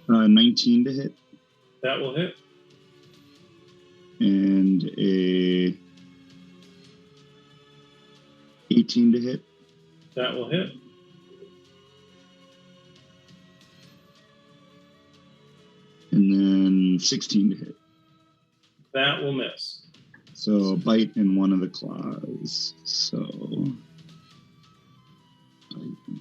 S6: 19 to hit.
S4: That will hit.
S6: And a 18 to hit.
S4: That will hit.
S6: And then 16 to hit.
S4: That will miss.
S6: So bite in one of the claws. So bite in one of the claws.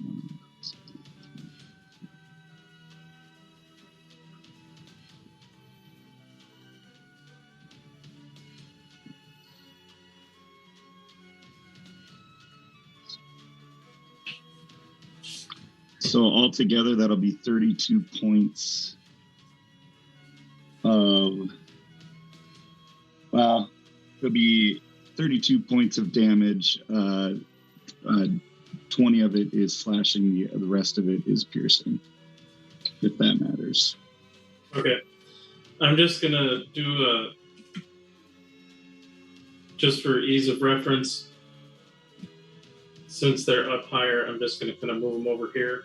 S6: So altogether, that'll be 32 points of, well, it'll be 32 points of damage. 20 of it is slashing, the rest of it is piercing, if that matters.
S4: Okay. I'm just going to do just for ease of reference, since they're up higher, I'm just going to kind of move them over here.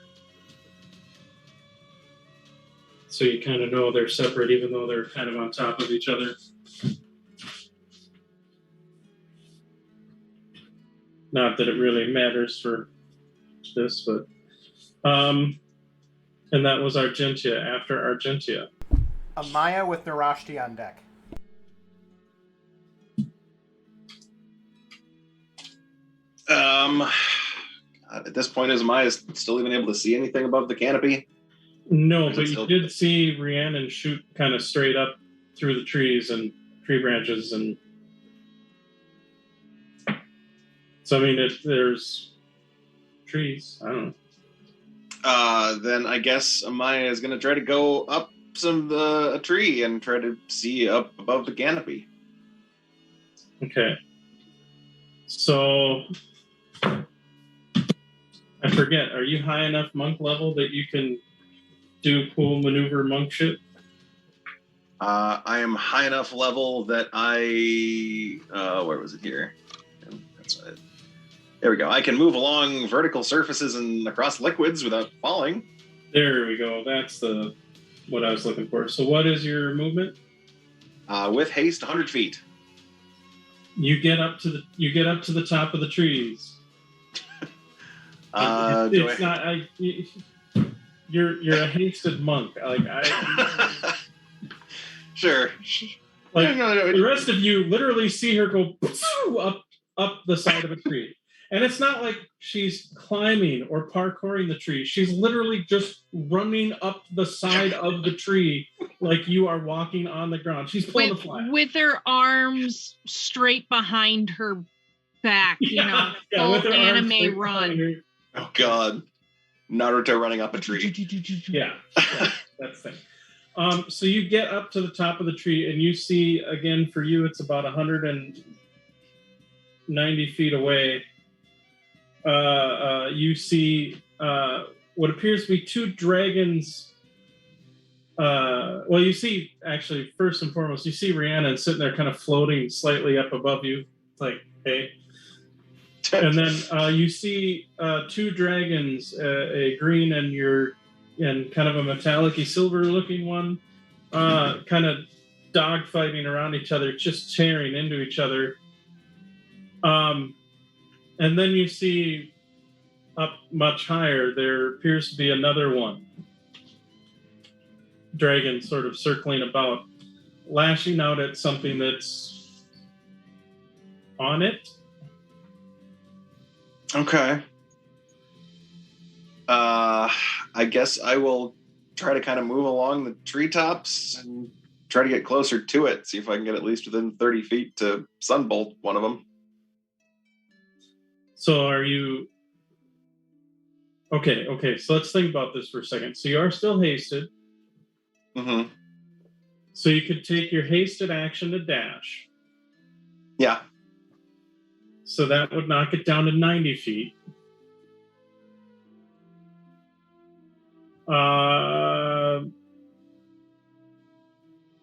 S4: So you kind of know they're separate, even though they're kind of on top of each other. Not that it really matters for this, but... and that was Argentia. After Argentia.
S3: Amaya with Narashti on deck.
S1: At this point, is Amaya still even able to see anything above the canopy?
S4: No, but you did see Rhiannon shoot kind of straight up through the trees and tree branches, and so I mean, if there's trees, I don't know.
S1: Then I guess Amaya is going to try to go up a tree and try to see up above the canopy.
S4: Okay. So I forget. Are you high enough monk level that you can do cool maneuver monk shit?
S1: I am high enough level that I... where was it here? That's it. There we go. I can move along vertical surfaces and across liquids without falling.
S4: There we go. That's what I was looking for. So what is your movement?
S1: With haste, 100 feet.
S4: You get up to the top of the trees. You're a hasted monk.
S1: Sure.
S4: Like the rest of you literally see her go up the side of a tree. And it's not like she's climbing or parkouring the tree. She's literally just running up the side of the tree like you are walking on the ground. She's pulling a flag.
S2: With her arms straight behind her back,
S4: with her
S2: anime run.
S1: Oh God, Naruto running up a tree.
S4: Yeah, that's the thing. So you get up to the top of the tree, and you see, again, for you, it's about 190 feet away. You see what appears to be two dragons. Well, you see, actually, first and foremost, you see Rhiannon sitting there kind of floating slightly up above you. It's like, hey. And then you see two dragons, a green and kind of a metallic-y silver-looking one, kind of dogfighting around each other, just tearing into each other. And then you see up much higher, there appears to be another one. Dragon sort of circling about, lashing out at something that's on it.
S1: Okay. I guess I will try to kind of move along the treetops and try to get closer to it, see if I can get at least within 30 feet to sunbolt one of them.
S4: So are you... Okay, so let's think about this for a second. So you are still hasted.
S1: Mm-hmm.
S4: So you could take your hasted action to dash.
S1: Yeah.
S4: So that would knock it down to 90 feet.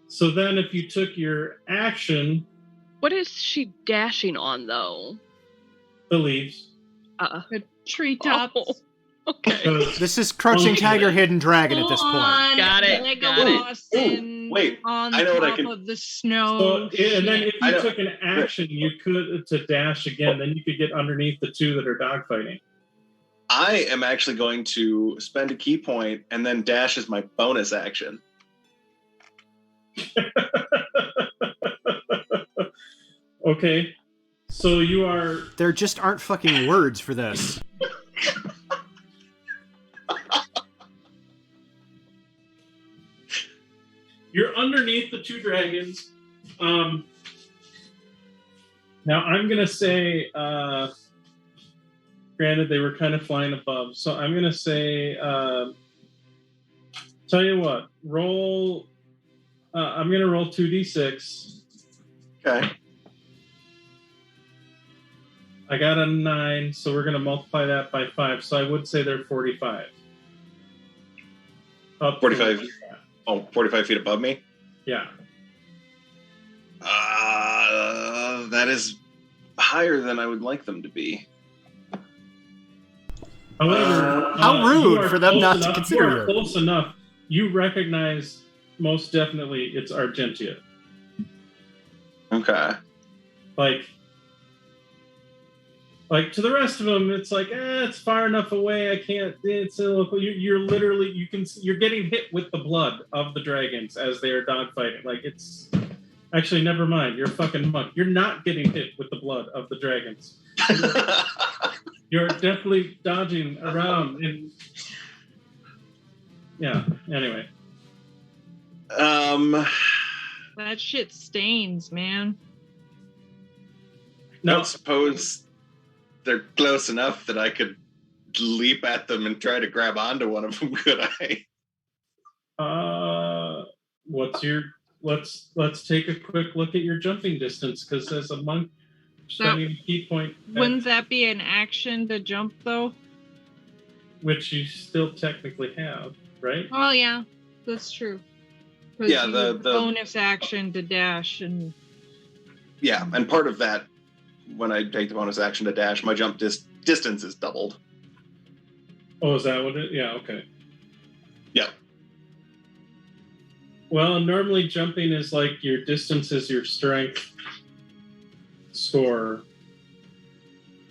S4: So then if you took your action...
S5: What is she dashing on, though?
S4: The leaves.
S2: The treetops.
S5: Oh, okay.
S3: This is Crouching Tiger, Hidden Dragon at this point.
S5: Got it.
S1: Wait,
S2: on
S1: I know what I
S2: top
S1: can...
S2: of the snow.
S4: So, and then if you took an action, you could to dash again. Then you could get underneath the two that are dogfighting.
S1: I am actually going to spend a key point and then dash as my bonus action.
S4: Okay. So you are...
S3: There just aren't fucking words for this.
S4: You're underneath the two dragons. Now I'm going to say... granted, they were kind of flying above. So I'm going to say... tell you what. Roll... I'm going to roll 2d6.
S1: Okay.
S4: I got a 9, so we're going to multiply that by 5. So I would say they're 45. Up
S1: 45. Oh, 45 feet above me?
S4: Yeah.
S1: That is higher than I would like them to be.
S4: However,
S3: how rude for them not to consider
S4: you. Are close enough. You recognize most definitely it's Argentia.
S1: Okay.
S4: Like to the rest of them, it's like, it's far enough away. I can't. It's a local. You're literally, you're getting hit with the blood of the dragons as they are dogfighting. Like it's actually, never mind. You're a fucking monk. You're not getting hit with the blood of the dragons. You're definitely dodging around. And yeah. Anyway.
S2: That shit stains, man.
S1: I don't suppose they're close enough that I could leap at them and try to grab onto one of them, could I?
S4: Let's take a quick look at your jumping distance, because as a monk spending a key point...
S2: Wouldn't that be an action to jump, though?
S4: Which you still technically have, right?
S2: Oh, yeah. That's true.
S1: Yeah, the
S2: bonus action to dash and...
S1: Yeah, and part of that, when I take the bonus action to dash, my jump distance is doubled.
S4: Oh, is that what it... Yeah, okay.
S1: Yeah.
S4: Well, normally jumping is like your distance is your strength score,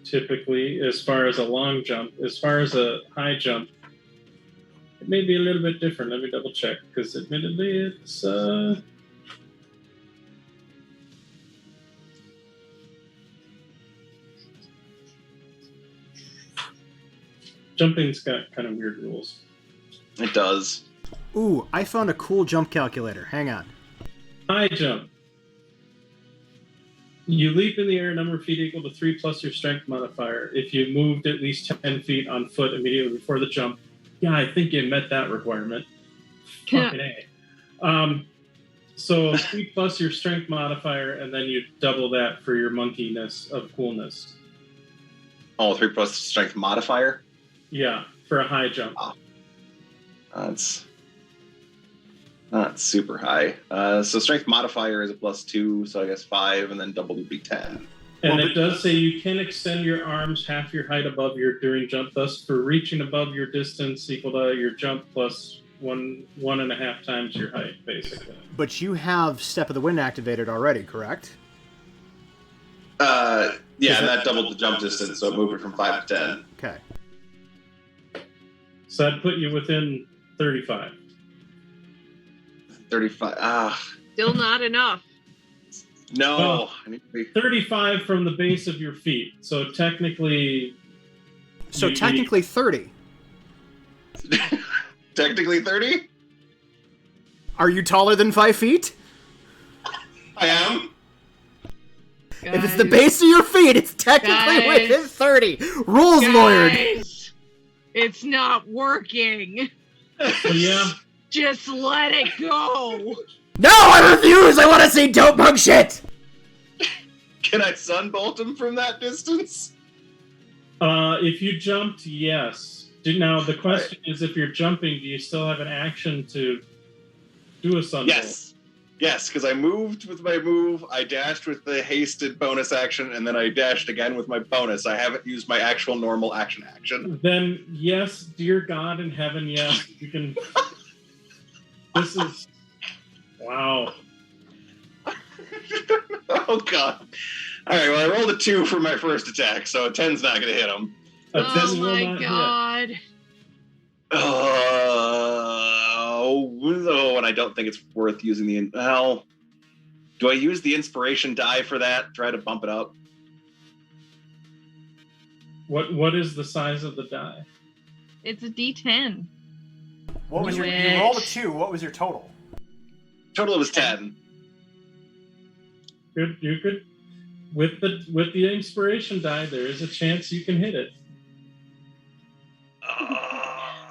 S4: typically, as far as a long jump. As far as a high jump, it may be a little bit different. Let me double check, because admittedly it's... Jumping's got kind of weird rules.
S1: It does.
S3: Ooh, I found a cool jump calculator. Hang on.
S4: High jump. You leap in the air a number of feet equal to 3 plus your strength modifier. If you moved at least 10 feet on foot immediately before the jump. Yeah, I think you met that requirement. Fucking A. So 3 plus your strength modifier, and then you double that for your monkeyness of coolness.
S1: Oh, 3 plus strength modifier?
S4: Yeah, for a high jump.
S1: Oh. That's not super high. So strength modifier is a +2, so I guess 5, and then double would be 10.
S4: And it does say you can extend your arms half your height above your during jump, thus for reaching above your distance equal to your jump plus 1.5 times your height, basically.
S3: But you have Step of the Wind activated already, correct?
S1: Yeah, and that doubled the jump distance, so it moved it from 5 to 10.
S3: Okay.
S4: So that'd put you within 35.
S1: 35.
S2: Still not enough.
S1: No.
S4: Well,
S1: I need to be...
S4: 35 from the base of your feet. So technically...
S3: Technically 30.
S1: Technically 30?
S3: Are you taller than 5 feet?
S1: I am.
S2: Guys,
S3: If it's the base of your feet, it's technically within 30. Rules, lawyer.
S2: It's not working.
S4: Yeah.
S2: Just let it go.
S3: No, I refuse! I want to see dope monk shit!
S1: Can I sunbolt him from that distance?
S4: If you jumped, yes. Now, the question is, if you're jumping, do you still have an action to do a sunbolt?
S1: Yes. Yes, because I moved with my move, I dashed with the hasted bonus action, and then I dashed again with my bonus. I haven't used my actual normal action.
S4: Then, yes, dear God in heaven, yes. You can... This is... Wow.
S1: Oh, God. All right, well, I rolled a 2 for my first attack, so a 10's not going to hit him.
S2: Oh, my God.
S1: And I don't think it's worth using the... Well, do I use the inspiration die for that? Try to bump it up?
S4: What is the size of the die?
S2: It's a D10.
S3: What was you rolled a 2. What was your total?
S1: Total was 10.
S4: Good. You could... With the inspiration die, there is a chance you can hit it.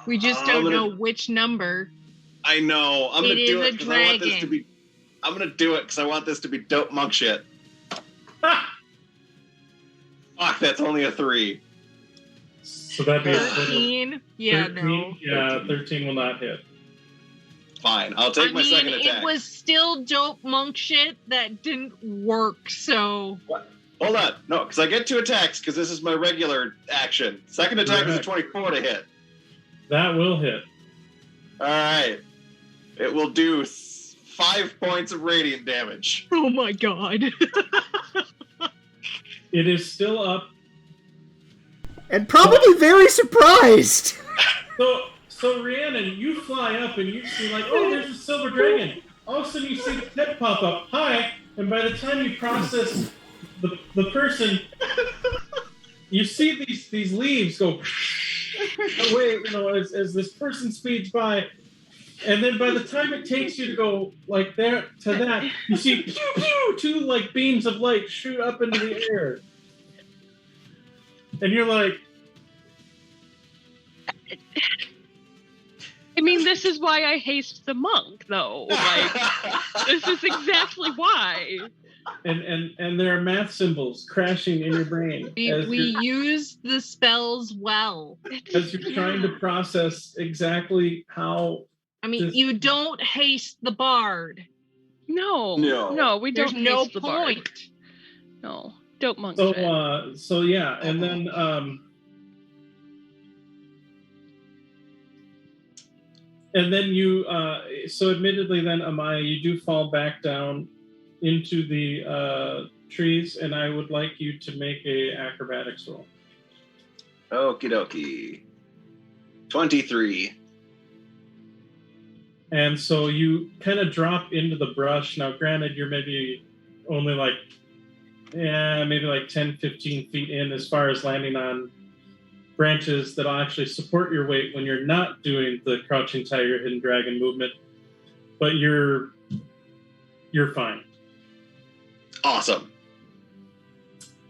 S2: We just don't know which number.
S1: I know. I'm going to do it
S2: because
S1: I want this to be... I'm going to do it because I want this to be dope monk shit.
S4: Ah!
S1: Fuck, that's only a 3.
S4: So that'd be
S2: 13? Yeah,
S4: 13?
S2: no.
S4: Yeah, 13 will not hit.
S1: Fine, I'll take my second attack.
S2: It was still dope monk shit that didn't work, so...
S1: What? Hold on. No, because I get 2 attacks because this is my regular action. Second attack is a 24 to hit.
S4: That will hit.
S1: All right. It will do 5 points of radiant damage.
S2: Oh my God.
S4: It is still up.
S3: And probably very surprised.
S4: So Rhiannon, you fly up and you see like, oh, there's a silver dragon. All of a sudden you see the head pop up. Hi. And by the time you process the person, you see these leaves go away, as this person speeds by. And then by the time it takes you to go like there to that, you see pew pew 2 like beams of light shoot up into the air. And you're like,
S5: I mean, this is why I haste the monk, though. Like, this is exactly why.
S4: And there are math symbols crashing in your brain.
S2: We use the spells well.
S4: As you're trying to process exactly how...
S2: I mean, you don't haste the bard.
S5: No, we don't
S2: There's no
S5: haste the bard.
S2: point.
S5: No, dope monk
S4: So,
S5: shit.
S4: so yeah, and then... And then you, so admittedly then, Amaya, you do fall back down into the trees, and I would like you to make a acrobatics roll.
S1: Okie dokie. 23.
S4: And so you kind of drop into the brush. Now, granted, you're maybe only like, maybe like 10, 15 feet in as far as landing on branches that'll actually support your weight when you're not doing the crouching tiger, hidden dragon movement, but you're fine.
S1: Awesome.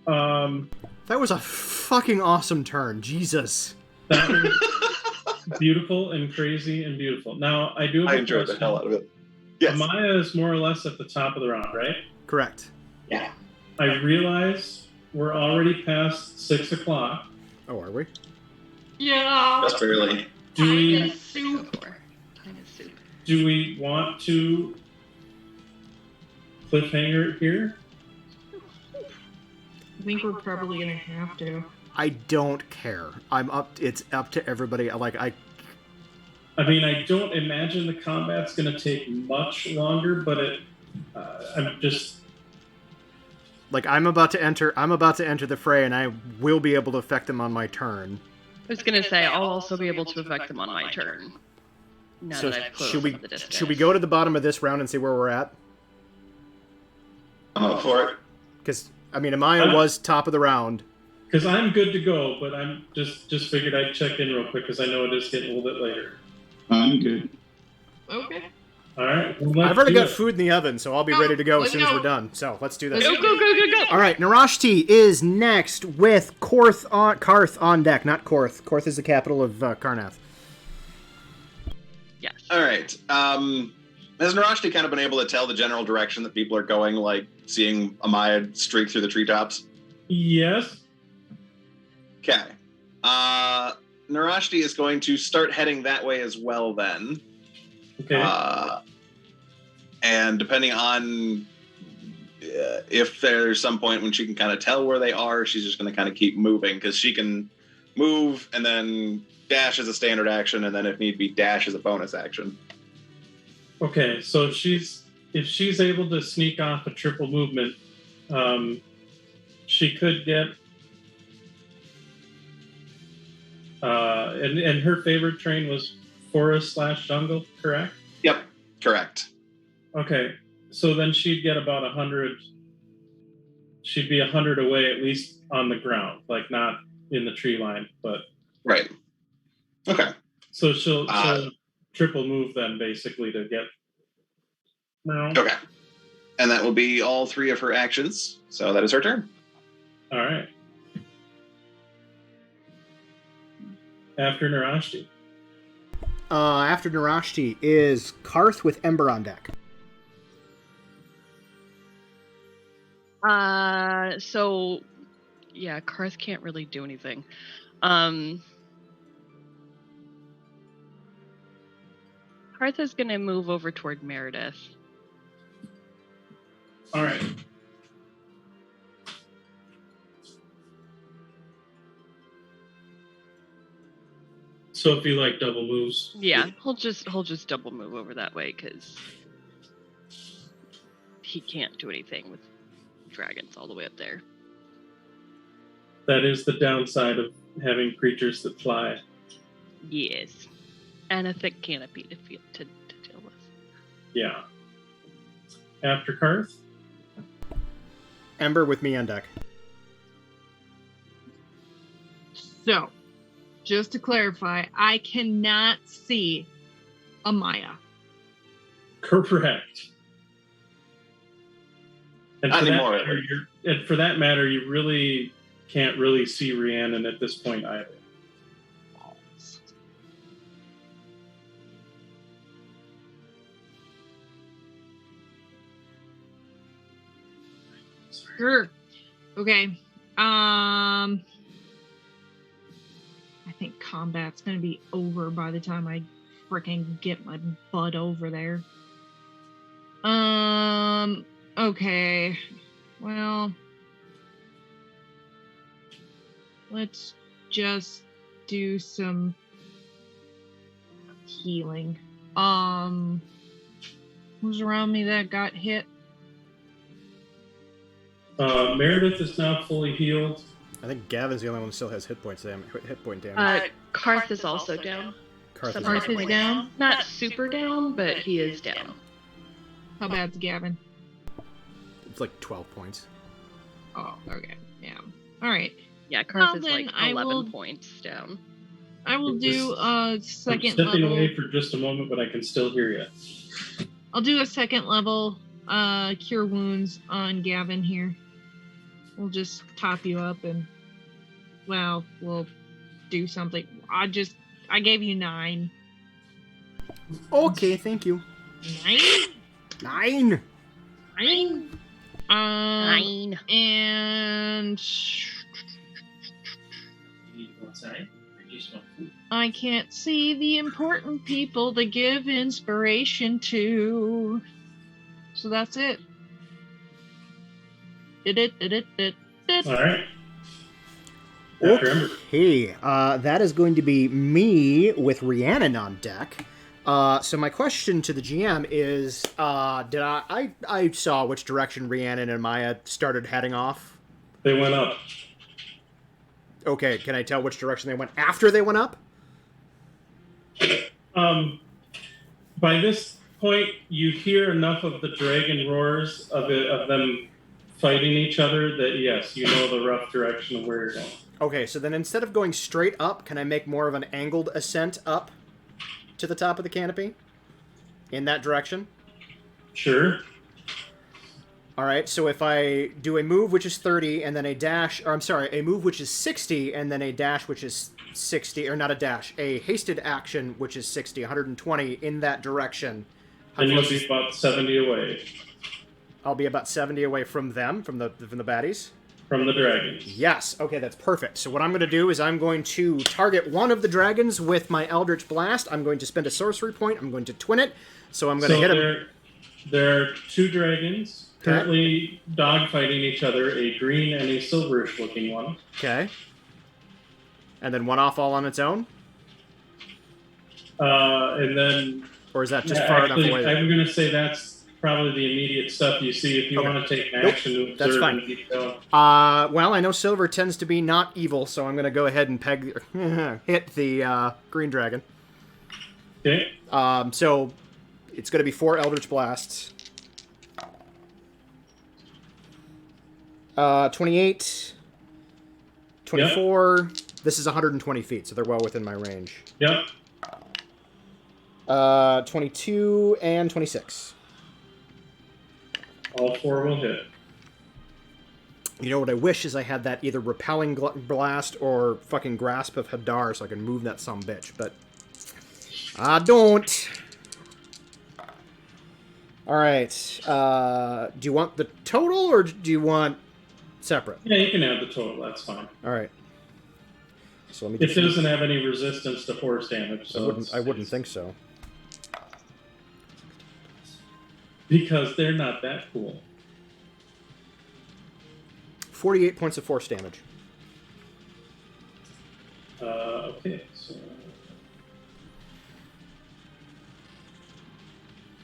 S3: That was a fucking awesome turn. Jesus.
S4: That was beautiful and crazy and beautiful. Now, I do have
S1: I
S4: a
S1: enjoyed the
S4: question.
S1: hell out of it. Yes.
S4: Amaya is more or less at the top of the round, right?
S3: Correct.
S1: Yeah.
S4: I realize we're already past 6 o'clock.
S3: Oh, are we?
S2: Yeah.
S1: Just barely.
S4: Do we,
S5: Soup.
S4: do we want to cliffhanger it here?
S2: I think we're probably gonna have to.
S3: I don't care. It's up to everybody.
S4: I mean, I don't imagine the combat's going to take much longer, but I'm just...
S3: I'm about to enter the fray, and I will be able to affect them on my turn.
S5: I was gonna say I'll also be able to affect them on my turn. Now
S3: So
S5: that I've closed
S3: should we
S5: some of the disc
S3: should we
S5: dice.
S3: go to the bottom of this round and see where we're at?
S1: I'm up for it.
S3: Because Amaya was top of the round.
S4: Because I'm good to go, but I'm just figured I'd check in real quick because I know it is getting a little bit later.
S6: I'm good.
S2: Okay.
S4: All right. Well,
S3: I've already got food in the oven, so I'll be ready to go as
S2: let's
S3: soon as
S2: go.
S3: we're done. So let's do this.
S5: Go!
S3: All right, Narashti is next with Karth on deck. Not Korth. Korth is the capital of Karnath.
S5: Yes.
S1: All right. Has Narashti kind of been able to tell the general direction that people are going, like seeing Amaya streak through the treetops?
S4: Yes.
S1: Okay. Narashti is going to start heading that way as well then.
S4: Okay.
S1: And depending on if there's some point when she can kind of tell where they are, she's just going to kind of keep moving because she can move and then dash as a standard action, and then if need be, dash as a bonus action.
S4: Okay, so if she's able to sneak off a triple movement, she could get and her favorite terrain was forest/jungle, correct?
S1: Yep, correct.
S4: Okay, so then she'd get about 100. She'd be 100 away, at least on the ground, like not in the tree line, but
S1: Right. Okay.
S4: so she'll triple move then, basically, to get.
S1: Okay. And that will be all three of her actions. So that is her turn.
S4: All right. After Narashti.
S3: After Narashti is Karth with Ember on deck.
S5: So yeah, Karth can't really do anything. Karth is gonna move over toward Meredith.
S4: All right. So if he double moves.
S5: Yeah, he'll just double move over that way because he can't do anything with dragons all the way up there.
S4: That is the downside of having creatures that fly.
S5: Yes, and a thick canopy to deal with.
S4: Yeah. After Karth.
S3: Ember with me on deck.
S2: So, just to clarify, I cannot see Amaya.
S4: Correct. And
S1: Not
S4: for,
S1: anymore.
S4: that matter, and for that matter, you really can't really see Rhiannon at this point either.
S2: Sure. Okay. I think combat's gonna be over by the time I freaking get my butt over there. Okay. Well, let's just do some healing. Who's around me that got hit?
S4: Meredith is now fully healed.
S3: I think Gavin's the only one who still has hit point damage.
S5: Karth is also down.
S3: Karth is
S2: Karth is down?
S5: Not super down, but he is down.
S2: How bad's Gavin?
S3: It's like 12 points.
S2: Oh, okay. Yeah. All right.
S5: Yeah, Karth
S2: Well,
S5: is
S2: then
S5: like
S2: I
S5: 11
S2: will-
S5: point down.
S2: I will do a
S4: I'm
S2: second
S4: stepping
S2: level.
S4: away for just a moment, but I can still hear you.
S2: I'll do a second level cure wounds on Gavin here. we'll just top you up and, well, we'll do something. I gave you 9.
S3: Okay, thank you.
S2: 9?
S3: 9.
S2: 9?
S5: 9.
S2: And
S7: You need to go outside. Or you just want food.
S2: I can't see the important people to give inspiration to. So that's it.
S4: All right. After Ember.
S3: Okay, that is going to be me with Rhiannon on deck. So my question to the GM is, did I saw which direction Rhiannon and Maya started heading off?
S4: They went up.
S3: Okay, can I tell which direction they went after they went up?
S4: By this point, you hear enough of the dragon roars of them fighting each other that yes, you know the rough direction of where you're going.
S3: Okay, so then instead of going straight up, can I make more of an angled ascent up to the top of the canopy? In that direction?
S4: Sure.
S3: All right, so if I do a move which is 30 and then a dash, or I'm sorry, a move which is 60 and then a dash which is 60, or not a dash, a hasted action which is 60, 120 in that direction.
S4: And you'll be about 70 away.
S3: I'll be about 70 away from them, from the baddies.
S4: From the dragons.
S3: Yes, okay, that's perfect. So what I'm going to do is I'm going to target one of the dragons with my Eldritch Blast. I'm going to spend a sorcery point. I'm going to twin it. So I'm going to hit him.
S4: There are 2 dragons currently dogfighting each other, a green and a silverish looking one.
S3: Okay. And then one off all on its own?
S4: And then...
S3: Or is that just far enough away?
S4: I'm going to say that's probably the immediate stuff you see if you want to take action to observe.
S3: That's fine.
S4: In detail.
S3: Well, I know silver tends to be not evil, so I'm going to go ahead and hit the green dragon.
S4: Okay.
S3: So it's going to be 4 Eldritch Blasts. 28, 24. Yep. This is 120 feet, so they're well within my range.
S4: Yep.
S3: 22 and 26.
S4: All 4 will hit.
S3: You know what I wish is I had that either repelling blast or fucking grasp of Hadar so I can move that sumbitch, but I don't. Alright. Do you want the total or do you want separate?
S4: Yeah, you can add the total. That's fine.
S3: Alright. So let me.
S4: It doesn't have any resistance to force damage, so
S3: I wouldn't think so.
S4: Because they're not that cool.
S3: 48 points of force damage.
S4: Okay, so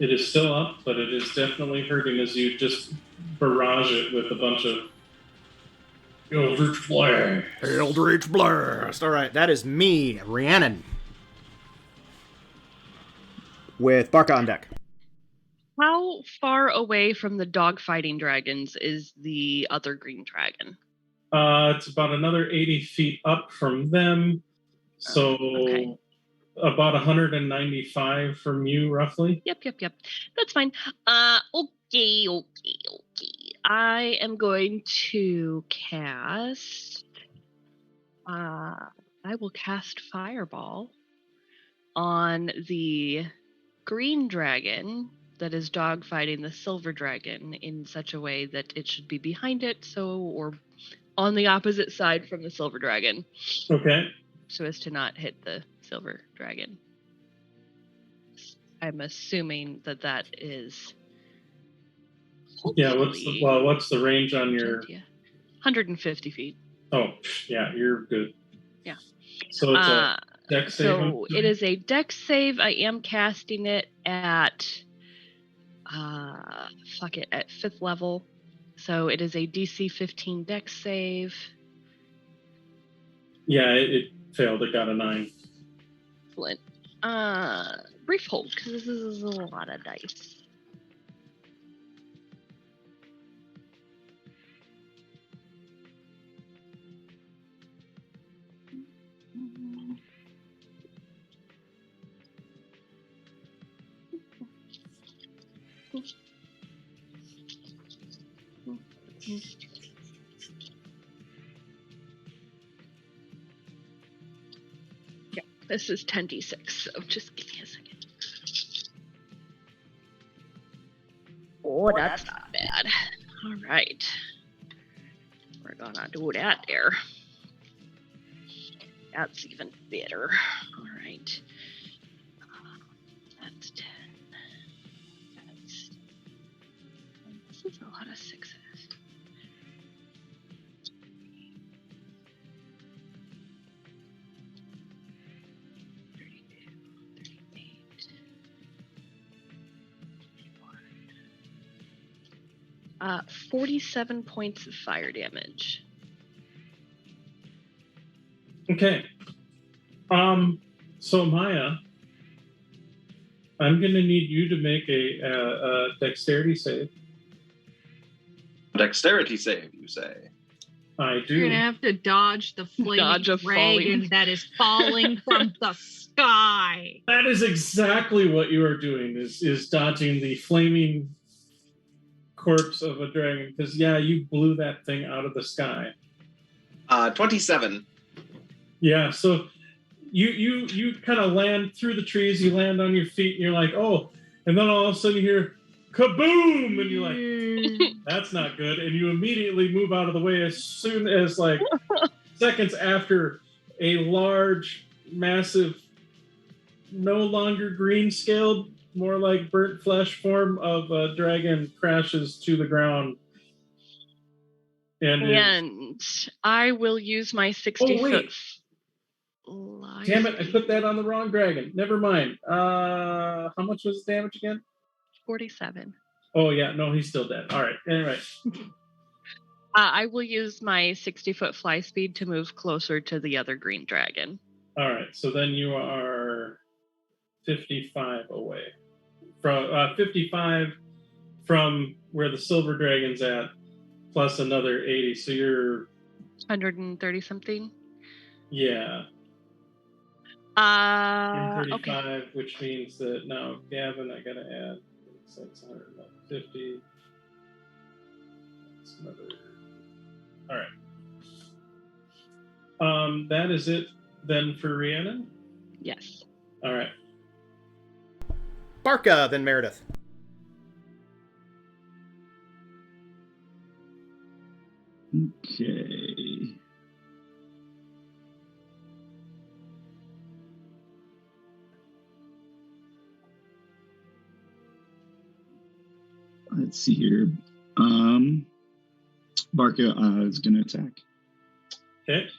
S4: it is still up, but it is definitely hurting as you just barrage it with a bunch of Eldritch Blast.
S3: Eldritch Blast. All right, that is me, Rhiannon, with Barca on deck.
S5: How far away from the dogfighting dragons is the other green dragon?
S4: It's about another 80 feet up from them. So
S5: okay.
S4: About 195 from you, roughly.
S5: Yep. That's fine. Okay. I am going to cast... I will cast Fireball on the green dragon that is dogfighting the silver dragon in such a way that it should be behind it, or on the opposite side from the silver dragon.
S4: Okay.
S5: So as to not hit the silver dragon. I'm assuming that is.
S4: Yeah. What's the range on your?
S5: 150 feet.
S4: Oh, yeah, you're good.
S5: Yeah.
S4: So it's a dex save.
S5: So it is a dex save. I am casting it at. At 5th level. So it is a DC 15 dex save.
S4: Yeah, it failed. It got a 9.
S5: Excellent. Brief hold, because this is a lot of dice. This is 10d6, so just give me a second. Oh, that's not bad. All right. We're gonna do that there. That's even better. All right. That's 10. This is a lot of sixes. 32, 38, 41. 47 points of fire damage.
S4: Okay. So Maya, I'm going to need you to make a dexterity save.
S1: Dexterity save, you say?
S4: I do.
S2: You're gonna have to dodge the flaming dragon
S5: falling.
S2: that is falling from the sky.
S4: That is exactly what you are doing, is dodging the flaming corpse of a dragon. Because, yeah, you blew that thing out of the sky.
S1: 27.
S4: Yeah, so you kind of land through the trees, you land on your feet, and you're like, oh, and then all of a sudden you hear kaboom, and you're like, that's not good, and you immediately move out of the way as soon as, like, seconds after a large, massive, no longer green-scaled, more like burnt flesh form of a dragon crashes to the ground.
S5: And I will use my 60 foot.
S4: Damn it, I put that on the wrong dragon. Never mind. How much was his damage again?
S5: 47.
S4: Oh, yeah. No, he's still dead. All right. Anyway.
S5: I will use my 60-foot fly speed to move closer to the other green dragon.
S4: All right. So then you are 55 away. From 55 from where the silver dragon's at, plus another 80. So you're
S5: 130 something.
S4: Yeah.
S5: Okay.
S4: 35, which means that now Gavin, I gotta add 650. That's another. All right. That is it then for Rhiannon.
S5: Yes.
S4: All right.
S3: Barca, then Meredith.
S6: Okay. Let's see here. Barca is going to attack.
S4: Okay.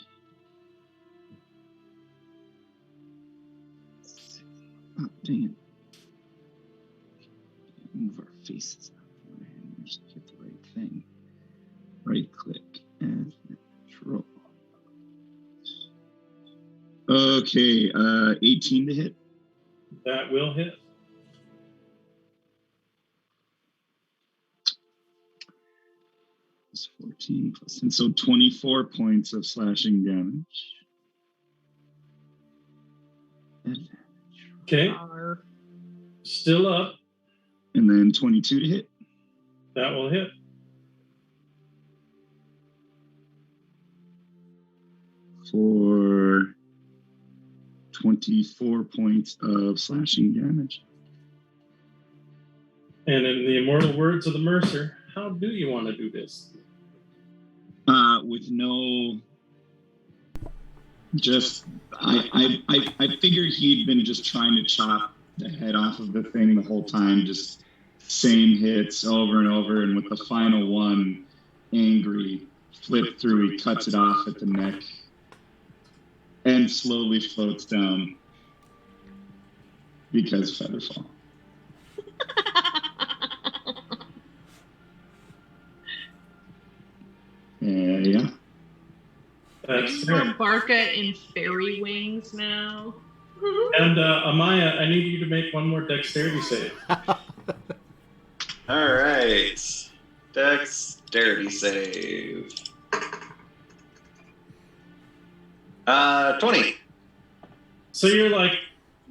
S6: Oh, dang it. Move our faces out of the way and just hit the right thing. Right click and control. Okay, 18 to hit.
S4: That will hit.
S6: It's 14 plus 10, so 24 points of slashing damage. Advantage.
S4: Okay. Still up.
S6: And then 22 to hit.
S4: That will hit.
S6: For 24 points of slashing damage.
S4: And in the immortal words of the Mercer, how do you want to do this?
S6: With no, just I figured he'd been just trying to chop the head off of the thing the whole time, just same hits over and over, and with the final one, angry, flip through, he cuts it off at the neck and slowly floats down because featherfall. Yeah.
S4: That's fair.
S2: Barca in fairy wings now.
S4: And Amaya, I need you to make one more dexterity save.
S1: All right. Dexterity save. 20.
S4: So you're like,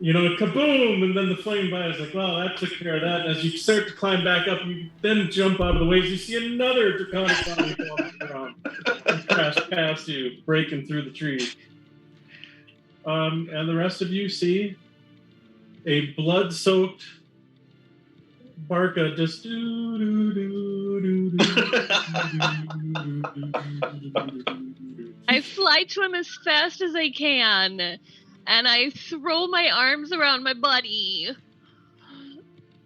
S4: kaboom, and then the flame by is like, well, that took care of that. And as you start to climb back up, you then jump out of the way as you see another draconic body fall to the ground and crash past you, breaking through the trees. and the rest of you see a blood-soaked Barca just
S5: I fly to him as fast as I can, and I throw my arms around my buddy.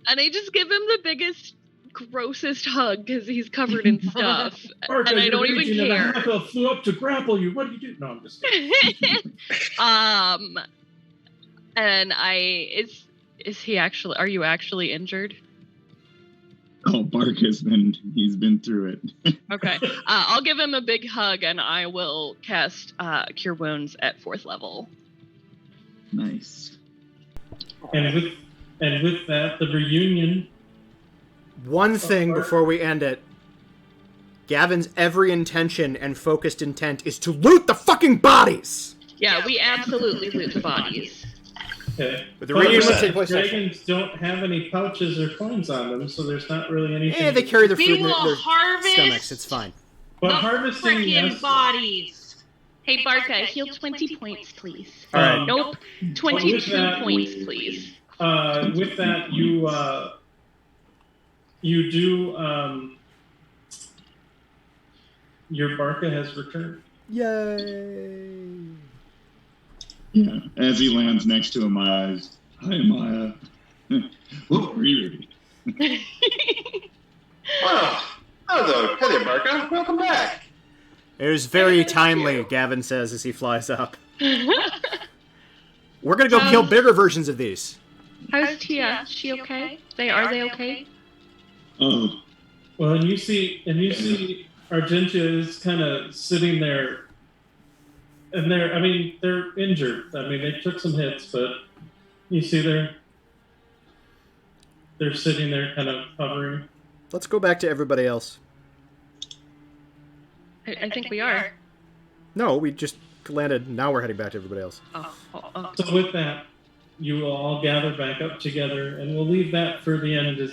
S5: And I just give him the biggest, grossest hug because he's covered in stuff.
S4: Barca,
S5: and I don't even
S4: Legion
S5: care.
S4: and a half flew up to grapple you. What do you do? No, I'm just kidding.
S5: And is he actually, are you actually injured?
S6: Oh, he's been through it.
S5: Okay. I'll give him a big hug and I will cast Cure Wounds at 4th level.
S6: Nice.
S4: And with that, the reunion.
S3: One thing before we end it. Gavin's every intention and focused intent is to loot the fucking bodies!
S5: Yeah, we absolutely loot the bodies.
S4: Okay.
S3: But the reunion will take place
S4: dragons don't have any pouches or coins on them, so there's not really anything.
S3: Yeah, they carry their
S8: We
S3: food in
S8: will
S3: their
S8: harvest
S3: stomachs. It's fine.
S4: But
S8: the
S4: harvesting,
S8: freaking
S4: yes.
S8: bodies.
S5: Hey, Barca, heal 20 points, please.
S3: All right.
S5: Nope, 22 points, please.
S4: With that, you do. Your Barca has returned.
S3: Yay!
S6: Yeah. As he lands next to Amaya, hi Amaya. Oh, really?
S1: Hello there, Barca. Welcome back.
S3: It was very timely, Gavin says as he flies up. We're gonna go kill bigger versions of these.
S5: How's Tia? Is she okay? Are they okay?
S6: Oh,
S4: Well, and you see Argentia is kind of sitting there, and they're injured. I mean, they took some hits, but you see they're sitting there kind of hovering.
S3: Let's go back to everybody else.
S5: I think we are.
S3: No, we just landed. Now we're heading back to everybody else.
S5: Oh.
S4: So with that, you will all gather back up together, and we'll leave that for the end of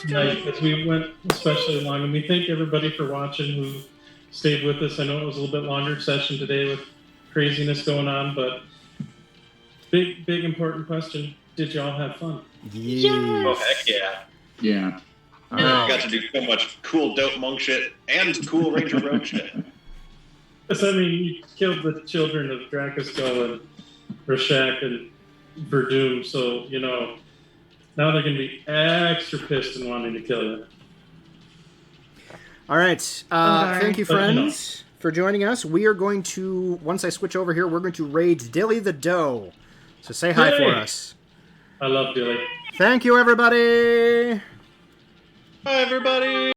S4: tonight because we went especially long. And we thank everybody for watching who stayed with us. I know it was a little bit longer session today with craziness going on, but big important question: did you all have fun?
S3: Yes.
S1: Oh, heck yeah.
S6: yeah.
S3: All right.
S1: Got to do so much cool dope monk shit and cool Ranger Rogue shit.
S4: So, I mean, you killed the children of Drakuskull and Rashak and Verdum, so, now they're going to be extra pissed and wanting to kill you.
S3: All right.
S5: sorry.
S3: Thank you, friends, for joining us. We are going to, once I switch over here, we're going to raid Dilly the Doe. So say hi
S4: Yay.
S3: for us.
S4: I love Dilly.
S3: Thank you, everybody.
S1: Bye, everybody.